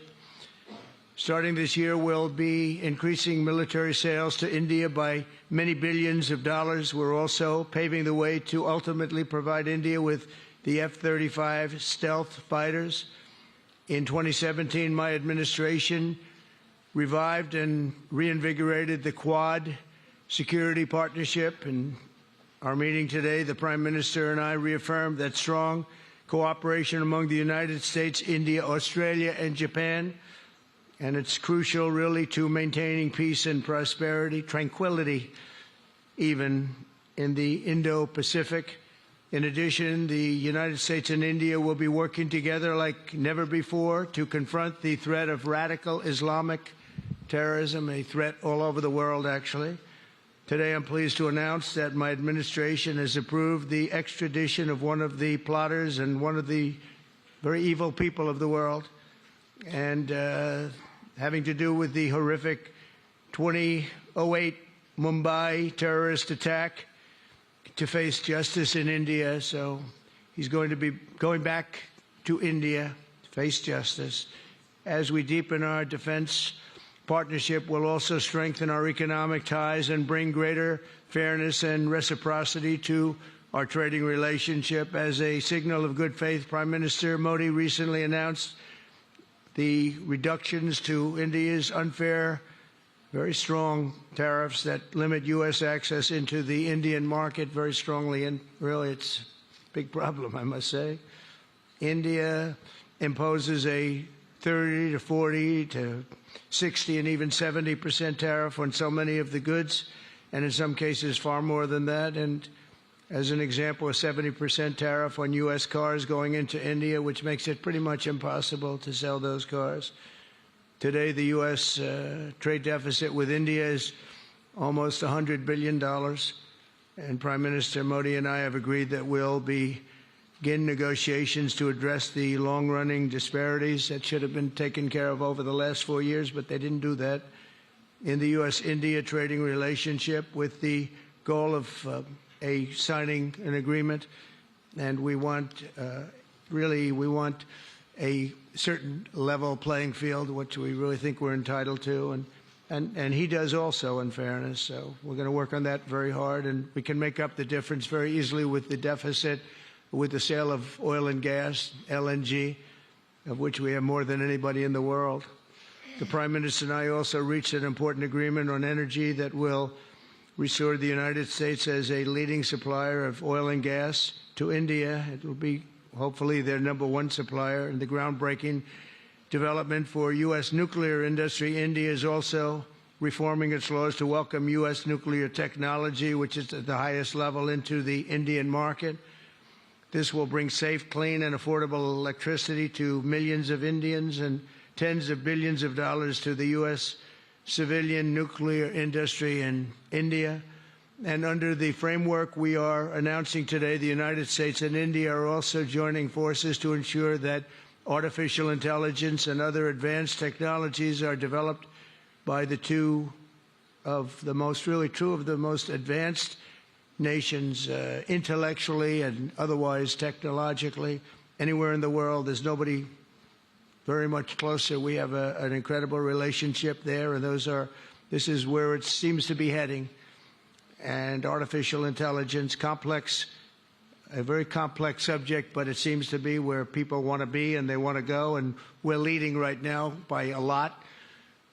Starting this year, we'll be increasing military sales to India by many billions of dollars. We're also paving the way to ultimately provide India with the F-35 stealth fighters. In 2017, my administration revived and reinvigorated the Quad security partnership. In our meeting today, the Prime Minister and I reaffirmed that strong cooperation among the United States, India, Australia, and Japan, and it's crucial really to maintaining peace and prosperity, tranquility, even in the Indo-Pacific. In addition, the United States and India will be working together like never before to confront the threat of radical Islamic terrorism, a threat all over the world, actually. Today, I'm pleased to announce that my administration has approved the extradition of one of the plotters and one of the very evil people of the world, and having to do with the horrific 2008 Mumbai terrorist attack, to face justice in India. So he's going to be going back to India to face justice. As we deepen our defense partnership, we'll also strengthen our economic ties and bring greater fairness and reciprocity to our trading relationship. As a signal of good faith, Prime Minister Modi recently announced the reductions to India's unfair, very strong tariffs that limit U.S. access into the Indian market very strongly, and really it's a big problem, I must say. India imposes a 30 to 40 to 60 and even 70% tariff on so many of the goods, and in some cases far more than that. And as an example, a 70% tariff on U.S. cars going into India, which makes it pretty much impossible to sell those cars. Today, the U.S. Trade deficit with India is almost $100 billion, and Prime Minister Modi and I have agreed that we'll begin negotiations to address the long-running disparities that should have been taken care of over the last 4 years, but they didn't do that, in the U.S.-India trading relationship, with the goal of signing an agreement. And we want, we want a certain level playing field, which we really think we're entitled to, and he does also, in fairness. So we're going to work on that very hard, and we can make up the difference very easily with the deficit, with the sale of oil and gas, LNG, of which we have more than anybody in the world. The Prime Minister and I also reached an important agreement on energy that will restore the United States as a leading supplier of oil and gas to India. It will be hopefully their #1 supplier, and the groundbreaking development for U.S. nuclear industry. India is also reforming its laws to welcome U.S. nuclear technology, which is at the highest level, into the Indian market. This will bring safe, clean, and affordable electricity to millions of Indians and tens of billions of dollars to the U.S. civilian nuclear industry in India. And under the framework we are announcing today, the United States and India are also joining forces to ensure that artificial intelligence and other advanced technologies are developed by the two of the most advanced nations, intellectually and otherwise technologically, anywhere in the world. There's nobody very much closer. We have an incredible relationship there, and this is where it seems to be heading. And artificial intelligence, a very complex subject, but it seems to be where people want to be and they want to go, and we're leading right now by a lot,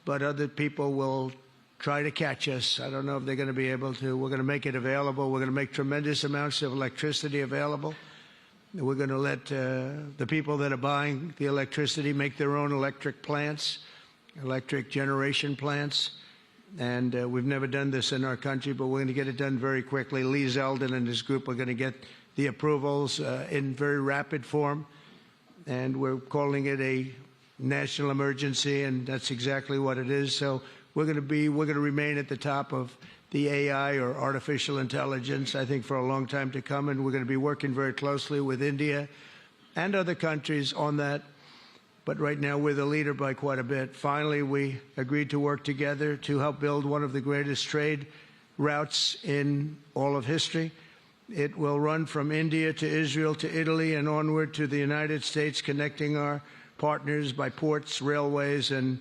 but other people will try to catch us. I don't know if they're going to be able to. We're going to make it available. We're going to make tremendous amounts of electricity available. We're going to let the people that are buying the electricity make their own electric plants, electric generation plants. And we've never done this in our country, but we're going to get it done very quickly. Lee Zeldin and his group are going to get the approvals in very rapid form, and we're calling it a national emergency, and that's exactly what it is. So we're going to remain at the top of the AI, or artificial intelligence, I think, for a long time to come, and we're going to be working very closely with India and other countries on that. But right now, we're the leader by quite a bit. Finally, we agreed to work together to help build one of the greatest trade routes in all of history. It will run from India to Israel to Italy and onward to the United States, connecting our partners by ports, railways, and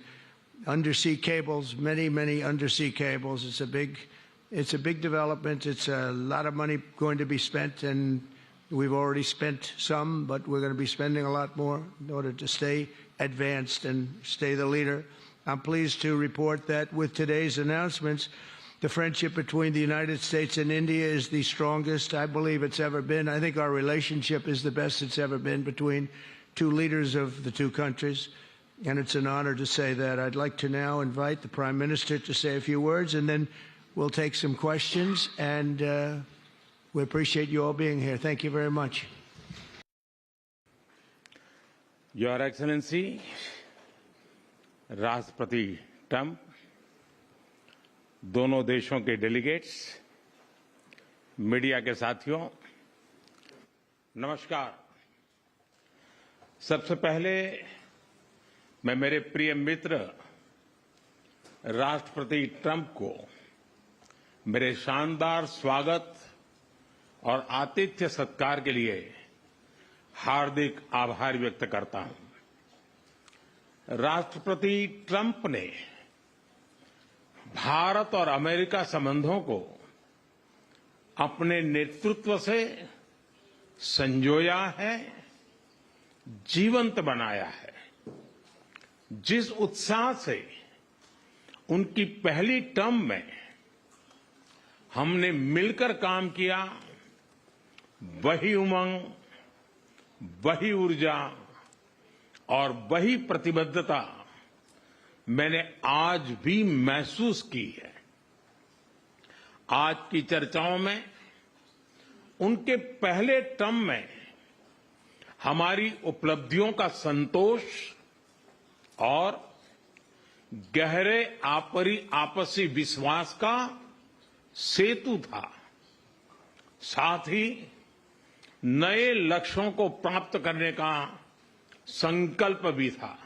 undersea cables, many, many undersea cables. It's a big development. It's a lot of money going to be spent, and We've already spent some, but we're going to be spending a lot more in order to stay advanced and stay the leader. I'm pleased to report that with today's announcements, the friendship between the United States and India is the strongest I believe it's ever been. I think our relationship is the best it's ever been between two leaders of the two countries, and it's an honor to say that. I'd like to now invite the Prime Minister to say a few words, and then we'll take some questions, and we appreciate you all being here. Thank you very much. Your Excellency, राष्ट्रपति Trump, दोनों देशों के delegates, media के साथियों, नमस्कार। सबसे पहले मैं मेरे प्रिय मित्र राष्ट्रपति ट्रंप को मेरे शानदार स्वागत और आतिथ्य सत्कार के लिए हार्दिक आभार व्यक्त करता हूं। राष्ट्रपति ट्रंप ने भारत और अमेरिका संबंधों को अपने नेतृत्व से संजोया है, जीवंत बनाया है। जिस उत्साह से उनकी पहली टर्म में हमने मिलकर काम किया, वही उमंग, वही ऊर्जा और वही प्रतिबद्धता मैंने आज भी महसूस की है। आज की चर्चाओं में उनके पहले टर्म में हमारी उपलब्धियों का संतोष और गहरे आपसी विश्वास का सेतु था। साथ ही नए लक्ष्यों को प्राप्त करने का संकल्प भी था।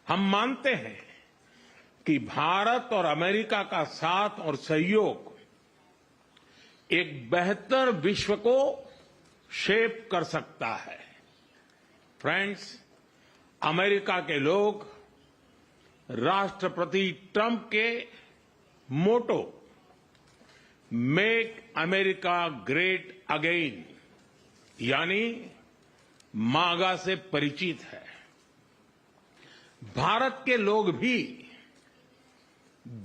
हम मानते हैं कि भारत और अमेरिका का साथ और सहयोग एक बेहतर विश्व को शेप कर सकता है। फ्रेंड्स, अमेरिका के लोग राष्ट्रपति ट्रंप के मोटो मेक अमेरिका ग्रेट अगेन यानी मागा से परिचित है। भारत के लोग भी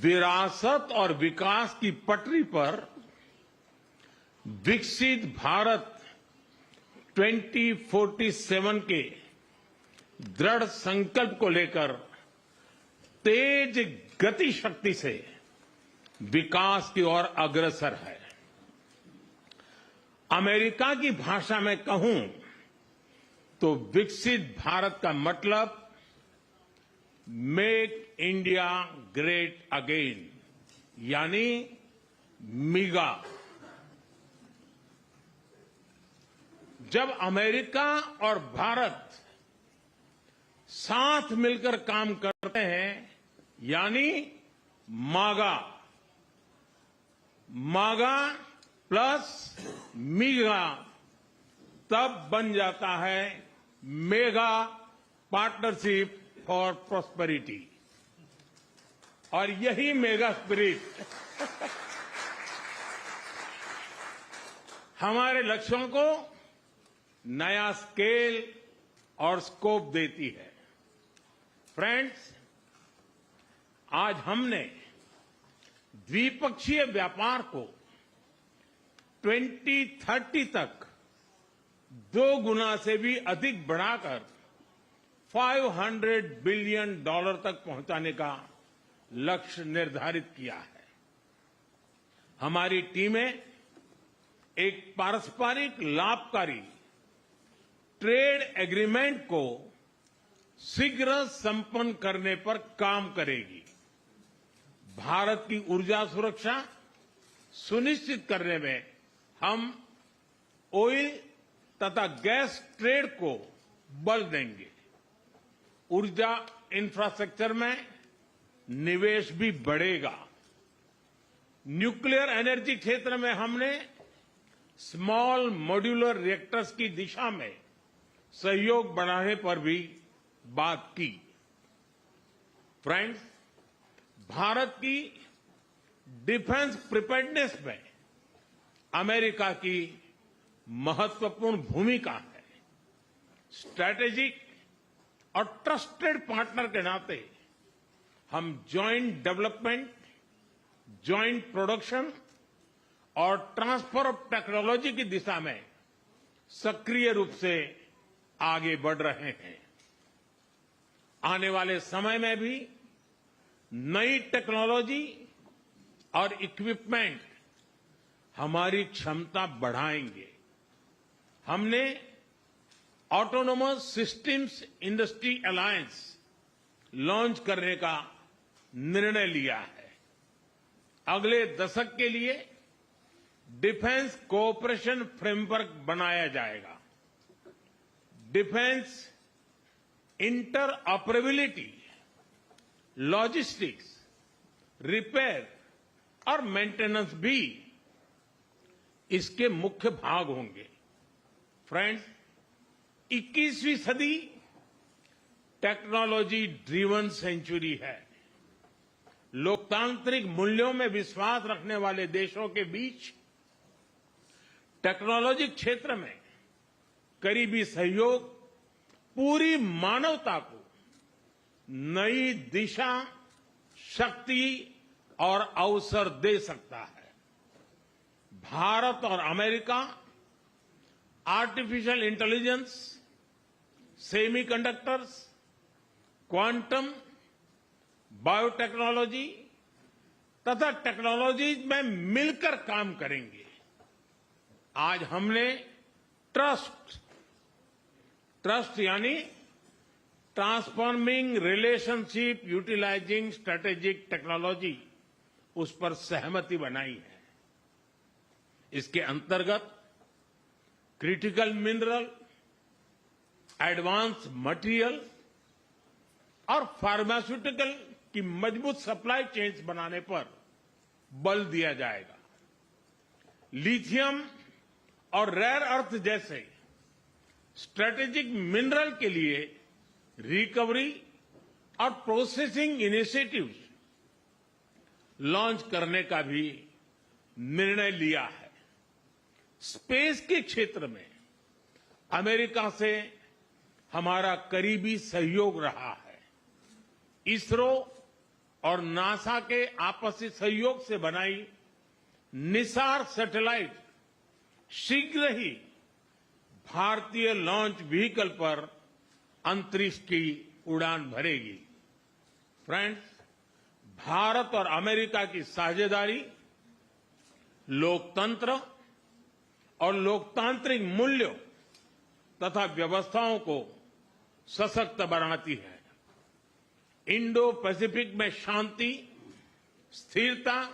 विरासत और विकास की पटरी पर विकसित भारत 2047 के दृढ़ संकल्प को लेकर तेज गति शक्ति से विकास की ओर अग्रसर है। अमेरिका की भाषा में कहूं तो विकसित भारत का मतलब मेक इंडिया ग्रेट अगेन यानी मीगा। जब अमेरिका और भारत साथ मिलकर काम करते हैं यानी मागा, मागा प्लस मीगा, तब बन जाता है मेगा पार्टनरशिप फॉर प्रॉस्पेरिटी। और यही मेगा स्पिरिट हमारे लक्ष्यों को नया स्केल और स्कोप देती है। फ्रेंड्स, आज हमने द्विपक्षीय व्यापार को 2030 तक 2 गुना से भी अधिक बढ़ाकर $500 बिलियन तक पहुंचाने का लक्ष्य निर्धारित किया है। हमारी टीमें एक पारस्परिक लाभकारी ट्रेड एग्रीमेंट को शीघ्र संपन्न करने पर काम करेगी। भारत की ऊर्जा सुरक्षा सुनिश्चित करने में हम ऑयल तथा गैस ट्रेड को बल देंगे। ऊर्जा इंफ्रास्ट्रक्चर में निवेश भी बढ़ेगा। न्यूक्लियर एनर्जी क्षेत्र में हमने स्मॉल मॉड्यूलर रिएक्टर्स की दिशा में सहयोग बढ़ाने पर भी बात की। फ्रेंड्स, भारत की डिफेंस प्रिपेयर्डनेस में अमेरिका की महत्वपूर्ण भूमिका है। स्ट्रैटेजिक और ट्रस्टेड पार्टनर के नाते हम जॉइंट डेवलपमेंट, जॉइंट प्रोडक्शन और ट्रांसफर ऑफ टेक्नोलॉजी की दिशा में सक्रिय रूप से आगे बढ़ रहे हैं। आने वाले समय में भी नई टेक्नोलॉजी और इक्विपमेंट हमारी क्षमता बढ़ाएंगे। हमने autonomous systems industry alliance launch करने का निर्णय लिया है। अगले दशक के लिए डिफेंस कोऑपरेशन फ्रेमवर्क बनाया जाएगा। डिफेंस इंटरऑपरेबिलिटी, लॉजिस्टिक्स, रिपेयर और मेंटेनेंस भी इसके मुख्य भाग होंगे। फ्रेंड्स, 21वीं सदी टेक्नोलॉजी ड्रिवन सेंचुरी है। लोकतांत्रिक मूल्यों में विश्वास रखने वाले देशों के बीच टेक्नोलॉजी क्षेत्र में करीबी सहयोग पूरी मानवता को नई दिशा, शक्ति और अवसर दे सकता है। भारत और America artificial intelligence, semiconductors, quantum, biotechnology तथा टेक्नोलॉजीज में मिलकर काम करेंगे। आज हमने ट्रस्ट यानी transforming relationship utilising strategic technology, उस पर सहमति बनाई है। इसके अंतर्गत क्रिटिकल मिनरल, एडवांस मटेरियल और फार्मास्यूटिकल की मजबूत सप्लाई चेन्स बनाने पर बल दिया जाएगा। लिथियम और रेयर अर्थ जैसे स्ट्रेटेजिक मिनरल के लिए रिकवरी और प्रोसेसिंग इनिशिएटिव्स लॉन्च करने का भी निर्णय लिया है। स्पेस के क्षेत्र में अमेरिका से हमारा करीबी सहयोग रहा है। इसरो और नासा के आपसी सहयोग से बनाई निसार सैटेलाइट शीघ्र ही भारतीय लॉन्च व्हीकल पर अंतरिक्ष की उड़ान भरेगी। फ्रेंड्स, भारत और अमेरिका की साझेदारी लोकतंत्र और लोकतांत्रिक मूल्यों तथा व्यवस्थाओं को सशक्त बनाती है। इंडो पैसिफिक में शांति, स्थिरता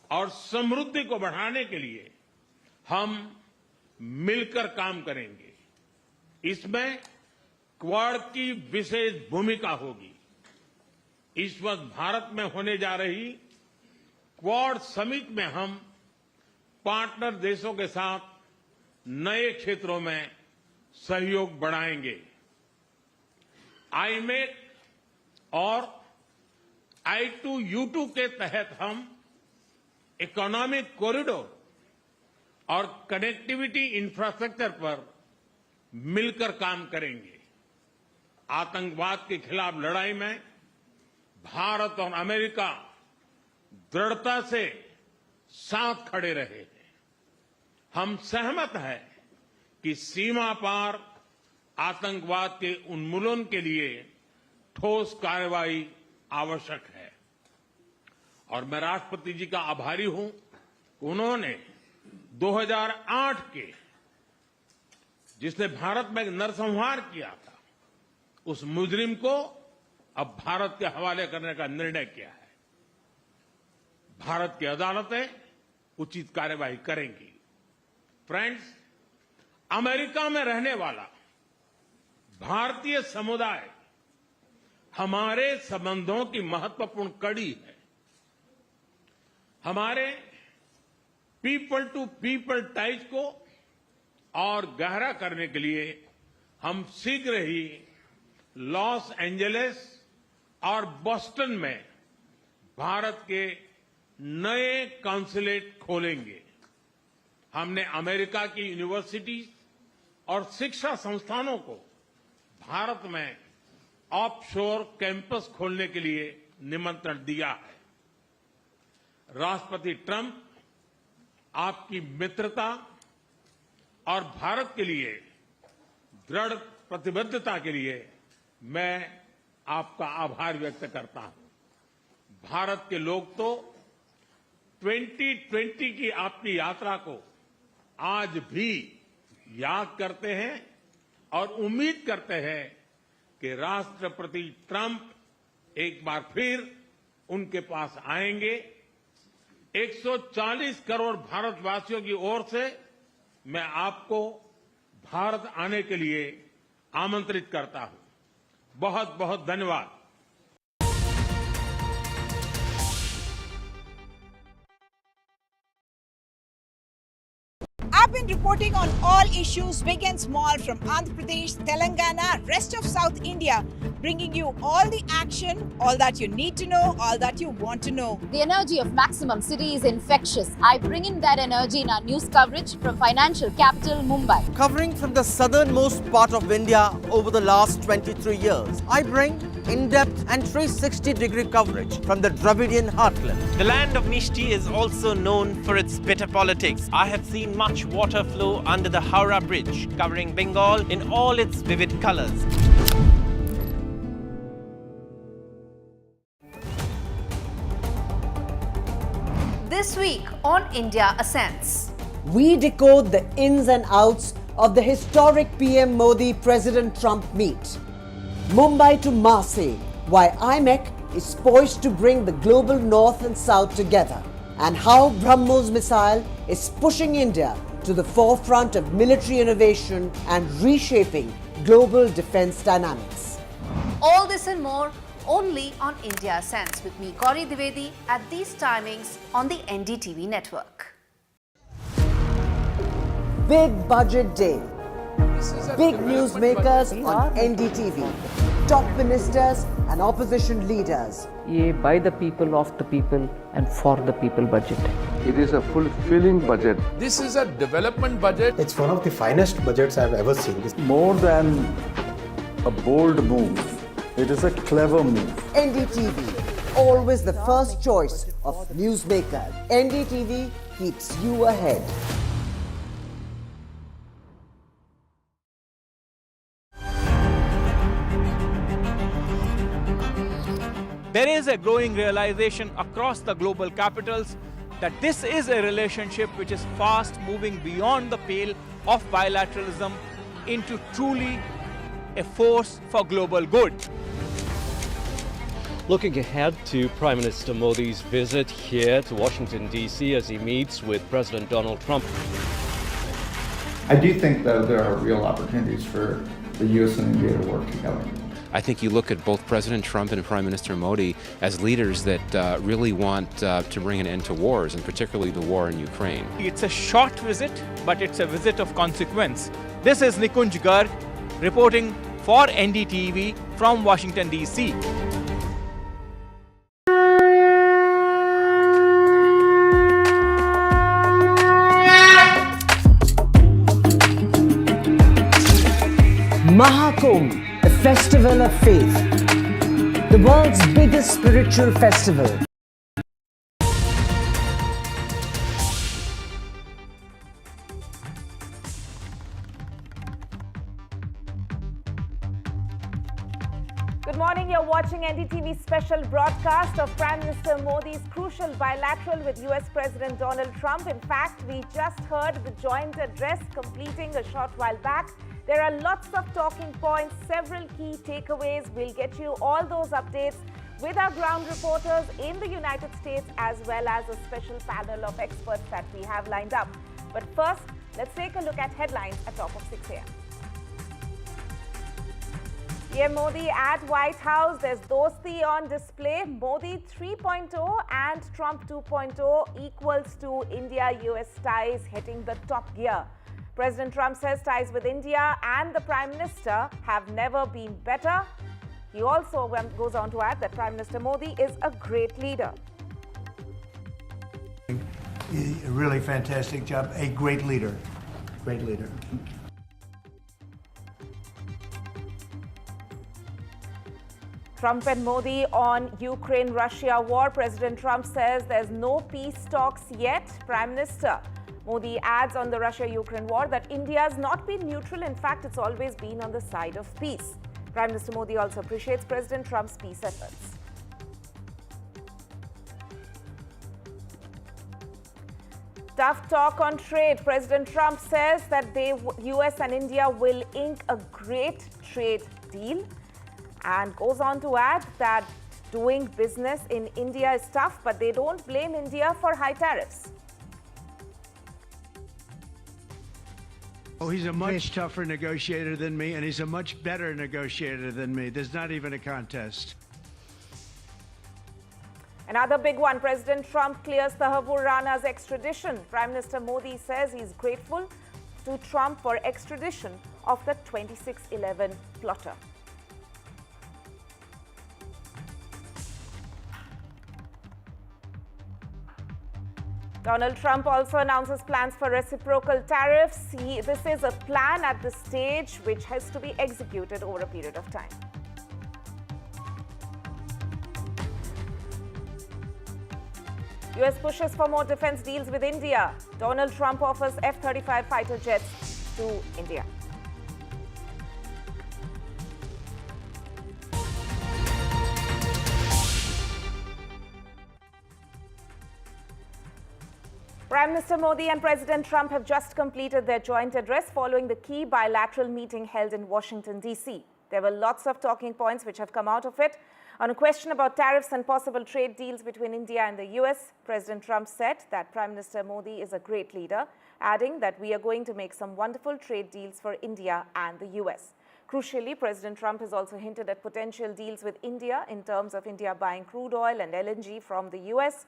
और समृद्धि को बढ़ाने के लिए हम मिलकर काम करेंगे। इसमें क्वाड की विशेष भूमिका होगी। इस वक्त भारत में होने जा रही क्वाड समिट में हम पार्टनर देशों के साथ नए क्षेत्रों में सहयोग बढ़ाएंगे। आईमेक और I2U2 के तहत हम इकोनॉमिक कॉरिडोर और कनेक्टिविटी इंफ्रास्ट्रक्चर पर मिलकर काम करेंगे। आतंकवाद के खिलाफ लड़ाई में भारत और अमेरिका दृढ़ता से साथ खड़े रहे हैं। हम सहमत हैं कि सीमा पार आतंकवाद के उन्मूलन के लिए ठोस कार्रवाई आवश्यक है। और मैं राष्ट्रपति जी का आभारी हूं, उन्होंने 2008 के जिसने भारत में नरसंहार किया था, उस मुजरिम को अब भारत के हवाले करने का निर्णय किया है। भारत की अदालतें उचित कार्यवाही करेंगी। फ्रेंड्स, अमेरिका में रहने वाला भारतीय समुदाय हमारे संबंधों की महत्वपूर्ण कड़ी है। हमारे पीपल टू पीपल टाइज को और गहरा करने के लिए हम शीघ्र ही लॉस एंजलिस और बोस्टन में भारत के नए कॉन्सुलेट खोलेंगे। हमने अमेरिका की यूनिवर्सिटी और शिक्षा संस्थानों को भारत में ऑफशोर कैंपस खोलने के लिए निमंत्रण दिया है। राष्ट्रपति ट्रंप, आपकी मित्रता और भारत के लिए दृढ़ प्रतिबद्धता के लिए मैं आपका आभार व्यक्त करता हूं। भारत के लोग तो 2020 की आपकी यात्रा को आज भी याद करते हैं और उम्मीद करते हैं कि राष्ट्रपति ट्रंप एक बार फिर उनके पास आएंगे। 140 करोड़ भारतवासियों की ओर से मैं आपको भारत आने के लिए आमंत्रित करता हूं। बहुत बहुत धन्यवाद। I've been reporting on all issues, big and small, from Andhra Pradesh, Telangana, rest of South India, bringing you all the action, all that you need to know, all that you want to know. The energy of Maximum City is infectious. I bring in that energy in our news coverage from financial capital Mumbai. Covering from the southernmost part of India over the last 23 years, I bring in-depth and 360-degree coverage from the Dravidian heartland. The land of Mishti is also known for its bitter politics. I have seen much water flow under the Howrah Bridge, covering Bengal in all its vivid colors. This week on India Ascends, We decode the ins and outs of the historic PM Modi-President Trump meet. Mumbai to Marseille, why IMEC is poised to bring the global north and south together, and how BrahMos missile is pushing India to the forefront of military innovation and reshaping global defense dynamics. all this and more only on India Ascends with me, Gauri Dwivedi, at these timings on the NDTV network. Big budget day. Big newsmakers on NDTV. Top ministers and opposition leaders. ये by the people, of the people and for the people budget. It is a fulfilling budget. This is a development budget. It's one of the finest budgets I've ever seen. More than a bold move, it is a clever move. NDTV, always the first choice of newsmakers. NDTV keeps you ahead. There is a growing realization across the global capitals that this is a relationship which is fast moving beyond the pale of bilateralism into truly a force for global good. Looking ahead to Prime Minister Modi's visit here to Washington, D.C. as he meets with President Donald Trump. I do think, though, there are real opportunities for the U.S. and India to work together. I think you look at both President Trump and Prime Minister Modi as leaders that really want to bring an end to wars, and particularly the war in Ukraine. It's a short visit, but it's a visit of consequence. This is Nikunj Garg reporting for NDTV from Washington, D.C. Mahakumbh, the festival of faith, the world's biggest spiritual festival. Good morning. You're watching NDTV's special broadcast of Prime Minister Modi's crucial bilateral with US President Donald Trump. In fact, we just heard the joint address completing a short while back. There are lots of talking points, several key takeaways. We'll get you all those updates with our ground reporters in the United States, as well as a special panel of experts that we have lined up. But first, let's take a look at headlines at top of 6 a.m. PM Modi at White House. There's Dosti on display. Modi 3.0 and Trump 2.0 equals to India-US ties hitting the top gear. President Trump says ties with India and the Prime Minister have never been better. He also goes on to add that Prime Minister Modi is a great leader. A really fantastic job. A great leader. Great leader. Trump and Modi on Ukraine-Russia war. President Trump says there's no peace talks yet. Prime Minister Modi adds on the Russia-Ukraine war that India has not been neutral. In fact, it's always been on the side of peace. Prime Minister Modi also appreciates President Trump's peace efforts. Tough talk on trade. President Trump says that the US and India will ink a great trade deal, and goes on to add that doing business in India is tough, but they don't blame India for high tariffs. Oh, he's a much tougher negotiator than me, and he's a much better negotiator than me. There's not even a contest. Another big one. President Trump clears Thakur Rana's extradition. Prime Minister Modi says he's grateful to Trump for extradition of the 2611 plotter. Donald Trump also announces plans for reciprocal tariffs. This is a plan at this stage which has to be executed over a period of time. US pushes for more defense deals with India. Donald Trump offers F-35 fighter jets to India. Prime Minister Modi and President Trump have just completed their joint address following the key bilateral meeting held in Washington, D.C. There were lots of talking points which have come out of it. On a question about tariffs and possible trade deals between India and the US, President Trump said that Prime Minister Modi is a great leader, adding that we are going to make some wonderful trade deals for India and the US. Crucially, President Trump has also hinted at potential deals with India in terms of India buying crude oil and LNG from the US.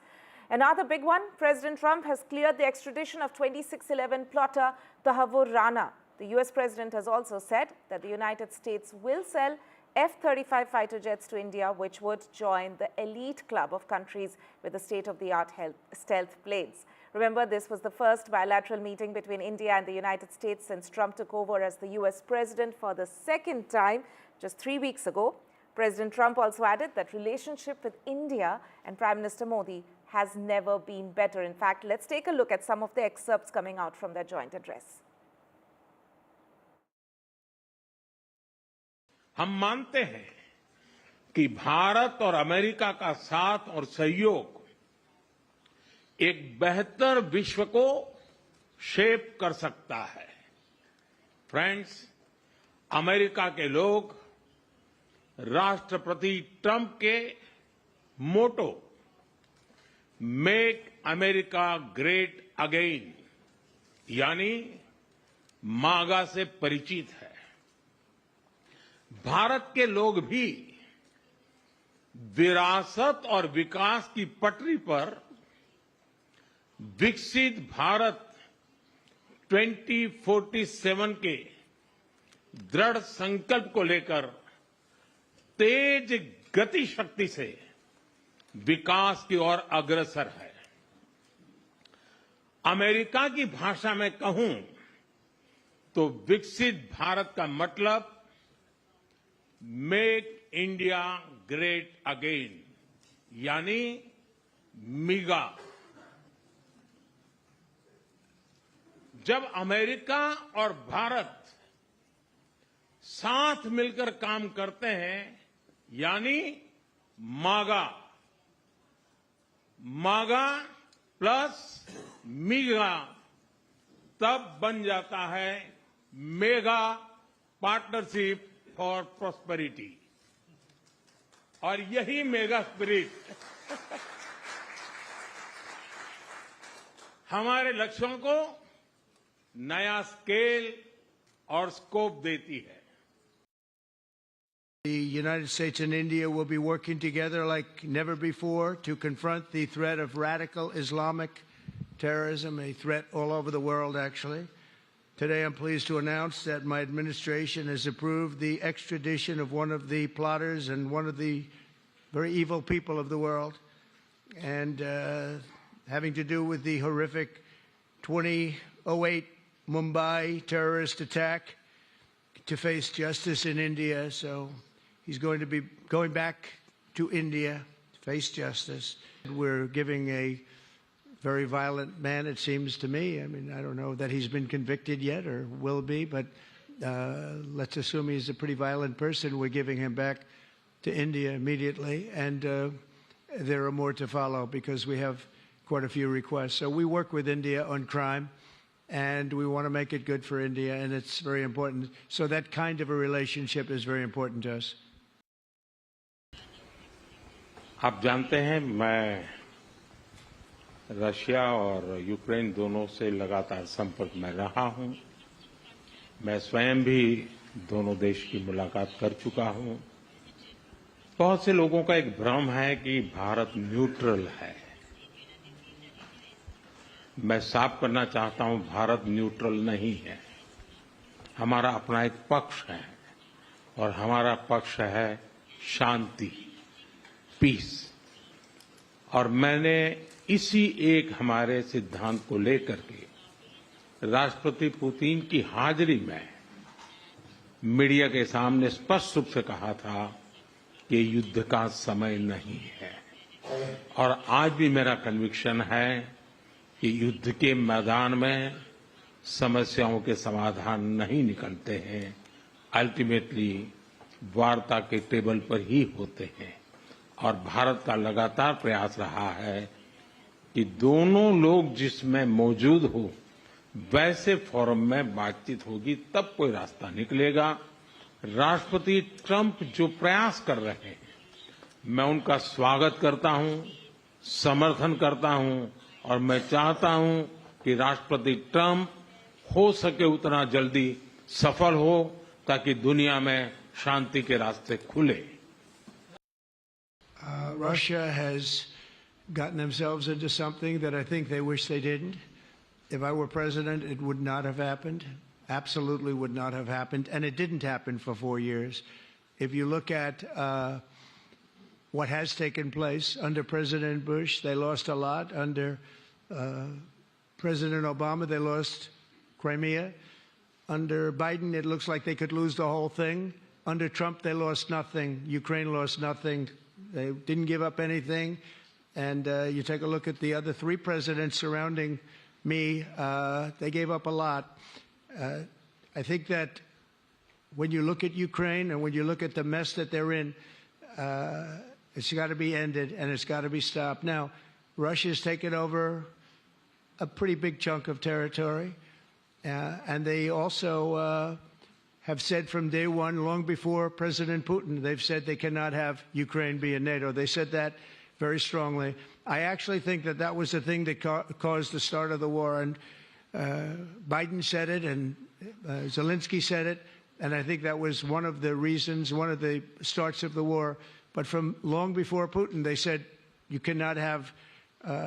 Another big one, President Trump has cleared the extradition of 2611 plotter Thakur Rana. The US president has also said that the United States will sell F-35 fighter jets to India, which would join the elite club of countries with the state-of-the-art stealth planes. Remember, this was the first bilateral meeting between India and the United States since Trump took over as the US president for the second time just 3 weeks ago. President Trump also added that relationship with India and Prime Minister Modi has never been better. In fact, let's take a look at some of the excerpts coming out from their joint address. हम मानते हैं कि भारत और America का साथ और सहयोग एक बेहतर विश्व को शेप कर सकता है। फ्रेंड्स, अमेरिका के लोग राष्ट्रपति ट्रंप के मोटो मेक अमेरिका ग्रेट अगेन यानी मागा से परिचित है। भारत के लोग भी विरासत और विकास की पटरी पर विकसित भारत 2047 के दृढ़ संकल्प को लेकर तेज गति शक्ति से विकास की ओर अग्रसर है। अमेरिका की भाषा में कहूं तो विकसित भारत का मतलब मेक इंडिया ग्रेट अगेन यानी मिगा। जब अमेरिका और भारत साथ मिलकर काम करते हैं यानी मागा, मागा प्लस मिगा, तब बन जाता है मेगा पार्टनरशिप फॉर प्रॉस्पेरिटी। और यही मेगा स्पिरिट हमारे लक्ष्यों को नया स्केल और स्कोप देती है। The United States and India will be working together like never before to confront the threat of radical Islamic terrorism, a threat all over the world, actually. Today, I'm pleased to announce that my administration has approved the extradition of one of the plotters and one of the very evil people of the world. And having to do with the horrific 2008 Mumbai terrorist attack to face justice in India. So he's going to be going back to India to face justice. We're giving a very violent man, it seems to me. I mean, I don't know that he's been convicted yet or will be, but let's assume he's a pretty violent person. We're giving him back to India immediately, and there are more to follow because we have quite a few requests. So we work with India on crime, and we want to make it good for India, and it's very important. So that kind of a relationship is very important to us. आप जानते हैं मैं Russia और Ukraine दोनों से लगातार संपर्क में रहा हूं। मैं स्वयं भी दोनों देश की मुलाकात कर चुका हूं। बहुत से लोगों का एक भ्रम है कि भारत न्यूट्रल है। मैं साफ करना चाहता हूं, भारत न्यूट्रल नहीं है। हमारा अपना एक पक्ष है और हमारा पक्ष है शांति, पीस। और मैंने इसी एक हमारे सिद्धांत को लेकर के राष्ट्रपति पुतिन की हाजिरी में मीडिया के सामने स्पष्ट रूप से कहा था कि युद्ध का समय नहीं है। और आज भी मेरा कन्विक्शन है कि युद्ध के मैदान में समस्याओं के समाधान नहीं निकलते हैं, अल्टीमेटली वार्ता के टेबल पर ही होते हैं। और भारत का लगातार प्रयास रहा है कि दोनों लोग जिसमें मौजूद हो वैसे फोरम में बातचीत होगी, तब कोई रास्ता निकलेगा। राष्ट्रपति ट्रंप जो प्रयास कर रहे हैं, मैं उनका स्वागत करता हूं, समर्थन करता हूं, और मैं चाहता हूं कि राष्ट्रपति ट्रंप हो सके उतना जल्दी सफल हो ताकि दुनिया में शांति के रास्ते खुले। Russia has gotten themselves into something that I think they wish they didn't. If I were president, it would not have happened. Absolutely would not have happened. And it didn't happen for 4 years. If you look at what has taken place under President Bush, they lost a lot. Under President Obama, they lost Crimea. Under Biden, it looks like they could lose the whole thing. Under Trump, they lost nothing. Ukraine lost nothing. They didn't give up anything. And you take a look at the other 3 presidents surrounding me, they gave up a lot. I think that when you look at Ukraine and when you look at the mess that they're in, it's got to be ended and it's got to be stopped. Now, Russia's taken over a pretty big chunk of territory, and they also have said from day one, long before President Putin, they've said they cannot have Ukraine be in NATO. They said that very strongly. I actually think that that was the thing that caused the start of the war. And Biden said it, and Zelensky said it, and I think that was one of the reasons, one of the starts of the war. But from long before Putin, they said you cannot have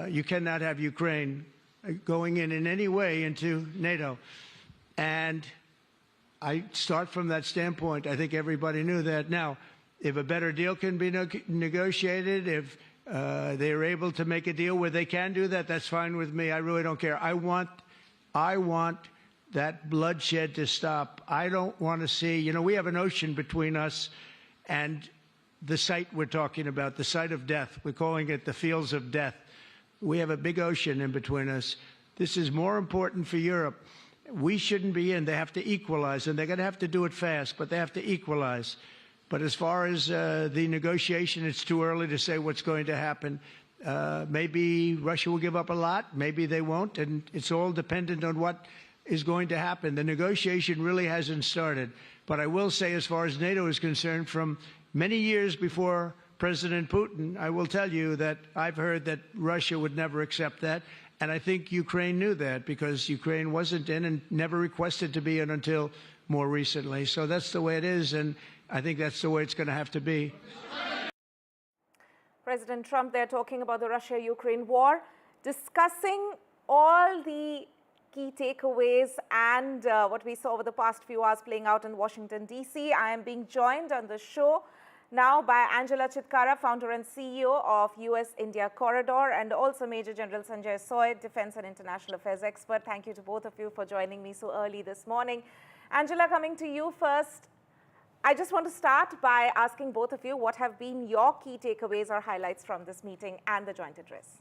Ukraine going in any way into NATO. And I start from that standpoint. I think everybody knew that. Now, if a better deal can be negotiated, if they're able to make a deal where they can do that, that's fine with me. I really don't care. I want that bloodshed to stop. I don't want to see, we have an ocean between us and the site we're talking about, the site of death. We're calling it the fields of death. We have a big ocean in between us. This is more important for Europe. We shouldn't be in. They have to equalize, and they're going to have to do it fast, but they have to equalize. But as far as the negotiation, it's too early to say what's going to happen. Maybe Russia will give up a lot. Maybe they won't. And it's all dependent on what is going to happen. The negotiation really hasn't started. But I will say, as far as NATO is concerned, from many years before President Putin, I will tell you that I've heard that Russia would never accept that. And I think Ukraine knew that because Ukraine wasn't in and never requested to be in until more recently. So that's the way it is. And I think that's the way it's going to have to be. President Trump, they're talking about the Russia-Ukraine war, discussing all the key takeaways and what we saw over the past few hours playing out in Washington, D.C. I am being joined on the show now by Angela Chitkara, founder and CEO of US-India Corridor, and also Major General Sanjay Soy, Defense and International Affairs expert. Thank you to both of you for joining me so early this morning. Angela, coming to you first, I just want to start by asking both of you what have been your key takeaways or highlights from this meeting and the joint address.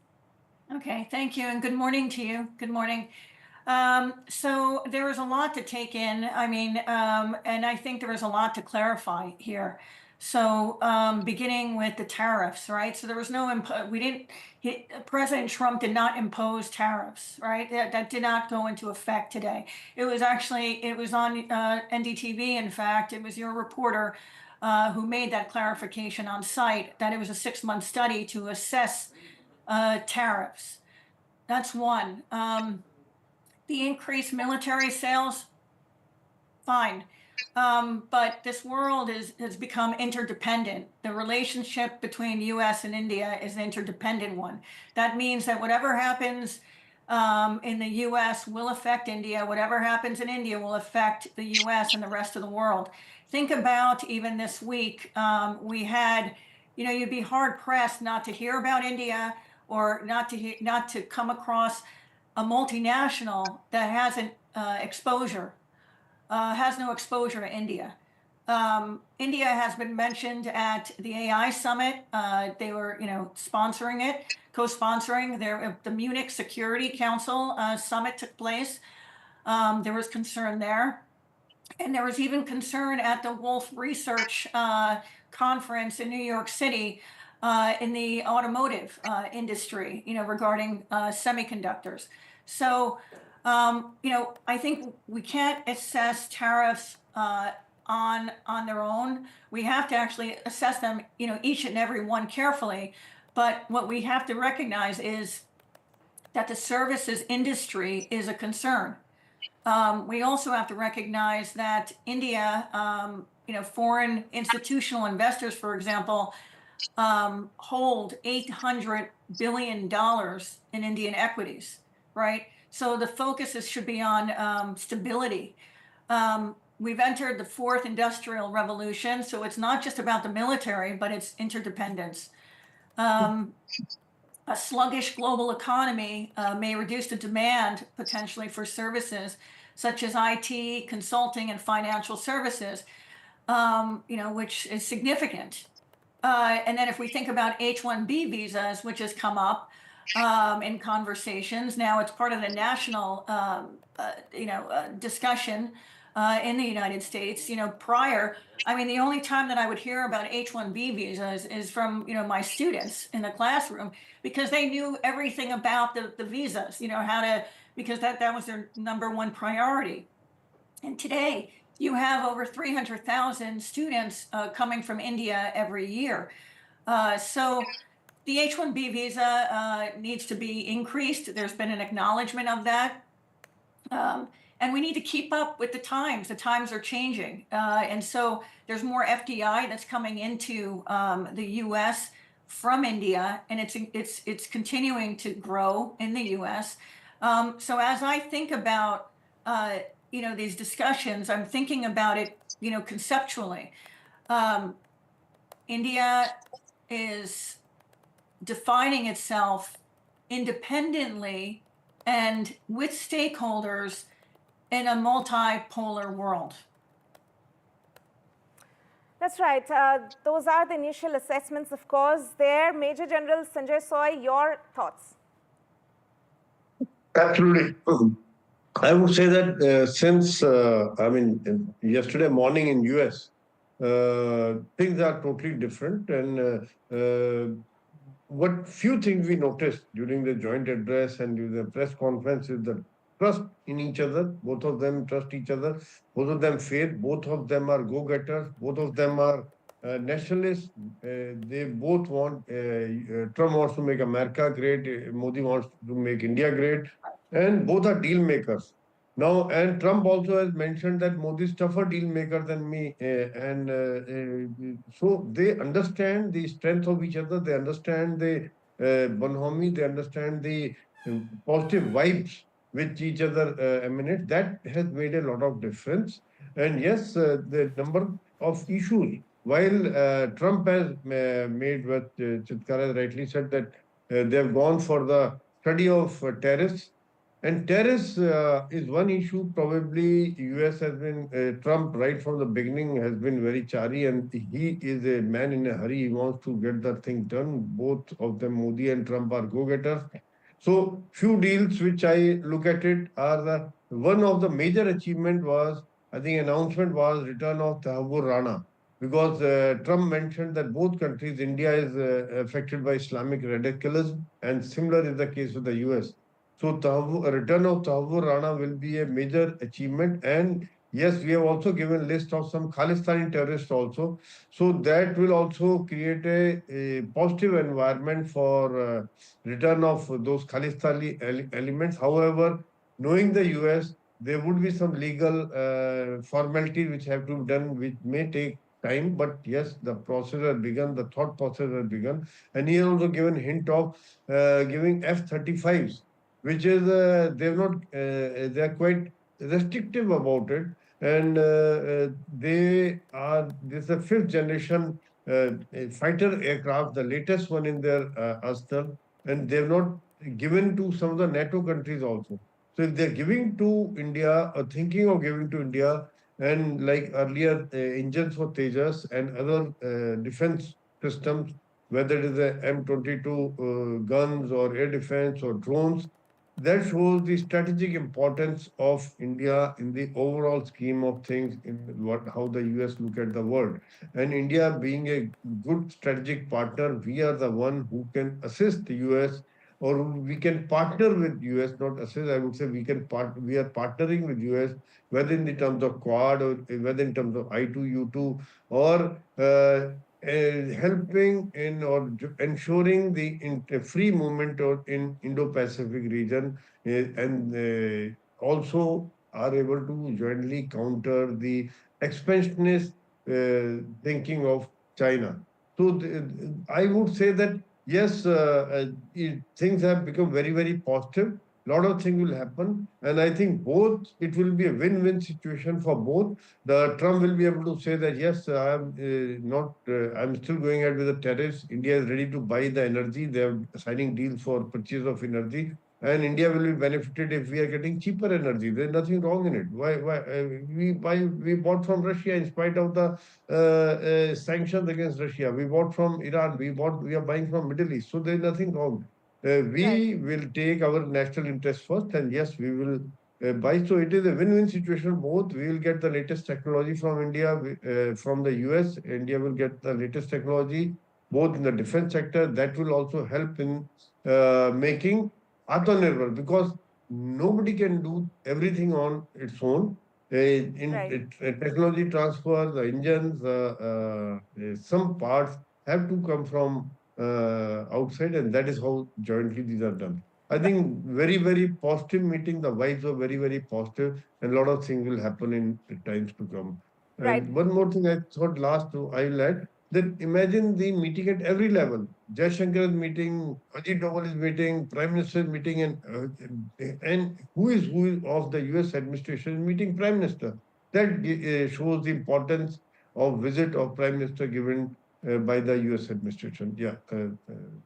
Okay, thank you, and good morning to you. Good morning. So there was a lot to take in. I mean, and I think there was a lot to clarify here. So beginning with the tariffs, right? So there was no, President Trump did not impose tariffs, right? That did not go into effect today. It was on NDTV, in fact. It was your reporter who made that clarification on site that it was a 6-month study to assess tariffs. That's one. The increased military sales, fine. But this world has become interdependent. The relationship between US and India is an interdependent one. That means that whatever happens in the US will affect India. Whatever happens in India will affect the US and the rest of the world. Think about even this week, we had, you'd be hard pressed not to hear about India or not to come across a multinational that hasn't has no exposure to India. India has been mentioned at the AI summit. They were, sponsoring it, co-sponsoring. The Munich Security Council summit took place. There was concern there. And there was even concern at the Wolf Research conference in New York City in the automotive industry, regarding semiconductors. So, I think we can't assess tariffs on their own. We have to actually assess them, each and every one carefully. But what we have to recognize is that the services industry is a concern. We also have to recognize that India, foreign institutional investors, for example, hold $800 billion in Indian equities, right? So the focus should be on stability. We've entered the fourth industrial revolution, so it's not just about the military, but it's interdependence. A sluggish global economy may reduce the demand potentially for services such as IT, consulting, and financial services, which is significant. And then if we think about H-1B visas, which has come up in conversations, now it's part of the national, discussion in the United States. Prior, the only time that I would hear about H-1B visas is from, my students in the classroom, because they knew everything about the visas, because that was their number one priority. And today, you have over 300,000 students coming from India every year. So the H-1B visa needs to be increased. There's been an acknowledgement of that. And we need to keep up with the times. The times are changing. And so there's more FDI that's coming into the US from India, and it's continuing to grow in the US. So as I think about these discussions, I'm thinking about it, conceptually. India is defining itself independently and with stakeholders in a multipolar world. That's right. Those are the initial assessments, of course. There, Major General Sanjay Soy, your thoughts? Absolutely. I would say that since, yesterday morning in US, things are totally different. And what few things we noticed during the joint address and during the press conference is the trust in each other. Both of them trust each other. Both of them faith. Both of them are go-getters. Both of them are nationalists. They both want, Trump wants to make America great. Modi wants to make India great. And both are deal makers. Now, and Trump also has mentioned that Modi is tougher deal maker than me. So they understand the strength of each other. They understand the bonhomie. They understand the positive vibes which each other emanate. That has made a lot of difference. And yes, the number of issues while Trump has made what Chitkara rightly said, that they have gone for the study of tariffs. And tariffs is one issue. Probably US has been, Trump right from the beginning has been very chary, and he is a man in a hurry. He wants to get the thing done. Both of them, Modi and Trump, are go-getters. So few deals which I look at it are one of the major achievement was, I think announcement was return of Tahabur Rana, because Trump mentioned that both countries, India is affected by Islamic radicalism, and similar is the case with the US. So return of Tahabur Rana will be a major achievement. And yes, we have also given list of some Khalistani terrorists also. So that will also create a positive environment for return of those Khalistani elements. However, knowing the US, there would be some legal formalities which have to be done, which may take time. But yes, the process has begun, the thought process has begun. And he has also given hint of giving F-35s, which is they're not they're quite restrictive about it, and this is the fifth generation fighter aircraft, the latest one in their arsenal, and they've not given to some of the NATO countries also. So if they're giving to India or thinking of giving to India, and like earlier engines for Tejas and other defense systems, whether it is the M22 guns or air defense or drones, that shows the strategic importance of India in the overall scheme of things, in how the US look at the world. And India being a good strategic partner, we are the one who can assist the US, or we can partner with US, not assist. I would say we are partnering with US, whether in the terms of Quad or whether in terms of I2U2, or helping in or ensuring the free movement in Indo-Pacific region, and also are able to jointly counter the expansionist thinking of China. So I would say that yes, things have become very, very positive. Lot of things will happen, and I think both, it will be a win-win situation for both. The Trump will be able to say that yes, I'm I'm still going ahead with the tariffs. India is ready to buy the energy. They are signing deals for purchase of energy, and India will be benefited if we are getting cheaper energy. There's nothing wrong in it. Why we bought from Russia in spite of the sanctions against Russia. We bought from Iran. We are buying from Middle East. So there's nothing wrong. We will take our national interest first, and yes, we will buy. So it is a win-win situation. Both, we will get the latest technology from India, from the US. India will get the latest technology, both in the defense sector. That will also help in making Atmanirbhar, because nobody can do everything on its own. Technology transfer, the engines, some parts have to come from outside, and that is how jointly these are done. I think very, very positive meeting. The vibes are very, very positive, and a lot of things will happen in times to come. And one more thing I thought I will add, that imagine the meeting at every level. Jaishankar is meeting, Ajit Doval is meeting, Prime Minister is meeting, and who is of the US administration is meeting Prime Minister. That shows the importance of visit of Prime Minister given by the US administration. Yeah.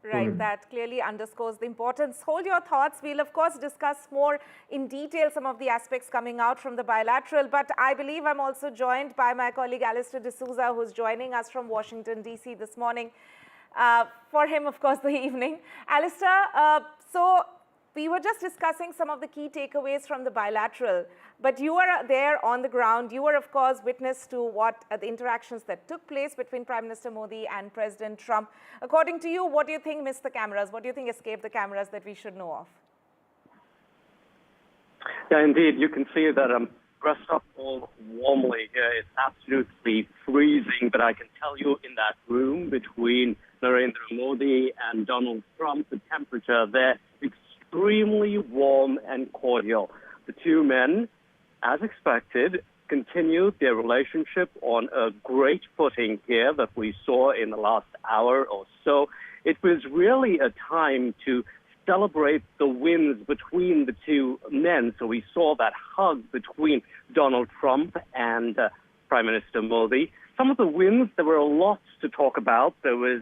Right, that clearly underscores the importance. Hold your thoughts. We'll, of course, discuss more in detail some of the aspects coming out from the bilateral. But I believe I'm also joined by my colleague Alistair D'Souza, who's joining us from Washington, D.C. this morning. For him, of course, the evening. Alistair, so we were just discussing some of the key takeaways from the bilateral, but you were there on the ground. You were, of course, witness to what the interactions that took place between Prime Minister Modi and President Trump. According to you, what do you think missed the cameras? What do you think escaped the cameras that we should know of? Yeah, indeed. You can see that I'm dressed up all warmly here. It's absolutely freezing, but I can tell you in that room between Narendra Modi and Donald Trump, the temperature there extremely warm and cordial. The two men, as expected, continued their relationship on a great footing here that we saw in the last hour or so. It was really a time to celebrate the wins between the two men. So we saw that hug between Donald Trump and Prime Minister Modi. Some of the wins, there were lots to talk about. There was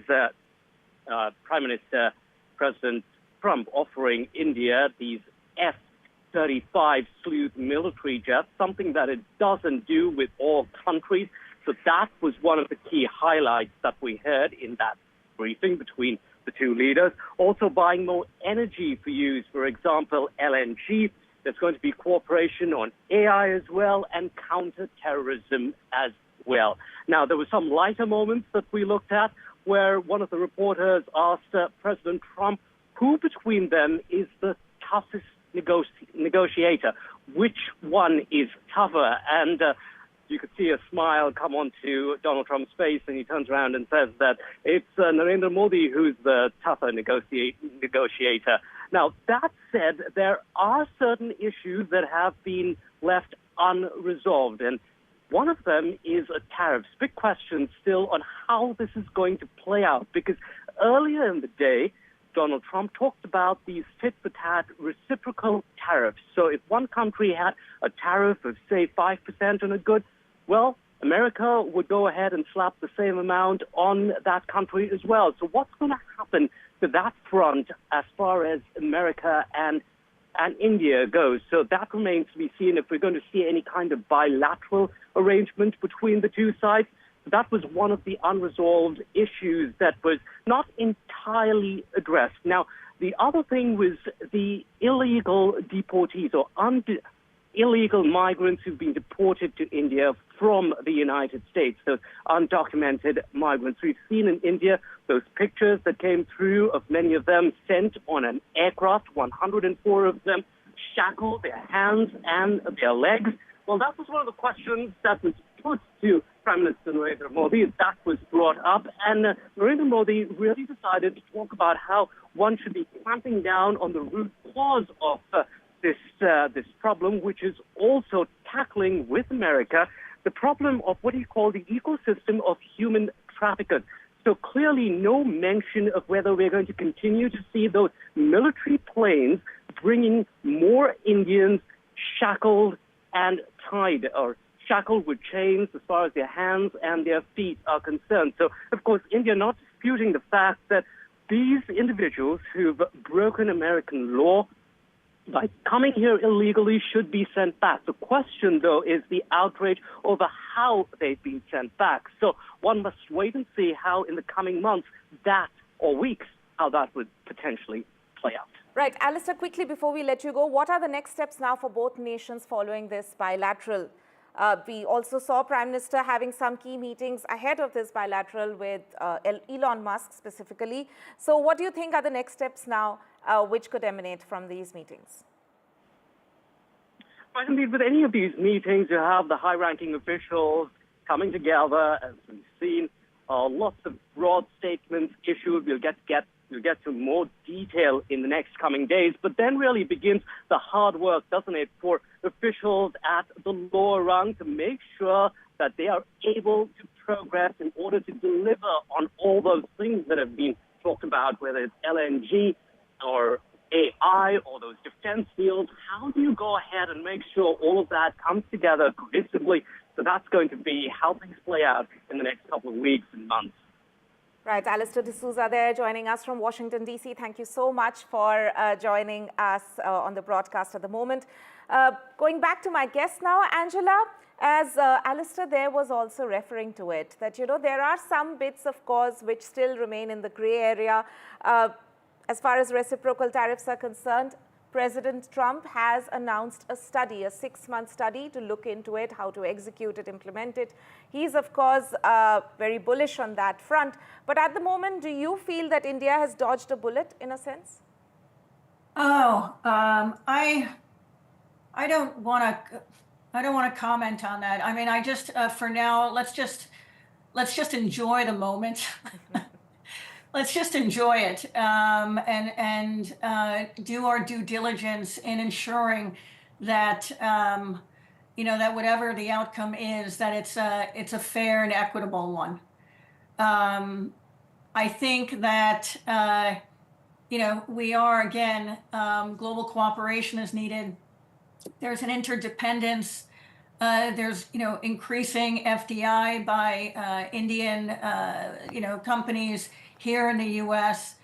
Prime Minister President Trump offering India these F-35 sleuth military jets, something that it doesn't do with all countries. So that was one of the key highlights that we heard in that briefing between the two leaders. Also buying more energy for use, for example, LNG. There's going to be cooperation on AI as well and counter-terrorism as well. Now, there were some lighter moments that we looked at where one of the reporters asked President Trump who between them is the toughest negotiator. Which one is tougher? And you could see a smile come onto Donald Trump's face, and he turns around and says that it's Narendra Modi who's the tougher negotiator. Now, that said, there are certain issues that have been left unresolved, and one of them is tariffs. Big question still on how this is going to play out, because earlier in the day, Donald Trump talked about these tit-for-tat reciprocal tariffs. So if one country had a tariff of, say, 5% on a good, well, America would go ahead and slap the same amount on that country as well. So what's going to happen to that front as far as America and India goes? So that remains to be seen if we're going to see any kind of bilateral arrangement between the two sides. That was one of the unresolved issues that was not entirely addressed. Now, the other thing was the illegal deportees or illegal migrants who've been deported to India from the United States, those undocumented migrants. We've seen in India those pictures that came through of many of them sent on an aircraft, 104 of them shackled, their hands and their legs. Well, that was one of the questions that was put to Prime Minister Narendra Modi. That was brought up, and Narendra Modi really decided to talk about how one should be clamping down on the root cause of this problem, which is also tackling with America the problem of what he called the ecosystem of human traffickers. So clearly no mention of whether we're going to continue to see those military planes bringing more Indians shackled and tied, or shackled with chains as far as their hands and their feet are concerned. So, of course, India not disputing the fact that these individuals who've broken American law by coming here illegally should be sent back. The question, though, is the outrage over how they've been sent back. So one must wait and see how in the coming months or weeks, how that would potentially play out. Right. Alistair, quickly before we let you go, what are the next steps now for both nations following this bilateral? We also saw Prime Minister having some key meetings ahead of this bilateral with Elon Musk specifically. So what do you think are the next steps now which could emanate from these meetings? Right, indeed, with any of these meetings, you have the high-ranking officials coming together, as we've seen, lots of broad statements issued. We'll get to more detail in the next coming days, but then really begins the hard work, doesn't it, for officials at the lower rung to make sure that they are able to progress in order to deliver on all those things that have been talked about, whether it's LNG or AI or those defense deals. How do you go ahead and make sure all of that comes together cohesively? So that's going to be how things play out in the next couple of weeks and months. Right, Alistair D'Souza there joining us from Washington, D.C. Thank you so much for joining us on the broadcast at the moment. Going back to my guest now, Angela, as Alistair there was also referring to it, that, there are some bits, of course, which still remain in the grey area. As far as reciprocal tariffs are concerned, President Trump has announced a study, a 6-month study to look into it, how to execute it, implement it. He's, of course, very bullish on that front. But at the moment, do you feel that India has dodged a bullet in a sense? I don't want to comment on that. I mean, I just for now, let's just enjoy the moment. Let's just enjoy it and do our due diligence in ensuring that that whatever the outcome is, that it's a fair and equitable one. I think that we are again global cooperation is needed. There's an interdependence There's, increasing FDI by Indian, companies here in the U.S.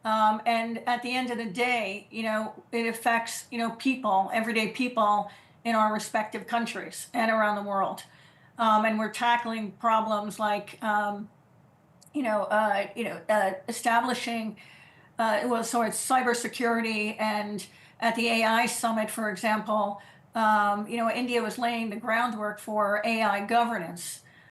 And at the end of the day, it affects, people, everyday people in our respective countries and around the world. And we're tackling problems like, establishing, so it's cybersecurity. And at the AI summit, for example, India was laying the groundwork for AI governance.